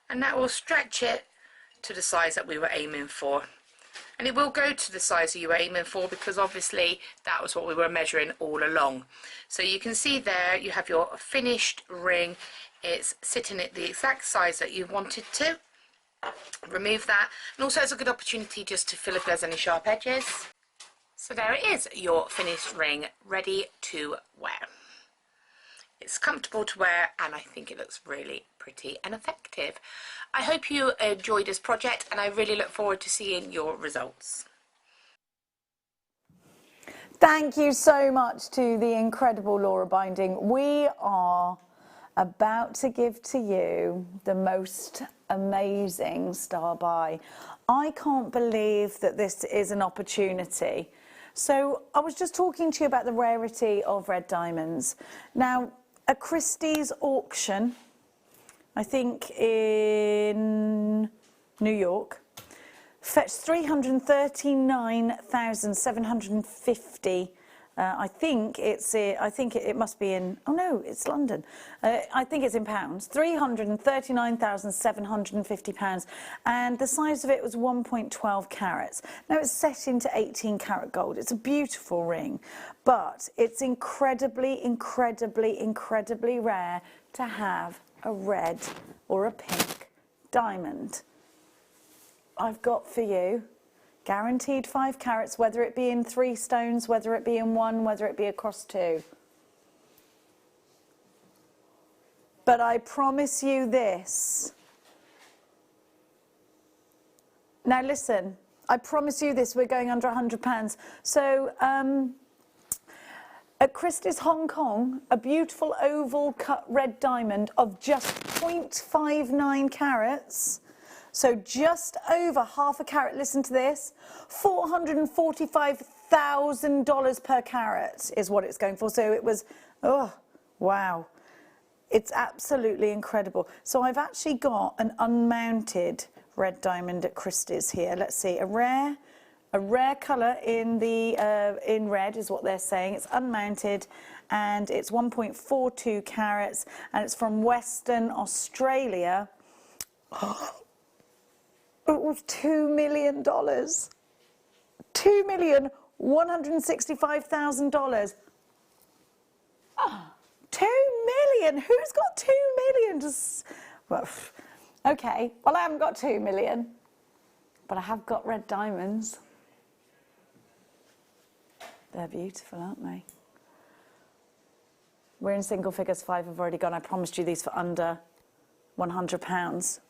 and that will stretch it to the size that we were aiming for. And it will go to the size that you were aiming for, because obviously that was what we were measuring all along. So you can see there you have your finished ring. It's sitting at the exact size that you wanted to. Remove that, and also it's a good opportunity just to feel if there's any sharp edges. So there it is, your finished ring ready to wear. It's comfortable to wear, and I think it looks really pretty and effective. I hope you enjoyed this project, and I really look forward to seeing your results. Thank you so much to the incredible Laura Binding. We are about to give to you the most amazing star buy. I can't believe that this is an opportunity. So I was just talking to you about the rarity of red diamonds. Now, a Christie's auction, I think in New York, fetched 339,750. I think it must be in, oh no, it's London. I think it's in pounds. 339,750 pounds, and the size of it was 1.12 carats. Now it's set into 18 karat gold. It's a beautiful ring, but it's incredibly, incredibly, incredibly rare to have a red or a pink diamond. I've got for you guaranteed 5 carats, whether it be in 3 stones, whether it be in 1, whether it be across 2. But I promise you this. Now listen, I promise you this, we're going under £100. So at Christie's Hong Kong, a beautiful oval cut red diamond of just 0.59 carats. So just over half a carat, listen to this, $445,000 per carat is what it's going for. So it was, oh, wow. It's absolutely incredible. So I've actually got an unmounted red diamond at Christie's here. Let's see, a rare colour in red is what they're saying. It's unmounted, and it's 1.42 carats, and it's from Western Australia. It was $2 million. $2,165,000. Oh, 2 million. Who's got 2 million? Well, okay. Well, I haven't got 2 million, but I have got red diamonds. They're beautiful, aren't they? We're in single figures. 5 have already gone. I promised you these for under £100.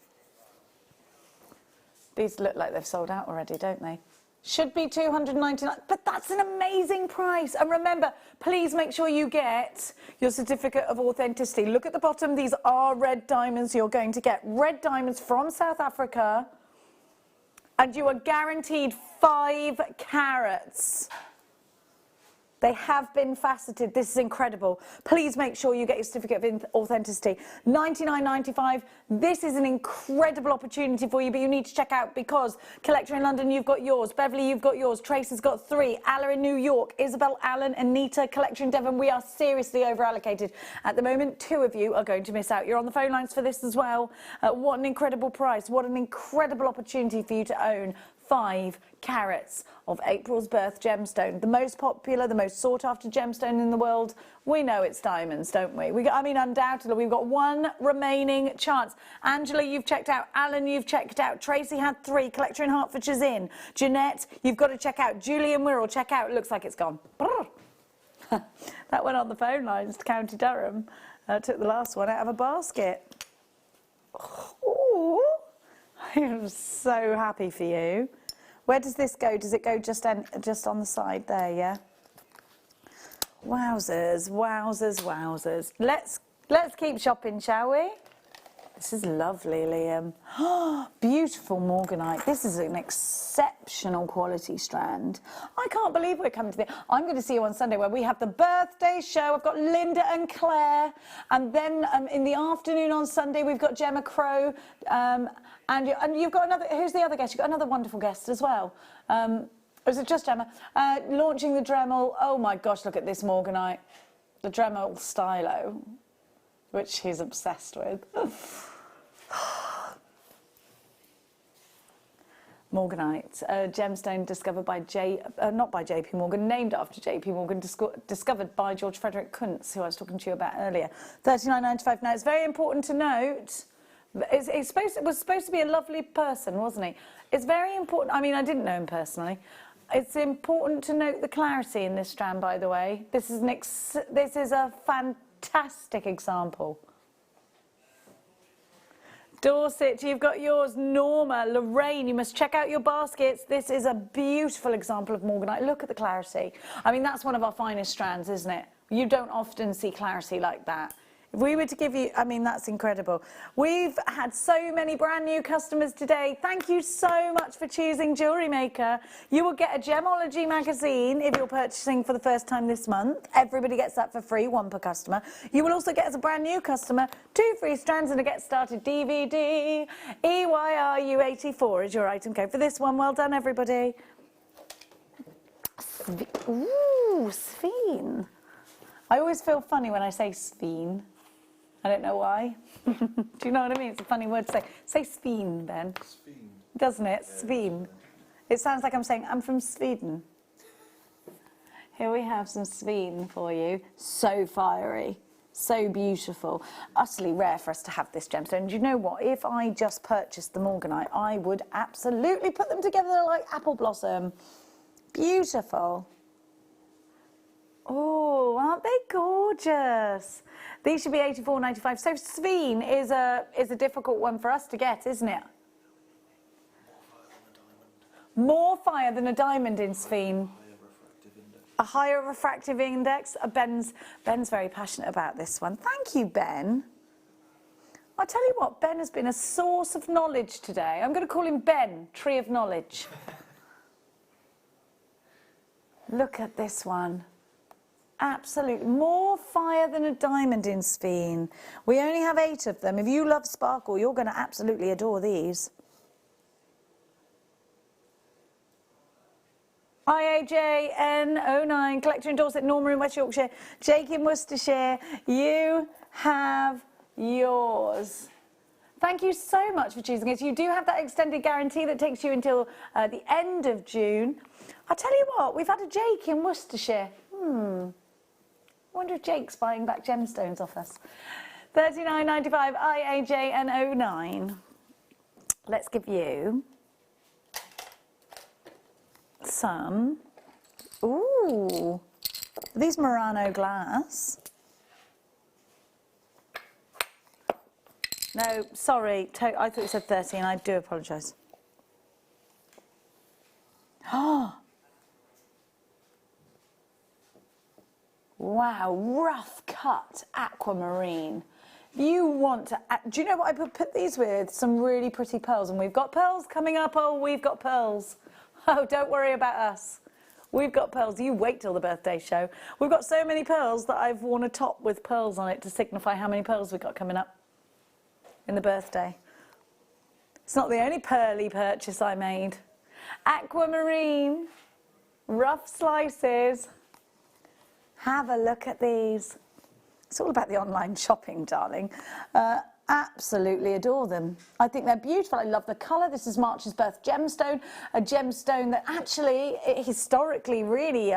These look like they've sold out already, don't they? Should be $299, but that's an amazing price. And remember, please make sure you get your certificate of authenticity. Look at the bottom. These are red diamonds. You're going to get red diamonds from South Africa, and you are guaranteed 5 carats. They have been faceted. This is incredible. Please make sure you get your certificate of authenticity. $99.95. This is an incredible opportunity for you, but you need to check out, because Collector in London, you've got yours. Beverly, you've got yours. Trace has got 3. Alla in New York. Isabel, Alan, Anita, Collector in Devon. We are seriously over allocated. At the moment, 2 of you are going to miss out. You're on the phone lines for this as well. What an incredible price. What an incredible opportunity for you to own 5 carats of April's birth gemstone, the most popular, the most sought after gemstone in the world. We know it's diamonds, don't we? I mean, undoubtedly, we've got 1 remaining chance. Angela, you've checked out. Alan, you've checked out. Tracy had 3. Collector in Hertfordshire's in. Jeanette, you've got to check out. Julie and Wirral, check out. It looks like it's gone. That went on the phone lines to County Durham. Took the last one out of a basket. Ooh, I'm so happy for you. Where does this go? Does it go just on the side there, yeah? Wowzers, wowzers, wowzers. Let's keep shopping, shall we? This is lovely, Liam. Beautiful morganite. This is an exceptional quality strand. I can't believe we're coming to this. I'm going to see you on Sunday where we have the birthday show. I've got Linda and Claire. And then in the afternoon on Sunday, we've got Gemma Crow. And you've got another, who's the other guest? You've got another wonderful guest as well. Or is it just Gemma? Launching the Dremel. Oh my gosh, look at this morganite. The Dremel Stylo, which he's obsessed with. Morganite, a gemstone discovered by not by JP Morgan, named after JP Morgan, discovered by George Frederick Kuntz, who I was talking to you about earlier. $39.95. Now, it's very important to note, it was supposed to be a lovely person, wasn't he? It's very important. I mean, I didn't know him personally. It's important to note the clarity in this strand, by the way. This is a fantastic example. Dorset, you've got yours. Norma, Lorraine, you must check out your baskets. This is a beautiful example of morganite. Look at the clarity. I mean, that's one of our finest strands, isn't it? You don't often see clarity like that. If we were to give you, I mean, that's incredible. We've had so many brand new customers today. Thank you so much for choosing Jewellery Maker. You will get a Gemology magazine if you're purchasing for the first time this month. Everybody gets that for free, 1 per customer. You will also get, as a brand new customer, 2 free strands and a Get Started DVD. EYRU84 is your item code for this one. Well done, everybody. Ooh, Sphene. I always feel funny when I say Sphene. I don't know why. Do you know what I mean? It's a funny word to say. Say Sphene, Ben. Sphene. Doesn't it? Yeah, Sphene. It sounds like I'm saying, I'm from Sweden. Here we have some Sphene for you. So fiery. So beautiful. Utterly rare for us to have this gemstone. Do you know what? If I just purchased the morganite, I would absolutely put them together like apple blossom. Beautiful. Oh, aren't they gorgeous? These should be $84.95. So Sphene is a difficult one for us to get, isn't it? More fire than a diamond in Sphene. A higher refractive index. Ben's very passionate about this one. Thank you, Ben. I'll tell you what, Ben has been a source of knowledge today. I'm going to call him Ben, Tree of Knowledge. Look at this one. Absolutely. More fire than a diamond in Sphene. We only have 8 of them. If you love sparkle, you're going to absolutely adore these. IAJN09, Collector in Dorset, Norma in West Yorkshire, Jake in Worcestershire, you have yours. Thank you so much for choosing us. You do have that extended guarantee that takes you until the end of June. I'll tell you what, we've had a Jake in Worcestershire. I wonder if Jake's buying back gemstones off us. $39.95, IAJN09. Let's give you some, ooh, these Murano glass. No, sorry, I thought you said 30 and I do apologise. Wow, rough cut aquamarine. You want to, do you know what I put these with? Some really pretty pearls, and we've got pearls coming up. Oh, we've got pearls. Oh, don't worry about us. We've got pearls. You wait till the birthday show. We've got so many pearls that I've worn a top with pearls on it to signify how many pearls we've got coming up in the birthday. It's not the only pearly purchase I made. Aquamarine, rough slices. Have a look at these. It's all about the online shopping, darling. Absolutely adore them. I think they're beautiful. I love the colour. This is March's Birth gemstone, a gemstone that actually historically really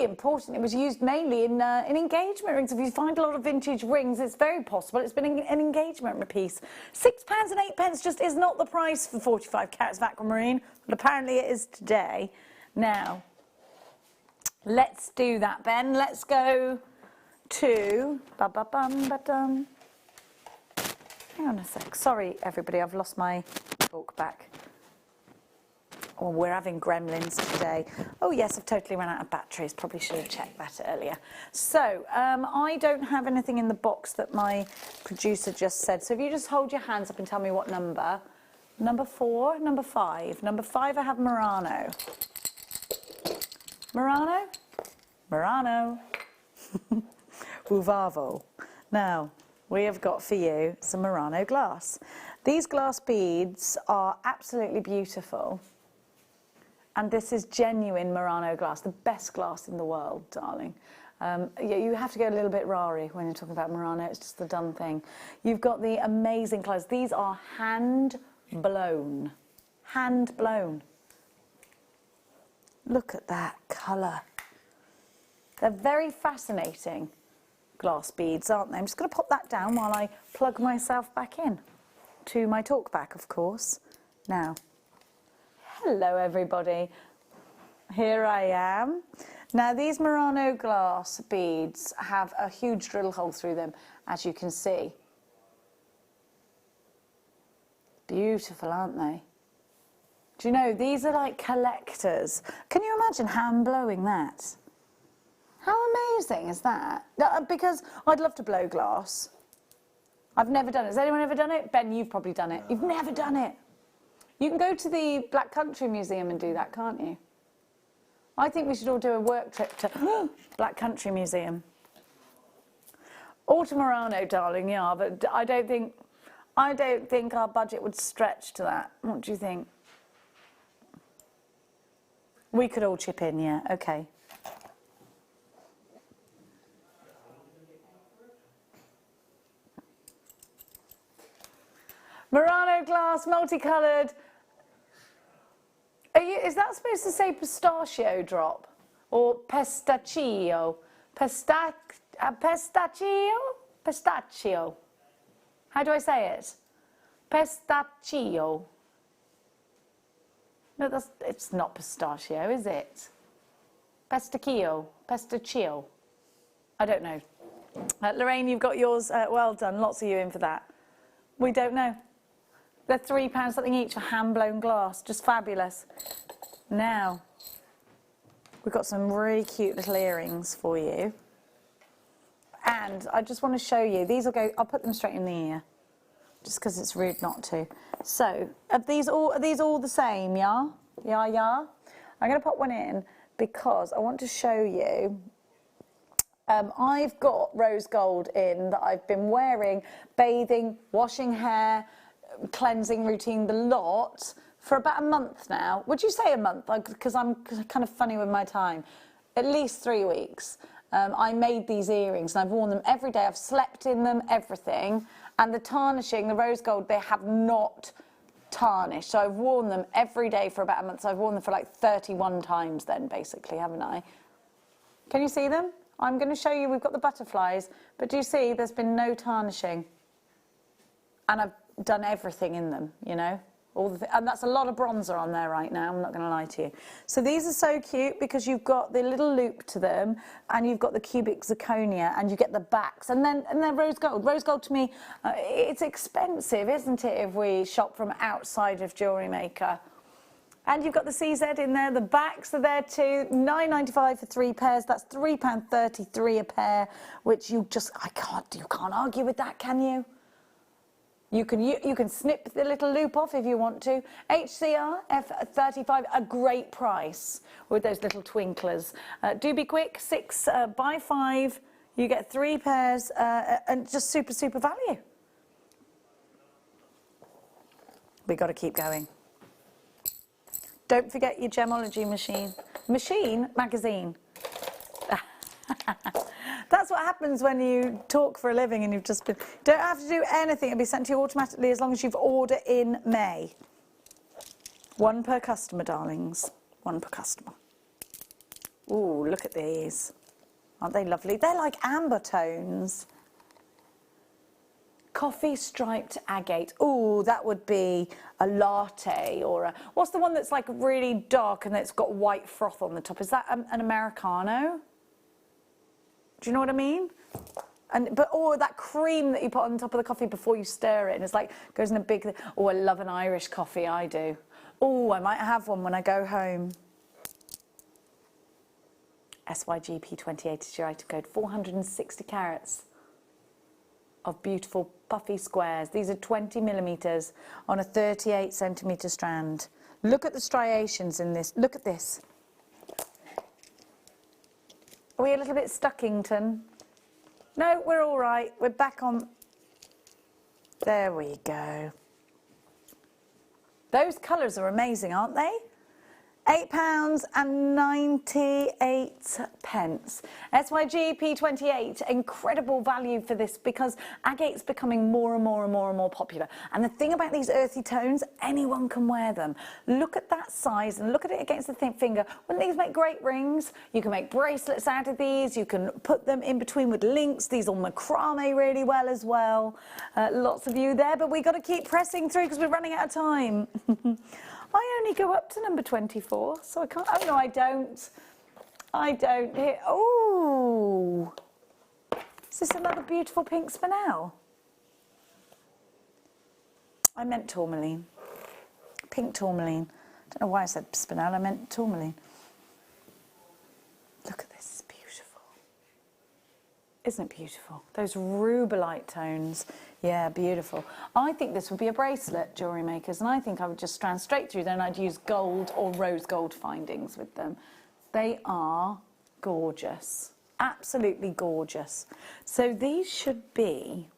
important. It was used mainly in engagement rings. If you find a lot of vintage rings, it's very possible it's been an engagement piece. £6.08 just is not the price for 45 carats of aquamarine, but apparently it is today. Now, let's do that, Ben. Let's go to... Hang on a sec. Sorry, everybody, I've lost my book back. Oh, we're having gremlins today. Oh, yes, I've totally run out of batteries. Probably should have checked that earlier. So, I don't have anything in the box that my producer just said. So if you just hold your hands up and tell me what number. Number 4, number 5. Number 5, I have Murano. Murano? Murano. Uvavo. Now, we have got for you some Murano glass. These glass beads are absolutely beautiful. And this is genuine Murano glass, the best glass in the world, darling. Yeah, you have to go a little bit rarity when you're talking about Murano. It's just the done thing. You've got the amazing colours. These are hand blown. Hand blown. Look at that colour. They're very fascinating glass beads, aren't they? I'm just going to pop that down while I plug myself back in to my talk back, of course. Now, hello everybody. Here I am. Now these Murano glass beads have a huge drill hole through them, as you can see. Beautiful, aren't they? Do you know, these are like collectors. Can you imagine hand blowing that? How amazing is that? Because I'd love to blow glass. I've never done it. Has anyone ever done it? Ben, you've probably done it. You've never done it. You can go to the Black Country Museum and do that, can't you? I think we should all do a work trip to Black Country Museum. Or to Murano, darling, yeah, but I don't think our budget would stretch to that. What do you think? We could all chip in, yeah, okay. Murano glass, multicoloured. Is that supposed to say pistachio drop? Or pistachio? Pistachio? Pistachio. How do I say it? Pistachio. No, it's not pistachio, is it? Pistachio. Pistachio. I don't know. Lorraine, you've got yours. Well done. Lots of you in for that. We don't know. They're £3 something each for hand-blown glass. Just fabulous. Now, we've got some really cute little earrings for you. And I just want to show you. These will go, I'll put them straight in the ear. Just because it's rude not to. So, are these all the same, yeah? Yeah, yeah? I'm going to put one in because I want to show you. I've got rose gold in that I've been wearing, bathing, washing hair, cleansing routine, the lot, for about a month now. Would you say a month? Because I'm kind of funny with my time. At least 3 weeks. I made these earrings and I've worn them every day. I've slept in them, everything. And the tarnishing, the rose gold, they have not tarnished. So I've worn them every day for about a month. So I've worn them for like 31 times then, basically, haven't I? Can you see them? I'm going to show you, we've got the butterflies, but do you see there's been no tarnishing? And I've done everything in them, you know? And that's a lot of bronzer on there right now, I'm not going to lie to you. So these are so cute because you've got the little loop to them and you've got the cubic zirconia and you get the backs and then rose gold. Rose gold to me, it's expensive, isn't it, if we shop from outside of Jewellery Maker? And you've got the CZ in there, the backs are there too, £9.95 for 3 pairs, that's £3.33 a pair, which you can't argue with that, can you? You can snip the little loop off if you want to. HCR F35, a great price with those little twinklers. Do be quick, 6 buy 5, you get 3 pairs and just super, super value. We got to keep going. Don't forget your Gemology magazine. That's what happens when you talk for a living and you've just been... Don't have to do anything. It'll be sent to you automatically as long as you've ordered in May. 1 per customer, darlings. 1 per customer. Ooh, look at these. Aren't they lovely? They're like amber tones. Coffee striped agate. Ooh, that would be a latte or a... What's the one that's like really dark and it's got white froth on the top? Is that an Americano? Do you know what I mean? Or that cream that you put on top of the coffee before you stir it and it's like, goes in a big... Oh, I love an Irish coffee, I do. Oh, I might have one when I go home. SYGP28 is your item code. 460 carats of beautiful puffy squares. These are 20 millimeters on a 38 centimeter strand. Look at the striations in this. Look at this. Are we a little bit Stuckington? No, we're all right. We're back on. There we go. Those colours are amazing, aren't they? £8.98. SYGP28, incredible value for this because agate's becoming more and more and more and more popular. And the thing about these earthy tones, anyone can wear them. Look at that size and look at it against the thin finger. Wouldn't these make great rings? You can make bracelets out of these. You can put them in between with links. These will macrame really well as well. Lots of you there, but we've got to keep pressing through because we're running out of time. I only go up to number 24, so I can't... Oh, no, I don't. I don't. Here. Oh! Is this another beautiful pink spinel? I meant tourmaline. Pink tourmaline. I don't know why I said spinel, I meant tourmaline. Look at this, it's beautiful. Isn't it beautiful? Those rubellite tones. Yeah, beautiful. I think this would be a bracelet, Jewellery Makers, and I think I would just strand straight through there and I'd use gold or rose gold findings with them. They are gorgeous, absolutely gorgeous. So these should be,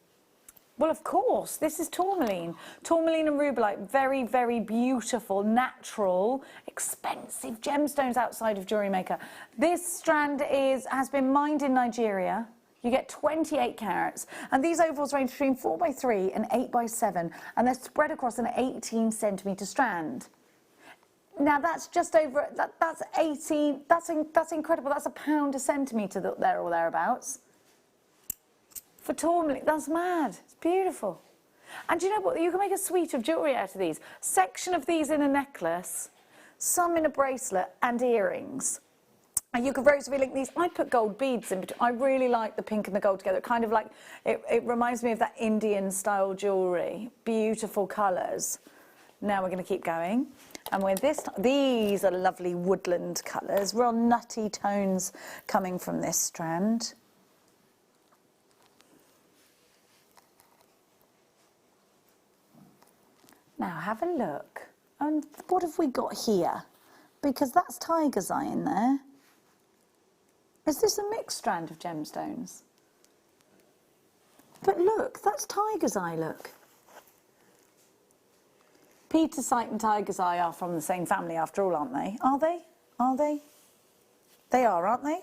well, of course, this is tourmaline. Tourmaline and rubellite, very, very beautiful, natural, expensive gemstones outside of Jewellery Maker. This strand has been mined in Nigeria. You get 28 carats, and these ovals range between 4x3 and 8x7, and they're spread across an 18 centimetre strand. Now that's just over, that's 18, that's incredible, that's £1 a centimetre there or thereabouts. For tourmaline, that's mad, it's beautiful. And do you know what, you can make a suite of jewellery out of these. Section of these in a necklace, some in a bracelet and earrings. And you could rosary link these. I'd put gold beads in between. I really like the pink and the gold together. Kind of like, it reminds me of that Indian style jewellery. Beautiful colours. Now we're going to keep going. And with this, these are lovely woodland colours. Real nutty tones coming from this strand. Now have a look. And what have we got here? Because that's tiger's eye in there. Is this a mixed strand of gemstones? But look, that's tiger's eye, look. Petersite and tiger's eye are from the same family after all, aren't they? Are they? Are they? They are, aren't they?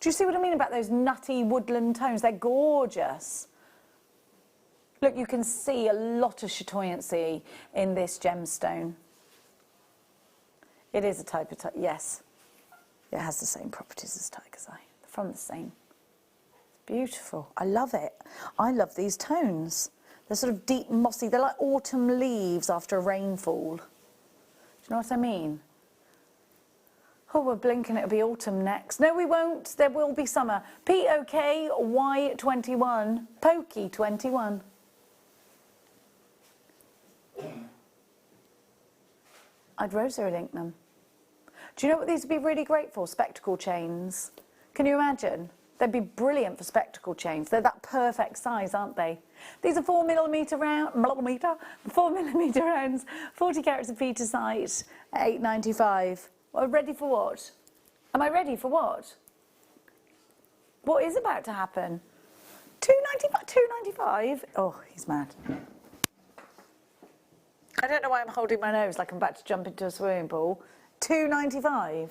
Do you see what I mean about those nutty woodland tones? They're gorgeous. Look, you can see a lot of chatoyancy in this gemstone. It is a type of, yes. It has the same properties as tiger's eye. They're from the same. It's beautiful. I love it. I love these tones. They're sort of deep mossy. They're like autumn leaves after a rainfall. Do you know what I mean? Oh, we're blinking. It'll be autumn next. No, we won't. There will be summer. POKY21. Pokey21. I'd rosary link them. Do you know what these would be really great for? Spectacle chains. Can you imagine? They'd be brilliant for spectacle chains. They're that perfect size, aren't they? These are 4mm rounds, 40 carats of petersite, £8.95. Well, ready for what? Am I ready for what? What is about to happen? £2.95? Oh, he's mad. I don't know why I'm holding my nose like I'm about to jump into a swimming pool. £2.95.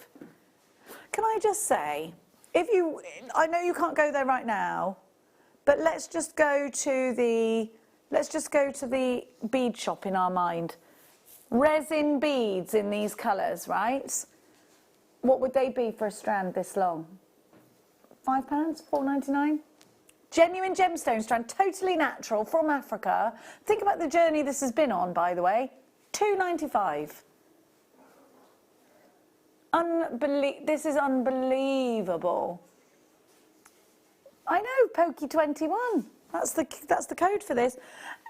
Can I just say, I know you can't go there right now, but let's just go to the bead shop in our mind. Resin beads in these colours, right? What would they be for a strand this long? £5, £4.99? Genuine gemstone strand, totally natural, from Africa. Think about the journey this has been on, by the way. £2.95. This is unbelievable. I know, Pokey21. That's the code for this.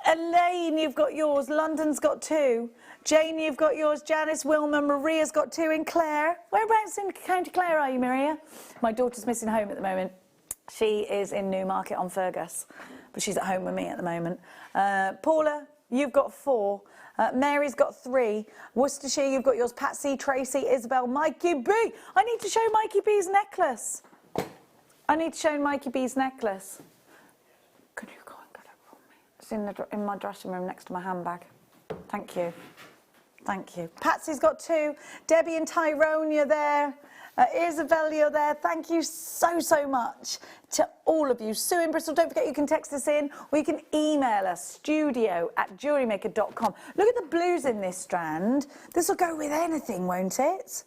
Elaine, you've got yours. London's got 2. Jane, you've got yours. Janice, Wilma, Maria's got 2. And Claire. Whereabouts in County Clare are you, Maria? My daughter's missing home at the moment. She is in Newmarket on Fergus, but she's at home with me at the moment. Paula, you've got 4. Mary's got 3. Worcestershire, you've got yours. Patsy, Tracy, Isabel, Mikey B. I need to show Mikey B's necklace. Can you go and get it for me? It's in my dressing room next to my handbag. Thank you. Thank you. Patsy's got 2. Debbie and Tyrone, you're there. Isabel, you're there. Thank you so much to all of you. Sue in Bristol, don't forget you can text us in or you can email us, studio@jewellerymaker.com. Look at the blues in this strand. This will go with anything, won't it?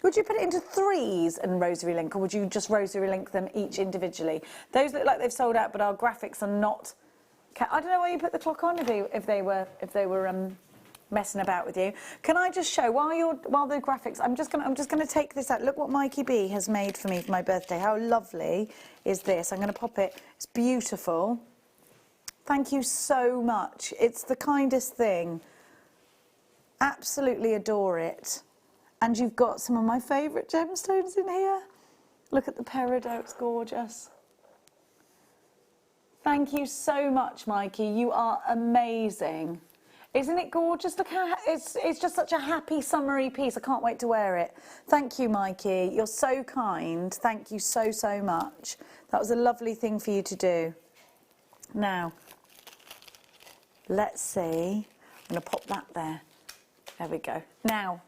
Would you put it into 3s and rosary link, or would you just rosary link them each individually? Those look like they've sold out, but our graphics are not. I don't know why you put the clock on if they were messing about with you. Can I just show while the graphics? I'm just gonna take this out. Look what Mikey B has made for me for my birthday. How lovely is this? I'm gonna pop it. It's beautiful. Thank you so much. It's the kindest thing. Absolutely adore it. And you've got some of my favourite gemstones in here. Look at the peridot. It's gorgeous. Thank you so much, Mikey. You are amazing. Isn't it gorgeous? Look how it's just such a happy summery piece. I can't wait to wear it. Thank you, Mikey. You're so kind. Thank you so much. That was a lovely thing for you to do. Now, let's see. I'm going to pop that there. There we go. Now,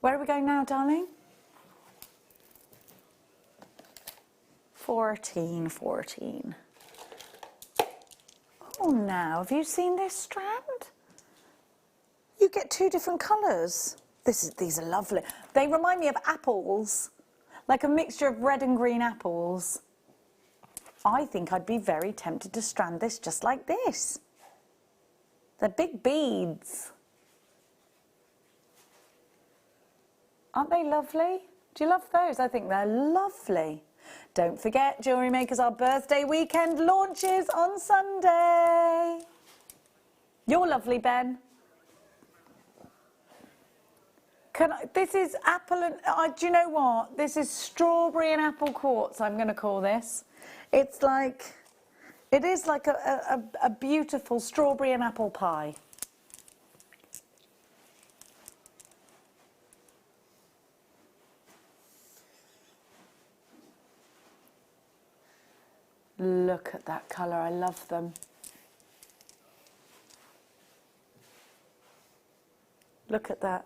where are we going now, darling? 14. Oh, now, have you seen this strand? You get 2 different colours. These are lovely. They remind me of apples, like a mixture of red and green apples. I think I'd be very tempted to strand this just like this. They're big beads. Aren't they lovely? Do you love those? I think they're lovely. Don't forget, Jewellery Makers, our birthday weekend launches on Sunday. You're lovely, Ben. This is apple and, do you know what? This is strawberry and apple quartz, I'm going to call this. It is like a beautiful strawberry and apple pie. Look at that colour, I love them. Look at that.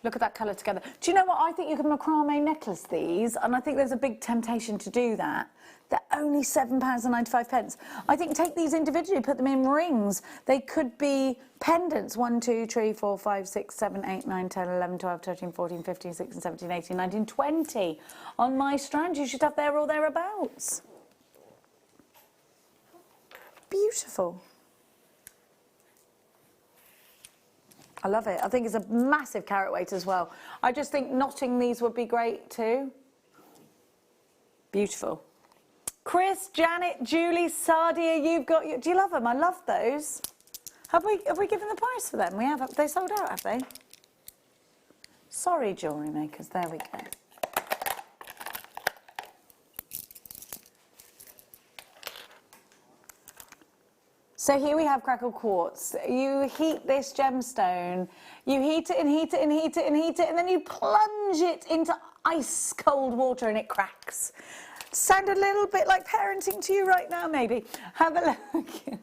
Look at that colour together. Do you know what? I think you can macrame necklace these, and I think there's a big temptation to do that. They're only £7.95. I think take these individually, put them in rings. They could be pendants. 1, 2, 3, 4, 5, 6, 7, 8, 9, 10, 11, 12, 13, 14, 15, 16, 17, 18, 19, 20. On my strand, you should have there or thereabouts. Beautiful. I love it. I think it's a massive carat weight as well. I just think knotting these would be great too. Beautiful. Chris, Janet, Julie, Sardia, you've got your... Do you love them? I love those. Have we given the price for them? We have. They sold out, have they? Sorry, jewellery makers. There we go. So here we have crackled quartz. You heat this gemstone, you heat it and heat it and heat it and heat it, and then you plunge it into ice cold water and it cracks. Sound a little bit like parenting to you right now, maybe. Have a look.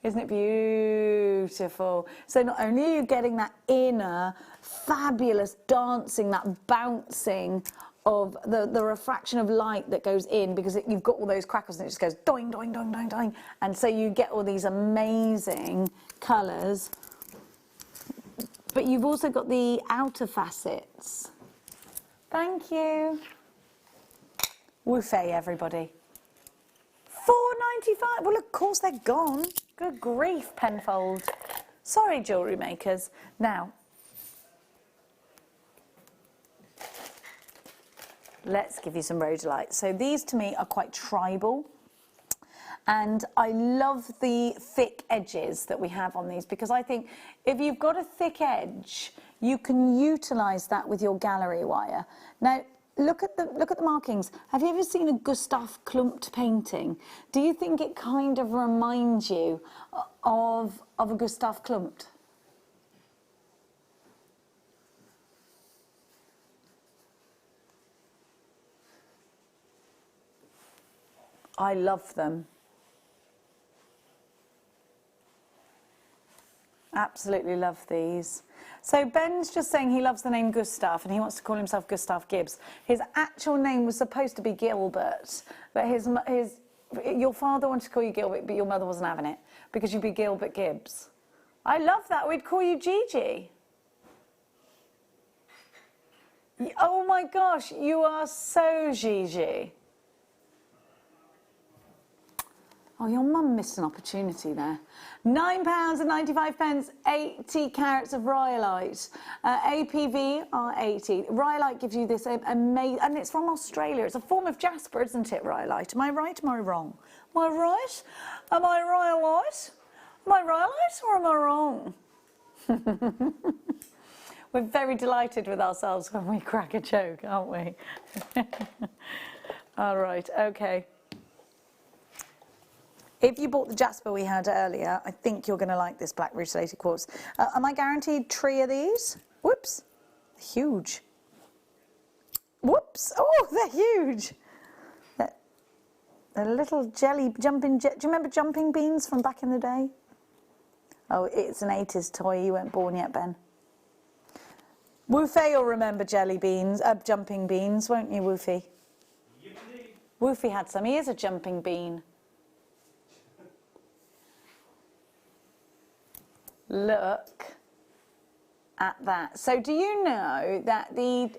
Isn't it beautiful? So not only are you getting that inner fabulous dancing, that bouncing of the refraction of light that goes in, because you've got all those crackles and it just goes doing, doing, doing, doing, doing. And so you get all these amazing colours. But you've also got the outer facets. Thank you. Woofay, everybody. $4.95. Well, of course they're gone. Good grief, Penfold. Sorry, jewellery makers. Now, let's give you some rhodolite. So these to me are quite tribal. And I love the thick edges that we have on these, because I think if you've got a thick edge, you can utilise that with your gallery wire. Now, look at the markings. Have you ever seen a Gustav Klimt painting? Do you think it kind of reminds you of a Gustav Klimt? I love them. Absolutely love these. So Ben's just saying he loves the name Gustav and he wants to call himself Gustav Gibbs. His actual name was supposed to be Gilbert, but your father wanted to call you Gilbert, but your mother wasn't having it because you'd be Gilbert Gibbs. I love that. We'd call you Gigi. Oh my gosh, you are so Gigi. Oh, your mum missed an opportunity there. £9.95, 80 carats of rhyolite. APV are 80. Rhyolite gives you this amazing, and it's from Australia. It's a form of jasper, isn't it, rhyolite? Am I right? Am I wrong? Am I right? Am I rhyolite? Am I rhyolite or am I wrong? We're very delighted with ourselves when we crack a joke, aren't we? All right, okay. If you bought the jasper we had earlier, I think you're going to like this black rutilated quartz. Am I guaranteed 3 of these? Whoops, huge. Whoops, oh, they're huge. They're little jelly jumping. Do you remember jumping beans from back in the day? Oh, it's an 80s toy. You weren't born yet, Ben. Woofy will remember jelly beans, jumping beans, won't you, Woofy? Woofy had some. He is a jumping bean. Look at that. So do you know that the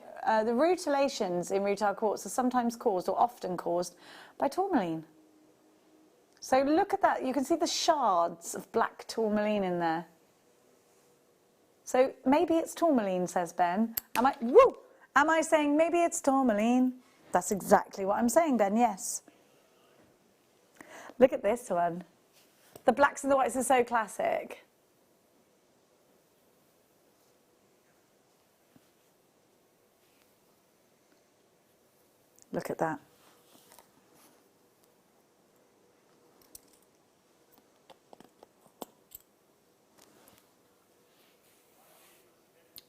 rutilations in rutile quartz are sometimes caused, or often caused, by tourmaline? So look at that. You can see the shards of black tourmaline in there. So maybe it's tourmaline, says Ben. Am I saying maybe it's tourmaline? That's exactly what I'm saying, Ben, yes. Look at this one. The blacks and the whites are so classic. Look at that.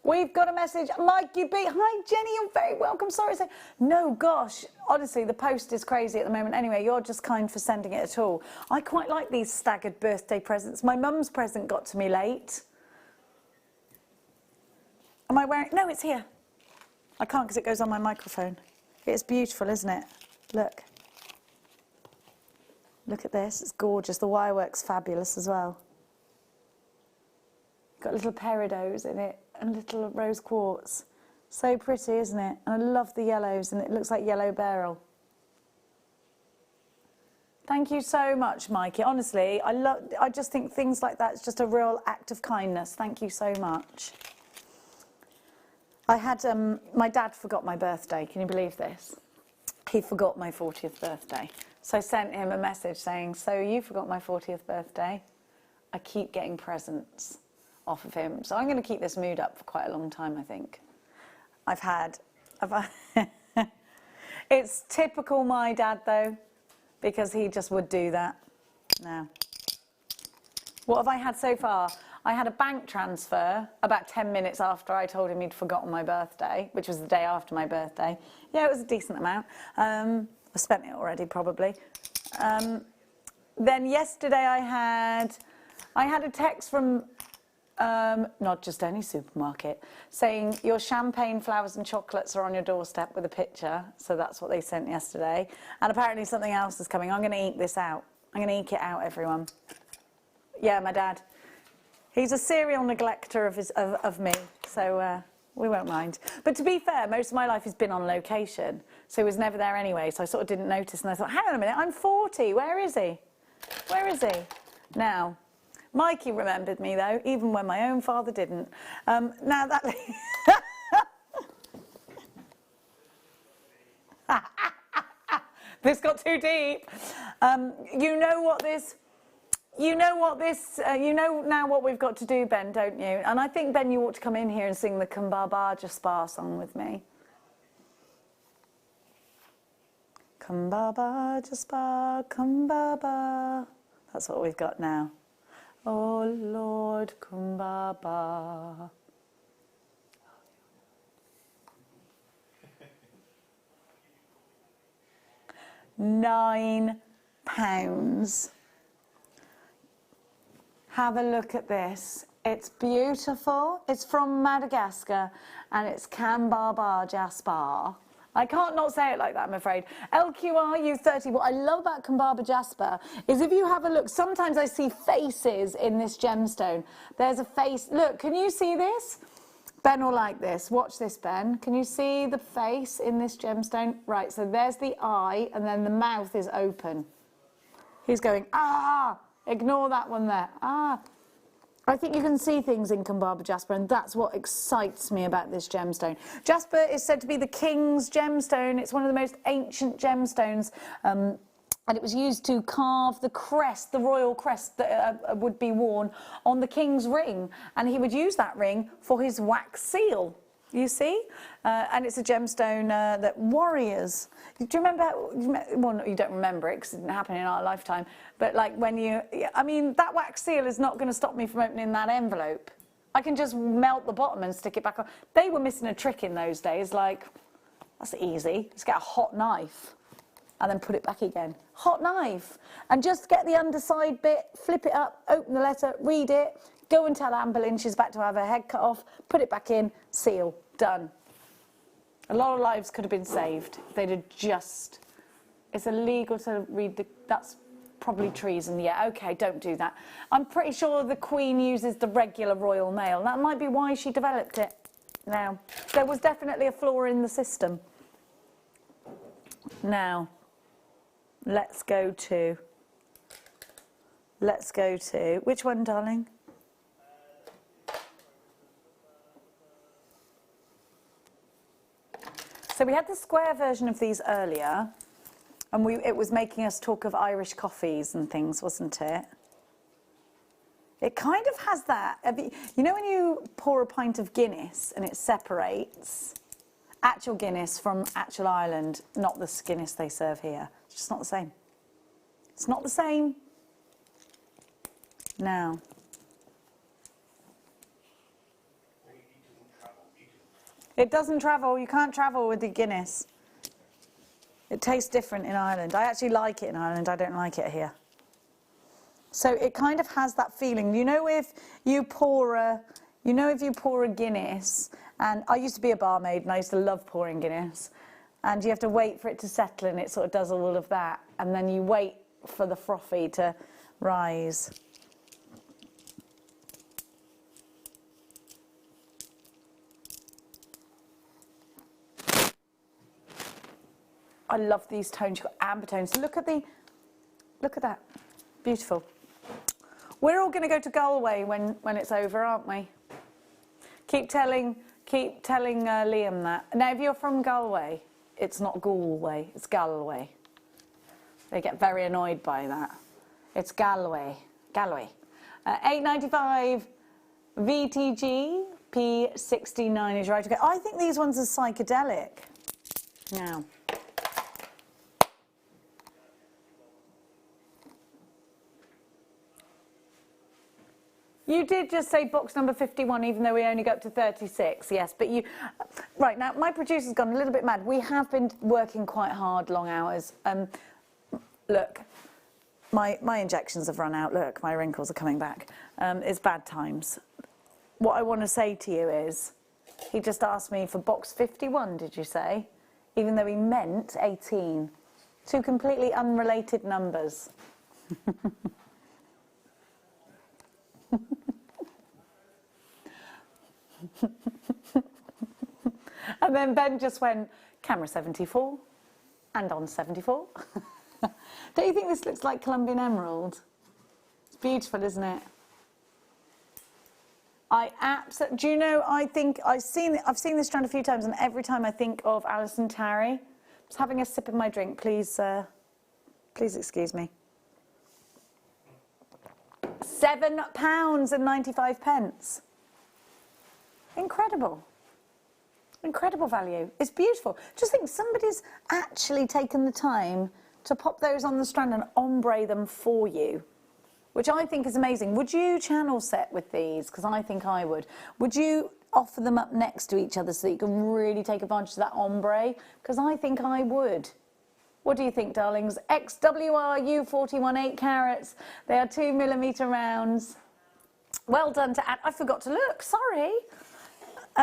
We've got a message. Mikey B. Hi, Jenny. You're very welcome. Sorry to say. No, gosh. Honestly, the post is crazy at the moment. Anyway, you're just kind for sending it at all. I quite like these staggered birthday presents. My mum's present got to me late. Am I wearing... No, it's here. I can't because it goes on my microphone. It's beautiful, isn't it? Look. Look at this. It's gorgeous. The wirework's fabulous as well. Got little peridots in it and little rose quartz. So pretty, isn't it? And I love the yellows, and it looks like yellow beryl. Thank you so much, Mikey. Honestly, I just think things like that is just a real act of kindness. Thank you so much. I had, my dad forgot my birthday. Can you believe this? He forgot my 40th birthday. So I sent him a message saying, so you forgot my 40th birthday? I keep getting presents off of him. So I'm going to keep this mood up for quite a long time, I think. It's typical my dad, though, because he just would do that. Now, what have I had so far? I had a bank transfer about 10 minutes after I told him he'd forgotten my birthday, which was the day after my birthday. Yeah, it was a decent amount. I spent it already, probably. Then yesterday I had a text from not just any supermarket saying your champagne, flowers and chocolates are on your doorstep with a picture. So that's what they sent yesterday. And apparently something else is coming. I'm going to eke this out. I'm going to eke it out, everyone. Yeah, my dad. He's a serial neglecter of me, so we won't mind. But to be fair, most of my life has been on location, so he was never there anyway, so I sort of didn't notice, and I thought, hang on a minute, I'm 40, where is he? Where is he? Now, Mikey remembered me, though, even when my own father didn't. Now that... This got too deep. You know now what we've got to do, Ben, don't you? And I think, Ben, you ought to come in here and sing the Kumbaba Spa song with me. Kumbaba Spa, Kumbaba. That's what we've got now. Oh, Lord, Kumbaba. £9. Have a look at this. It's beautiful. It's from Madagascar and it's Kambaba Jasper. I can't not say it like that, I'm afraid. LQRU30. What I love about Kambaba Jasper is if you have a look, sometimes I see faces in this gemstone. There's a face. Look, can you see this? Ben will like this. Watch this, Ben. Can you see the face in this gemstone? Right, so there's the eye and then the mouth is open. He's going, ah! Ignore that one there. Ah, I think you can see things in Kumbaba Jasper, and that's what excites me about this gemstone. Jasper is said to be the king's gemstone. It's one of the most ancient gemstones, and it was used to carve the crest, the royal crest that would be worn on the king's ring, and he would use that ring for his wax seal. You see? And it's a gemstone that warriors... Do you remember... Well, no, you don't remember it because it didn't happen in our lifetime. But, like, when you... I mean, that wax seal is not going to stop me from opening that envelope. I can just melt the bottom and stick it back on. They were missing a trick in those days. Like, that's easy. Just get a hot knife and then put it back again. Hot knife. And just get the underside bit, flip it up, open the letter, read it, go and tell Anne Boleyn she's about to have her head cut off, put it back in, seal, done. A lot of lives could have been saved if they'd have just... It's illegal to read the... That's probably treason. Yeah, OK, don't do that. I'm pretty sure the Queen uses the regular Royal Mail. That might be why she developed it. Now, there was definitely a flaw in the system. Now, let's go to... Which one, darling? So we had the square version of these earlier, and it was making us talk of Irish coffees and things, wasn't it? It kind of has that. You know when you pour a pint of Guinness and it separates actual Guinness from actual Ireland, not the Guinness they serve here. It's just not the same. It's not the same. Now. It doesn't travel. You can't travel with the Guinness. It tastes different in Ireland. I actually like it in Ireland. I don't like it here. So it kind of has that feeling. You know, if you pour a Guinness, and I used to be a barmaid and I used to love pouring Guinness, and you have to wait for it to settle and it sort of does all of that, and then you wait for the frothy to rise. I love these tones. You've got amber tones. Look at that. Beautiful. We're all going to go to Galway when it's over, aren't we? Keep telling Liam that. Now, if you're from Galway, it's not Galway, it's Galway. They get very annoyed by that. It's Galway. 8.95 VTG P69 is right. Okay, I think these ones are psychedelic. Now, you did just say box number 51, even though we only got to 36, yes, but you... Right, now, my producer's gone a little bit mad. We have been working quite hard, long hours. Look, my injections have run out. Look, my wrinkles are coming back. It's bad times. What I want to say to you is, he just asked me for box 51, did you say? Even though he meant 18. Two completely unrelated numbers. And then Ben just went, camera 74 and on 74. Don't you think this looks like Colombian emerald? It's beautiful, isn't it? Do you know, I think I've seen this strand a few times, and every time I think of Alison Tarry. Just having a sip of my drink, please, please excuse me. £7.95. Incredible. Incredible value. It's beautiful. Just think, somebody's actually taken the time to pop those on the strand and ombre them for you, which I think is amazing. Would you channel set with these? Because I think I would. Would you offer them up next to each other so that you can really take advantage of that ombre? Because I think I would. What do you think, darlings? XWRU 41 8 carats. They are 2mm rounds. Well done to add. I forgot to look. Sorry.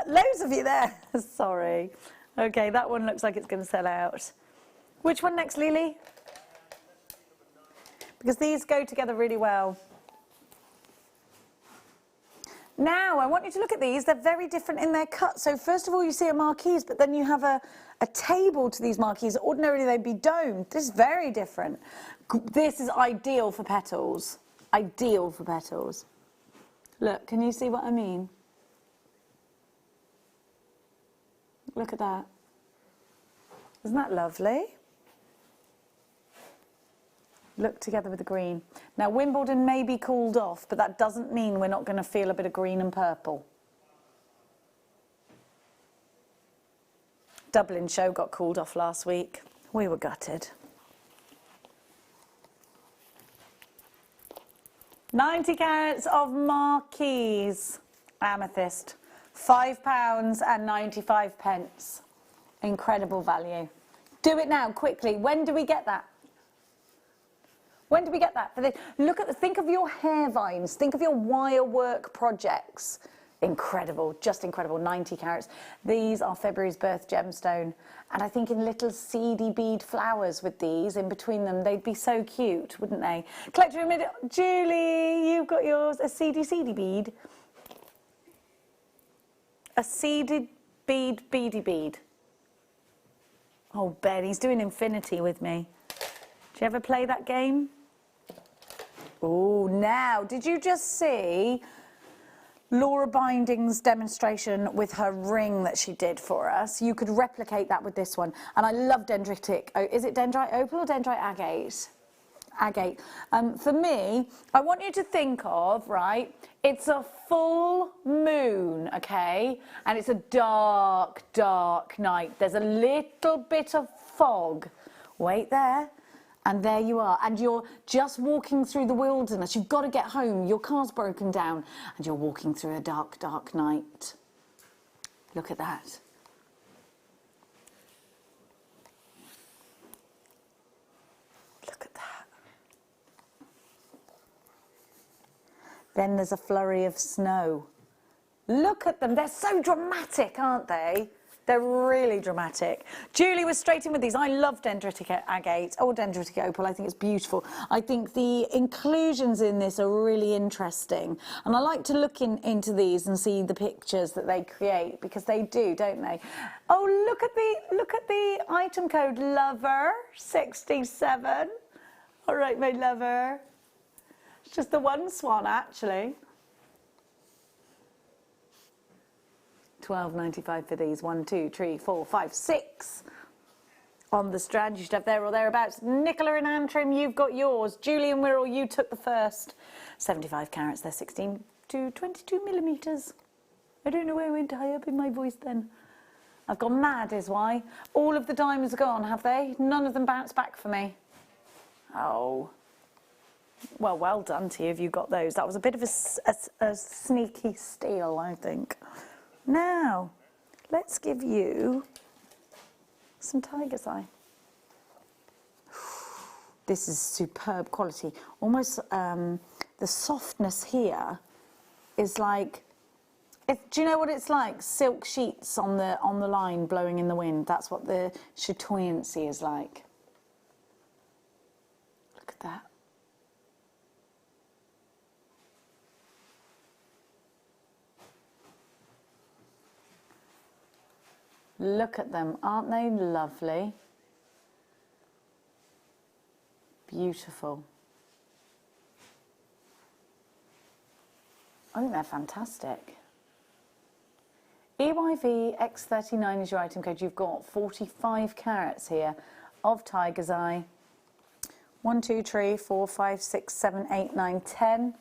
Loads of you there. Sorry. Okay, that one looks like it's going to sell out. Which one next, Lily? Because these go together really well. Now, I want you to look at these. They're very different in their cut. So first of all, you see a marquise, but then you have a table to these marquise. Ordinarily, they'd be domed. This is very different. This is ideal for petals. Ideal for petals. Look, can you see what I mean? Look at that. Isn't that lovely? Look together with the green. Now, Wimbledon may be cooled off, but that doesn't mean we're not going to feel a bit of green and purple. Dublin show got cooled off last week. We were gutted. 90 carats of marquise amethyst. £5.95. Incredible value. Do it now, quickly. When do we get that? When do we get that? For this? Look at think of your hair vines. Think of your wire work projects. Incredible, just incredible. 90 carats. These are February's birth gemstone. And I think in little seedy bead flowers with these in between them, they'd be so cute, wouldn't they? Collector in minute. Julie, you've got yours. A seedy bead. A seeded beady bead. Oh, Ben, he's doing infinity with me. Do you ever play that game? Oh, now, did you just see Laura Binding's demonstration with her ring that she did for us? You could replicate that with this one. And I love dendritic. Oh, is it dendrite opal or dendrite agate? Agate. For me, I want you to think of, right, it's a full moon, okay? And it's a dark, dark night. There's a little bit of fog. Wait there. And there you are. And you're just walking through the wilderness. You've got to get home. Your car's broken down. And you're walking through a dark, dark night. Look at that. Look at that. Then there's a flurry of snow. Look at them. They're so dramatic, aren't they? They're really dramatic. Julie was straight in with these. I love dendritic agate or dendritic opal. I think it's beautiful. I think the inclusions in this are really interesting. And I like to look into these and see the pictures that they create, because they do, don't they? Oh, look at the item code, lover 67. All right, my lover. It's just the one swan, actually. £12.95 for these. 1, 2, 3, 4, 5, 6. on the strand. You should have there or thereabouts. Nicola and Antrim, you've got yours. Julie and Wirral, you took the first. 75 carats, they're 16 to 22 millimetres. I don't know where I went high up in my voice then. I've gone mad is why. All of the diamonds are gone, have they? None of them bounced back for me. Oh. Well, well done to you if you got those. That was a bit of a sneaky steal, I think. Now, let's give you some tiger's eye. This is superb quality. Almost the softness here is like, do you know what it's like? Silk sheets on the line blowing in the wind. That's what the chatoyancy is like. Look at that. Look at them, aren't they lovely? Beautiful. I think they're fantastic. EYV X39 is your item code. You've got 45 carats here of tiger's eye. 1, 2, 3, 4, 5, 6, 7, 8, 9, 10.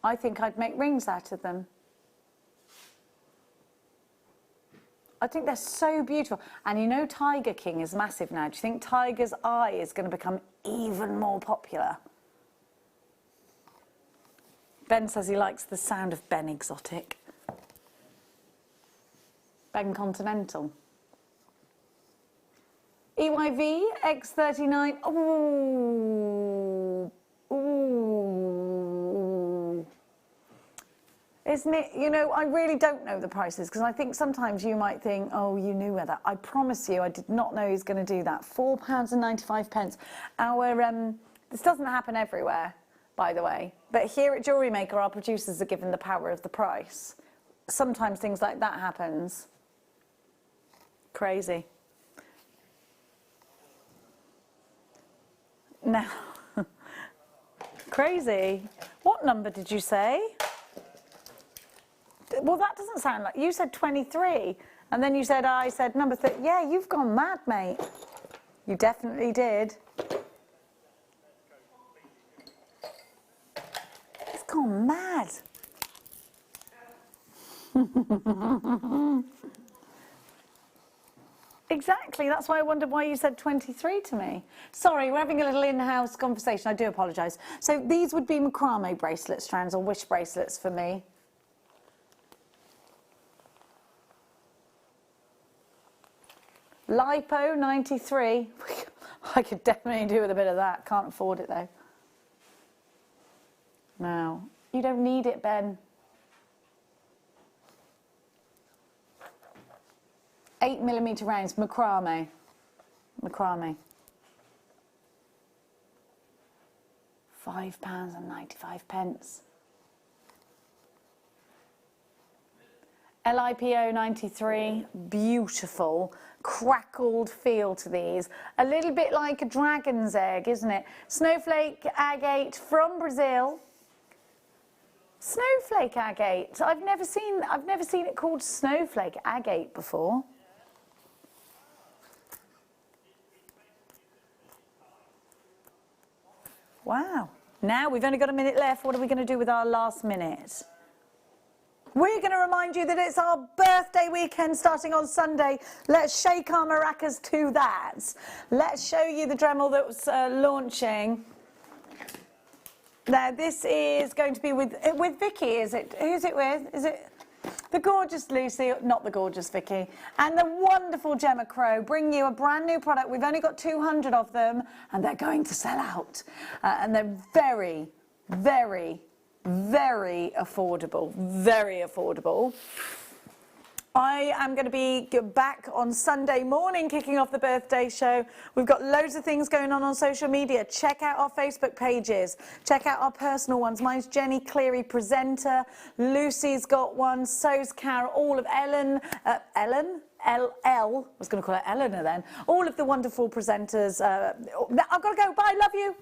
I think I'd make rings out of them. I think they're so beautiful. And you know Tiger King is massive now. Do you think Tiger's Eye is going to become even more popular? Ben says he likes the sound of Ben Exotic. Ben Continental. EYV X39. Ooh. Ooh. Isn't it? You know, I really don't know the prices because I think sometimes you might think, oh, you knew where that. I promise you, I did not know he was going to do that. £4.95. This doesn't happen everywhere, by the way. But here at Jewellery Maker, our producers are given the power of the price. Sometimes things like that happens. Crazy. Now, crazy. What number did you say? Well, that doesn't sound like... You said 23, and then you said, I said number 30. Yeah, you've gone mad, mate. You definitely did. It's gone mad. Exactly, that's why I wondered why you said 23 to me. Sorry, we're having a little in-house conversation, I do apologise. So these would be macrame bracelet strands or wish bracelets for me. Lipo 93. I could definitely do with a bit of that. Can't afford it though. No, you don't need it, Ben. 8mm rounds, macrame. Macrame. £5.95. LIPO 93, beautiful, crackled feel to these. A little bit like a dragon's egg, isn't it? Snowflake agate from Brazil. Snowflake agate. I've never seen it called snowflake agate before. Wow. Now we've only got a minute left. What are we going to do with our last minute? We're going to remind you that it's our birthday weekend starting on Sunday. Let's shake our maracas to that. Let's show you the Dremel that was launching. Now this is going to be with Vicky, is it? Who's it with? Is it the gorgeous Lucy, not the gorgeous Vicky, and the wonderful Gemma Crow bring you a brand new product. We've only got 200 of them and they're going to sell out. And they're very, very, very affordable, very affordable. I am going to be back on Sunday morning kicking off the birthday show. We've got loads of things going on social media. Check out our Facebook pages. Check out our personal ones. Mine's Jenny Cleary, presenter. Lucy's got one. So's Carol. All of Ellen. I was going to call her Eleanor then. All of the wonderful presenters. I've got to go. Bye. Love you.